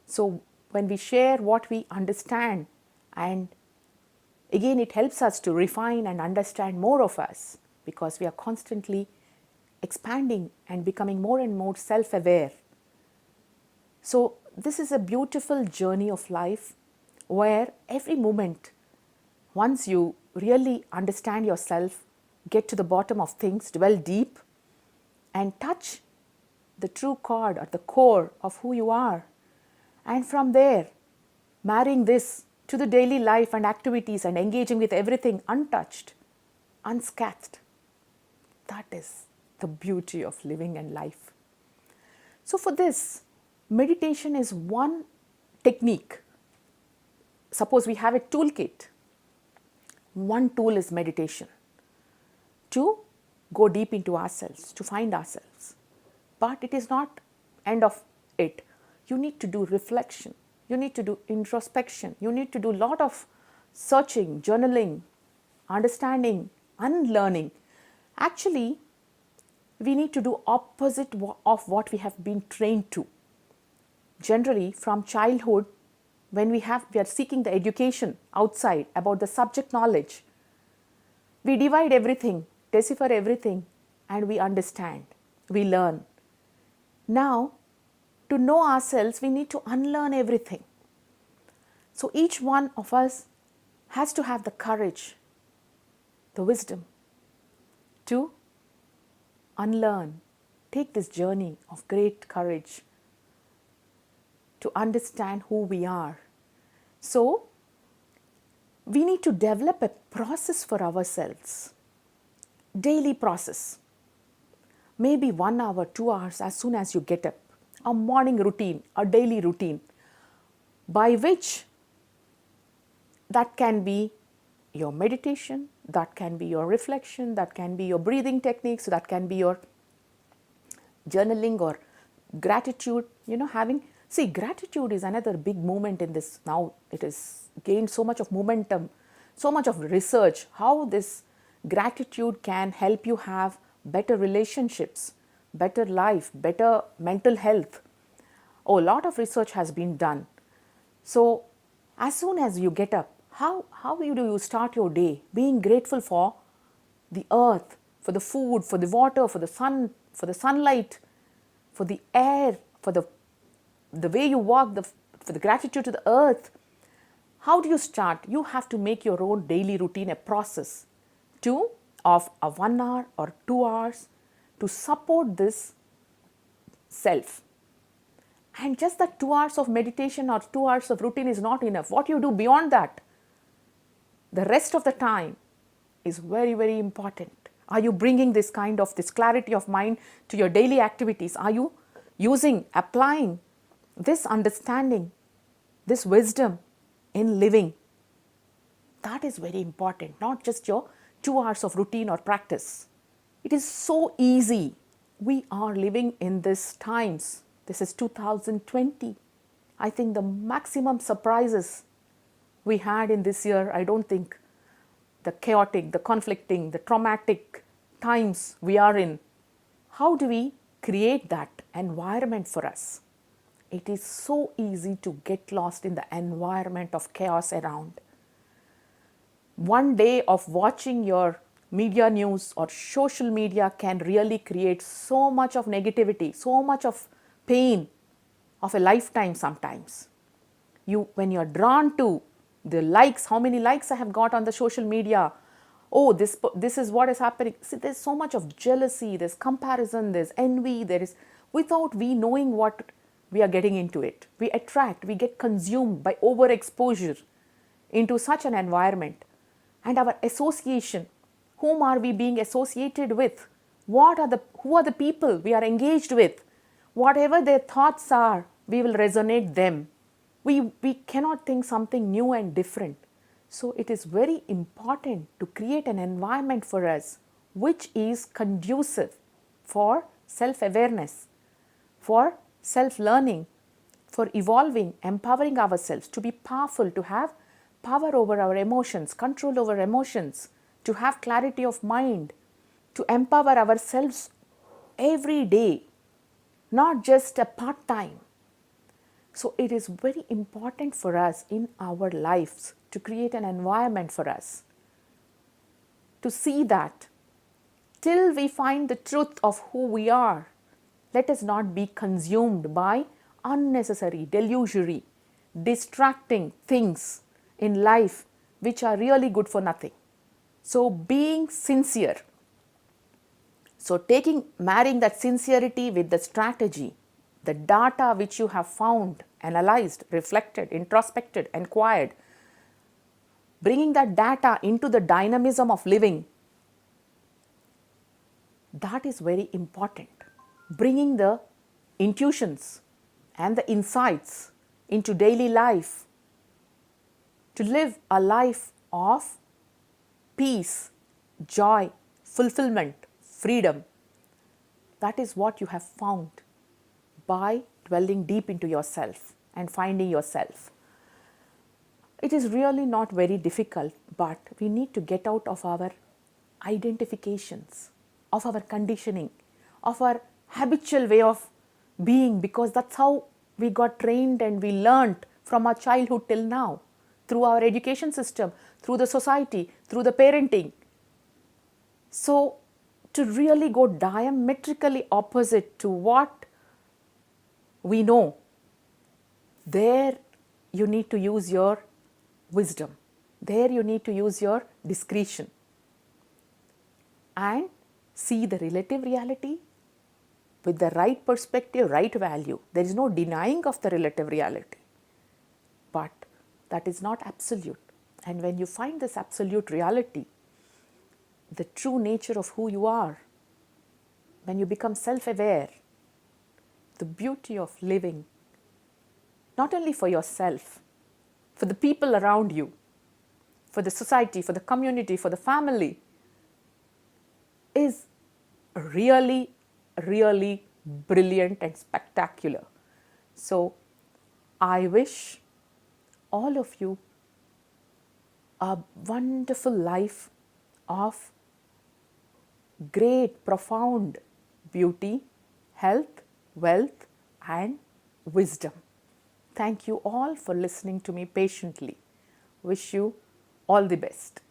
So when we share what we understand, and again it helps us to refine and understand more of us, because we are constantly expanding and becoming more and more self-aware. So this is a beautiful journey of life where every moment, once you really understand yourself, get to the bottom of things, dwell deep and touch the true chord or the core of who you are, and from there marrying this to the daily life and activities and engaging with everything untouched, unscathed. That is the beauty of living and life. So for this, meditation is one technique. Suppose we have a toolkit. One tool is meditation to go deep into ourselves, to find ourselves. But it is not end of it. You need to do reflection. You need to do introspection. You need to do a lot of searching, journaling, understanding, unlearning. Actually, we need to do opposite of what we have been trained to. Generally, from childhood, when we are seeking the education outside about the subject knowledge, we divide everything, decipher everything, and we understand, we learn. Now, to know ourselves, we need to unlearn everything. So each one of us has to have the courage, the wisdom to unlearn, take this journey of great courage to understand who we are. So, we need to develop a process for ourselves, daily process, maybe 1 hour, 2 hours as soon as you get up, a morning routine, a daily routine, by which that can be your meditation, that can be your reflection, that can be your breathing techniques, that can be your journaling or gratitude, See, gratitude is another big movement in this. Now it has gained so much of momentum, so much of research, how this gratitude can help you have better relationships, better life, better mental health. A lot of research has been done. So as soon as you get up, how do you start your day? Being grateful for the earth, for the food, for the water, for the sun, for the sunlight, for the air, for the way you walk, for the gratitude to the earth. How do you start? You have to make your own daily routine a process of a 1 hour or 2 hours to support this self. And just that 2 hours of meditation or 2 hours of routine is not enough. What you do beyond that, the rest of the time is very, very important. Are you bringing this clarity of mind to your daily activities? Are you applying this understanding, this wisdom in living? That is very important, not just your 2 hours of routine or practice. It is so easy. We are living in these times. This is 2020. I think the maximum surprises we had in this year, I don't think the chaotic, the conflicting, the traumatic times we are in. How do we create that environment for us? It is so easy to get lost in the environment of chaos around. One day of watching your media news or social media can really create so much of negativity, so much of pain of a lifetime sometimes. When you're drawn to the likes, how many likes I have got on the social media, oh, this is what is happening. See, there's so much of jealousy, there's comparison, there's envy, without we knowing what we are getting into it. We get consumed by overexposure into such an environment. And our association, whom are we being associated with? Who are the people we are engaged with? Whatever their thoughts are, we will resonate them. We cannot think something new and different. So it is very important to create an environment for us which is conducive for self-awareness, for self-learning, for evolving, empowering ourselves to be powerful, to have power over our emotions, control over emotions, to have clarity of mind, to empower ourselves every day, not just a part time. So it is very important for us in our lives to create an environment for us to see that till we find the truth of who we are, let us not be consumed by unnecessary, delusory, distracting things in life which are really good for nothing. So being sincere, so marrying that sincerity with the strategy, the data which you have found, analyzed, reflected, introspected, inquired, bringing that data into the dynamism of living, that is very important. Bringing the intuitions and the insights into daily life to live a life of peace, joy, fulfillment, freedom. That is what you have found by dwelling deep into yourself and finding yourself. It is really not very difficult, but we need to get out of our identifications, of our conditioning, of our habitual way of being, because that's how we got trained and we learnt from our childhood till now, through our education system, through the society, through the parenting. So to really go diametrically opposite to what we know, there you need to use your wisdom. There you need to use your discretion and see the relative reality with the right perspective, right value. There is no denying of the relative reality, but that is not absolute. And when you find this absolute reality, the true nature of who you are, when you become self-aware, the beauty of living, not only for yourself, for the people around you, for the society, for the community, for the family, is really, really brilliant and spectacular. So I wish all of you a wonderful life of great, profound beauty, health, wealth, and wisdom. Thank you all for listening to me patiently. Wish you all the best.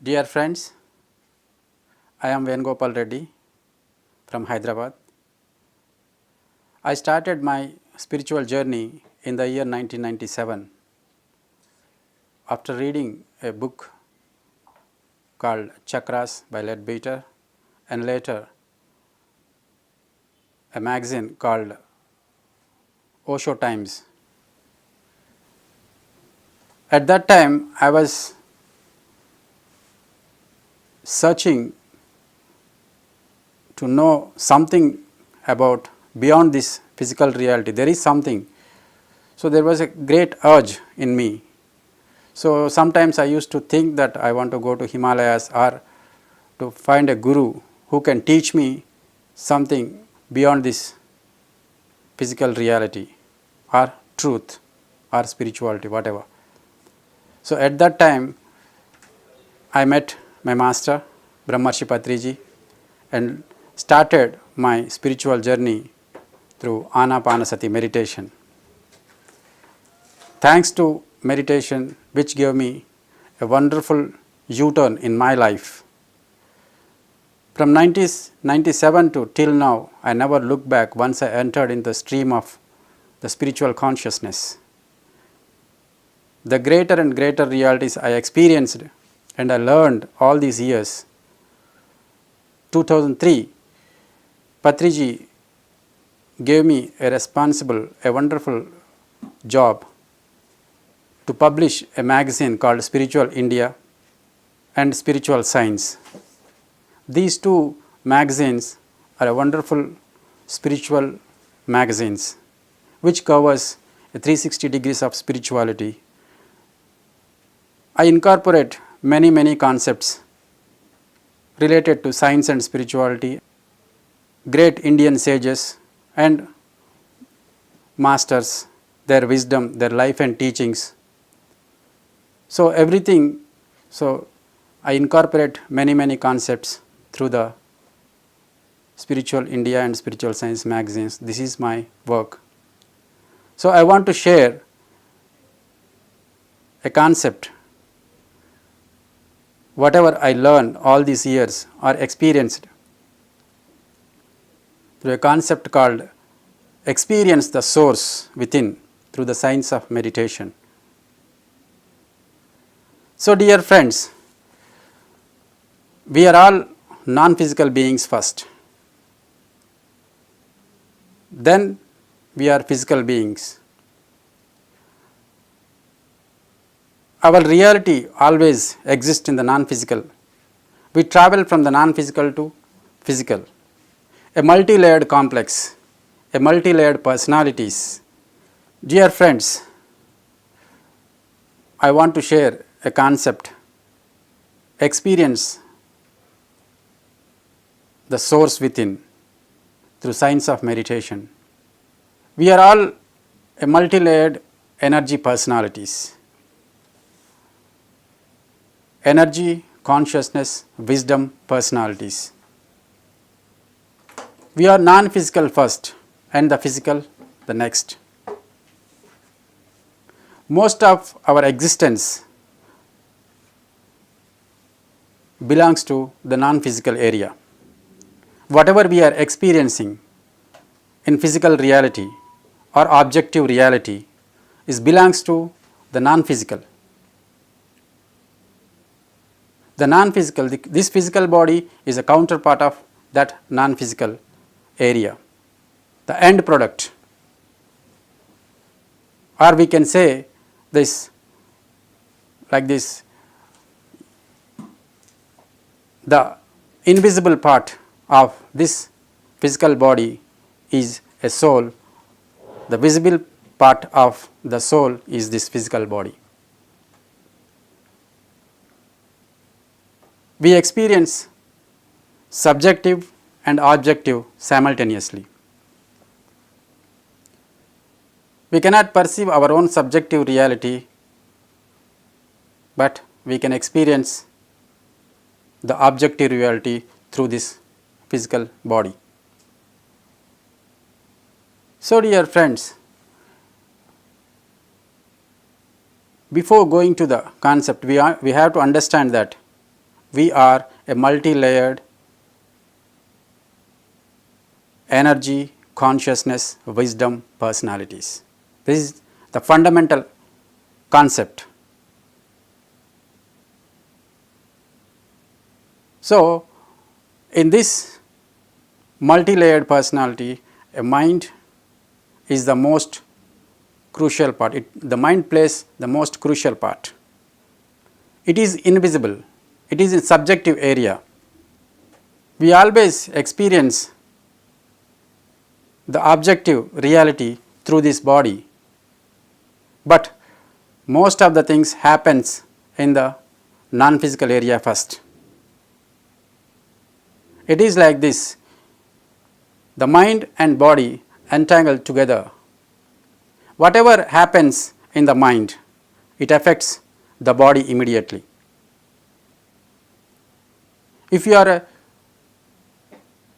Dear friends, I am Venugopal Reddy from Hyderabad. I started my spiritual journey in the year 1997 after reading a book called Chakras by Leadbeater, and later a magazine called Osho Times. At that time, I was searching to know something about beyond this physical reality. There is something. So there was a great urge in me. So sometimes I used to think that I want to go to Himalayas or to find a guru who can teach me something beyond this physical reality or truth or spirituality, whatever. So at that time, I met my master, Brahmarshi Patriji, and started my spiritual journey through Anapanasati meditation. Thanks to meditation, which gave me a wonderful U-turn in my life. From 1997 to till now, I never looked back once I entered in the stream of the spiritual consciousness. The greater and greater realities I experienced and I learned all these years. 2003, Patriji gave me a wonderful job to publish a magazine called Spiritual India and Spiritual Science. These two magazines are a wonderful spiritual magazines which covers a 360 degrees of spirituality. I incorporate many concepts related to science and spirituality, great Indian sages and masters, their wisdom, their life and teachings. So everything, so I incorporate many concepts through the Spiritual India and Spiritual Science magazines. This is my work. So I want to share a concept, whatever I learned all these years or experienced, through a concept called experience the source within through the science of meditation. So dear friends, we are all non-physical beings first. Then we are physical beings. Our reality always exists in the non-physical. We travel from the non-physical to physical. A multi-layered complex, a multi-layered personalities. Dear friends, I want to share a concept, experience the source within through science of meditation. We are all a multi-layered energy personalities. Energy, consciousness, wisdom personalities. We are non-physical first and the physical the next. Most of our existence belongs to the non-physical area. Whatever we are experiencing in physical reality or objective reality belongs to the non-physical. The non-physical, this physical body is a counterpart of that non-physical area, the end product. Or we can say this like this, the invisible part of this physical body is a soul, the visible part of the soul is this physical body. We experience subjective and objective simultaneously. We cannot perceive our own subjective reality, but we can experience the objective reality through this physical body. So dear friends, before going to the concept, we have to understand that we are a multi-layered energy, consciousness, wisdom personalities. This is the fundamental concept. So, in this multi-layered personality, a mind is the most crucial part. The mind plays the most crucial part. It is invisible. It is in subjective area. We always experience the objective reality through this body, but most of the things happens in the non-physical area first. It is like this, the mind and body entangled together. Whatever happens in the mind, it affects the body immediately. If you are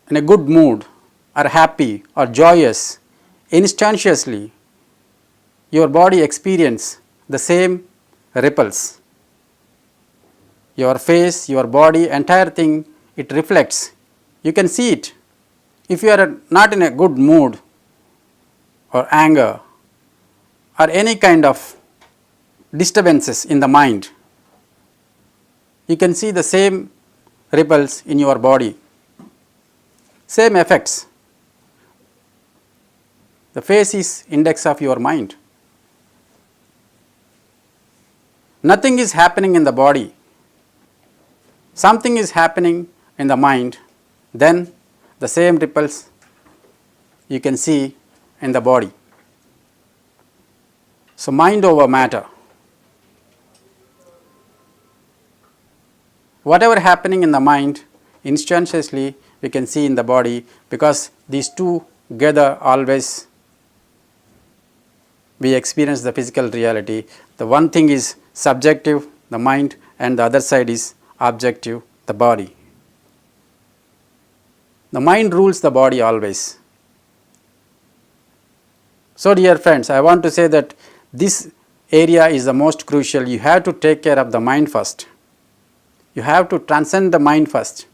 in a good mood or happy or joyous, instantaneously your body experiences the same ripples. Your face, your body, entire thing, it reflects. You can see it. If you are not in a good mood or anger or any kind of disturbances in the mind, you can see the same ripples in your body, same effects. The face is index of your mind. Nothing is happening in the body, something is happening in the mind, then the same ripples you can see in the body. So, mind over matter. Whatever happening in the mind, instantaneously we can see in the body, because these two together always we experience the physical reality. The one thing is subjective, the mind, and the other side is objective, the body. The mind rules the body always. So, dear friends, I want to say that this area is the most crucial. You have to take care of the mind first. You have to transcend the mind first.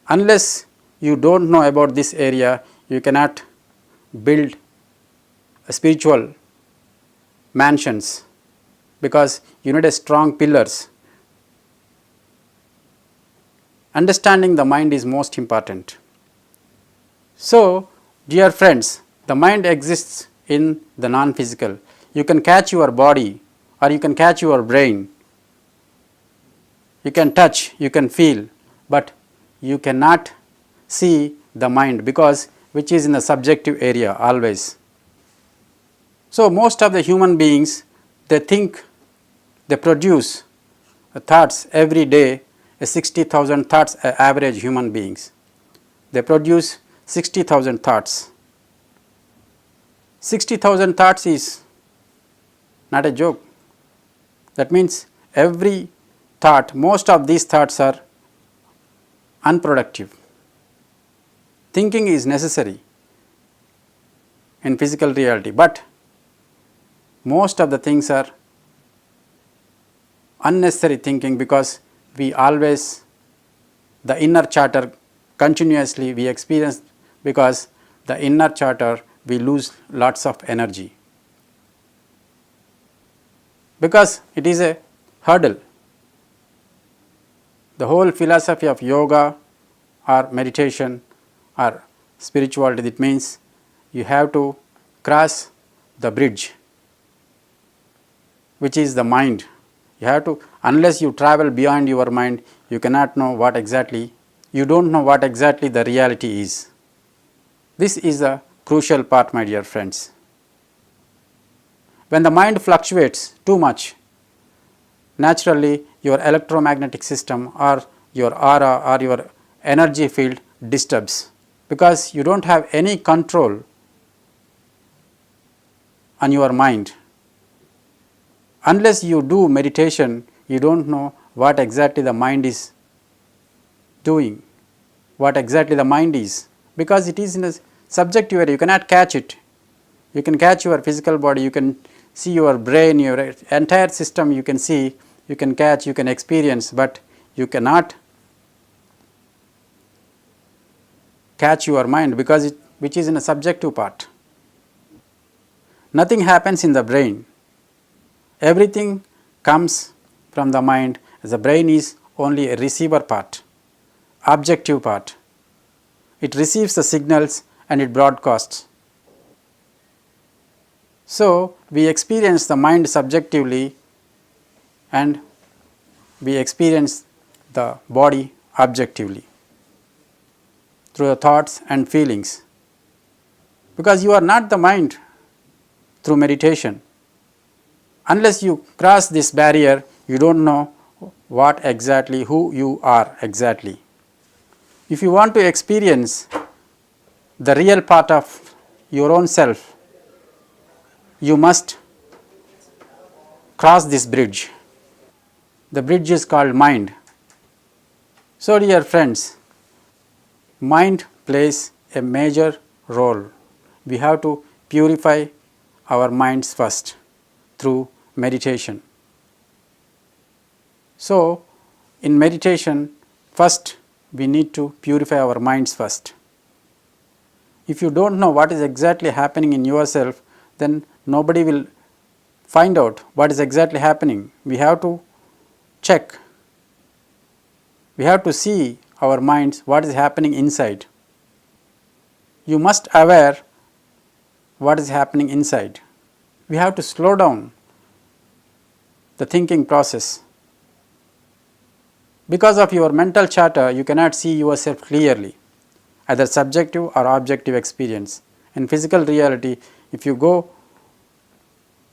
Unless you don't know about this area, you cannot build a spiritual mansions, because you need a strong pillars. Understanding the mind is most important. So, dear friends, the mind exists in the non-physical. You can catch your body or you can catch your brain. You can touch, you can feel, but you cannot see the mind, because which is in the subjective area always. So, most of the human beings, they think, they produce thoughts every day, 60,000 thoughts average human beings. They produce 60,000 thoughts. 60,000 thoughts is not a joke. That means every thought, most of these thoughts are unproductive. Thinking is necessary in physical reality, but most of the things are unnecessary thinking, because we always, the inner chatter continuously we experience, because the inner chatter we lose lots of energy, because it is a hurdle. The whole philosophy of yoga or meditation or spirituality, it means you have to cross the bridge, which is the mind. You have to, unless you travel beyond your mind, you cannot know what exactly, you don't know what exactly the reality is. This is a crucial part, my dear friends. When the mind fluctuates too much, naturally your electromagnetic system or your aura or your energy field disturbs, because you don't have any control on your mind. Unless you do meditation, you don't know what exactly the mind is doing, what exactly the mind is, because it is in a subjective area. You cannot catch it. You can catch your physical body, you can see your brain, your entire system you can see, you can catch, you can experience, but you cannot catch your mind, because it, which is in a subjective part. Nothing happens in the brain. Everything comes from the mind. The brain is only a receiver part, objective part. It receives the signals and it broadcasts. So, we experience the mind subjectively and we experience the body objectively through the thoughts and feelings. Because you are not the mind through meditation. Unless you cross this barrier, you don't know what exactly, who you are exactly. If you want to experience the real part of your own self, you must cross this bridge. The bridge is called mind. So, dear friends, mind plays a major role. We have to purify our minds first through meditation. So, in meditation, first we need to purify our minds first. If you don't know what is exactly happening in yourself, then nobody will find out what is exactly happening. We have to check. We have to see our minds, what is happening inside. You must aware what is happening inside. We have to slow down the thinking process. Because of your mental chatter, you cannot see yourself clearly, either subjective or objective experience. In physical reality, if you go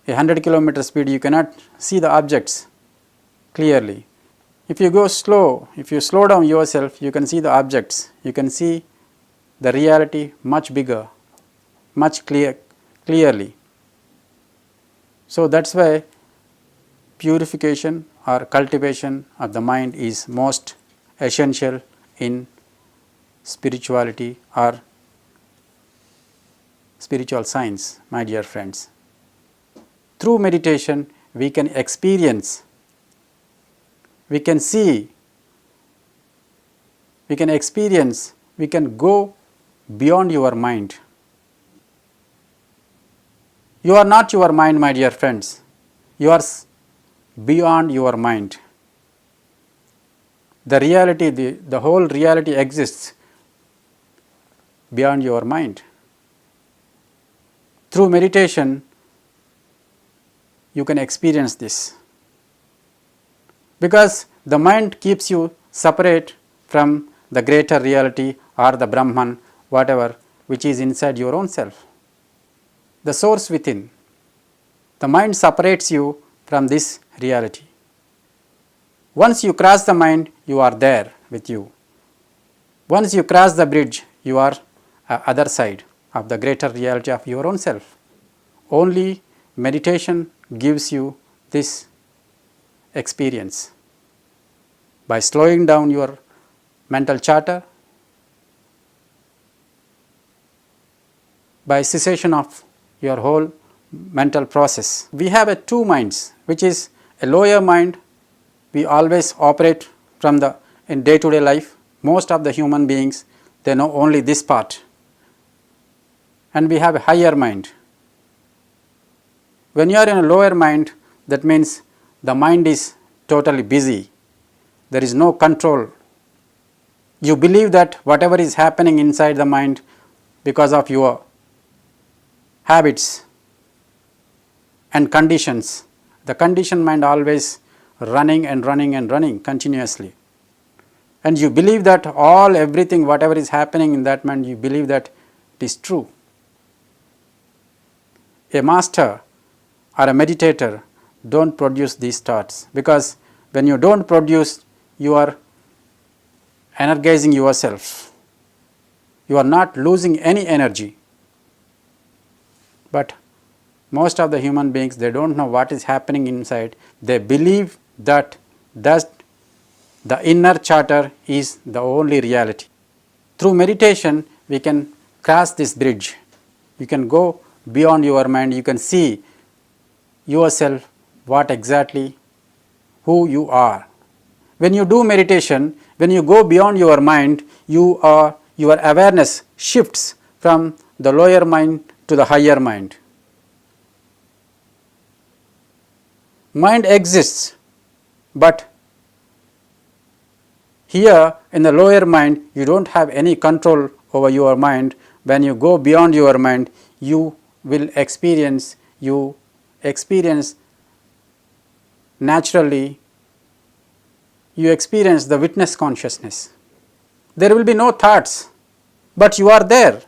100 km speed, you cannot see the objects clearly. If you go slow, if you slow down yourself, you can see the objects, you can see the reality much bigger, much clearly. So, that is why purification or cultivation of the mind is most essential in spirituality or spiritual science, my dear friends. Through meditation, we can experience, we can see, we can experience, we can go beyond your mind. You are not your mind, my dear friends. You are beyond your mind. The reality, the whole reality exists beyond your mind. Through meditation, you can experience this. Because the mind keeps you separate from the greater reality or the Brahman, whatever, which is inside your own self. The source within. The mind separates you from this reality. Once you cross the mind, you are there with you. Once you cross the bridge, you are other side of the greater reality of your own self. Only meditation gives you this experience. By slowing down your mental chatter, by cessation of your whole mental process. We have two minds, which is a lower mind. We always operate from the in day-to-day life. Most of the human beings, they know only this part. And we have a higher mind. When you are in a lower mind, that means the mind is totally busy. There is no control. You believe that whatever is happening inside the mind because of your habits and conditions, the conditioned mind always running and running and running continuously. And you believe that everything, whatever is happening in that mind, you believe that it is true. A master or a meditator don't produce these thoughts, because when you don't produce, you are energizing yourself. You are not losing any energy. But most of the human beings, they don't know what is happening inside. They believe that the inner chatter is the only reality. Through meditation, we can cross this bridge. You can go beyond your mind. You can see yourself, what exactly, who you are. When you do meditation, when you go beyond your mind, your awareness shifts from the lower mind to the higher mind. Mind exists, but Here in the lower mind, you don't have any control over your mind. When you go beyond your mind, you will experience naturally, you experience the witness consciousness. There will be no thoughts, but you are there,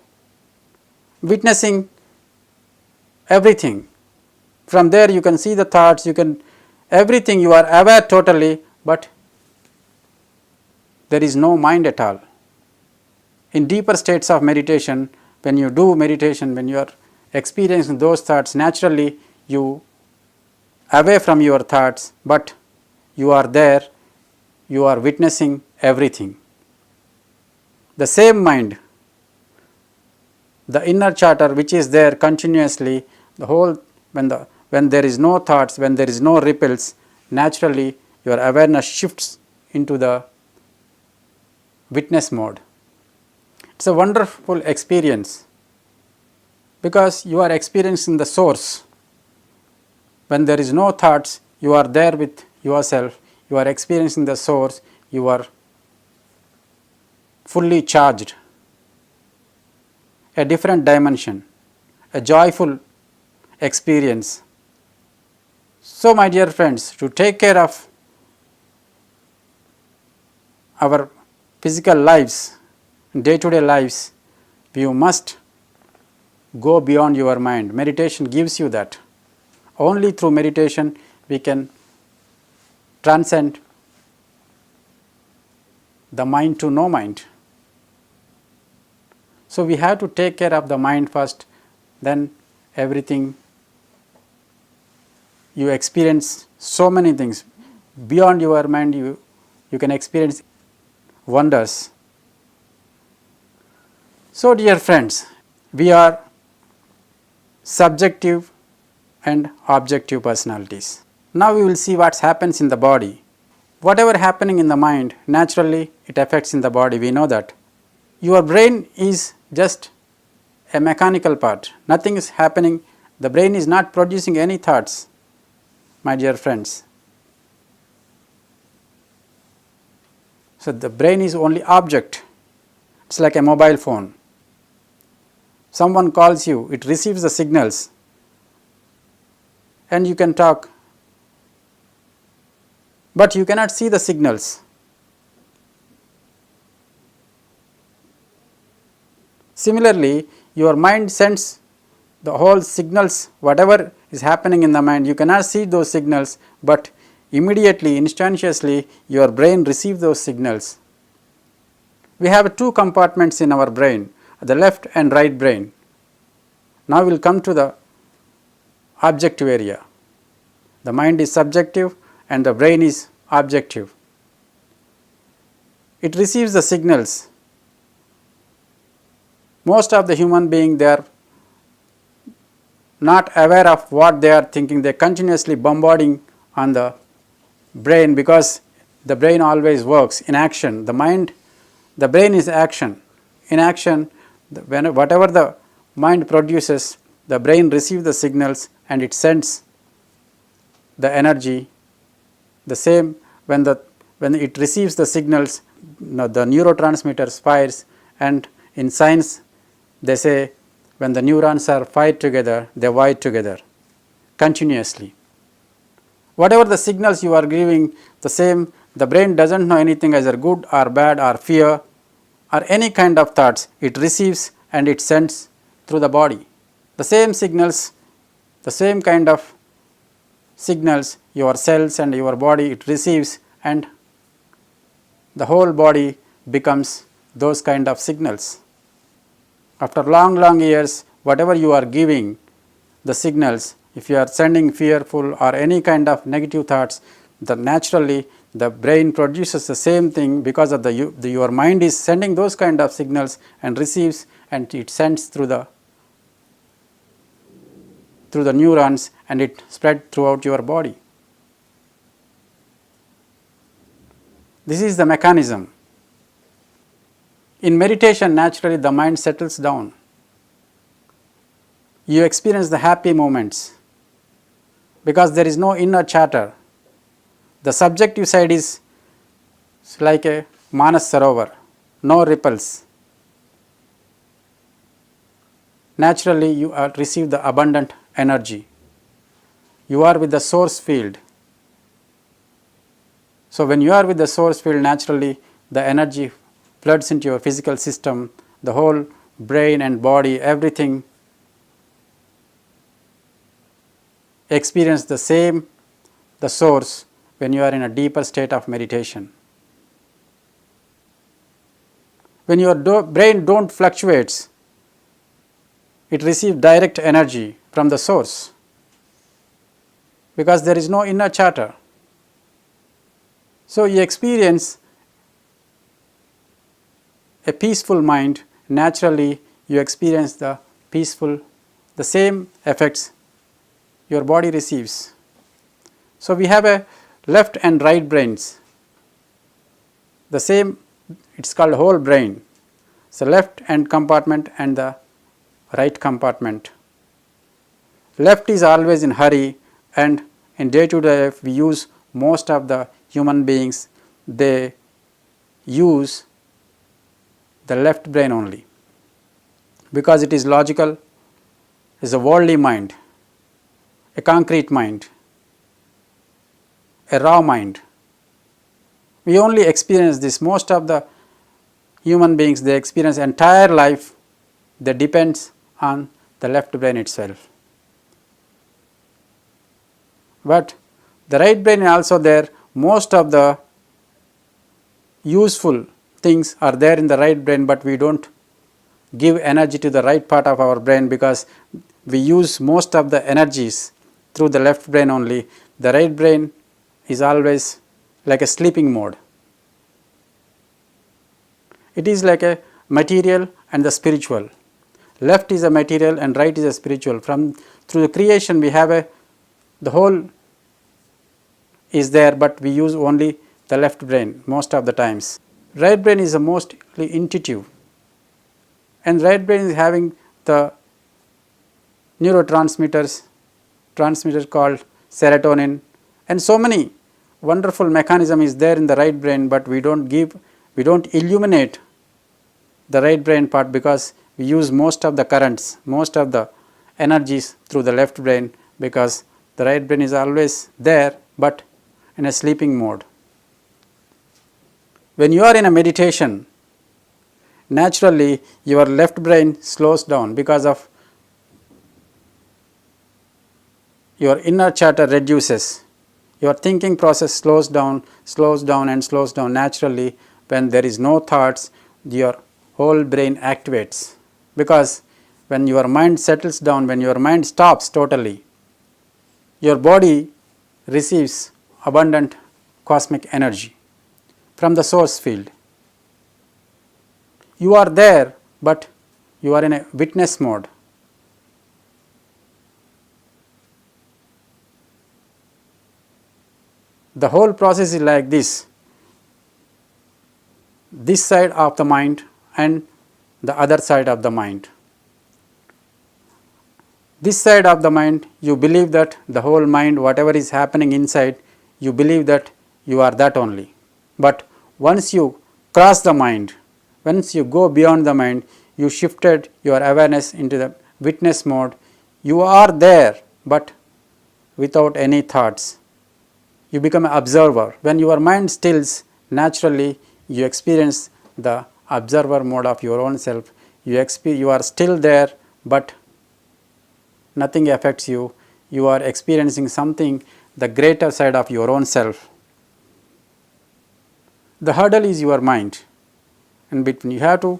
witnessing everything. From there you can see the thoughts, everything you are aware totally, but there is no mind at all. In deeper states of meditation, when you do meditation, when you are experiencing those thoughts, naturally you away from your thoughts, but you are there, you are witnessing everything. The same mind, the inner chatter which is there continuously, the whole, when there is no thoughts, when there is no ripples, naturally your awareness shifts into the witness mode. It's a wonderful experience because you are experiencing the source. When there is no thoughts, you are there with yourself, you are experiencing the source, you are fully charged. A different dimension, a joyful experience. So my dear friends, to take care of our physical lives, day-to-day lives, you must go beyond your mind. Meditation gives you that. Only through meditation we can transcend the mind to no mind. So we have to take care of the mind first, then everything. You experience so many things. Beyond your mind you can experience wonders. So dear friends, we are subjective and objective personalities. Now we will see what happens in the body. Whatever happening in the mind, naturally it affects in the body, we know that. Your brain is just a mechanical part, nothing is happening, the brain is not producing any thoughts, my dear friends. So the brain is only object, it's like a mobile phone. Someone calls you, it receives the signals and you can talk, but you cannot see the signals. Similarly, your mind sends the whole signals, whatever is happening in the mind, you cannot see those signals, but immediately, instantaneously, your brain receives those signals. We have two compartments in our brain, the left and right brain. Now we will come to the objective area. The mind is subjective and the brain is objective. It receives the signals. Most of the human beings, they are not aware of what they are thinking, they are continuously bombarding on the brain because the brain always works in action. The brain is action. In action, whatever the mind produces, the brain receives the signals and it sends the energy. The same when it receives the signals, the neurotransmitters fires, and in science they say when the neurons are fired together, they wire together continuously. Whatever the signals you are giving, the same, the brain does not know anything either good or bad or fear or any kind of thoughts, it receives and it sends through the body. The same signals, the same kind of signals, your cells and your body, it receives and the whole body becomes those kind of signals. After long years, whatever you are giving the signals, if you are sending fearful or any kind of negative thoughts, naturally the brain produces the same thing because of your mind is sending those kind of signals and receives and it sends through the neurons and it spread throughout your body. This is the mechanism. In meditation, naturally the mind settles down. You experience the happy moments because there is no inner chatter. The subjective side is like a Manas Sarovar, no ripples. Naturally, you receive the abundant energy. You are with the source field. So, when you are with the source field, naturally the energy floods into your physical system, the whole brain and body, everything experience the same, the source, when you are in a deeper state of meditation. When your brain don't fluctuates, it receives direct energy from the source, because there is no inner chatter. So, you experience a peaceful mind, naturally you experience the peaceful, the same effects your body receives. So, we have a left and right brains, the same, it is called whole brain. So, left hand compartment and the right compartment. Left is always in hurry, and in day to day life we use, most of the human beings, they use the left brain only, because it is logical, is a worldly mind, a concrete mind, a raw mind. We only experience this. Most of the human beings, they experience entire life, that depends on the left brain itself. But the right brain is also there. Most of the useful things are there in the right brain, but we don't give energy to the right part of our brain, because we use most of the energies through the left brain only. The right brain is always like a sleeping mode. It is like a material and the spiritual. Left is a material and right is a spiritual. Through the creation we have the whole is there, but we use only the left brain most of the times. Right brain is the mostly intuitive, and right brain is having the neurotransmitters called serotonin, and so many wonderful mechanism is there in the right brain, but we don't illuminate the right brain part, because we use most of the currents, most of the energies through the left brain, because the right brain is always there, but in a sleeping mode. When you are in a meditation, naturally your left brain slows down, because of your inner chatter reduces, your thinking process slows down and slows down. Naturally, when there is no thoughts, your whole brain activates, because when your mind settles down, when your mind stops totally, your body receives abundant cosmic energy from the source field. You are there, but you are in a witness mode. The whole process is like this side of the mind and the other side of the mind. This side of the mind, you believe that the whole mind, whatever is happening inside, you believe that you are that only. But once you cross the mind, once you go beyond the mind, you shifted your awareness into the witness mode. You are there, but without any thoughts. You become an observer. When your mind stills, naturally you experience the observer mode of your own self. You are still there, but nothing affects you. You are experiencing something, the greater side of your own self. The hurdle is your mind. In between, you have to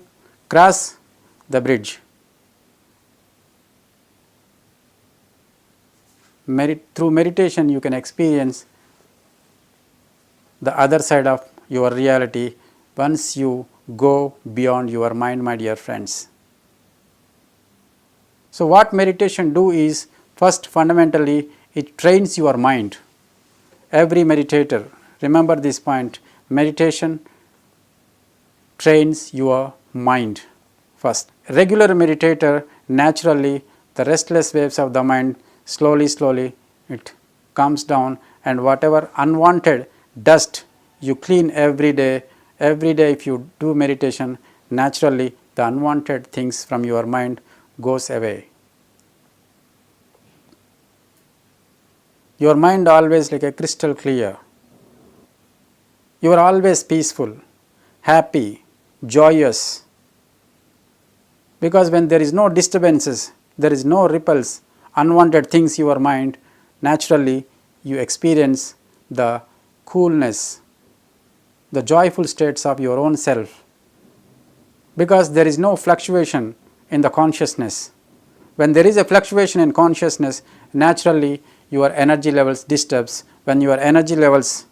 cross the bridge. Through meditation, you can experience the other side of your reality once you go beyond your mind, my dear friends. So, what meditation do is, first fundamentally it trains your mind. Every meditator, remember this point, meditation trains your mind first. Regular meditator, naturally the restless waves of the mind, slowly it comes down, and whatever unwanted dust you clean every day, every day if you do meditation, naturally the unwanted things from your mind goes away. Your mind always like a crystal clear. You are always peaceful, happy, joyous. Because when there is no disturbances, there is no ripples, unwanted things in your mind, naturally you experience the coolness, the joyful states of your own self. Because there is no fluctuation in the consciousness. When there is a fluctuation in consciousness, naturally your energy levels disturbs. When your energy levels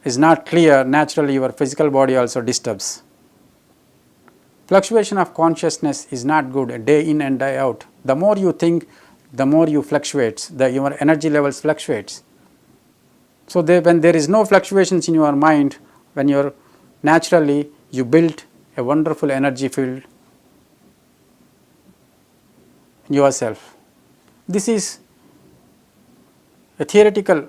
is not clear, naturally your physical body also disturbs. Fluctuation of consciousness is not good, day in and day out. The more you think, the more you fluctuate, your energy levels fluctuates. So when there is no fluctuations in your mind, when you're naturally you build a wonderful energy field in yourself. This is a theoretical,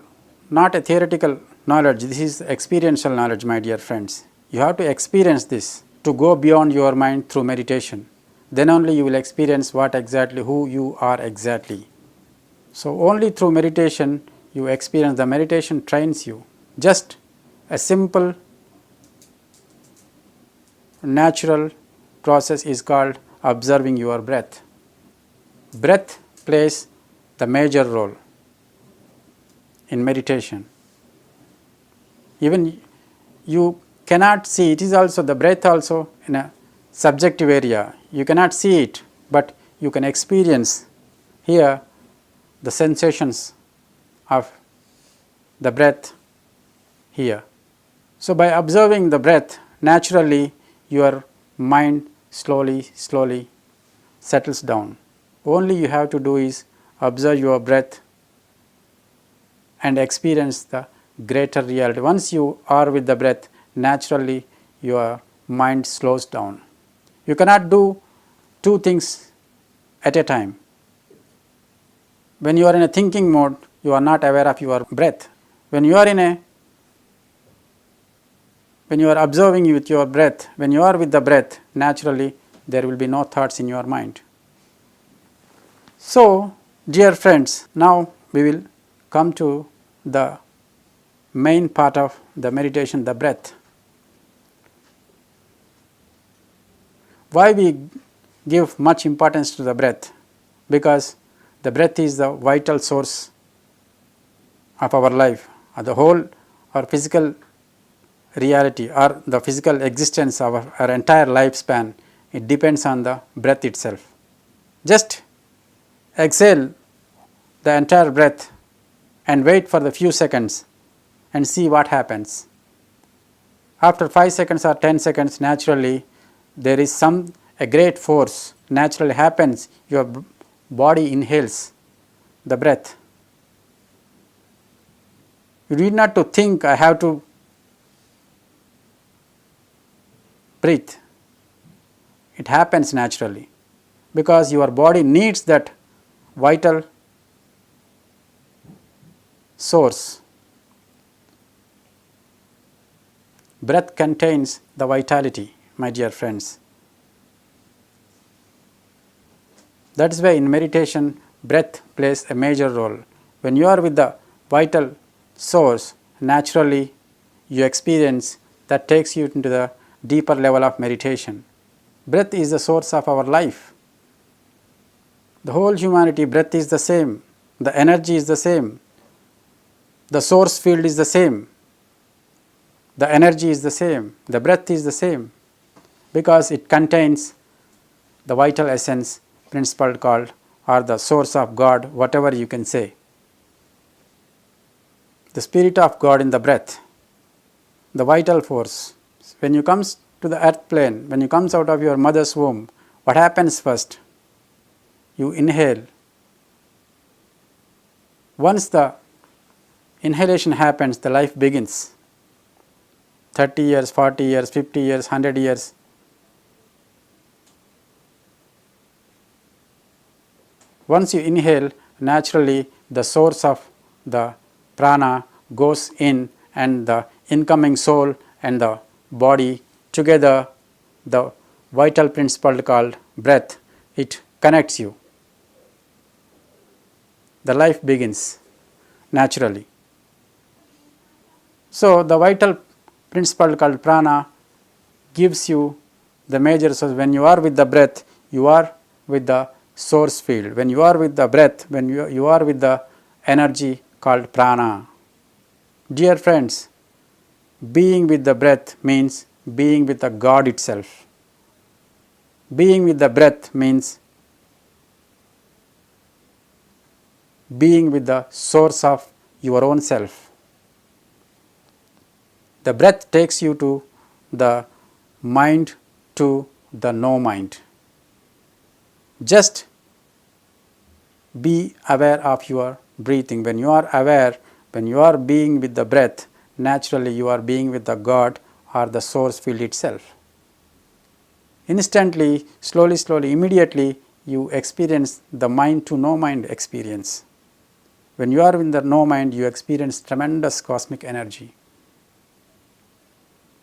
not a theoretical knowledge, this is experiential knowledge, my dear friends. You have to experience this to go beyond your mind through meditation. Then only you will experience what exactly, who you are exactly. So only through meditation you experience, the meditation trains you. Just a simple natural process is called observing your breath. Breath plays the major role in meditation. Even you cannot see, it is also the breath also in a subjective area. You cannot see it, but you can experience here the sensations of the breath here. So by observing the breath, naturally your mind slowly settles down. Only you have to do is observe your breath and experience the greater reality. Once you are with the breath, naturally your mind slows down. You cannot do two things at a time. When you are in a thinking mode, you are not aware of your breath. When you are observing with your breath, when you are with the breath, naturally there will be no thoughts in your mind. So, dear friends, now we will come to the main part of the meditation, the breath. Why we give much importance to the breath? Because the breath is the vital source of our life. The whole our physical reality or the physical existence of our entire lifespan, it depends on the breath itself. Just exhale the entire breath and wait for the few seconds and see what happens. After 5 seconds or 10 seconds, naturally there is a great force naturally happens. Your body inhales the breath. You need not to think, I have to breathe. It happens naturally because your body needs that vital source. Breath contains the vitality, my dear friends. That is why in meditation, breath plays a major role. When you are with the vital source, naturally you experience that takes you into the deeper level of meditation. Breath is the source of our life. The whole humanity, breath is the same. The energy is the same. The source field is the same. The energy is the same. The breath is the same. Because it contains the vital essence principle called, or the source of God, whatever you can say. The spirit of God in the breath, the vital force. When you come to the earth plane, when you come out of your mother's womb, what happens first? You inhale. Once the inhalation happens, the life begins. 30 years, 40 years, 50 years, 100 years. Once you inhale, naturally the source of the prana goes in and the incoming soul and the body together, the vital principle called breath, it connects you. The life begins naturally. So, the vital principle called prana gives you the major source. When you are with the breath, you are with the source field. When you are with the breath, when you are with the energy called prana. Dear friends, being with the breath means being with the God itself. Being with the breath means being with the source of your own self. The breath takes you to the mind, to the no mind. Just be aware of your breathing. When you are aware, when you are being with the breath, naturally you are being with the God or the source field itself. Instantly, slowly, immediately you experience the mind to no mind experience. When you are in the no mind, you experience tremendous cosmic energy,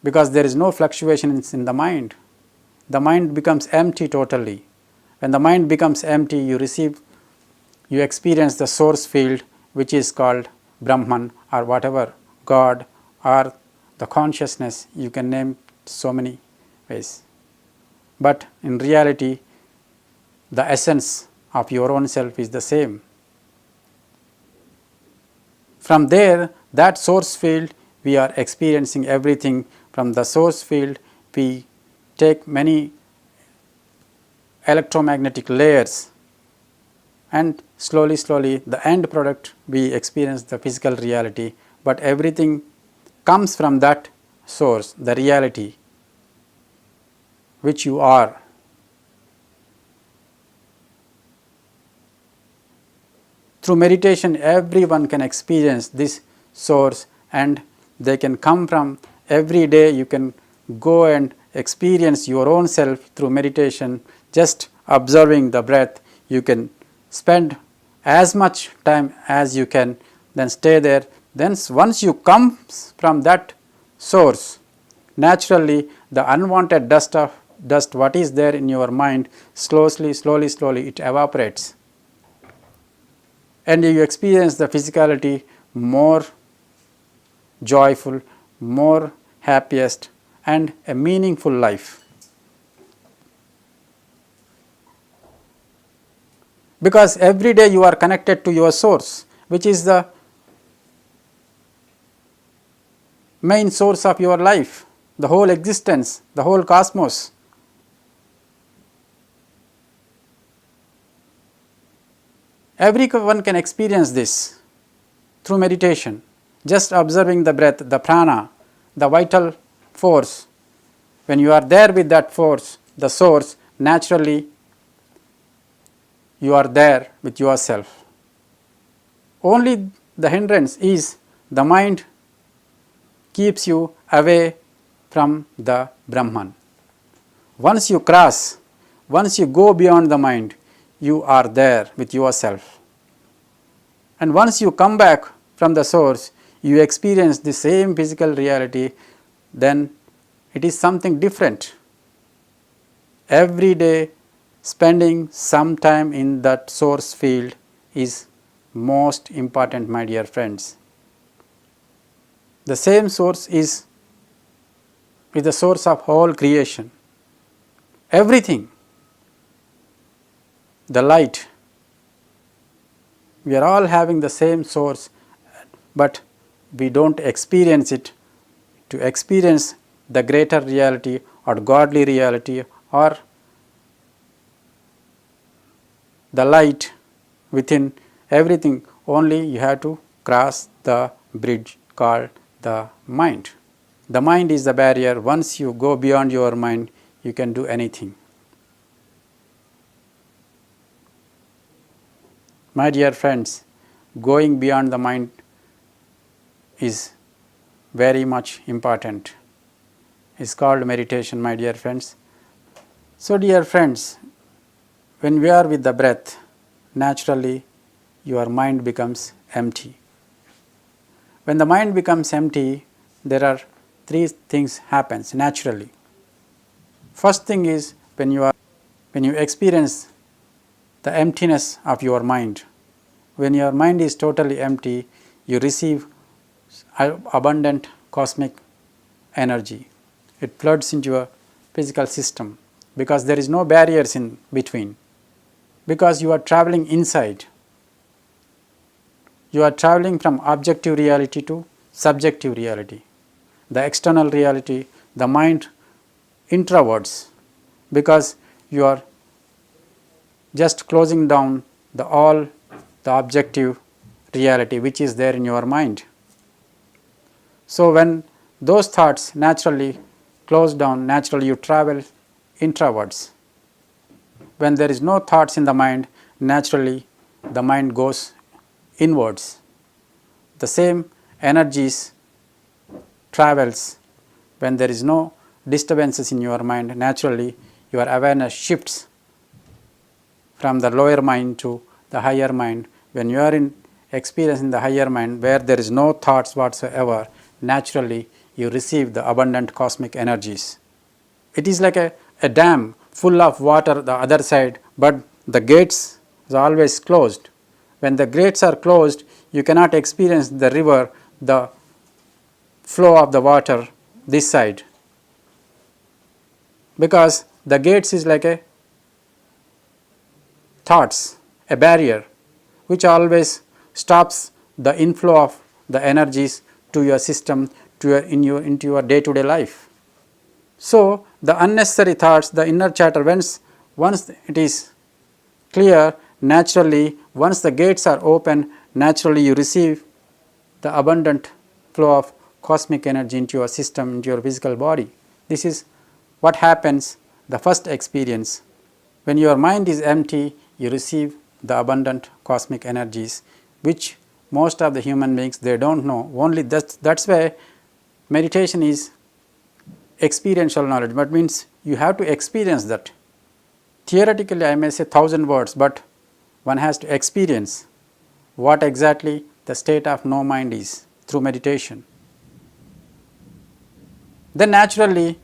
because there is no fluctuation in the mind. The mind becomes empty totally. When the mind becomes empty, you experience the source field, which is called Brahman or whatever, God or the consciousness. You can name so many ways. But in reality, the essence of your own self is the same. From there, that source field, we are experiencing everything. From the source field, we take many electromagnetic layers, and slowly the end product, we experience the physical reality. But everything comes from that source, the reality which you are. Through meditation, everyone can experience this source, and they can come from every day. You can go and experience your own self through meditation, just observing the breath. You can spend as much time as you can, then stay there. Then once you come from that source, naturally the unwanted dust what is there in your mind, slowly it evaporates, and you experience the physicality more joyful, more happiest, and a meaningful life. Because every day you are connected to your source, which is the main source of your life, the whole existence, the whole cosmos. Everyone can experience this through meditation, just observing the breath, the prana, the vital force. When you are there with that force, the source, naturally you are there with yourself. Only the hindrance is the mind keeps you away from the Brahman. Once you cross, once you go beyond the mind, you are there with yourself. And once you come back from the source, you experience the same physical reality, then it is something different. Every day spending some time in that source field is most important, my dear friends. The same source is the source of whole creation. Everything, the light, we are all having the same source, but we don't experience it. To experience the greater reality or godly reality or the light within everything, only you have to cross the bridge called the mind. The mind is the barrier. Once you go beyond your mind, you can do anything. My dear friends, going beyond the mind is very much important. It's called meditation, my dear friends. So, dear friends, when we are with the breath, naturally your mind becomes empty. When the mind becomes empty, there are three things happens naturally. First thing is when you experience the emptiness of your mind. When your mind is totally empty, you receive abundant cosmic energy. It floods into your physical system because there is no barriers in between. Because you are traveling inside. You are traveling from objective reality to subjective reality. The external reality, the mind introverts because you are just closing down all the objective reality which is there in your mind. So when those thoughts naturally close down, naturally you travel introverts. When there is no thoughts in the mind, naturally the mind goes inwards. The same energies travels when there is no disturbances in your mind. Naturally your awareness shifts from the lower mind to the higher mind. When you are in experiencing the higher mind where there is no thoughts whatsoever, naturally you receive the abundant cosmic energies. It is like a dam full of water the other side, but the gates are always closed. When the gates are closed, you cannot experience the river, the flow of the water this side, because the gates is like a thoughts, a barrier which always stops the inflow of the energies to your system, into your day-to-day life. So the unnecessary thoughts, the inner chatter, once it is clear, naturally once the gates are open, naturally you receive the abundant flow of cosmic energy into your system, into your physical body. This is what happens, the first experience. When your mind is empty, you receive the abundant cosmic energies, which most of the human beings, they don't know. Only that's why meditation is experiential knowledge, but means you have to experience that. Theoretically I may say 1,000 words, but one has to experience what exactly the state of no mind is through meditation. Then naturally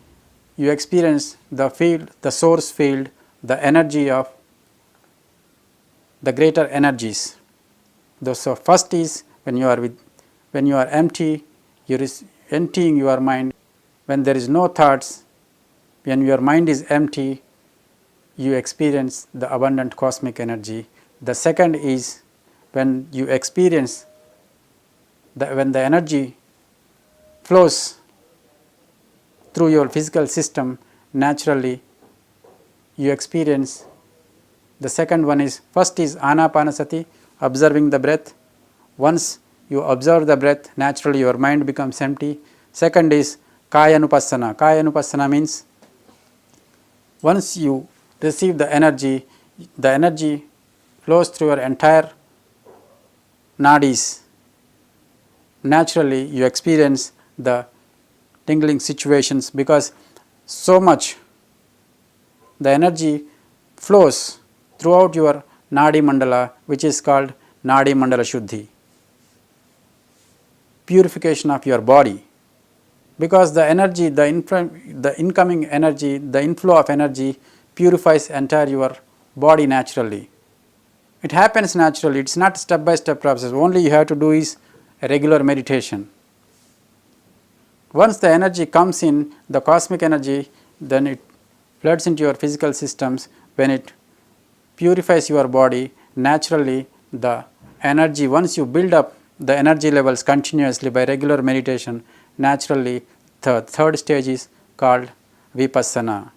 you experience the field, the source field, the energy of the greater energies. So first is when you are empty, you are emptying your mind. When there is no thoughts, when your mind is empty, you experience the abundant cosmic energy. The second is when you experience when the energy flows through your physical system, naturally you experience. The second one is, first is anapanasati, observing the breath. Once you observe the breath, naturally your mind becomes empty. Second is kayanupassana. Kayanupassana means once you receive the energy flows through your entire nadis. Naturally you experience the tingling situations because so much the energy flows throughout your nadi mandala, which is called nadi mandala shuddhi, purification of your body, because the energy, the incoming energy, the inflow of energy purifies entire your body naturally. It happens naturally, it is not step by step process, only you have to do is a regular meditation. Once the energy comes in, the cosmic energy, then it floods into your physical systems. When it purifies your body, naturally the energy, once you build up the energy levels continuously by regular meditation, naturally the third stage is called vipassana.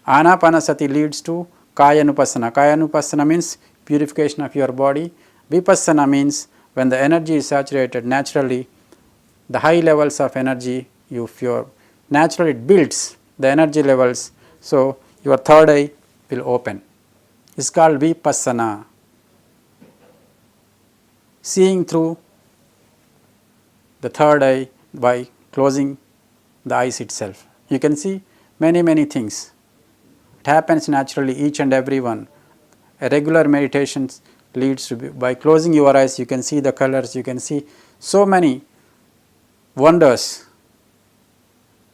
Anapanasati leads to kayanupassana. Kayanupassana means purification of your body. Vipassana means when the energy is saturated, naturally the high levels of energy, naturally it builds the energy levels, so your third eye will open. It's called vipassana, seeing through the third eye by closing the eyes itself. You can see many things. It happens naturally, each and every one. A regular meditation leads to, by closing your eyes, you can see the colors, you can see so many wonders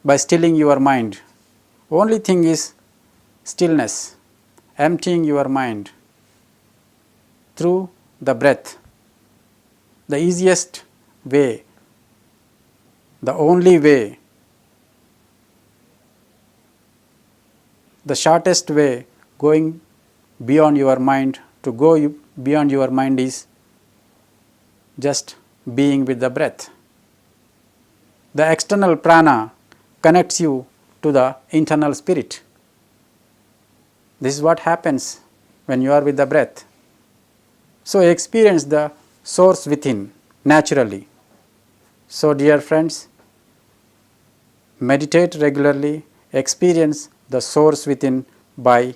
by stilling your mind. Only thing is stillness, emptying your mind through the breath. The easiest way, the only way, the shortest way going beyond your mind, to go beyond your mind is just being with the breath. The external prana connects you to the internal spirit. This is what happens when you are with the breath. So experience the source within naturally. So dear friends, meditate regularly, experience the source within by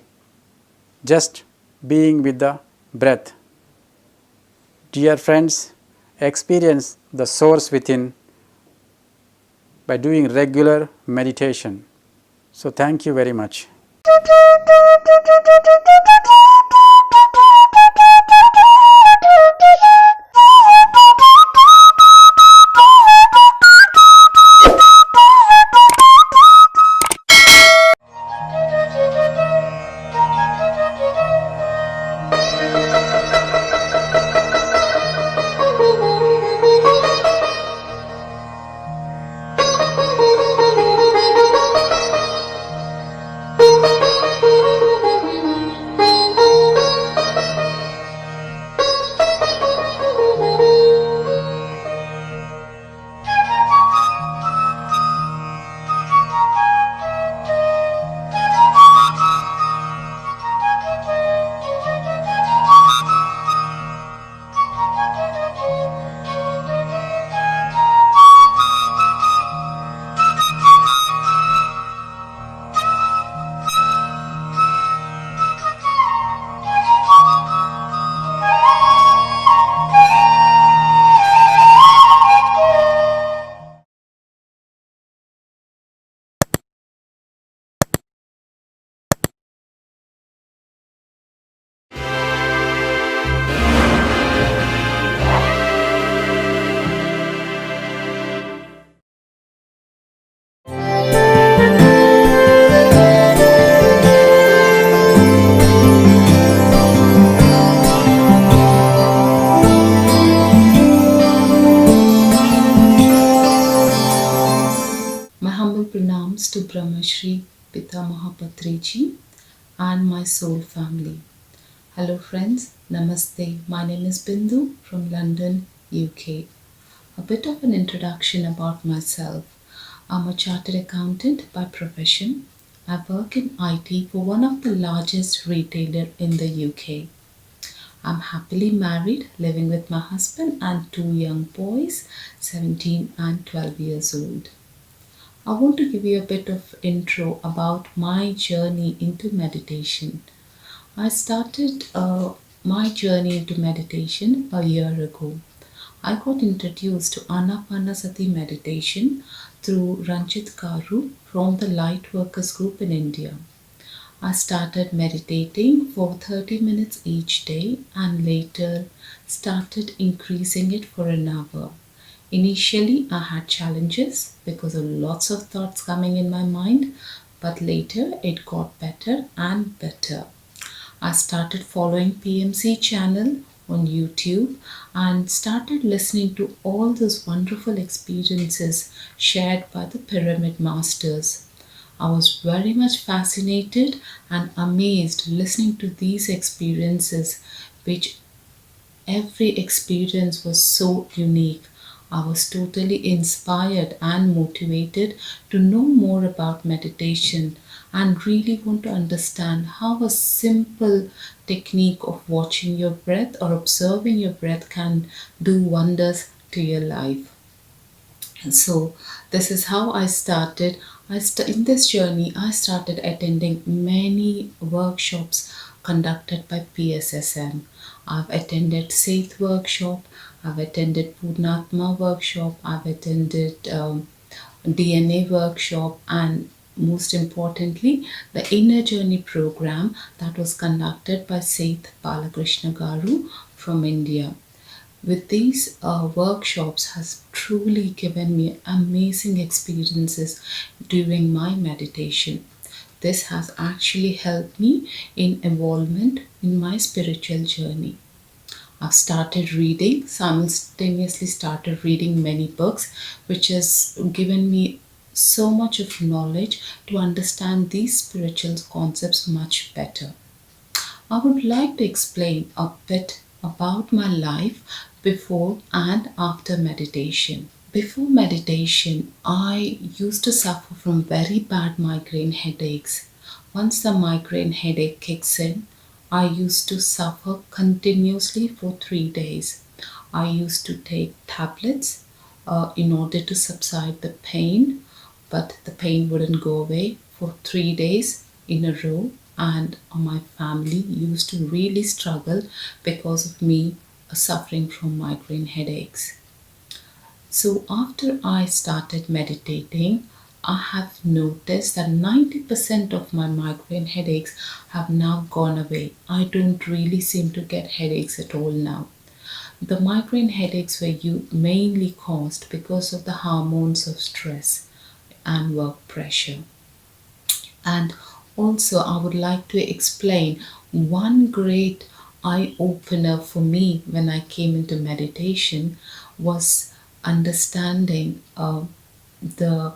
just being with the breath. Dear friends, experience the source within by doing regular meditation. So thank you very much. Pranams to Brahmarshi Pitamaha Patriji and my soul family. Hello friends, Namaste. My name is Bindu from London, UK. A bit of an introduction about myself. I'm a chartered accountant by profession. I work in IT for one of the largest retailer in the UK. I'm happily married, living with my husband and two young boys, 17 and 12 years old. I want to give you a bit of intro about my journey into meditation. I started my journey into meditation a year ago. I got introduced to Anapanasati meditation through Ranjit Karu from the Light Workers Group in India. I started meditating for 30 minutes each day and later started increasing it for an hour. Initially, I had challenges because of lots of thoughts coming in my mind, but later it got better and better. I started following PMC channel on YouTube and started listening to all those wonderful experiences shared by the Pyramid Masters. I was very much fascinated and amazed listening to these experiences, which every experience was so unique. I was totally inspired and motivated to know more about meditation and really want to understand how a simple technique of watching your breath or observing your breath can do wonders to your life. And so this is how I started. In this journey, I started attending many workshops conducted by PSSM. I've attended Saith workshop, I've attended Purnatma workshop, I've attended DNA workshop, and most importantly, the Inner Journey program that was conducted by Saith Balakrishna Garu from India. With these workshops has truly given me amazing experiences during my meditation. This has actually helped me in involvement in my spiritual journey. I've started reading, simultaneously started reading many books, which has given me so much of knowledge to understand these spiritual concepts much better. I would like to explain a bit about my life before and after meditation. Before meditation, I used to suffer from very bad migraine headaches. Once the migraine headache kicks in, I used to suffer continuously for 3 days. I used to take tablets in order to subside the pain, but the pain wouldn't go away for 3 days in a row, and my family used to really struggle because of me suffering from migraine headaches. So, after I started meditating, I have noticed that 90% of my migraine headaches have now gone away. I don't really seem to get headaches at all now. The migraine headaches were mainly caused because of the hormones of stress and work pressure. And also, I would like to explain one great eye opener for me when I came into meditation was understanding the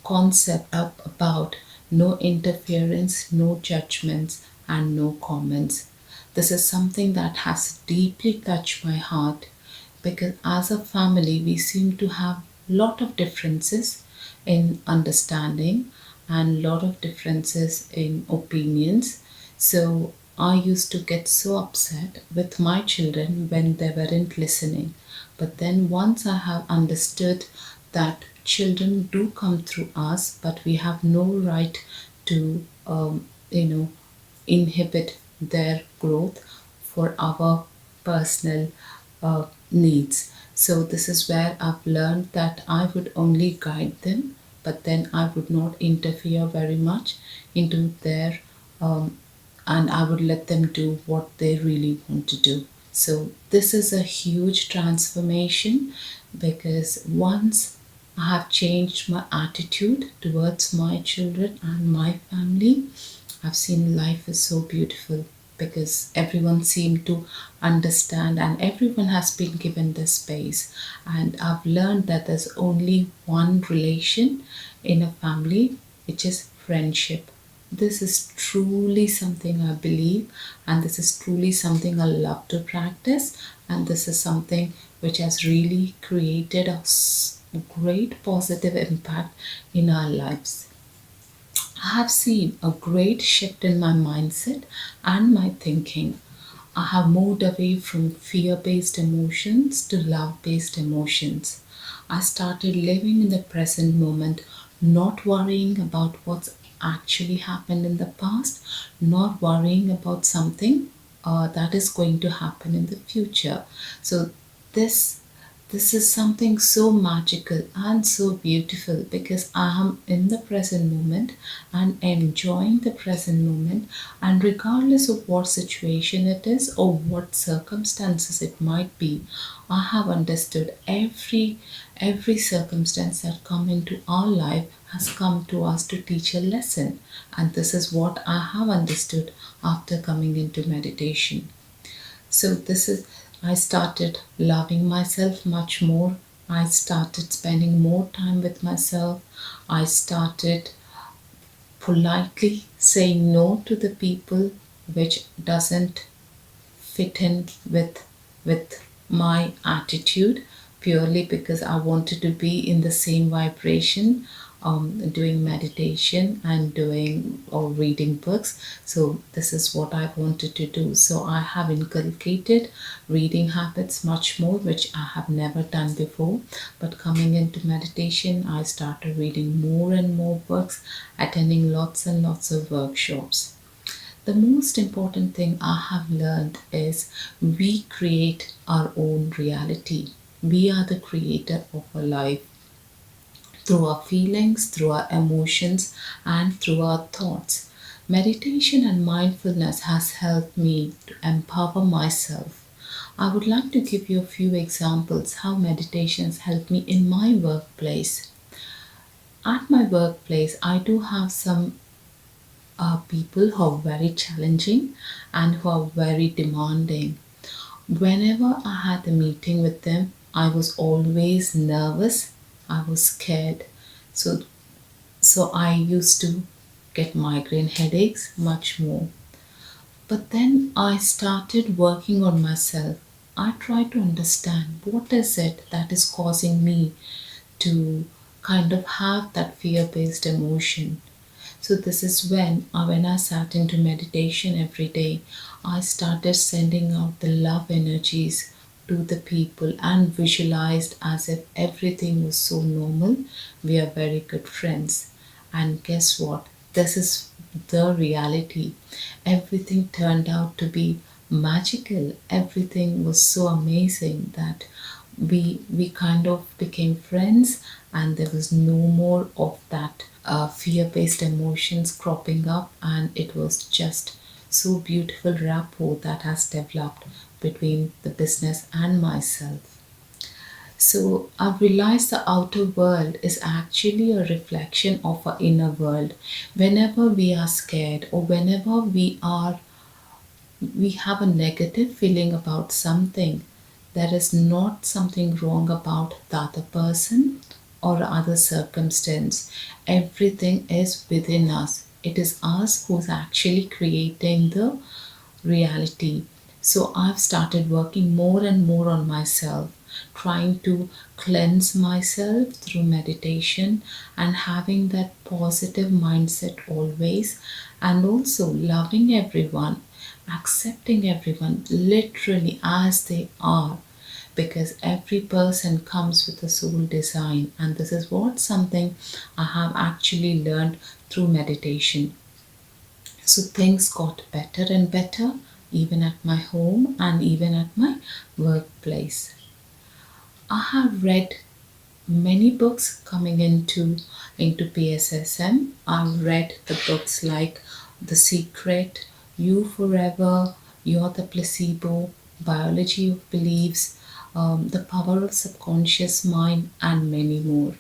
concept about no interference, no judgments, and no comments. This is something that has deeply touched my heart because as a family we seem to have a lot of differences in understanding and lot of differences in opinions. So I used to get so upset with my children when they weren't listening. But then once I have understood that children do come through us, but we have no right to, inhibit their growth for our personal needs. So this is where I've learned that I would only guide them, but then I would not interfere very much into their, and I would let them do what they really want to do. So this is a huge transformation because once I have changed my attitude towards my children and my family, I've seen life is so beautiful because everyone seemed to understand and everyone has been given the space. And I've learned that there's only one relation in a family, which is friendship. This is truly something I believe, and this is truly something I love to practice, and this is something which has really created a great positive impact in our lives. I have seen a great shift in my mindset and my thinking. I have moved away from fear based emotions to love based emotions. I started living in the present moment, not worrying about what's actually happened in the past, not worrying about something that is going to happen in the future. So, this this is something so magical and so beautiful because I am in the present moment and enjoying the present moment, and regardless of what situation it is or what circumstances it might be, I have understood every circumstance that come into our life has come to us to teach a lesson, and this is what I have understood after coming into meditation. So this is I started loving myself much more. I started spending more time with myself. I started politely saying no to the people which doesn't fit in with my attitude, purely because I wanted to be in the same vibration, doing meditation and doing or reading books. So this is what I wanted to do. So I have inculcated reading habits much more, which I have never done before. But coming into meditation, I started reading more and more books, attending lots and lots of workshops. The most important thing I have learned is we create our own reality. We are the creator of our life through our feelings, through our emotions, and through our thoughts. Meditation and mindfulness has helped me to empower myself. I would like to give you a few examples how meditations help me in my workplace. At my workplace, I do have some people who are very challenging and who are very demanding. Whenever I had a meeting with them, I was always nervous. I was scared. So I used to get migraine headaches much more. But then I started working on myself. I tried to understand what is it that is causing me to kind of have that fear-based emotion. So this is when I sat into meditation every day, I started sending out the love energies to the people and visualized as if everything was so normal. We are very good friends. And guess what? This is the reality. Everything turned out to be magical. Everything was so amazing that we kind of became friends, and there was no more of that fear-based emotions cropping up, and it was just so beautiful rapport that has developed between the business and myself. So I've realized the outer world is actually a reflection of our inner world. Whenever we are scared or whenever we have a negative feeling about something, there is not something wrong about the other person or other circumstance. Everything is within us. It is us who's actually creating the reality. So I've started working more and more on myself, trying to cleanse myself through meditation and having that positive mindset always, and also loving everyone, accepting everyone literally as they are, because every person comes with a soul design, and this is what something I have actually learned through meditation. So things got better and better, even at my home and even at my workplace. I have read many books coming into PSSM. I've read the books like The Secret, You Forever, You're the Placebo, Biology of Beliefs, The Power of Subconscious Mind, and many more.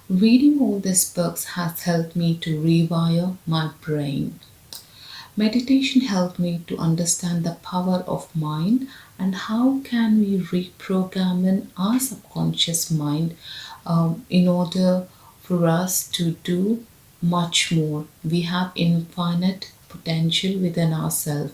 Reading all these books has helped me to rewire my brain. Meditation helped me to understand the power of mind and how can we reprogram in our subconscious mind in order for us to do much more. We have infinite potential within ourselves,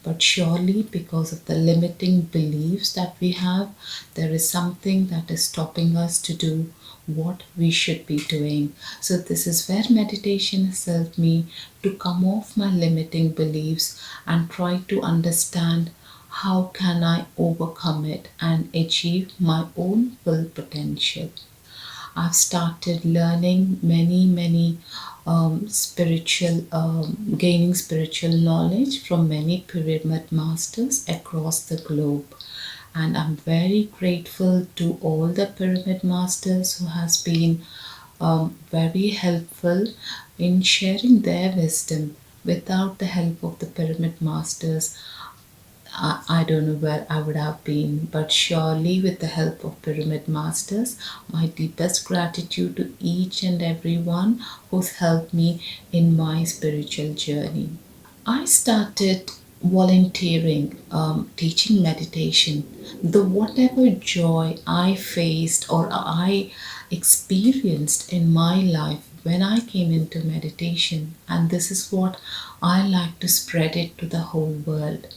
but surely because of the limiting beliefs that we have, there is something that is stopping us to do what we should be doing. So this is where meditation has helped me to come off my limiting beliefs and try to understand how can I overcome it and achieve my own full potential. I've started learning many gaining spiritual knowledge from many pyramid masters across the globe. And I'm very grateful to all the pyramid masters who has been very helpful in sharing their wisdom. Without the help of the pyramid masters, I don't know where I would have been, but surely with the help of pyramid masters, my deepest gratitude to each and every one who's helped me in my spiritual journey. I started volunteering, teaching meditation. The whatever joy I faced or I experienced in my life when I came into meditation, and this is what I like to spread it to the whole world.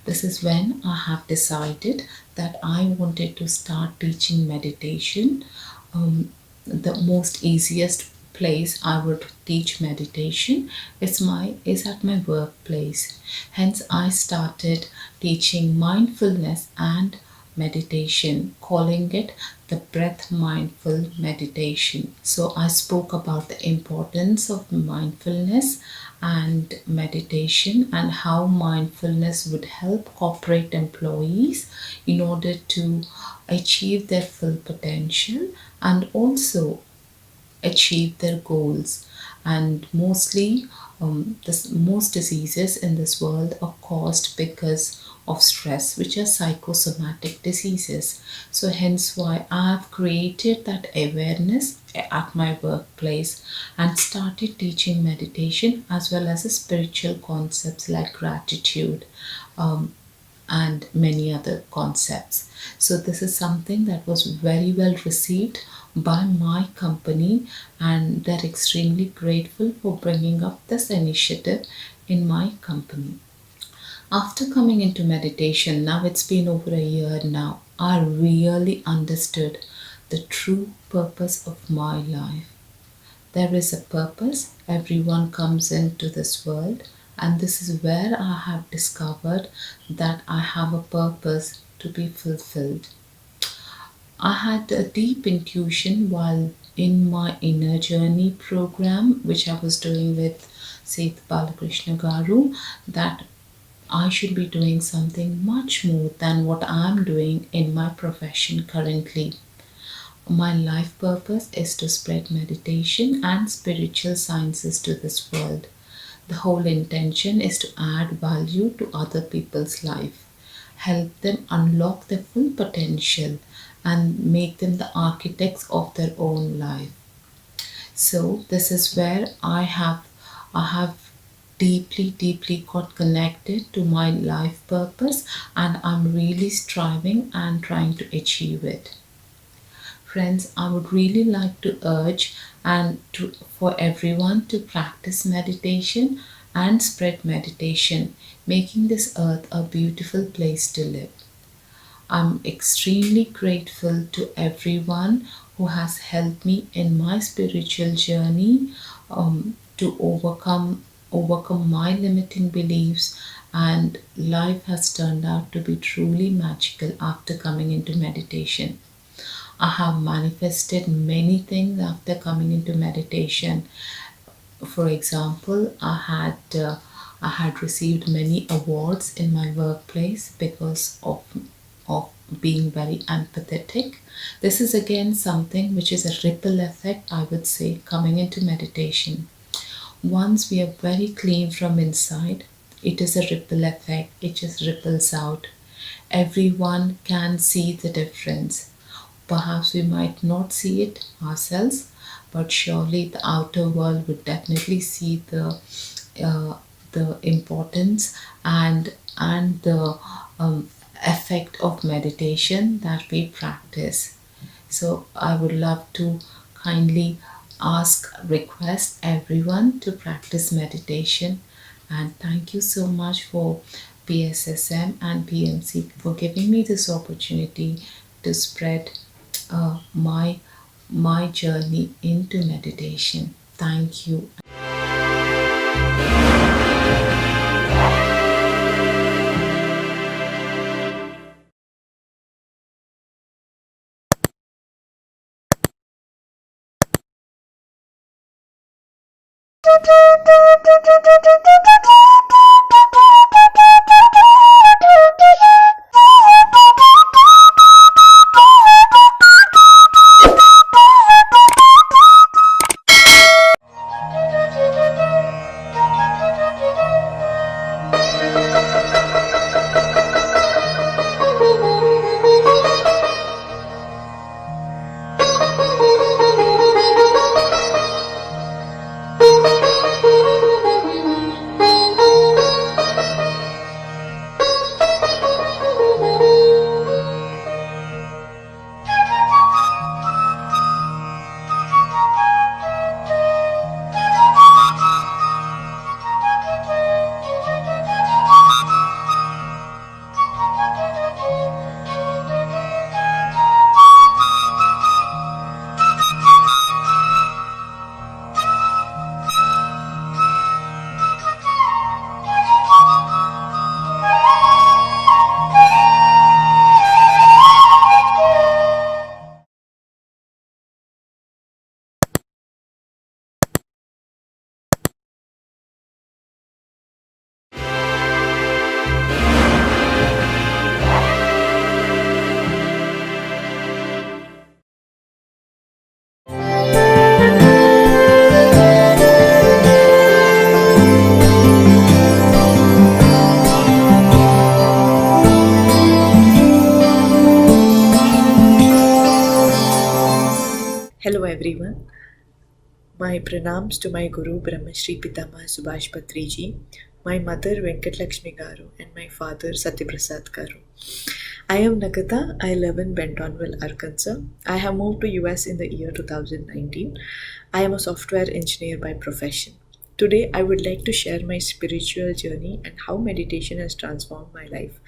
This is when I have decided that I wanted to start teaching meditation. The most easiest place I would teach meditation is at my workplace. Hence I started teaching mindfulness and meditation, calling it the breath mindful meditation. So I spoke about the importance of mindfulness and meditation and how mindfulness would help corporate employees in order to achieve their full potential and also achieve their goals. And mostly most diseases in this world are caused because of stress, which are psychosomatic diseases. So hence why I've created that awareness at my workplace and started teaching meditation as well as spiritual concepts like gratitude, and many other concepts. So this is something that was very well received by my company, and they're extremely grateful for bringing up this initiative in my company. After coming into meditation, now it's been over a year now, I really understood the true purpose of my life. There is a purpose. Everyone comes into this world, and this is where I have discovered that I have a purpose to be fulfilled. I had a deep intuition while in my inner journey program, which I was doing with Seth Balakrishna Garu, that I should be doing something much more than what I'm doing in my profession currently. My life purpose is to spread meditation and spiritual sciences to this world. The whole intention is to add value to other people's life, help them unlock their full potential, and make them the architects of their own life. So this is where I have deeply got connected to my life purpose, and I'm really striving and trying to achieve it. Friends, I would really like to urge for everyone to practice meditation and spread meditation, making this earth a beautiful place to live. I'm extremely grateful to everyone who has helped me in my spiritual journey to overcome my limiting beliefs, and life has turned out to be truly magical after coming into meditation. I have manifested many things after coming into meditation. For example, I had received many awards in my workplace because of being very empathetic. This is again something which is a ripple effect, I would say, coming into meditation. Once we are very clean from inside, it is a ripple effect. It just ripples out. Everyone can see the difference. Perhaps we might not see it ourselves, but surely the outer world would definitely see the importance and the effect of meditation that we practice. So I would love to kindly request everyone to practice meditation, and thank you so much for PSSM and PMC for giving me this opportunity to spread my journey into meditation. Thank you. everyone. My pranams to my Guru Brahmarshi Pitamaha Subhash Patriji, my mother Venkatlakshmi Garu, and my father Satyaprasad Garu. I am Nagata. I live in Bentonville, Arkansas. I have moved to US in the year 2019. I am a software engineer by profession. Today, I would like to share my spiritual journey and how meditation has transformed my life.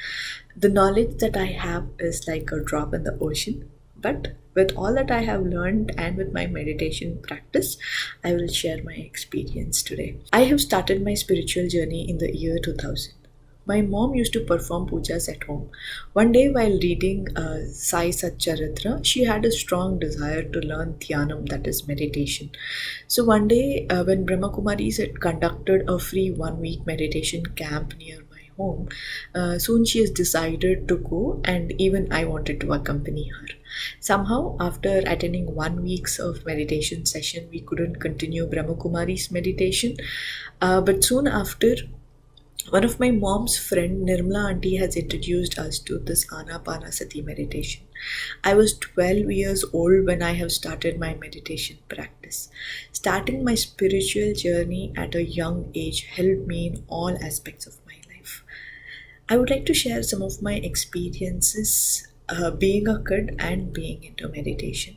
The knowledge that I have is like a drop in the ocean, but with all that I have learned and with my meditation practice, I will share my experience today. I have started my spiritual journey in the year 2000. My mom used to perform pujas at home. One day, while reading Sai Satcharitra, she had a strong desire to learn Dhyanam, that is meditation. So one day, when Brahma Kumaris had conducted a free 1-week meditation camp near my home, soon she has decided to go, and even I wanted to accompany her. Somehow, after attending 1 week's of meditation session, we couldn't continue Brahma Kumaris meditation, but soon after, one of my mom's friend, Nirmala auntie, has introduced us to this Anapanasati meditation. I was 12 years old when I have started my meditation practice. Starting my spiritual journey at a young age helped me in all aspects of my life. I would like to share some of my experiences being a kid and being into meditation.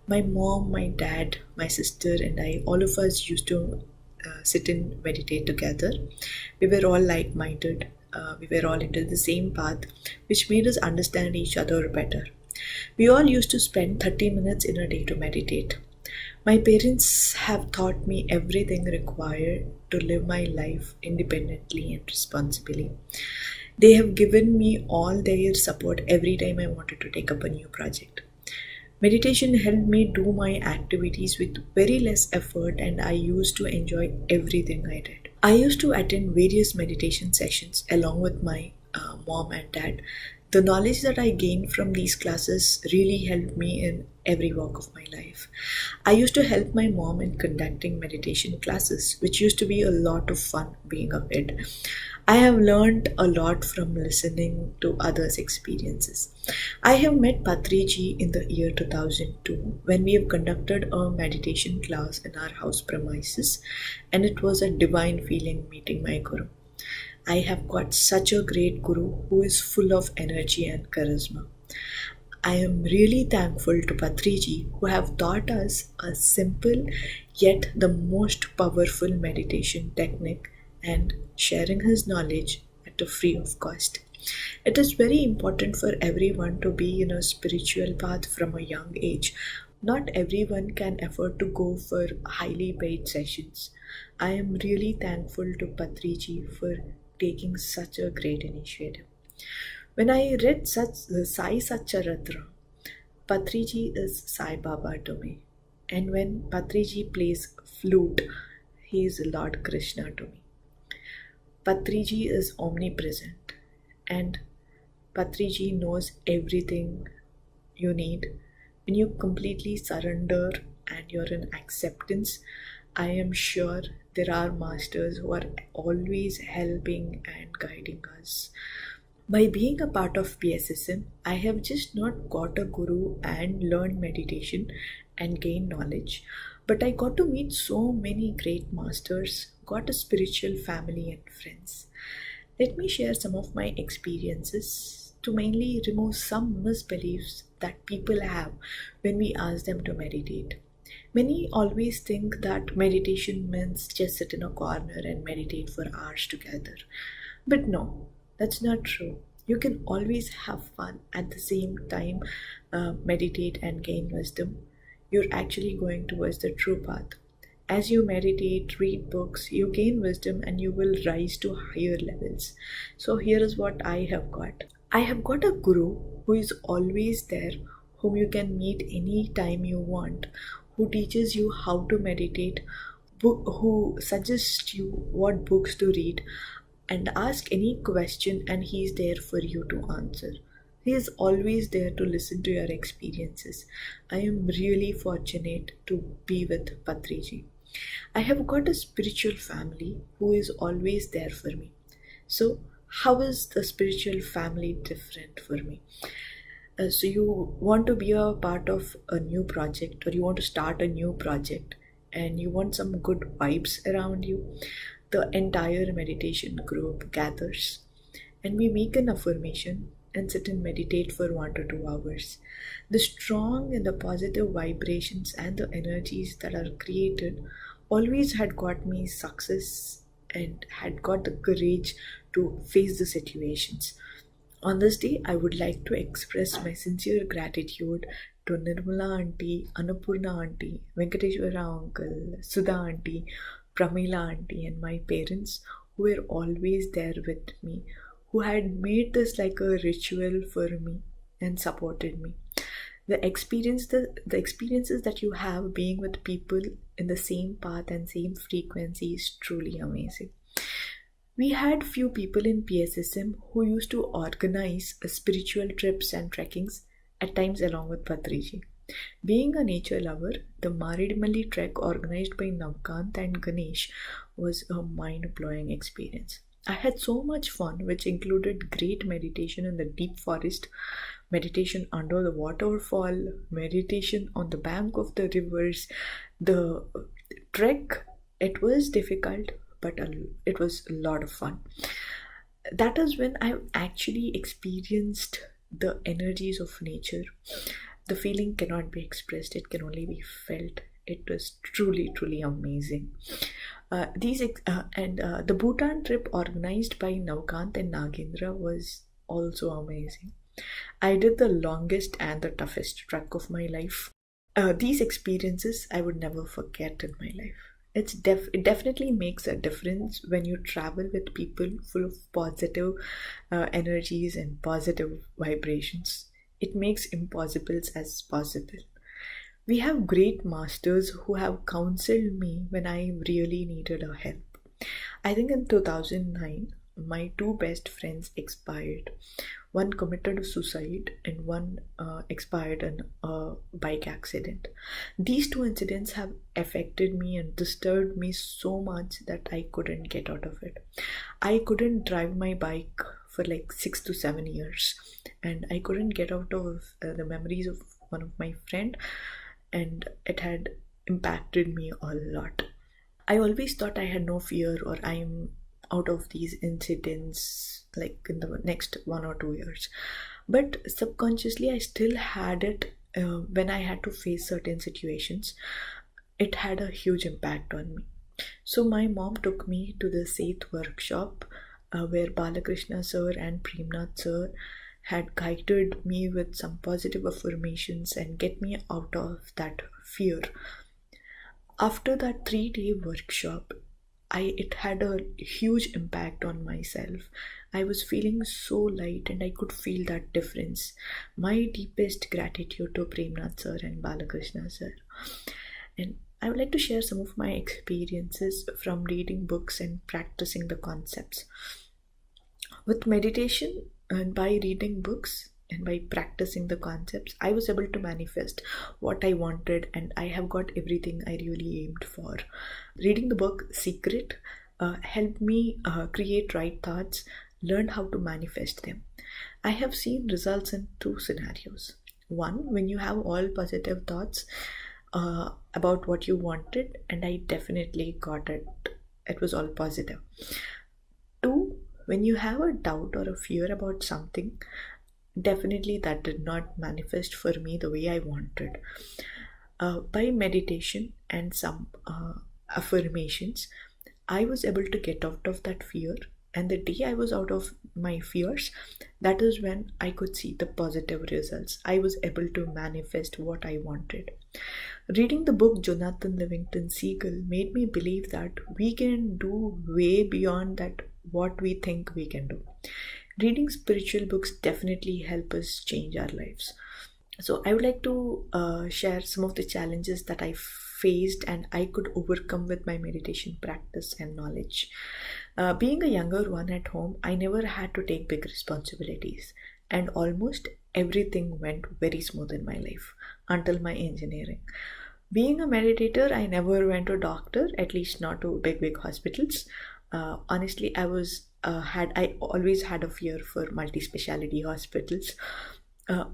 My mom, my dad, my sister, and I, all of us used to sit and meditate together. We were all like-minded. We were all into the same path, which made us understand each other better. We all used to spend 30 minutes in a day to meditate. My parents have taught me everything required to live my life independently and responsibly. They have given me all their support every time I wanted to take up a new project. Meditation helped me do my activities with very less effort, and I used to enjoy everything I did. I used to attend various meditation sessions along with my mom and dad. The knowledge that I gained from these classes really helped me in every walk of my life. I used to help my mom in conducting meditation classes, which used to be a lot of fun being a kid. I have learned a lot from listening to others' experiences. I have met Patriji in the year 2002 when we have conducted a meditation class in our house premises, and it was a divine feeling meeting my Guru. I have got such a great Guru who is full of energy and charisma. I am really thankful to Patriji who have taught us a simple yet the most powerful meditation technique and sharing his knowledge at a free of cost. It is very important for everyone to be in a spiritual path from a young age. Not everyone can afford to go for highly paid sessions. I am really thankful to Patriji for taking such a great initiative. When I read Sai Satcharitra, Patriji is Sai Baba to me. And when Patriji plays flute, he is Lord Krishna to me. Patriji is omnipresent, and Patriji knows everything you need. When you completely surrender and you're in acceptance, I am sure there are masters who are always helping and guiding us. By being a part of PSSM, I have just not got a guru and learned meditation and gained knowledge, but I got to meet so many great masters, got a spiritual family and friends. Let me share some of my experiences to mainly remove some misbeliefs that people have when we ask them to meditate. Many always think that meditation means just sit in a corner and meditate for hours together. But no, that's not true. You can always have fun at the same time, meditate and gain wisdom. You're actually going towards the true path. As you meditate, read books, you gain wisdom and you will rise to higher levels. So here is what I have got. I have got a guru who is always there, whom you can meet any time you want, who teaches you how to meditate, who suggests you what books to read, and ask any question and he is there for you to answer. He is always there to listen to your experiences. I am really fortunate to be with Patriji. I have got a spiritual family who is always there for me. So, how is the spiritual family different for me? So you want to be a part of a new project, or you want to start a new project, and you want some good vibes around you. The entire meditation group gathers, and we make an affirmation and sit and meditate for 1 to 2 hours. The strong and the positive vibrations and the energies that are created always had got me success and had got the courage to face the situations. On this day, I would like to express my sincere gratitude to Nirmala auntie, Annapurna auntie, Venkateshwara uncle, Sudha auntie, Pramila auntie, and my parents who were always there with me, who had made this like a ritual for me and supported me. The experiences that you have being with people in the same path and same frequency is truly amazing. We had few people in PSSM who used to organize spiritual trips and trekkings, at times along with Patriji. Being a nature lover, the Maridimali trek organized by Navkant and Ganesh was a mind-blowing experience. I had so much fun, which included great meditation in the deep forest, meditation under the waterfall, meditation on the bank of the rivers. The trek, it was difficult, but it was a lot of fun. That is when I actually experienced the energies of nature. The feeling cannot be expressed, it can only be felt. It was truly, truly amazing. The Bhutan trip organized by Navkant and Nagendra was also amazing. I did the longest and the toughest trek of my life. These experiences I would never forget in my life. It definitely makes a difference when you travel with people full of positive energies and positive vibrations. It makes impossibles as possible. We have great masters who have counseled me when I really needed a help. I think in 2009, my two best friends expired. One committed suicide and one expired in a bike accident. These two incidents have affected me and disturbed me so much that I couldn't get out of it. I couldn't drive my bike for like 6 to 7 years, and I couldn't get out of the memories of one of my friend, and it had impacted me a lot. I always thought I had no fear, or I'm out of these incidents like in the next 1 or 2 years, but subconsciously I still had it. When I had to face certain situations, it had a huge impact on me. So my mom took me to the Seth workshop where Balakrishna sir and Premnath sir had guided me with some positive affirmations and get me out of that fear. After that 3-day workshop, it had a huge impact on myself. I was feeling so light and I could feel that difference. My deepest gratitude to Premnath sir and Balakrishna sir. And I would like to share some of my experiences from reading books and practicing the concepts. With meditation and by reading books and by practicing the concepts, I was able to manifest what I wanted, and I have got everything I really aimed for. Reading the book Secret helped me create right thoughts, learn how to manifest them. I have seen results in 2 scenarios. One, when you have all positive thoughts about what you wanted, and I definitely got it. It was all positive. 2, when you have a doubt or a fear about something, definitely that did not manifest for me the way I wanted. By meditation and some affirmations, I was able to get out of that fear. And the day I was out of my fears, that is when I could see the positive results. I was able to manifest what I wanted. Reading the book Jonathan Livingston Seagull made me believe that we can do way beyond that what we think we can do. Reading spiritual books definitely help us change our lives. So I would like to share some of the challenges that I faced and I could overcome with my meditation practice and knowledge. Being a younger one at home, I never had to take big responsibilities, and almost everything went very smooth in my life until my engineering. Being a meditator, I never went to a doctor, at least not to big hospitals. Honestly, I always had a fear for multi-speciality hospitals.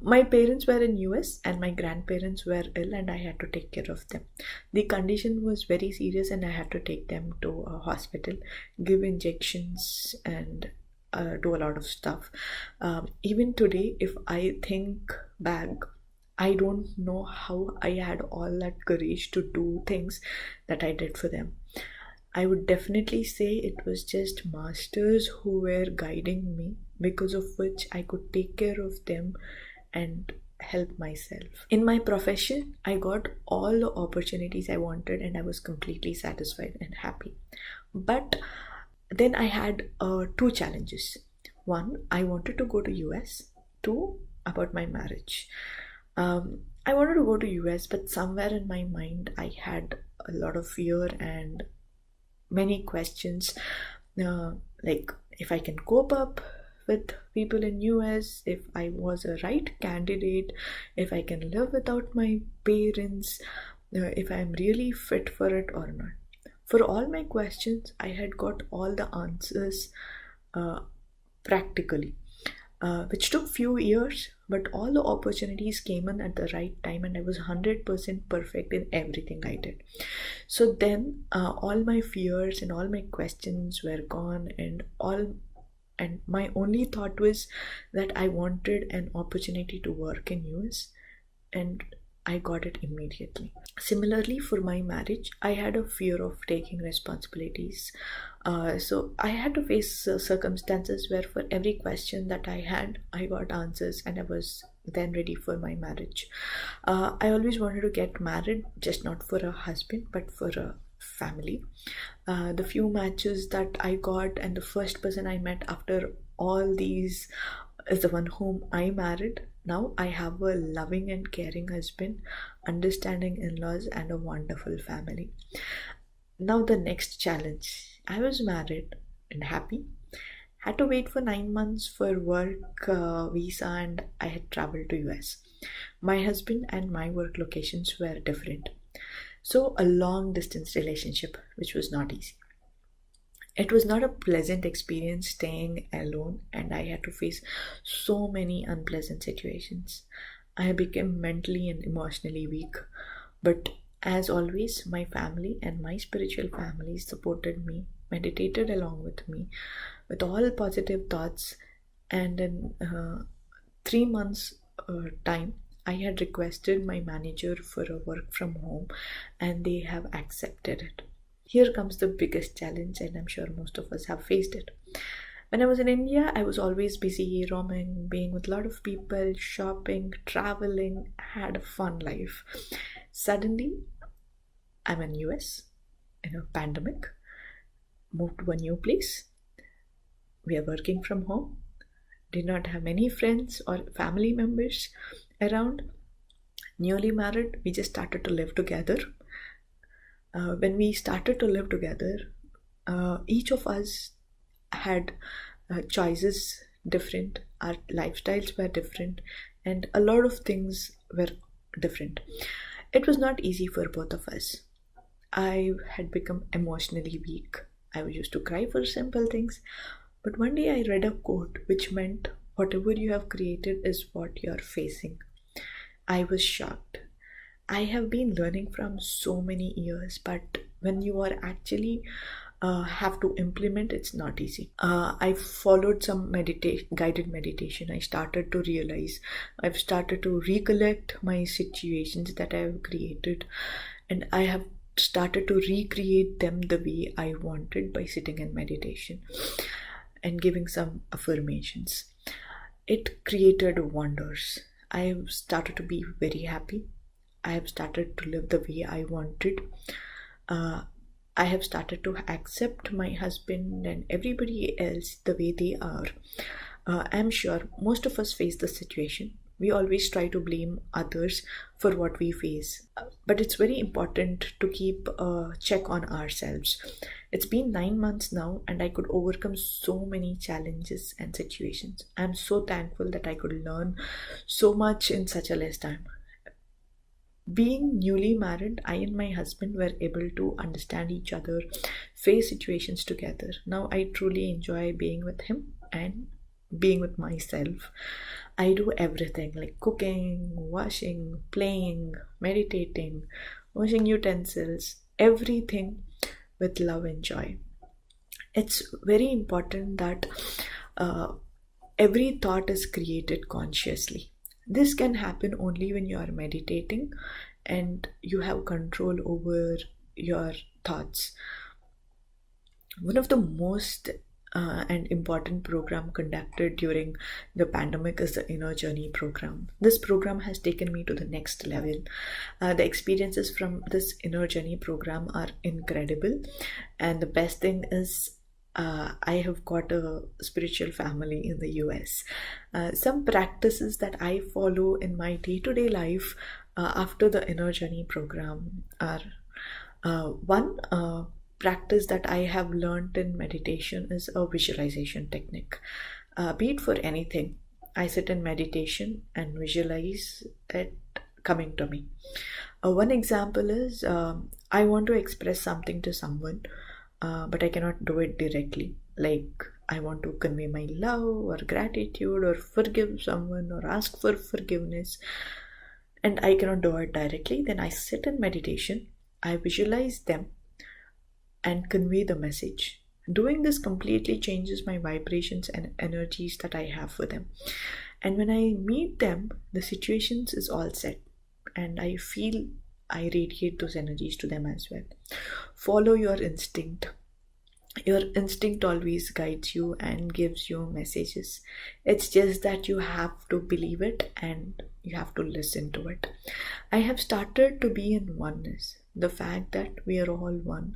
My parents were in US and my grandparents were ill and I had to take care of them. The condition was very serious and I had to take them to a hospital, give injections and do a lot of stuff. Even today, if I think back, I don't know how I had all that courage to do things that I did for them. I would definitely say it was just masters who were guiding me, because of which I could take care of them and help myself. In my profession, I got all the opportunities I wanted and I was completely satisfied and happy. But then I had two challenges. One, I wanted to go to US. Two, about my marriage. I wanted to go to US, but somewhere in my mind I had a lot of fear and many questions, like if I can cope up with people in US, if I was a right candidate, if I can live without my parents, if I'm really fit for it or not. For all my questions, I had got all the answers practically, which took few years, but all the opportunities came in at the right time and I was 100% perfect in everything I did. So then all my fears and all my questions were gone, and my only thought was that I wanted an opportunity to work in US, and I got it immediately. Similarly, for my marriage, I had a fear of taking responsibilities. So I had to face circumstances where for every question that I had, I got answers and I was then ready for my marriage. I always wanted to get married, just not for a husband, but for a family. The few matches that I got and the first person I met after all these is the one whom I married. Now I have a loving and caring husband, understanding in-laws, and a wonderful family. Now the next challenge. I was married and happy. Had to wait for 9 months for work visa, and I had traveled to US. My husband and my work locations were different. So a long distance relationship, which was not easy. It was not a pleasant experience staying alone, and I had to face so many unpleasant situations. I became mentally and emotionally weak. But as always, my family and my spiritual family supported me, meditated along with me, with all positive thoughts. And in 3 months' time, I had requested my manager for a work from home, and they have accepted it. Here comes the biggest challenge, and I'm sure most of us have faced it. When I was in India, I was always busy roaming, being with a lot of people, shopping, traveling, had a fun life. Suddenly, I'm in US in a pandemic, moved to a new place. We are working from home, did not have many friends or family members around. Newly married, we just started to live together. When we started to live together, each of us had choices different, our lifestyles were different, and a lot of things were different. It was not easy for both of us. I had become emotionally weak. I used to cry for simple things, but one day I read a quote which meant whatever you have created is what you're facing. I was shocked. I have been learning from so many years, but when you are actually have to implement, it's not easy. I followed some guided meditation. I started to realize, I've started to recollect my situations that I have created, and I have started to recreate them the way I wanted by sitting in meditation and giving some affirmations. It created wonders. I started to be very happy. I have started to live the way I wanted. I have started to accept my husband and everybody else the way they are. I'm sure most of us face this situation. We always try to blame others for what we face. But it's very important to keep a check on ourselves. It's been 9 months now, and I could overcome so many challenges and situations. I'm so thankful that I could learn so much in such a less time. Being newly married, I and my husband were able to understand each other, face situations together. Now I truly enjoy being with him and being with myself. I do everything like cooking, washing, playing, meditating, washing utensils, everything with love and joy. It's very important that every thought is created consciously. This can happen only when you are meditating and you have control over your thoughts. One of the most and important program conducted during the pandemic is the Inner Journey program. This program has taken me to the next level. The experiences from this Inner Journey program are incredible, and the best thing is I have got a spiritual family in the US. Some practices that I follow in my day-to-day life after the Inner Journey program are one practice that I have learned in meditation is a visualization technique. Be it for anything, I sit in meditation and visualize it coming to me. One example is I want to express something to someone, but I cannot do it directly. Like I want to convey my love or gratitude or forgive someone or ask for forgiveness, and I cannot do it directly. Then I sit in meditation, I visualize them and convey the message. Doing this completely changes my vibrations and energies that I have for them. And when I meet them, the situations is all set, and I feel I radiate those energies to them as well. Follow your instinct. Your instinct always guides you and gives you messages. It's just that you have to believe it and you have to listen to it. I have started to be in oneness. The fact that we are all one.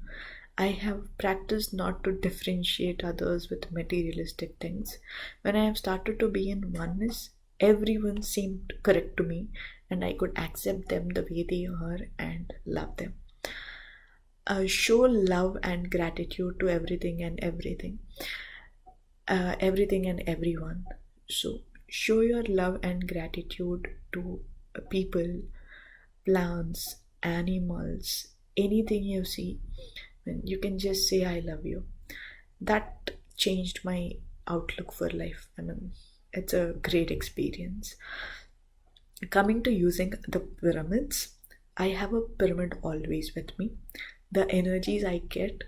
I have practiced not to differentiate others with materialistic things. When I have started to be in oneness, everyone seemed correct to me and I could accept them the way they are and love them. Show love and gratitude to everything and everyone. So show your love and gratitude to people, plants, animals, anything you see. You can just say I love you. That changed my outlook for life. I mean, it's a great experience. Coming to using the pyramids, I have a pyramid always with me. The energies I get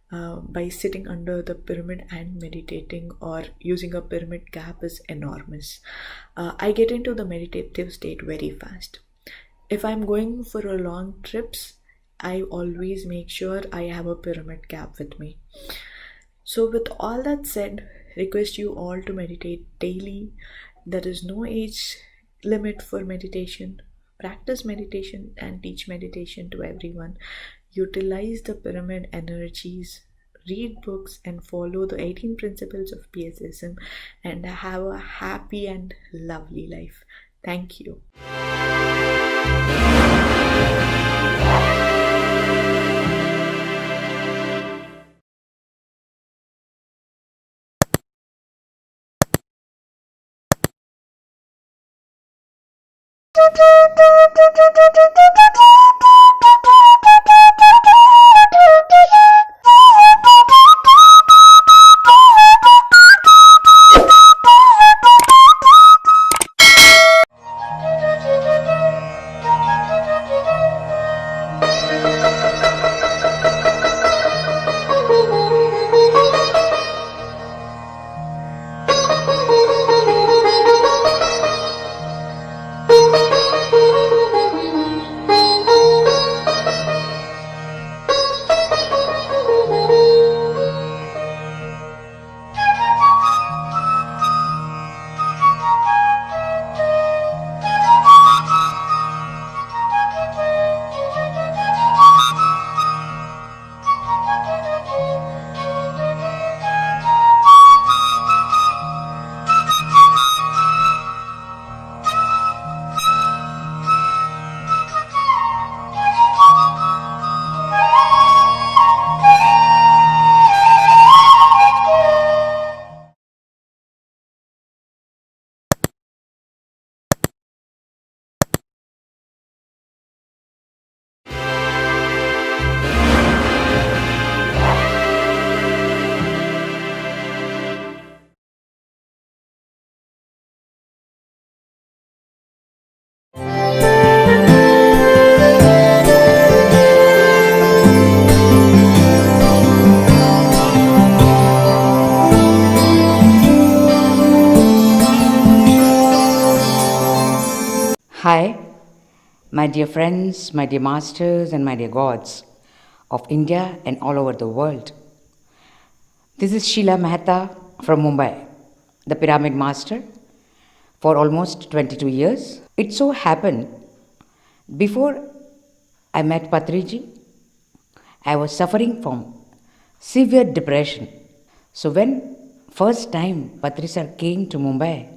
by sitting under the pyramid and meditating or using a pyramid cap is enormous. I get into the meditative state very fast. If I'm going for a long trips, I always make sure I have a pyramid cap with me. So with all that said, request you all to meditate daily. There is no age limit for meditation. Practice meditation and teach meditation to everyone. Utilize the pyramid energies, read books and follow the 18 principles of PSism and have a happy and lovely life. Thank you. Hi, my dear friends, my dear masters, and my dear gods of India and all over the world. This is Sheila Mehta from Mumbai, the Pyramid Master, for almost 22 years. It so happened, before I met Patriji, I was suffering from severe depression. So when first time Patri sir came to Mumbai,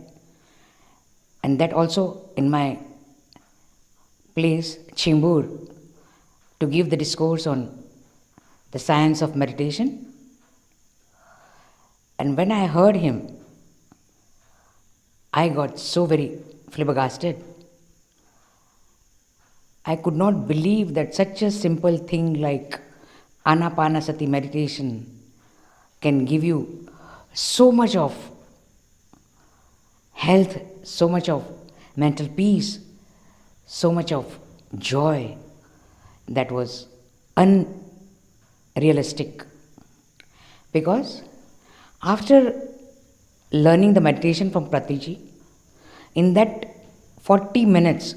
and that also in my place, Chimbur, to give the discourse on the science of meditation. And when I heard him, I got so very flabbergasted. I could not believe that such a simple thing like Anapanasati meditation can give you so much of health, so much of mental peace, so much of joy that was unrealistic. Because after learning the meditation from Patriji, in that 40 minutes,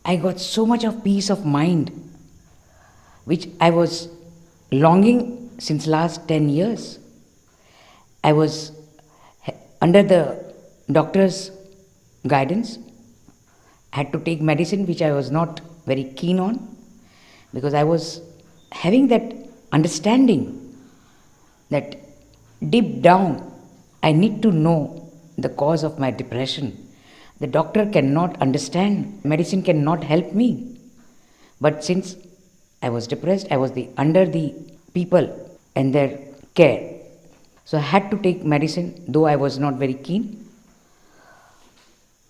I got so much of peace of mind, which I was longing since last 10 years. I was under the doctor's guidance. I had to take medicine which I was not very keen on, because I was having that understanding that deep down I need to know the cause of my depression. The doctor cannot understand, medicine cannot help me. But since I was depressed, I was under the people and their care. So I had to take medicine, though I was not very keen.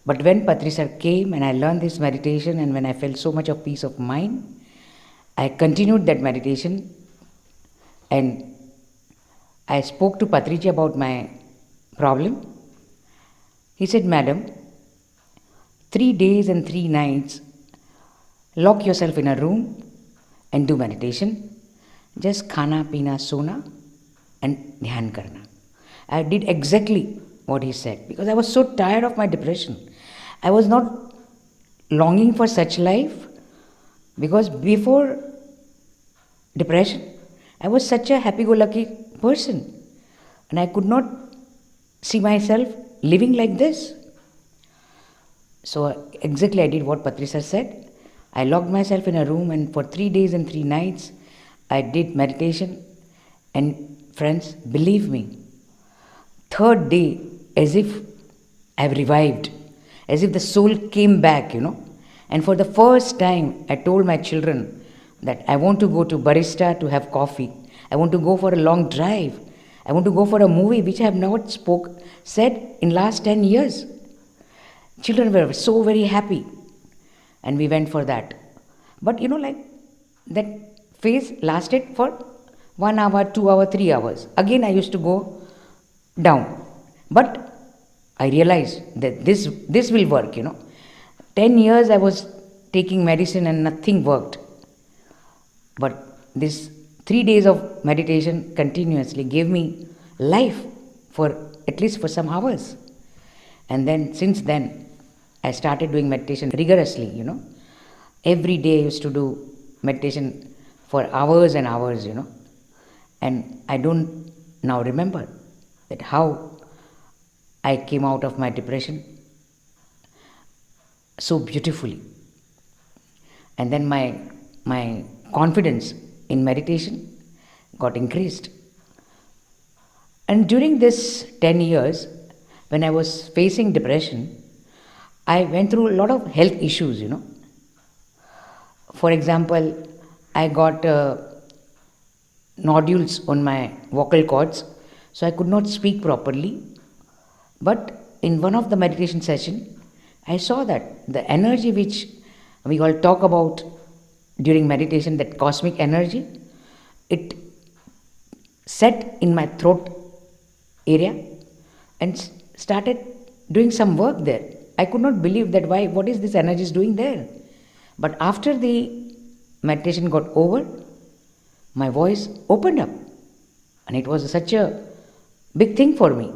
But when Patri sir came and I learned this meditation, and when I felt so much of peace of mind, I continued that meditation, and I spoke to Patriji about my problem. He said, "Madam, 3 days and 3 nights, lock yourself in a room and do meditation. Just khana, pina, sona and dhyan karna." I did exactly what he said, because I was so tired of my depression. I was not longing for such life, because before depression, I was such a happy-go-lucky person, and I could not see myself living like this. So exactly I did what Patri sir said. I locked myself in a room, and for 3 days and 3 nights, I did meditation. And friends, believe me, third day, as if I've revived, as if the soul came back, And for the first time, I told my children that I want to go to Barista to have coffee. I want to go for a long drive. I want to go for a movie which I have not said in last 10 years. Children were so very happy, and we went for that. But that phase lasted for 1 hour, 2 hours, 3 hours. Again I used to go down. But I realized that this will work, 10 years I was taking medicine and nothing worked. But this 3 days of meditation continuously gave me life for at least for some hours. And then since then, I started doing meditation rigorously, Every day I used to do meditation for hours and hours, And I don't now remember that how I came out of my depression so beautifully. And then my confidence in meditation got increased. And during this 10 years, when I was facing depression, I went through a lot of health issues, For example, I got nodules on my vocal cords, so I could not speak properly. But in one of the meditation session, I saw that the energy which we all talk about during meditation, that cosmic energy, it set in my throat area and started doing some work there. I could not believe that what is this energy is doing there. But after the meditation got over, my voice opened up, and it was such a big thing for me.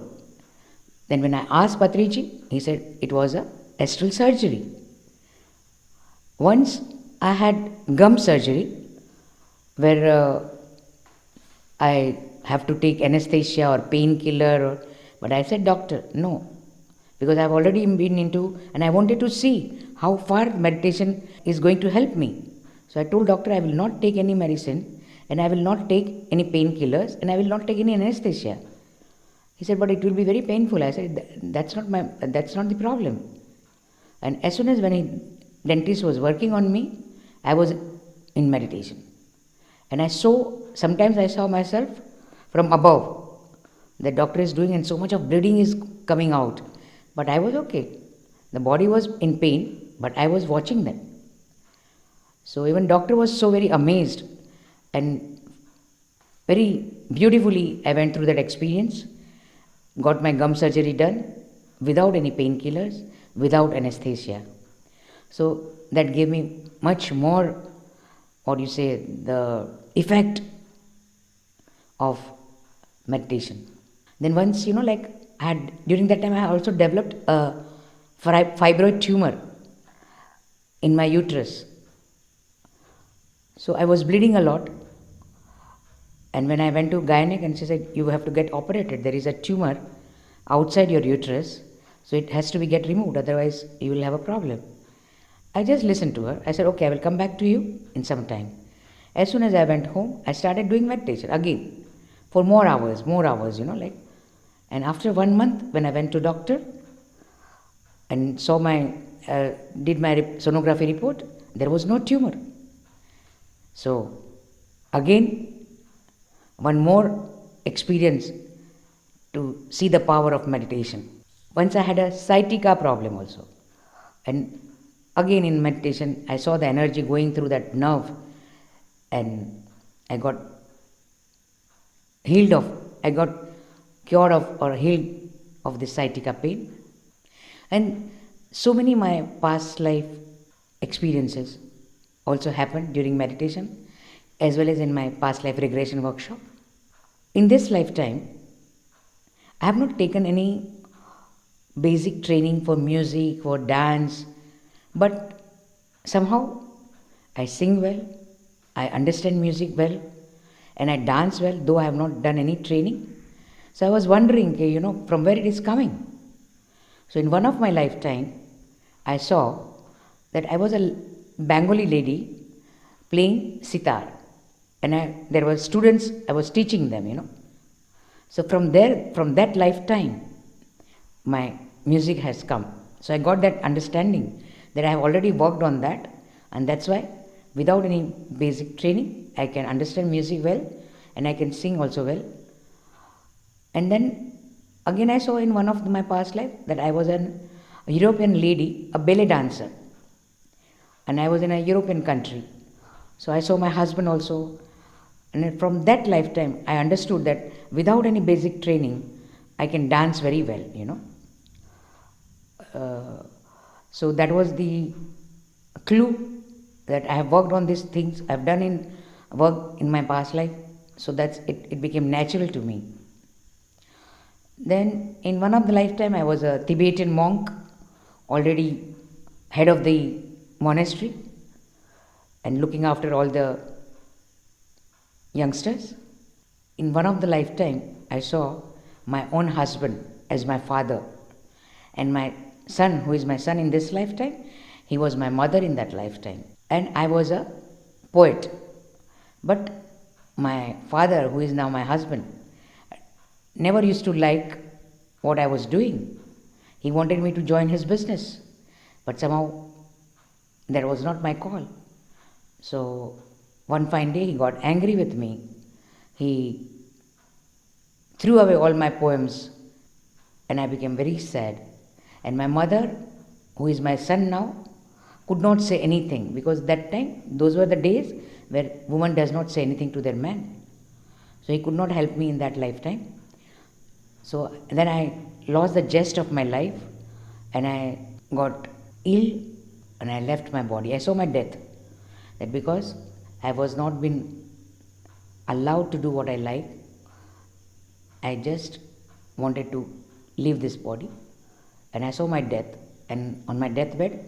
Then when I asked Patriji, he said it was a astral surgery. Once I had gum surgery where I have to take anesthesia or painkiller, but I said, doctor, no, because I've already been into, and I wanted to see how far meditation is going to help me. So I told doctor, I will not take any medicine, and I will not take any painkillers, and I will not take any anesthesia. He said, but it will be very painful. I said, that's not the problem. And as soon as dentist was working on me, I was in meditation. And sometimes I saw myself from above. The doctor is doing and so much of bleeding is coming out. But I was okay. The body was in pain, but I was watching them. So even doctor was so very amazed, and very beautifully I went through that experience, got my gum surgery done without any painkillers, without anesthesia. So that gave me much more, the effect of meditation. Then once, during that time I also developed a fibroid tumor in my uterus. So I was bleeding a lot, and when I went to gynec, and she said, you have to get operated, there is a tumor outside your uterus, so it has to get removed, otherwise you will have a problem. I just listened to her. I said, okay, I will come back to you in some time. As soon as I went home, I started doing meditation again for more hours, and after 1 month, when I went to doctor and did my sonography report, there was no tumor. So again, one more experience to see the power of meditation. Once I had a sciatica problem also, and again in meditation I saw the energy going through that nerve, and I got cured of or healed of this sciatica pain. And so many my past life experiences also happened during meditation, as well as in my past life regression workshop. In this lifetime, I have not taken any basic training for music or dance, but somehow I sing well, I understand music well, and I dance well, though I have not done any training. So I was wondering, from where it is coming. So in one of my lifetime, I saw that I was a Bengali lady playing sitar, and there were students, I was teaching them, So from that lifetime, my music has come. So I got that understanding that I have already worked on that, and that's why without any basic training, I can understand music well, and I can sing also well. And then again I saw in one of my past life that I was a European lady, a ballet dancer, and I was in a European country. So I saw my husband also, and from that lifetime I understood that without any basic training I can dance very well, So that was the clue that I have worked on these things, I have done work in my past life, so that's it became natural to me. Then in one of the lifetime I was a Tibetan monk, already head of the monastery and looking after all the youngsters. In one of the lifetime I saw my own husband as my father, and my son, who is my son in this lifetime, he was my mother in that lifetime. And I was a poet, but my father, who is now my husband, never used to like what I was doing. He wanted me to join his business, but somehow that was not my call. So one fine day he got angry with me. He threw away all my poems, and I became very sad. And my mother, who is my son now, could not say anything, because that time, those were the days where woman does not say anything to their man. So he could not help me in that lifetime. So then I lost the zest of my life, and I got ill, and I left my body. I saw my death. That because I was not been allowed to do what I like, I just wanted to leave this body, and I saw my death. And on my deathbed,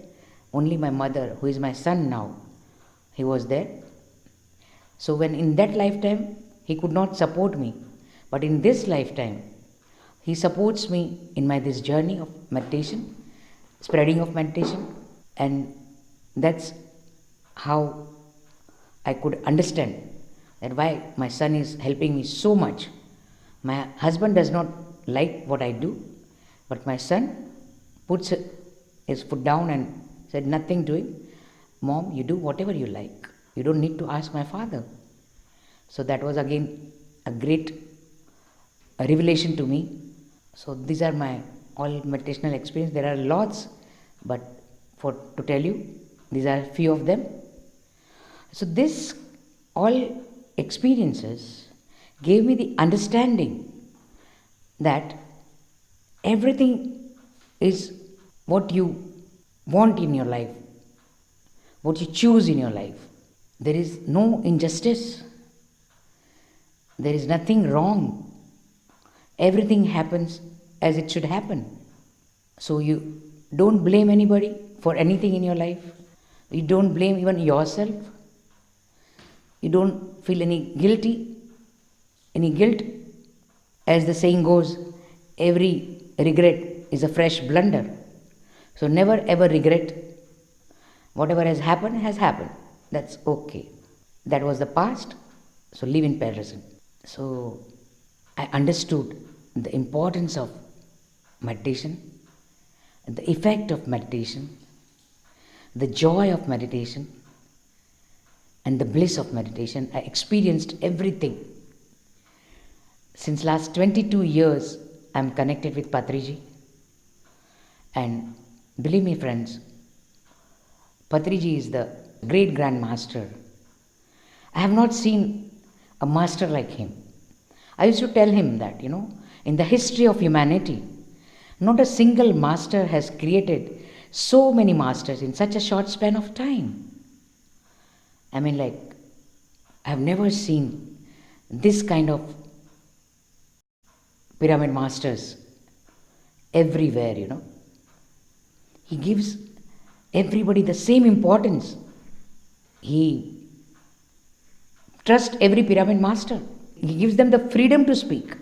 only my mother, who is my son now, he was there. So when in that lifetime he could not support me, but in this lifetime he supports me in my this journey of meditation, spreading of meditation, and that's how I could understand that why my son is helping me so much. My husband does not like what I do, but my son puts his foot down and said nothing to him. Mom, you do whatever you like. You don't need to ask my father. So that was again a great revelation to me. So these are my all meditational experience. There are lots, but to tell you, these are few of them. So this all experiences gave me the understanding that everything is what you want in your life, what you choose in your life. There is no injustice. There is nothing wrong. Everything happens as it should happen. So you don't blame anybody for anything in your life. You don't blame even yourself. You don't feel any guilt. As the saying goes, every regret is a fresh blunder. So never ever regret. Whatever has happened. That's okay. That was the past, so live in present. So I understood the importance of meditation, the effect of meditation, the joy of meditation, and the bliss of meditation. I experienced everything. Since last 22 years, I am connected with Patriji. And believe me, friends, Patriji is the great Grand Master. I have not seen a master like him. I used to tell him that, in the history of humanity, not a single master has created so many masters in such a short span of time. I have never seen this kind of pyramid masters everywhere, He gives everybody the same importance. He trusts every pyramid master. He gives them the freedom to speak,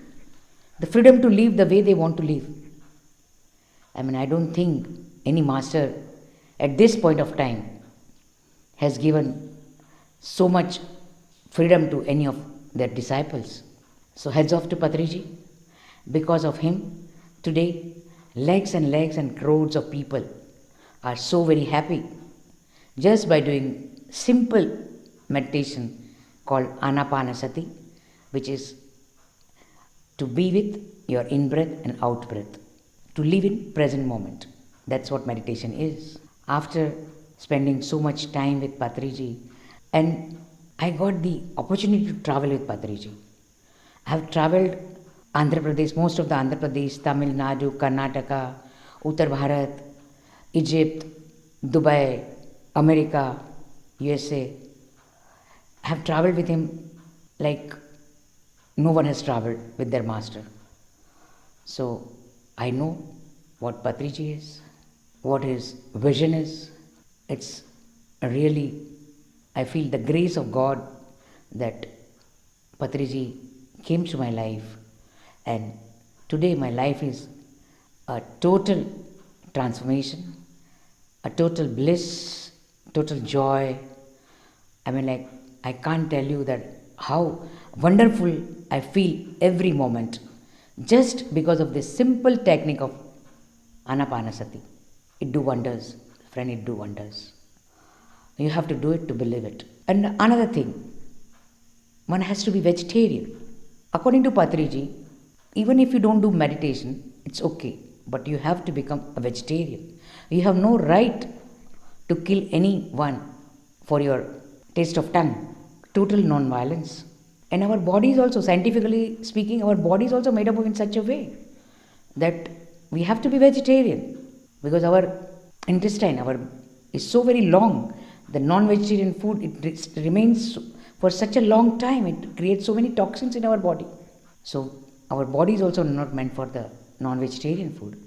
the freedom to live the way they want to live. I don't think any master at this point of time has given so much freedom to any of their disciples. So heads off to Patriji. Because of him, today, legs and crores of people are so very happy just by doing simple meditation called Anapanasati, which is to be with your in-breath and out-breath, to live in present moment. That's what meditation is. After spending so much time with Patriji, and I got the opportunity to travel with Patriji. I have travelled Andhra Pradesh, most of the Andhra Pradesh, Tamil Nadu, Karnataka, Uttar Bharat, Egypt, Dubai, America, USA. I have travelled with him like no one has travelled with their master. So I know what Patriji is, what his vision is. It's really, I feel the grace of God that Patriji came to my life, and today my life is a total transformation, a total bliss, total joy. I can't tell you that how wonderful I feel every moment just because of this simple technique of Anapanasati. It do wonders, friend, it do wonders. You have to do it to believe it. And another thing, one has to be vegetarian. According to Patriji, even if you don't do meditation, it's okay, but you have to become a vegetarian. You have no right to kill anyone for your taste of tongue. Total non-violence. And our body is also, scientifically speaking, our body is also made up of in such a way that we have to be vegetarian because our intestine is so very long. The non-vegetarian food, it remains for such a long time. It creates so many toxins in our body. So our body is also not meant for the non-vegetarian food.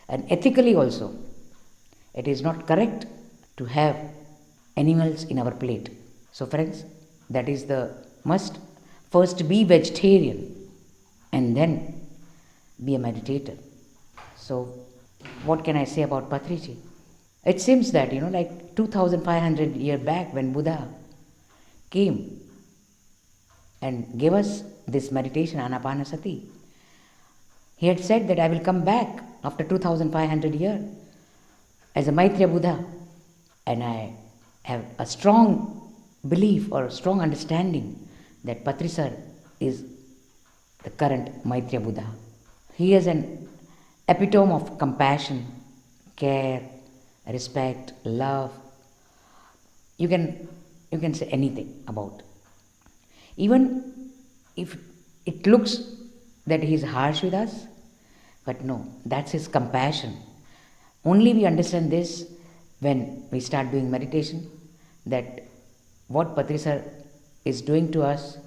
And ethically also, it is not correct to have animals in our plate. So friends, that is the must. First be vegetarian and then be a meditator. So what can I say about Patriji? It seems that, like 2500 years back when Buddha came and gave us this meditation, Anapanasati, he had said that I will come back after 2500 years as a Maitreya Buddha, and I have a strong belief or strong understanding that Patri Sir is the current Maitreya Buddha. He is an epitome of compassion, care, respect, love. You can say anything about. Even if it looks that he is harsh with us, but no, that's his compassion. Only we understand this when we start doing meditation, that what Patri Sir is doing to us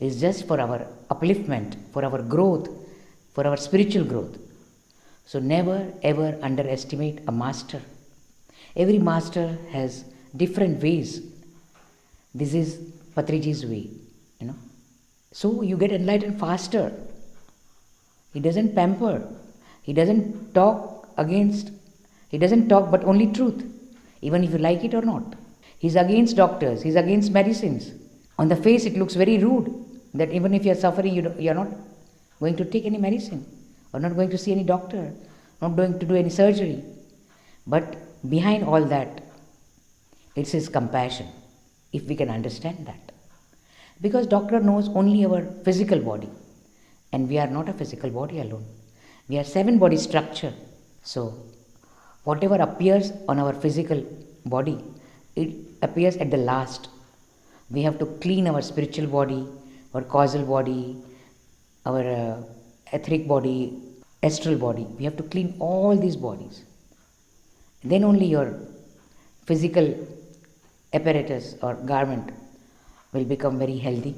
is just for our upliftment, for our growth, for our spiritual growth. So never ever underestimate a master. Every master has different ways. This is Patriji's way, So you get enlightened faster. He doesn't pamper. He doesn't talk but only truth, even if you like it or not. He's against doctors. He's against medicines. On the face it looks very rude that even if you're suffering, you're not going to take any medicine or not going to see any doctor, not going to do any surgery. But behind all that, it's his compassion, if we can understand that. Because doctor knows only our physical body, and we are not a physical body alone. We are 7 body structure. So whatever appears on our physical body, it appears at the last. We have to clean our spiritual body, our causal body, our etheric body, astral body. We have to clean all these bodies. Then only your physical apparatus or garment will become very healthy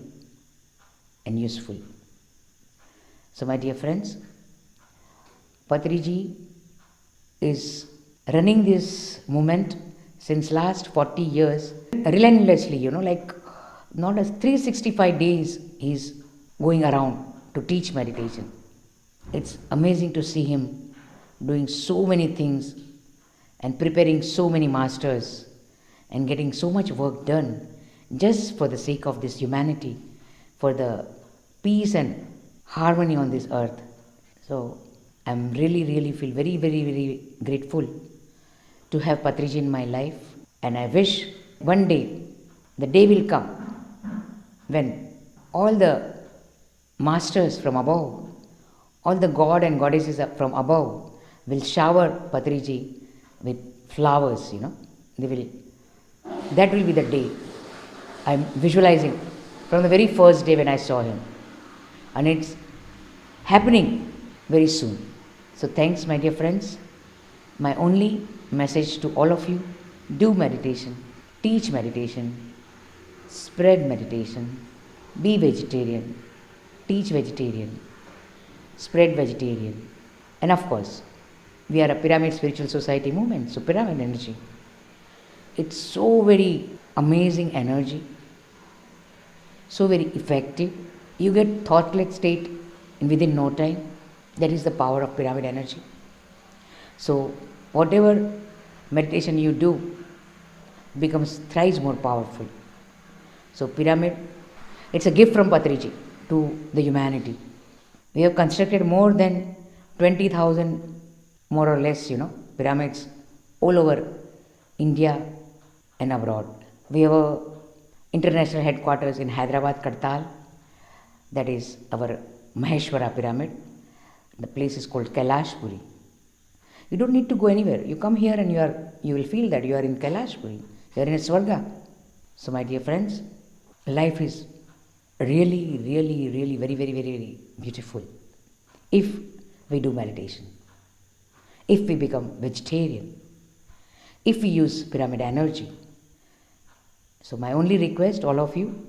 and useful. So my dear friends, Patriji is running this movement since last 40 years relentlessly, like not as 365 days he's going around to teach meditation. It's amazing to see him doing so many things and preparing so many masters and getting so much work done just for the sake of this humanity, for the peace and harmony on this earth. So I'm really feel very grateful to have Patriji in my life, and I wish one day the day will come when all the masters from above, all the god and goddesses from above will shower Patriji with flowers, that will be the day. I'm visualizing from the very first day when I saw him, and it's happening very soon. So thanks, my dear friends. My only message to all of you: do meditation, teach meditation, spread meditation, be vegetarian, teach vegetarian, spread vegetarian. And of course, we are a pyramid spiritual society movement, so pyramid energy. It's so very amazing energy, so very effective. You get thoughtless state within no time. That is the power of pyramid energy. So whatever meditation you do becomes thrice more powerful. So pyramid, it's a gift from Patriji to the humanity. We have constructed more than 20,000 more or less, pyramids all over India and abroad. We have a international headquarters in Hyderabad, Kartal. That is our Maheshwara pyramid. The place is called Kailashpuri. You don't need to go anywhere. You come here and you will feel that you are in Kailashpuri. You are in a Swarga. So my dear friends, life is really very beautiful if we do meditation, if we become vegetarian, if we use pyramid energy. So my only request, all of you,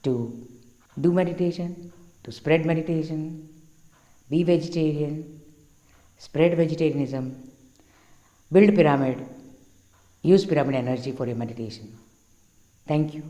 to do meditation, to spread meditation, be vegetarian, spread vegetarianism, build pyramid, use pyramid energy for your meditation. Thank you.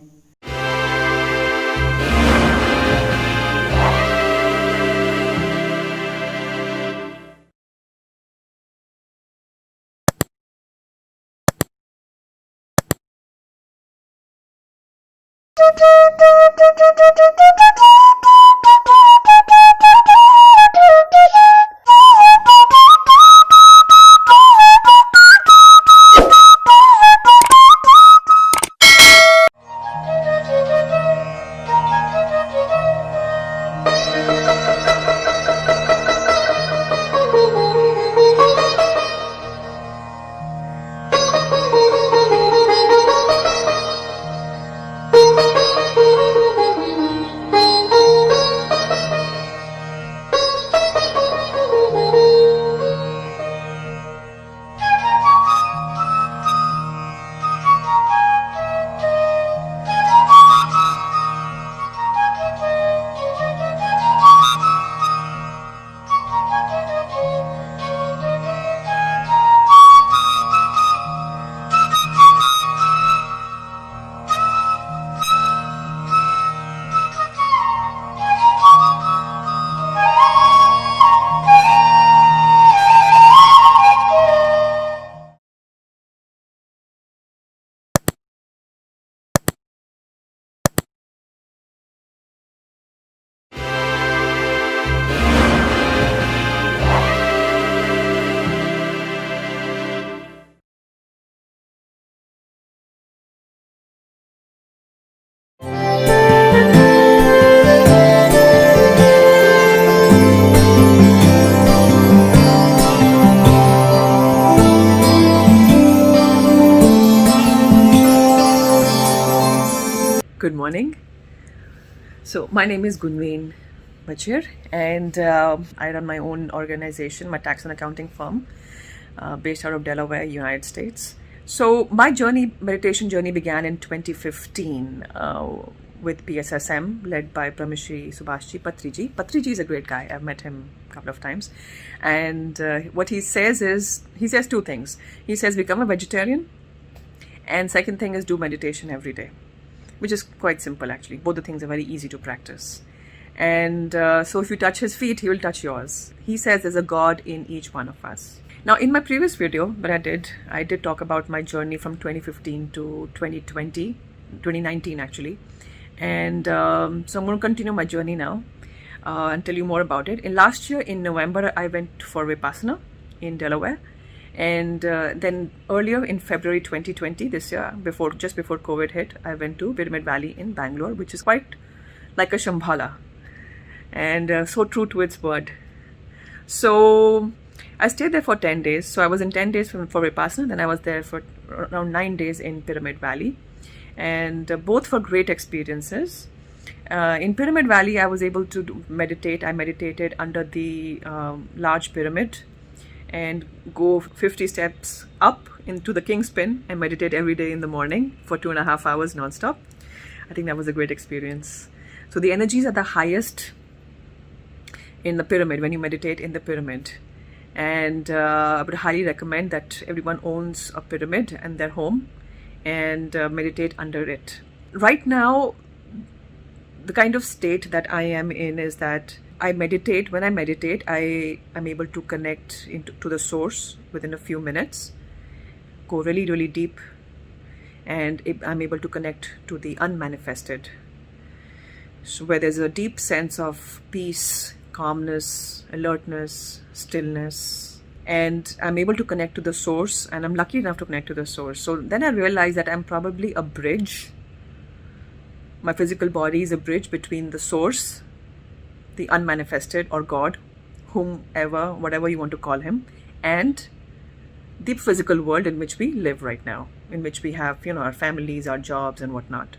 Good morning. So my name is Gunveen Bachir, and I run my own organization, my tax and accounting firm, based out of Delaware, United States. So my meditation journey began in 2015 with PSSM, led by Brahmarshi Subhash Patriji. Patriji is a great guy. I've met him a couple of times. And what he says is, he says two things. He says, become a vegetarian. And second thing is do meditation every day, which is quite simple actually. Both the things are very easy to practice. And so if you touch his feet, he will touch yours. He says there's a God in each one of us. Now in my previous video that I did talk about my journey from 2015 to 2019 actually. And so I'm going to continue my journey now and tell you more about it. Last year in November, I went for Vipassana in Delaware. And then earlier in February 2020, this year, just before COVID hit, I went to Pyramid Valley in Bangalore, which is quite like a Shambhala and so true to its word. So I stayed there for 10 days. So I was in 10 days for Vipassana, then I was there for around 9 days in Pyramid Valley, and both were great experiences. In Pyramid Valley, I was able to meditate. I meditated under the large pyramid and go 50 steps up into the King's Pin and meditate every day in the morning for 2.5 hours non-stop. I think that was a great experience. So the energies are the highest in the pyramid when you meditate in the pyramid. And I would highly recommend that everyone owns a pyramid in their home and meditate under it. Right now, the kind of state that I am in is that I meditate. When I meditate, I am able to connect to the source within a few minutes, go really, really deep, and I'm able to connect to the unmanifested. So where there's a deep sense of peace, calmness, alertness, stillness, and I'm able to connect to the source, and I'm lucky enough to connect to the source. So then I realized that I'm probably a bridge. My physical body is a bridge between the source, the unmanifested, or God, whomever, whatever you want to call him, and the physical world in which we live right now, in which we have, our families, our jobs and whatnot.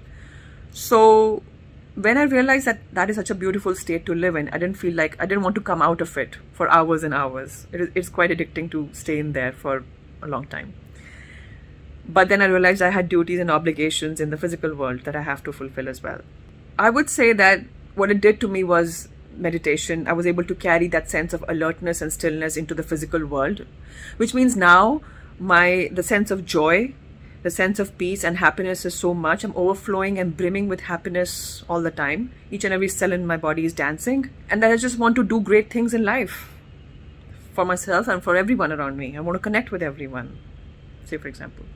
So when I realized that that is such a beautiful state to live in, I didn't want to come out of it for hours and hours. It's quite addicting to stay in there for a long time. But then I realized I had duties and obligations in the physical world that I have to fulfill as well. I would say that what it did to me was meditation. I was able to carry that sense of alertness and stillness into the physical world, which means now the sense of joy, the sense of peace and happiness is so much. I'm overflowing and brimming with happiness all the time. Each and every cell in my body is dancing, and that I just want to do great things in life for myself and for everyone around me. I want to connect with everyone, say for example.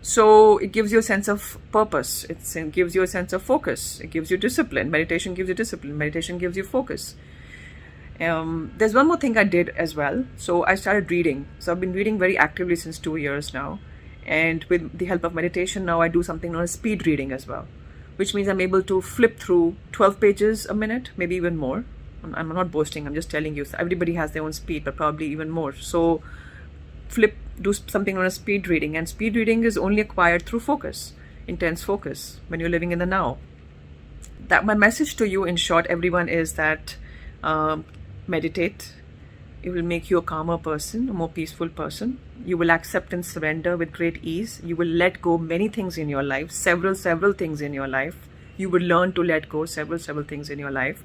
So it gives you a sense of purpose. It gives you a sense of focus. It gives you discipline. Meditation gives you discipline. Meditation gives you focus. There's one more thing I did as well. So I started reading. So I've been reading very actively since 2 years now. And with the help of meditation, now I do something known as speed reading as well, which means I'm able to flip through 12 pages a minute, maybe even more. I'm not boasting, I'm just telling you. So everybody has their own speed, but probably even more. So do something known as speed reading. And speed reading is only acquired through focus, intense focus, when you're living in the now. That my message to you, in short, everyone, is that meditate. It will make you a calmer person, a more peaceful person. You will accept and surrender with great ease. You will let go many things in your life, several things in your life. You will learn to let go several things in your life.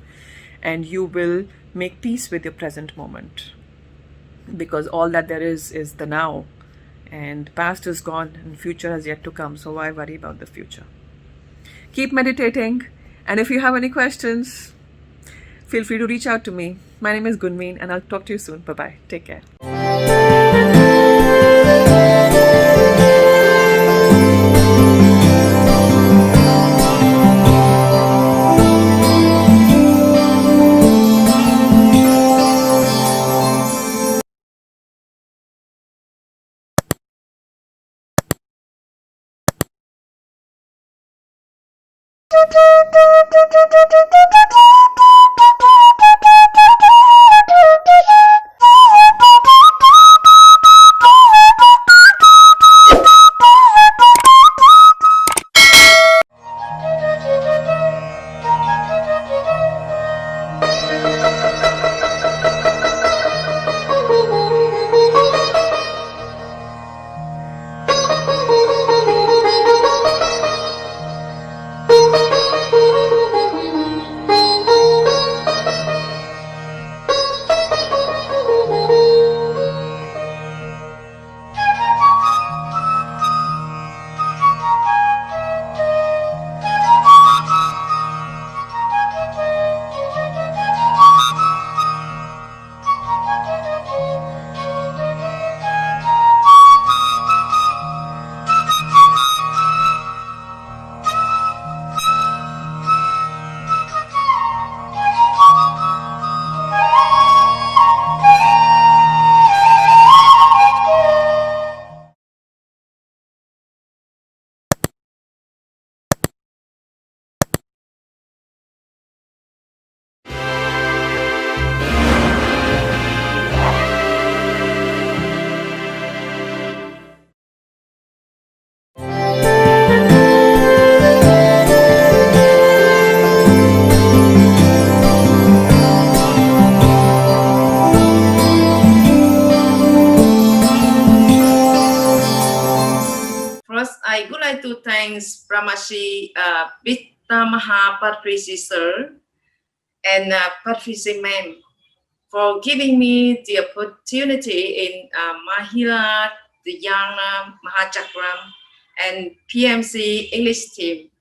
And you will make peace with your present moment. Because all that there is the now. And past is gone and future has yet to come. So why worry about the future? Keep meditating. And if you have any questions, feel free to reach out to me. My name is Gunveen, and I'll talk to you soon. Bye-bye. Take care. I would like to thank Brahmarshi Pitamaha Patriji sir and Patriji ma'am for giving me the opportunity in Mahila, Dhyana Mahachakram and PMC English team.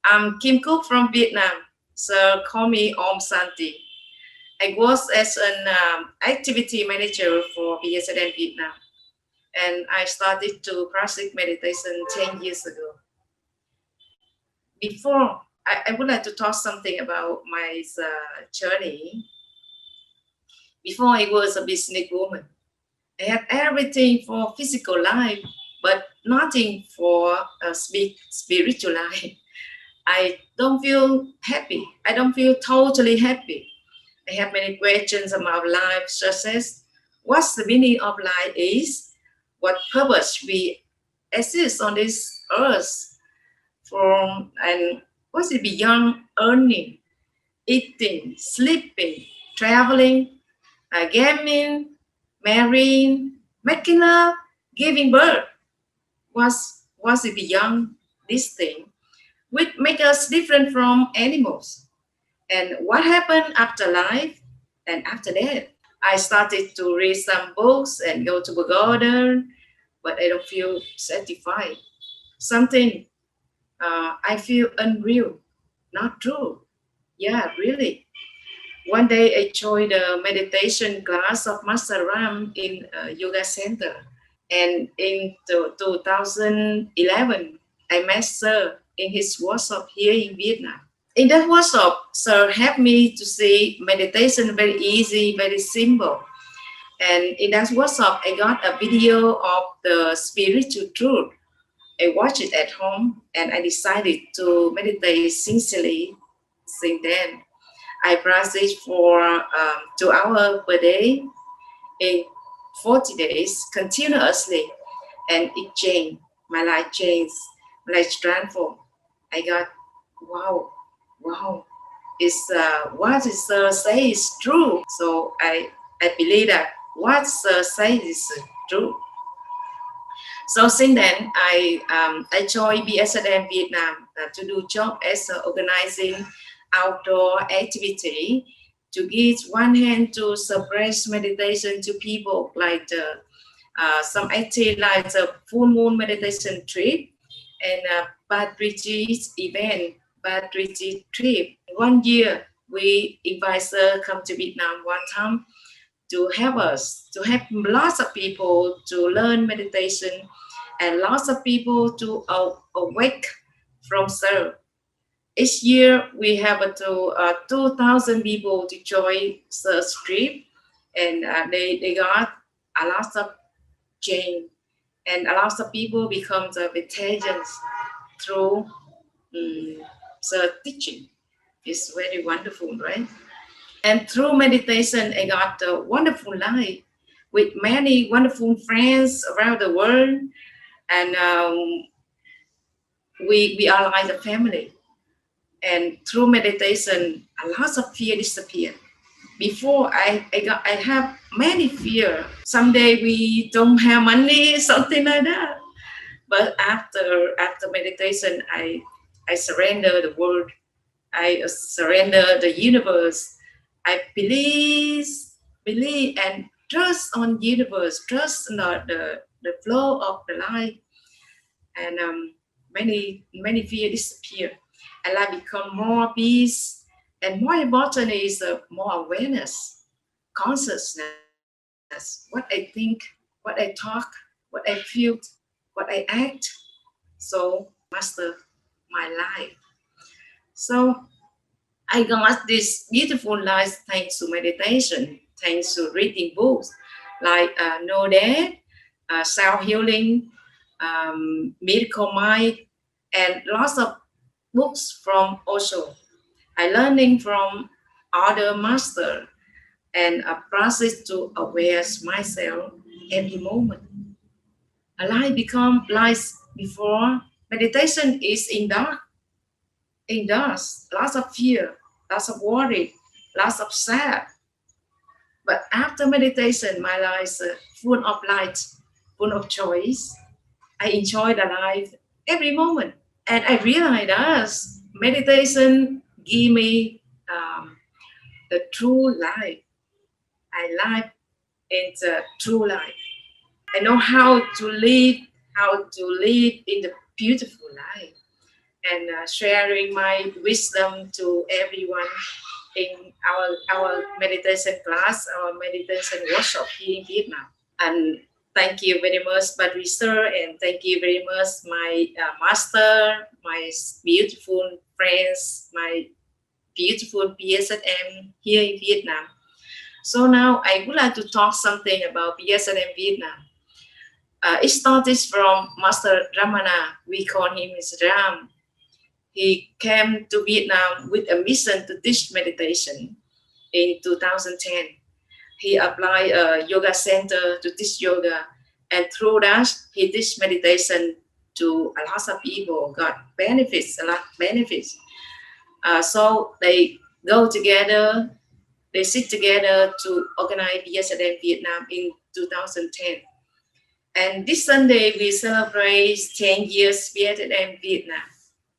I'm Kim Cook from Vietnam, so call me Om Santi. I work as an activity manager for BSN Vietnam. And I started to practice meditation 10 years ago. Before, I would like to talk something about my journey. Before I was a businesswoman, I had everything for physical life, but nothing for a spiritual life. I don't feel happy. I don't feel totally happy. I have many questions about life, such as what's the meaning of life is, what purpose we exist on this earth from, and what's it beyond earning, eating, sleeping, traveling, gaming, marrying, making love, giving birth. What's it beyond this thing, which make us different from animals? And what happened after life and after death? I started to read some books and go to pagoda, but I don't feel satisfied. Something I feel unreal, not true. Yeah, really. One day I joined a meditation class of Master Ram in a yoga center. And in 2011, I met Sir in his workshop here in Vietnam. In that workshop, Sir helped me to see meditation very easy, very simple. And in that workshop, I got a video of the spiritual truth. I watched it at home and I decided to meditate sincerely. Since then, I practice for 2 hours per day in 40 days continuously, and it changed. My life changed. My life transformed. I got, wow, it's what Sir says is true. So I believe that what Sir says is true. So since then, I joined BSM Vietnam to do job as organizing outdoor activity to give one hand to suppress meditation to people, like some activity like the full moon meditation trip and Patriji's event, Patriji trip. 1 year, we invite Sir come to Vietnam one time to help us, to help lots of people to learn meditation and lots of people to awake from Sir. Each year, we have 2,000 people to join Sir's trip, and they got a lot of change, and a lot of people become vegetarians through Sir teaching. It's very wonderful, right? And through meditation, I got a wonderful life with many wonderful friends around the world, and we are like a family. And through meditation, a lot of fear disappeared. Before I have many fear. Someday we don't have money, something like that. But after meditation, I surrender the world. I surrender the universe. I believe and trust on universe, trust on the flow of the life, and many fear disappear, and I become more peace, and more important is more awareness, consciousness, what I think, what I talk, what I feel, what I act. So master my life. So I got this beautiful life thanks to meditation, thanks to reading books like No Death, Self-Healing, Miracle Mind, and lots of books from Osho. I learning from other master and a process to aware myself every moment. A life become light before. Meditation is in dark, lots of fear, lots of worry, lots of sad. But after meditation, my life is full of light, full of choice. I enjoy the life every moment. And I realize that meditation give me the true life. I live in the true life. I know how to live in the beautiful life, and sharing my wisdom to everyone in our meditation class, our meditation workshop here in Vietnam. And thank you very much, Patricia, and thank you very much, my master, my beautiful friends, my beautiful PSM here in Vietnam. So now I would like to talk something about PSM Vietnam. It started from Master Ramana. We call him as Ram. He came to Vietnam with a mission to teach meditation in 2010. He applied a yoga center to teach yoga, and through that, he teach meditation to a lot of people, got benefits, a lot of benefits. So they go together, they sit together to organize PSM Vietnam in 2010. And this Sunday, we celebrate 10 years PSM Vietnam.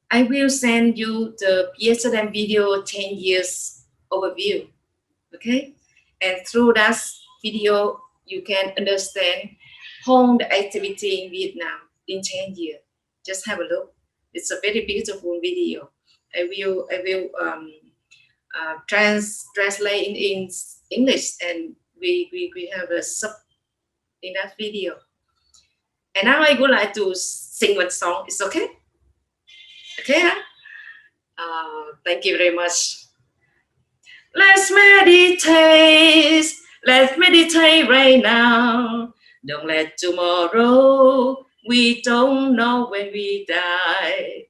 I will send you the PSM video 10 years overview, okay? And through that video, you can understand whole the activity in Vietnam in 10 years. Just have a look. It's a very beautiful video. I will translate in English, and we have a sub in that video. And now I would like to sing one song. It's okay? Okay, huh? Thank you very much. Let's meditate. Let's meditate right now. Don't let tomorrow. We don't know when we die.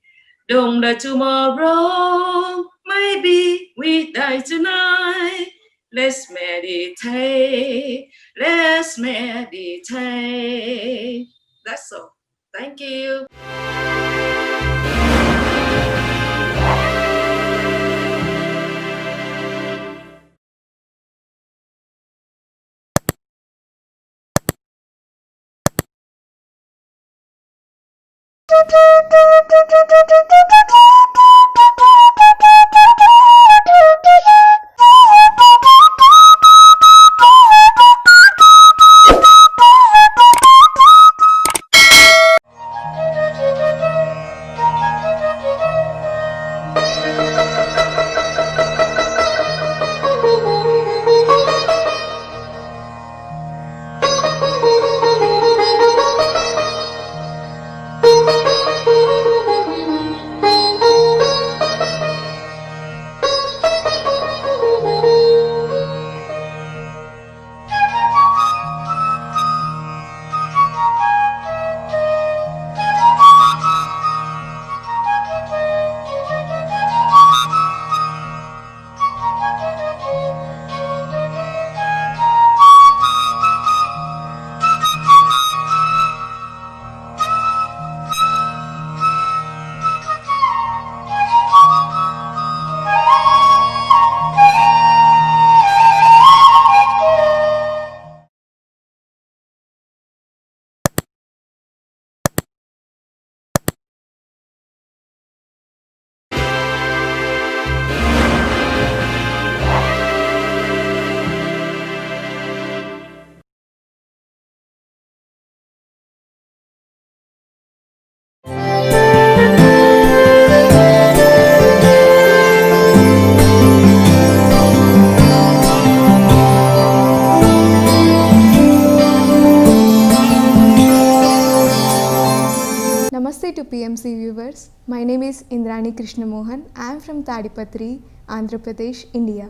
Don't let tomorrow. Maybe we die tonight. Let's meditate. Let's meditate. That's all. Thank you. Namaste to PMC viewers. My name is Indrani Krishnamohan. I am from Tadipatri, Andhra Pradesh, India.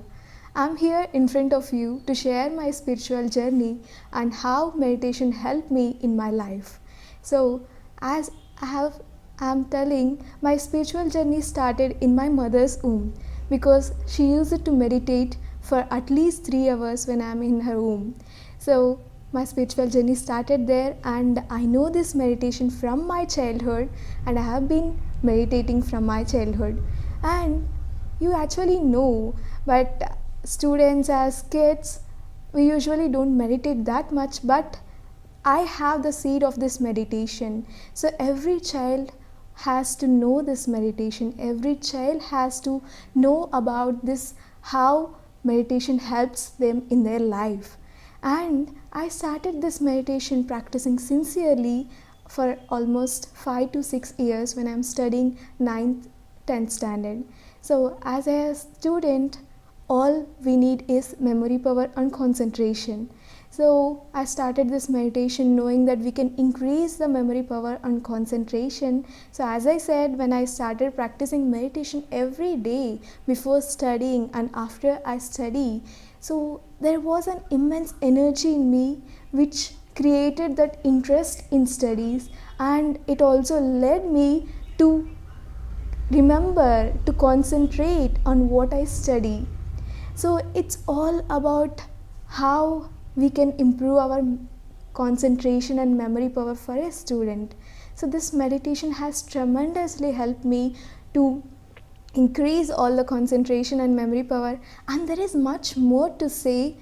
I am here in front of you to share my spiritual journey and how meditation helped me in my life. So, as I am telling, my spiritual journey started in my mother's womb because she used to meditate for at least 3 hours when I am in her womb. So, my spiritual journey started there, and I know this meditation from my childhood, and I have been meditating from my childhood. And you actually know, but students as kids, we usually don't meditate that much, but I have the seed of this meditation. So every child has to know this meditation. Every child has to know about this, how meditation helps them in their life. And I started this meditation practicing sincerely for almost 5 to 6 years when I'm studying 9th, 10th standard. So as a student, all we need is memory power and concentration. So I started this meditation knowing that we can increase the memory power and concentration. So as I said, when I started practicing meditation every day before studying and after I study, so there was an immense energy in me which created that interest in studies, and it also led me to remember to concentrate on what I study. So it's all about how we can improve our concentration and memory power for a student. So this meditation has tremendously helped me to increase all the concentration and memory power, and there is much more to say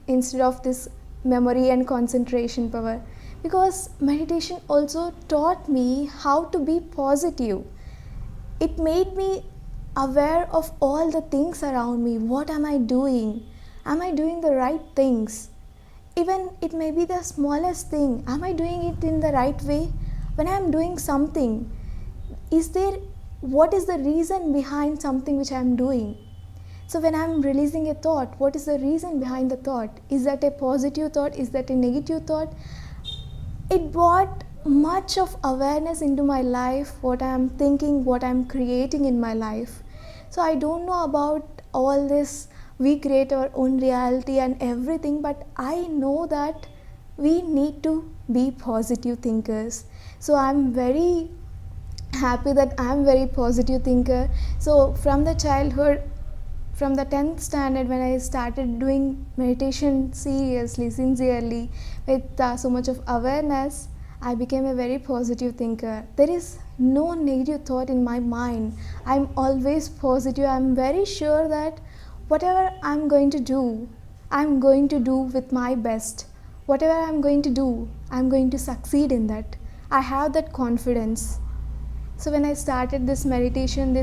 instead of this memory and concentration power, because meditation also taught me how to be positive. It made me aware of all the things around me. What am I doing? Am I doing the right things? Even it may be the smallest thing. Am I doing it in the right way? When I am doing something, what is the reason behind something which I am doing? So when I am releasing a thought, what is the reason behind the thought? Is that a positive thought? Is that a negative thought? It brought much of awareness into my life, what I am thinking, what I am creating in my life. So I don't know about all this, we create our own reality and everything, but I know that we need to be positive thinkers. So I'm very happy that I'm very positive thinker. So from the childhood, from the 10th standard, when I started doing meditation seriously, sincerely, with so much of awareness, I became a very positive thinker. There is no negative thought in my mind. I'm always positive. I'm very sure that whatever I'm going to do with my best. Whatever I'm going to do, I'm going to succeed in that. I have that confidence. So when I started this meditation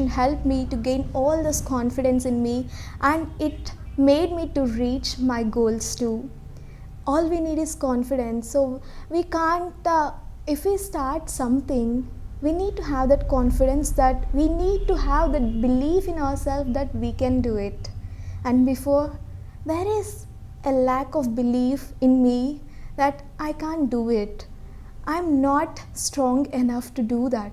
helped me to gain all this confidence in me, and it made me to reach my goals too. All we need is confidence. So we can't, if we start something, we need to have that confidence, that we need to have that belief in ourselves that we can do it. And before, there is a lack of belief in me that I can't do it. I'm not strong enough to do that.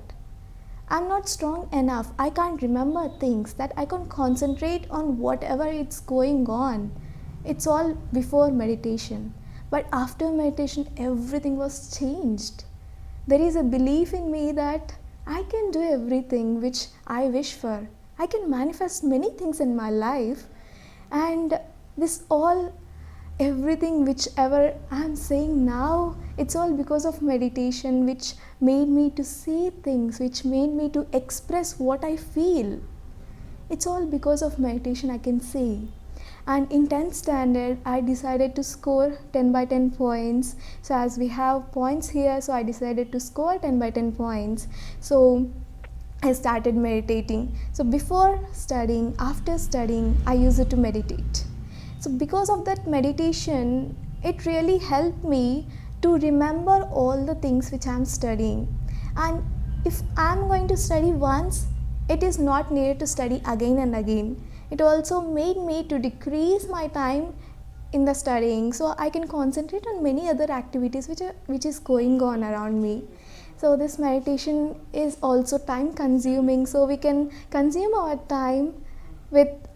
I'm not strong enough. I can't remember things, that I can concentrate on whatever it's going on. It's all before meditation. But after meditation, everything was changed. There is a belief in me that I can do everything which I wish for. I can manifest many things in my life, and everything whichever I'm saying now, it's all because of meditation, which made me to see things, which made me to express what I feel. It's all because of meditation, I can say. And in 10th standard, I decided to score 10 by 10 points. So as we have points here, so I decided to score 10 by 10 points. So I started meditating. So before studying, after studying, I used to meditate. So because of that meditation, it really helped me to remember all the things which I am studying. And if I am going to study once, it is not needed to study again and again. It also made me to decrease my time in the studying, so I can concentrate on many other activities which is going on around me. So this meditation is also time consuming, so we can consume our time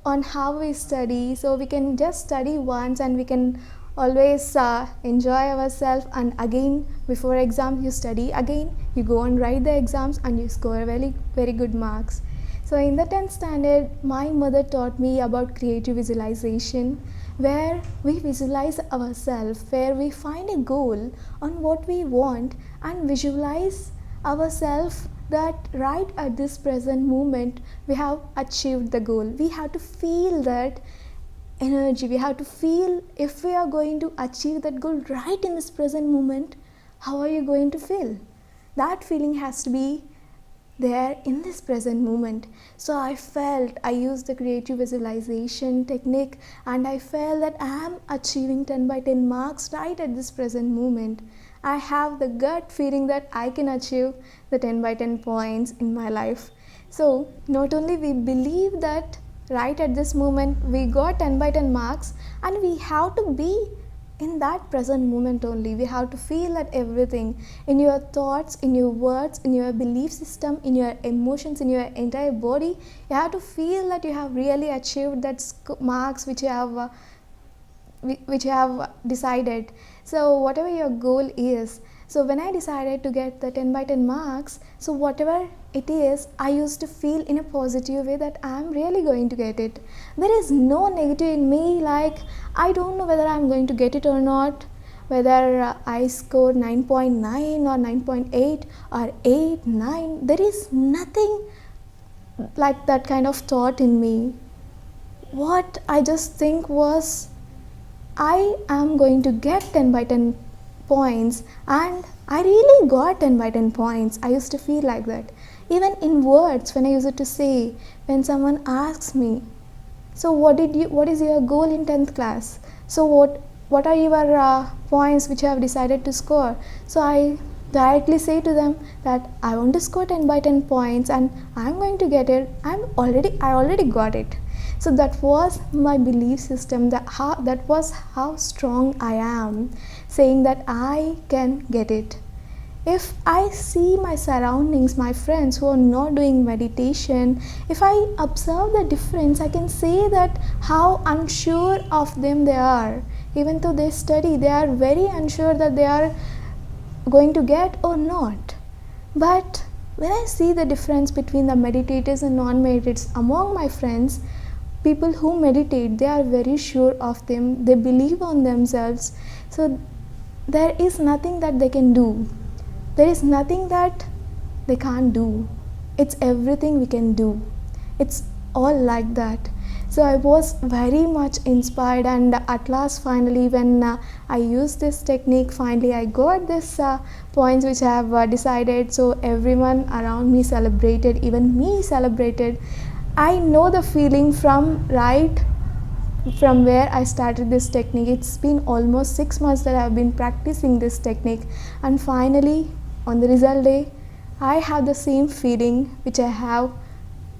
on how we study. So we can just study once and we can always enjoy ourselves, and again before exam you study again, you go and write the exams and you score very, very good marks. So in the 10th standard, my mother taught me about creative visualization, where we visualize ourselves, where we find a goal on what we want and visualize ourselves that right at this present moment we have achieved the goal. We have to feel that energy. We have to feel, if we are going to achieve that goal right in this present moment, how are you going to feel? That feeling has to be there in this present moment. So I used the creative visualization technique, and I felt that I am achieving 10 by 10 marks right at this present moment. I have the gut feeling that I can achieve the 10 by 10 points in my life. So not only we believe that right at this moment we got 10 by 10 marks, and we have to be in that present moment only. We have to feel that everything in your thoughts, in your words, in your belief system, in your emotions, in your entire body, you have to feel that you have really achieved that marks which you have decided. So whatever your goal is, so when I decided to get the 10 by 10 marks, so whatever it is, I used to feel in a positive way that I am really going to get it. There is no negative in me, like I don't know whether I am going to get it or not, whether I score 9.9 or 9.8 or 8, 9. There is nothing like that kind of thought in me. What I just think was, I am going to get 10 by 10 points, and I really got 10 by 10 points. I used to feel like that. Even in words, when I used to say, when someone asks me, So what is your goal in 10th class? So what are your points which you have decided to score? So I directly say to them that I want to score 10 by 10 points and I'm going to get it. I already got it. So that was my belief system, that was how strong I am, saying that I can get it. If I see my surroundings, my friends who are not doing meditation, if I observe the difference, I can say that how unsure of them they are. Even though they study, they are very unsure that they are going to get or not. But when I see the difference between the meditators and non-meditators among my friends, people who meditate, they are very sure of them, they believe on themselves. So there is nothing that they can do. There is nothing that they can't do. It's everything we can do. It's all like that. So I was very much inspired, and at last finally when I used this technique, finally I got this points which I have decided. So everyone around me celebrated, even me celebrated. I know the feeling from where I started this technique. It's been almost 6 months that I've been practicing this technique, and finally on the result day I have the same feeling which I have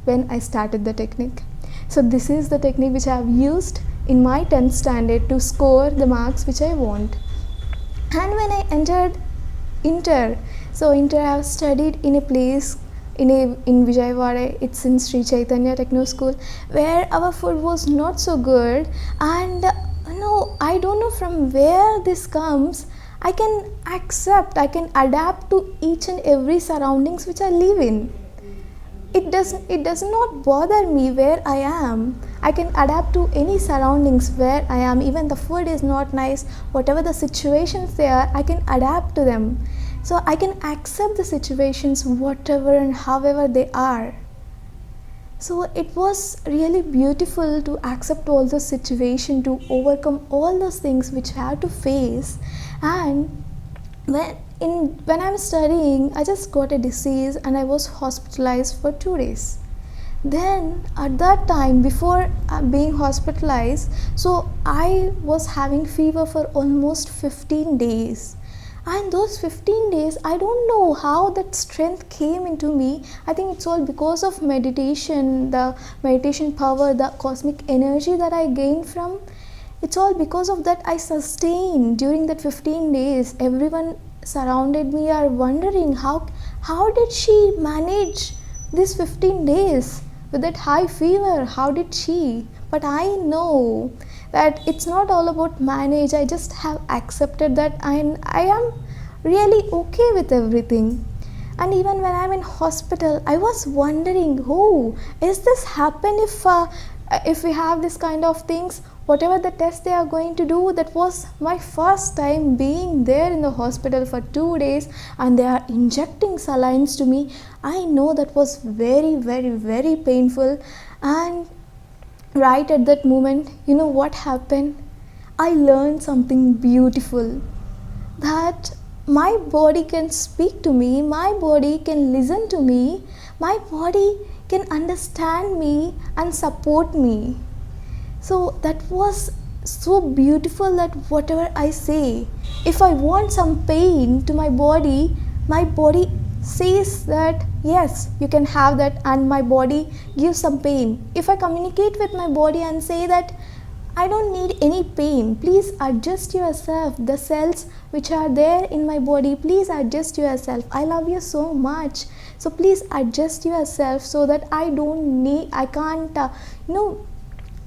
when I started the technique. So this is the technique which I have used in my 10th standard to score the marks which I want. And when I entered Inter, so Inter I have studied in a place in Vijayawada. It's in Sri Chaitanya Techno School, where our food was not so good, and I don't know from where this comes. I can accept, I can adapt to each and every surroundings which I live in. It does not bother me where I am. I can adapt to any surroundings where I am. Even the food is not nice, whatever the situations they are, I can adapt to them. So I can accept the situations whatever and however they are. So it was really beautiful to accept all those situations, to overcome all those things which I had to face. And when I'm studying, I just got a disease and I was hospitalized for 2 days. Then at that time, before being hospitalized, so I was having fever for almost 15 days. And those 15 days, I don't know how that strength came into me. I think it's all because of meditation, the meditation power, the cosmic energy that I gained from. It's all because of that I sustained during that 15 days. Everyone surrounded me are wondering how did she manage these 15 days with that high fever? How did she? But I know that it's not all about manage. I just have accepted that I am really okay with everything. And even when I'm in hospital, I was wondering, is this happen if we have this kind of things? Whatever the test they are going to do, that was my first time being there in the hospital for 2 days, and they are injecting salines to me. I know that was very, very, very painful. And right at that moment, you know what happened? I learned something beautiful, that my body can speak to me, my body can listen to me, my body can understand me and support me. So that was so beautiful, that whatever I say, if I want some pain to my body says that yes, you can have that, and my body gives some pain. If I communicate with my body and say that I don't need any pain, please adjust yourself, the cells which are there in my body, please adjust yourself, I love you so much, so please adjust yourself so that I can't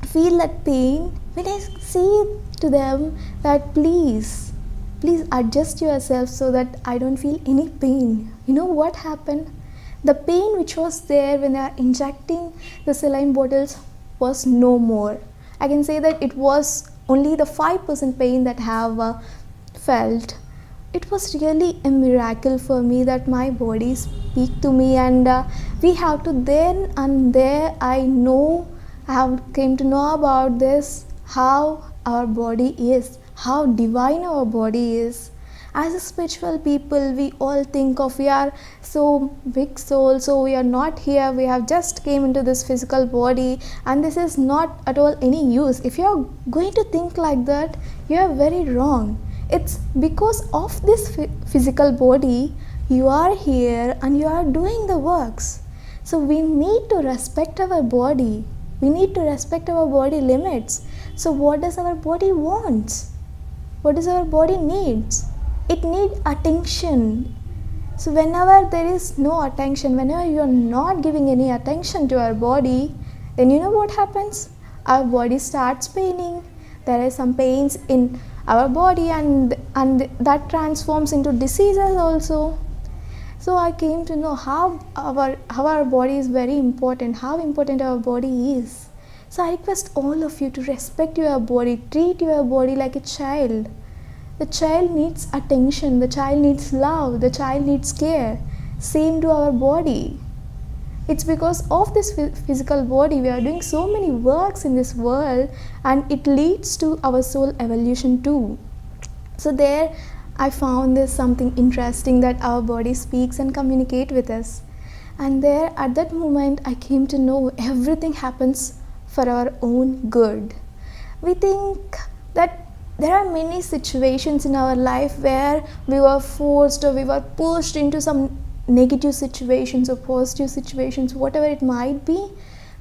feel that pain. When I say to them that please adjust yourself so that I don't feel any pain, you know what happened? The pain which was there when they are injecting the saline bottles was no more. I can say that it was only the 5% pain that I have felt. It was really a miracle for me that my body speak to me, and we have to then and there I have came to know about this, how our body is, how divine our body is. As a spiritual people, we all think of we are so big soul, so we are not here, we have just came into this physical body and this is not at all any use. If you are going to think like that, you are very wrong. It's because of this physical body you are here and you are doing the works. So we need to respect our body. We need to respect our body limits. So what does our body wants? What does our body needs? It needs attention. So whenever there is no attention, whenever you are not giving any attention to our body, then you know what happens? Our body starts paining. There are some pains in our body and that transforms into diseases also. So I came to know how our body is very important, how important our body is. So I request all of you to respect your body, treat your body like a child. The child needs attention, the child needs love, the child needs care. Same to our body. It's because of this physical body we are doing so many works in this world, and it leads to our soul evolution too. So there I found this something interesting, that our body speaks and communicates with us. And there at that moment I came to know everything happens for our own good. We think that there are many situations in our life where we were forced or we were pushed into some negative situations or positive situations, whatever it might be.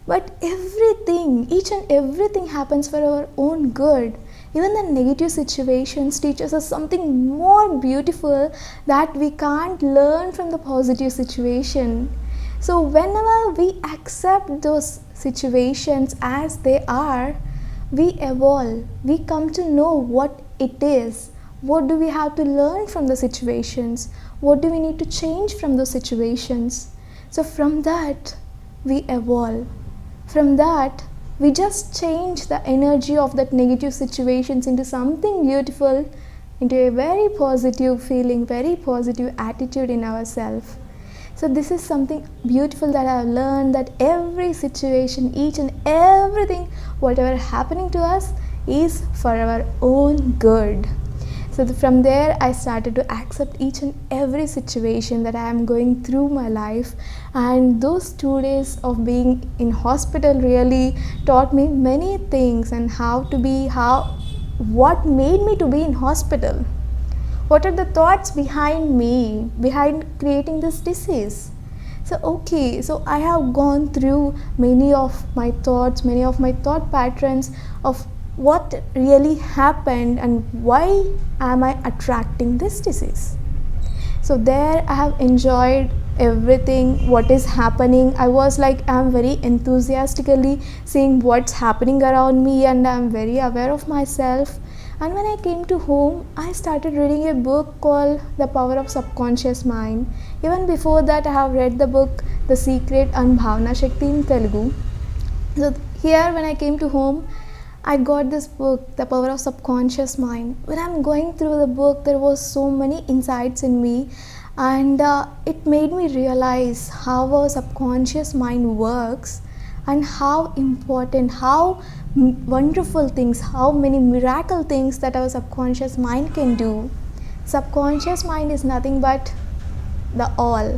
But everything, each and everything happens for our own good. Even the negative situations teaches us something more beautiful that we can't learn from the positive situation. So whenever we accept those situations as they are, we evolve. We come to know what it is. What do we have to learn from the situations? What do we need to change from those situations? So from that, we evolve. From that, we just change the energy of that negative situations into something beautiful, into a very positive feeling, very positive attitude in ourselves. So this is something beautiful that I have learned, that every situation, each and everything, whatever happening to us is for our own good. So from there I started to accept each and every situation that I am going through my life, and those 2 days of being in hospital really taught me many things, and what made me to be in hospital. What are the thoughts behind me, behind creating this disease? So I have gone through many of my thoughts, many of my thought patterns of what really happened and why am I attracting this disease. So there I have enjoyed everything, what is happening. I was like, I'm very enthusiastically seeing what's happening around me, and I'm very aware of myself. And when I came to home, I started reading a book called The Power of Subconscious Mind. Even before that, I have read the book The Secret and Bhavna Shakti in Telugu. So here when I came to home, I got this book, The Power of Subconscious Mind. When I'm going through the book, there was so many insights in me, and it made me realize how our subconscious mind works, and how important, how wonderful things, how many miracle things that our subconscious mind can do. Subconscious mind is nothing but the all.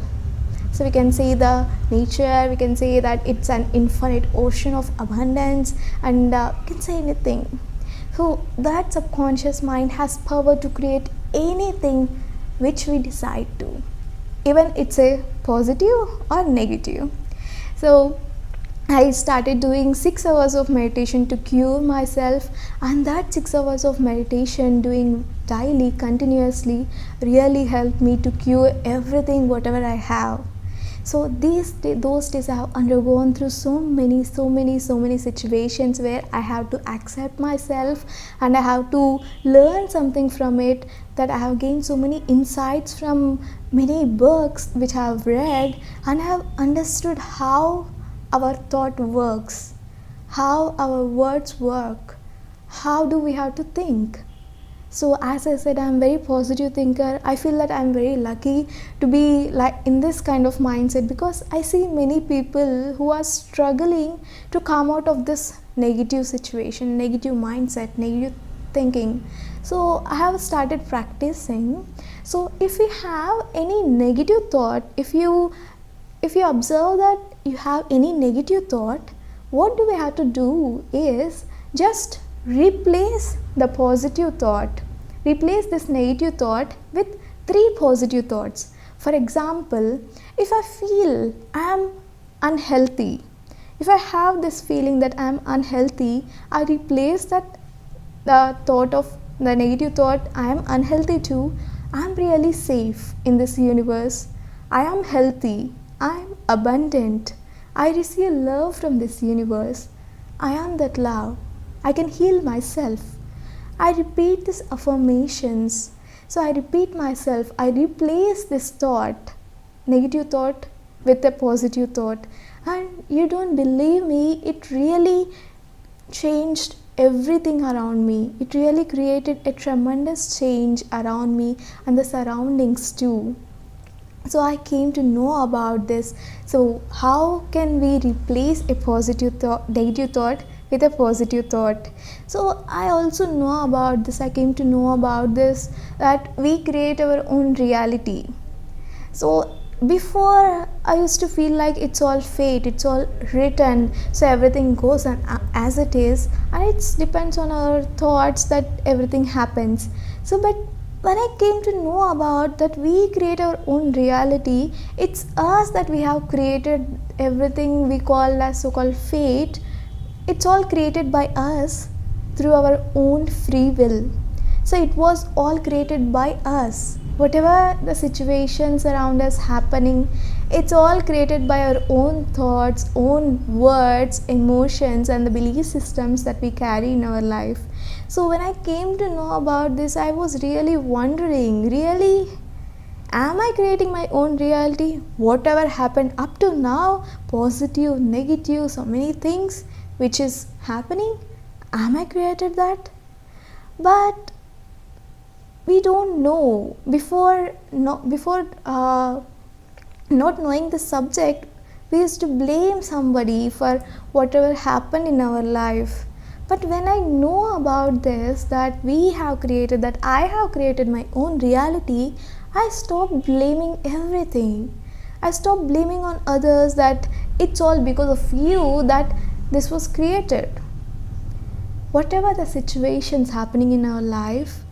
So we can say the nature, we can say that it's an infinite ocean of abundance, and we can say anything. So that subconscious mind has power to create anything which we decide to. Even it's a positive or negative. So I started doing 6 hours of meditation to cure myself, and that 6 hours of meditation doing daily, continuously, really helped me to cure everything, whatever I have. So those days I have undergone through so many situations where I have to accept myself, and I have to learn something from it, that I have gained so many insights from many books which I have read, and I have understood how our thought works, how our words work, how do we have to think. So as I said, I'm a very positive thinker. I feel that I'm very lucky to be like in this kind of mindset, because I see many people who are struggling to come out of this negative situation, negative mindset, negative thinking. So I have started practicing. So if you have any negative thought, if you observe that you have any negative thought, what do we have to do is just replace the positive thought. Replace this negative thought with 3 positive thoughts. For example, if I feel I am unhealthy, if I have this feeling that I am unhealthy, I replace that the thought of the negative thought, I am unhealthy too. I am really safe in this universe. I am healthy. I am abundant. I receive love from this universe. I am that love. I can heal myself. I repeat these affirmations. So I repeat myself. I replace this thought, negative thought, with a positive thought. And you don't believe me, it really changed everything around me. It really created a tremendous change around me and the surroundings too. So I came to know about this. So how can we replace a positive thought, negative thought with a positive thought? So I also know about this. I came to know about this, that we create our own reality. So before, I used to feel like it's all fate, it's all written, so everything goes on as it is, and it depends on our thoughts that everything happens. So but when I came to know about that we create our own reality, it's us that we have created everything we call as so-called fate. It's all created by us through our own free will. So it was all created by us. Whatever the situations around us happening, it's all created by our own thoughts, own words, emotions, and the belief systems that we carry in our life. So when I came to know about this, I was really wondering, really, am I creating my own reality? Whatever happened up to now, positive, negative, so many things which is happening, am I created that? But we don't know. Before not knowing the subject, we used to blame somebody for whatever happened in our life. But when I know about this, that we have created, that I have created my own reality, I stopped blaming everything. I stopped blaming on others that it's all because of you that this was created. Whatever the situations happening in our life,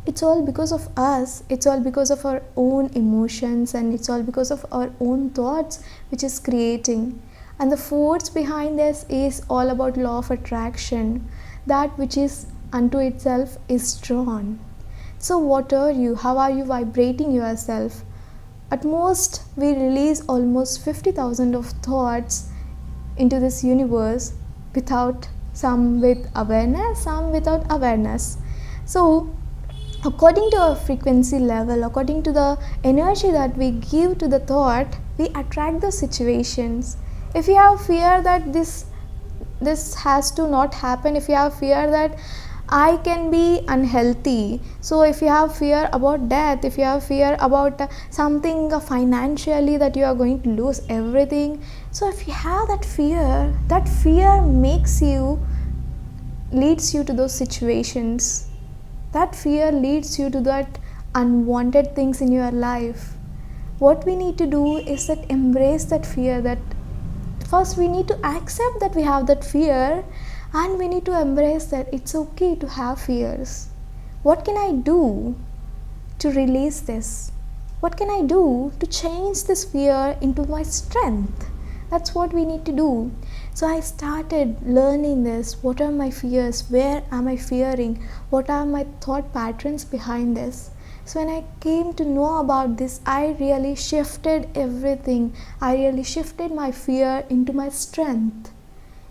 it's all because of us. It's all because of our own emotions, and it's all because of our own thoughts which is creating. And the force behind this is all about law of attraction. That which is unto itself is drawn. So what are you? How are you vibrating yourself? At most, we release almost 50,000 of thoughts into this universe, without, some with awareness, some without awareness. So according to our frequency level, according to the energy that we give to the thought, we attract the situations. If you have fear that this has to not happen, if you have fear that I can be unhealthy, so if you have fear about death, if you have fear about something financially, that you are going to lose everything, so if you have that fear leads you to those situations. That fear leads you to that unwanted things in your life. What we need to do is that embrace that fear. That first we need to accept that we have that fear, and we need to embrace that it's okay to have fears. What can I do to release this? What can I do to change this fear into my strength? That's what we need to do. So I started learning this. What are my fears? Where am I fearing? What are my thought patterns behind this? So when I came to know about this, I really shifted everything. I really shifted my fear into my strength.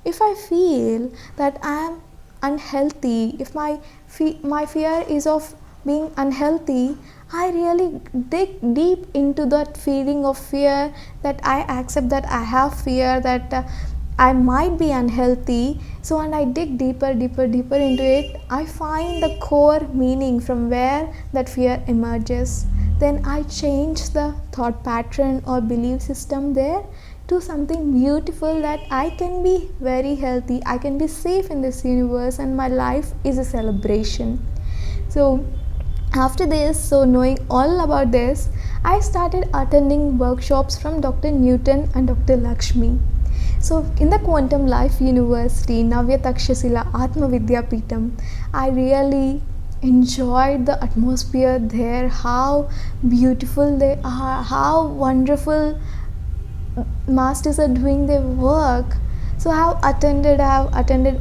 If I feel that I am unhealthy, if my fear is of being unhealthy, I really dig deep into that feeling of fear, that I accept that I have fear, that I might be unhealthy. So when I dig deeper into it, I find the core meaning from where that fear emerges. Then I change the thought pattern or belief system there to something beautiful, that I can be very healthy, I can be safe in this universe, and my life is a celebration. So after this, so knowing all about this, I started attending workshops from Dr. Newton and Dr. Lakshmi. So in the Quantum Life University, Navya Takshashila Atma Vidya Pitam, I really enjoyed the atmosphere there, how beautiful they are, how wonderful masters are doing their work. So I have attended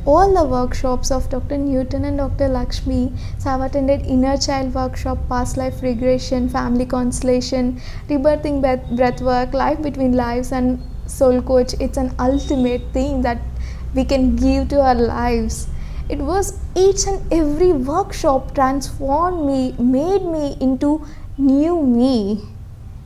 all the workshops of Dr. Newton and Dr. Lakshmi. So I have attended inner child workshop, past life regression, family constellation, rebirthing breath work, life between lives, and soul coach. It's an ultimate thing that we can give to our lives. It was each and every workshop transformed me, made me into new me.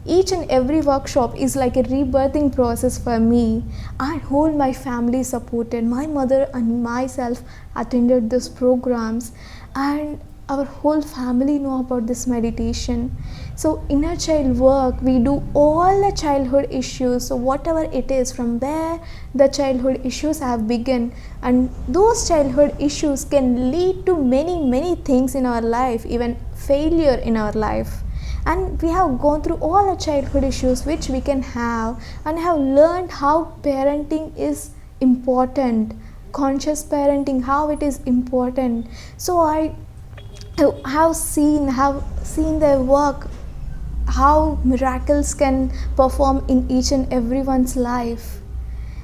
Each and every workshop is like a rebirthing process for me, and whole my family supported. My mother and myself attended these programs, and our whole family know about this meditation. So inner child work, we do all the childhood issues, so whatever it is, from where the childhood issues have begun, and those childhood issues can lead to many things in our life, even failure in our life. And we have gone through all the childhood issues which we can have, and have learned how parenting is important, conscious parenting, how it is important. So I have seen their work, how miracles can perform in each and everyone's life.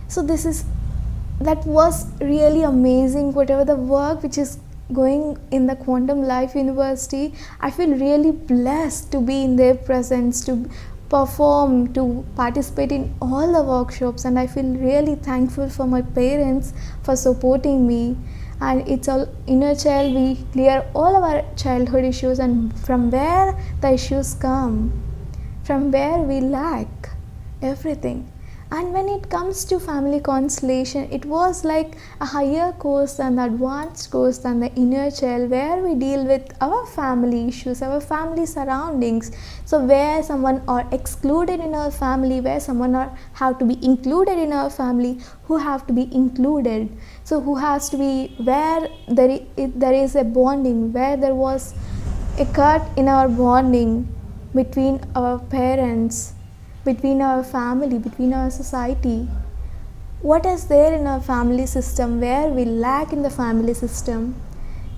So that was really amazing. Whatever the work which is going in the Quantum Life University, I feel really blessed to be in their presence, to perform, to participate in all the workshops, and I feel really thankful for my parents for supporting me. And it's all inner child, we clear all of our childhood issues, and from where the issues come, from where we lack everything. And when it comes to family constellation, it was like a higher course and advanced course than the inner child, where we deal with our family issues, our family surroundings. So where someone are excluded in our family, where someone have to be included in our family, who have to be included. So who has to be, where there is a bonding, where there was a cut in our bonding between our parents, between our family, between our society. What is there in our family system, where we lack in the family system?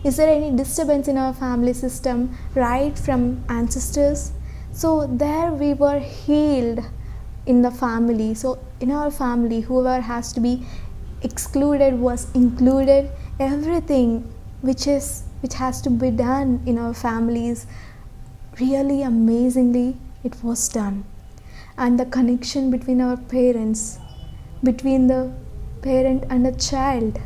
Is there any disturbance in our family system, right from ancestors? So there we were healed in the family. So in our family, whoever has to be excluded was included. Everything which has to be done in our families, really amazingly it was done. And the connection between our parents, between the parent and the child,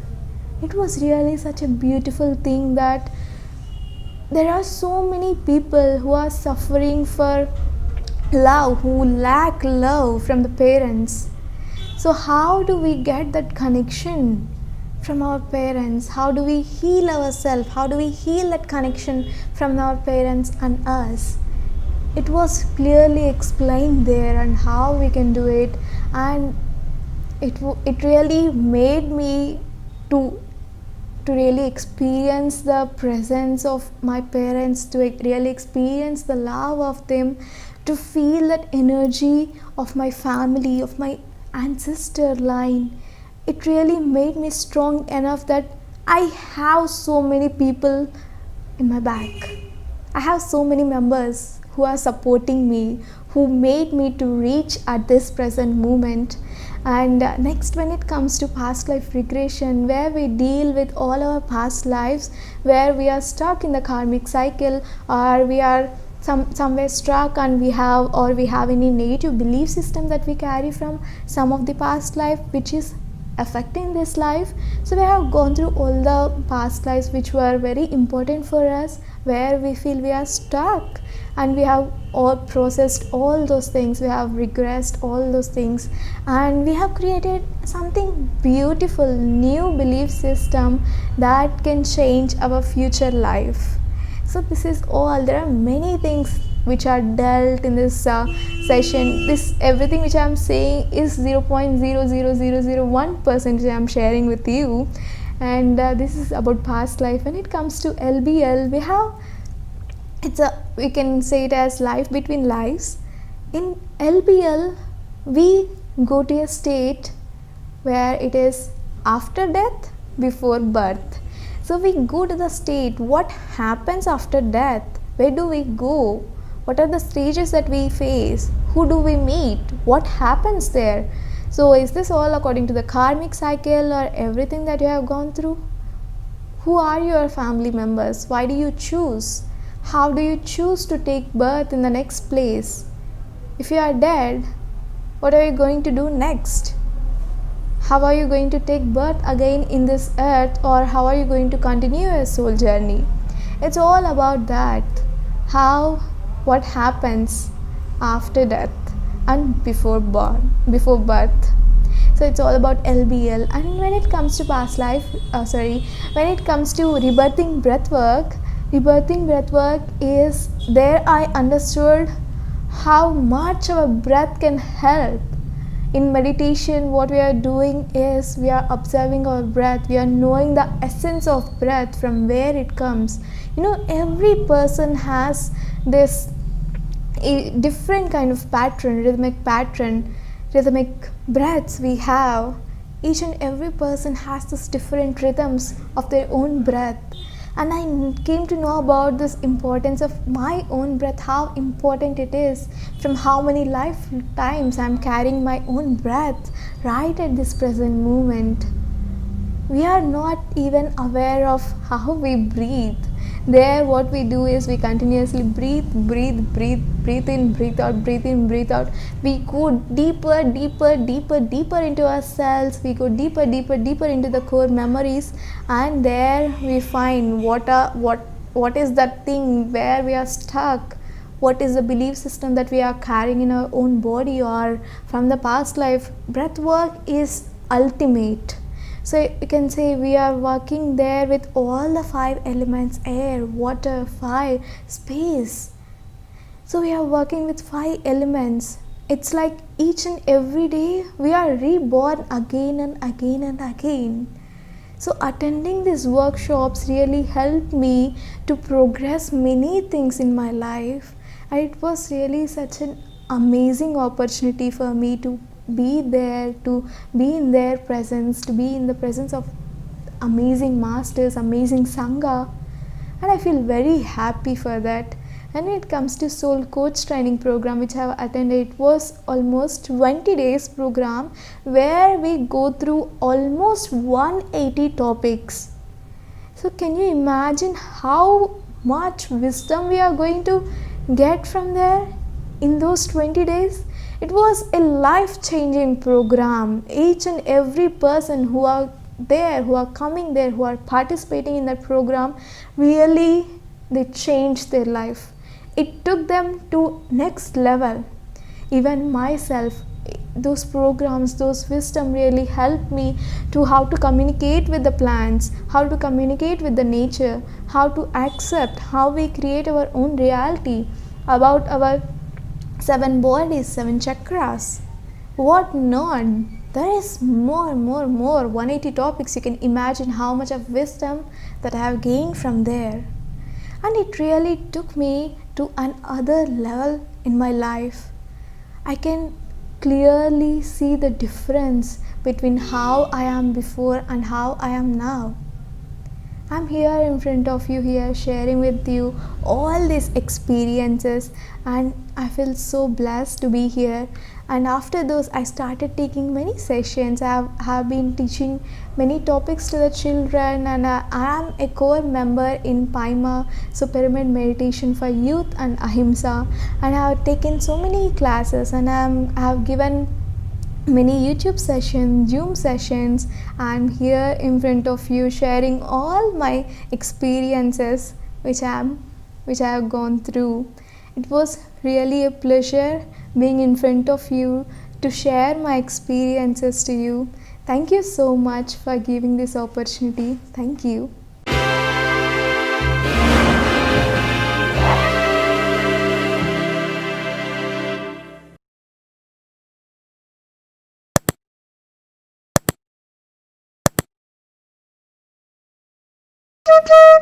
it was really such a beautiful thing, that there are so many people who are suffering for love, who lack love from the parents. So how do we get that connection from our parents? How do we heal ourselves? How do we heal that connection from our parents and us? It was clearly explained there, and how we can do it. And it really made me to really experience the presence of my parents, to really experience the love of them, to feel that energy of my family, of my ancestor line. It really made me strong enough that I have so many people in my back. I have so many members who are supporting me, who made me to reach at this present moment. And next, when it comes to past life regression, where we deal with all our past lives, where we are stuck in the karmic cycle, or we are somewhere stuck, and we have any negative belief system that we carry from some of the past life, which is affecting this life. So we have gone through all the past lives which were very important for us, where we feel we are stuck, and we have all processed all those things, we have regressed all those things, and we have created something beautiful, new belief system that can change our future life. So this is all. There are many things which are dealt in this session. Everything which I am saying is 0.00001% I am sharing with you, and this is about past life. When it comes to LBL, we have we can say it as life between lives. In LBL, we go to a state where it is after death, before birth. So we go to the state, what happens after death? Where do we go? What are the stages that we face? Who do we meet? What happens there? So is this all according to the karmic cycle or everything that you have gone through? Who are your family members? Why do you choose? How do you choose to take birth in the next place? If you are dead, what are you going to do next? How are you going to take birth again in this earth, or how are you going to continue your soul journey? It's all about that. What happens after death and before birth. So it's all about LBL. And when it comes to when it comes to rebirthing breathwork is there I understood how much our breath can help. In meditation, what we are doing is we are observing our breath. We are knowing the essence of breath, from where it comes. Every person has this different kind of rhythmic breaths we have. Each and every person has this different rhythms of their own breath. And I came to know about this importance of my own breath, how important it is, from how many lifetimes I'm carrying my own breath right at this present moment. We are not even aware of how we breathe. There, what we do is we continuously breathe in, breathe out. We go deeper into ourselves. We go deeper into the core memories, and there we find what is that thing where we are stuck. What is the belief system that we are carrying in our own body or from the past life? Breath work is ultimate. So you can say we are working there with all the 5 elements: air, water, fire, space. So we are working with 5 elements. It's like each and every day we are reborn again and again and again. So attending these workshops really helped me to progress many things in my life. And it was really such an amazing opportunity for me to be there, to be in their presence, to be in the presence of amazing masters, amazing Sangha. And I feel very happy for that. And when it comes to Soul Coach Training Program, which I have attended, it was almost 20 days program where we go through almost 180 topics. So can you imagine how much wisdom we are going to get from there in those 20 days? It was a life-changing program. Each and every person who are there, who are coming there, who are participating in that program, really they changed their life. It took them to next level. Even myself, those programs, those wisdom really helped me to how to communicate with the plants, how to communicate with the nature, how to accept, how we create our own reality, about our 7 bodies, 7 chakras, what not. There is more, 180 topics. You can imagine how much of wisdom that I have gained from there. And it really took me to another level in my life. I can clearly see the difference between how I am before and how I am now. I'm here in front of you here sharing with you all these experiences, and I feel so blessed to be here. And after those, I started taking many sessions. I have been teaching many topics to the children, and I am a core member in PIMA, so Pyramid Meditation for Youth and Ahimsa. And I have taken so many classes, and I have given many YouTube sessions, Zoom sessions. I'm here in front of you sharing all my experiences which I have gone through. It was really a pleasure being in front of you to share my experiences to you. Thank you so much for giving this opportunity. Thank you. Thank you.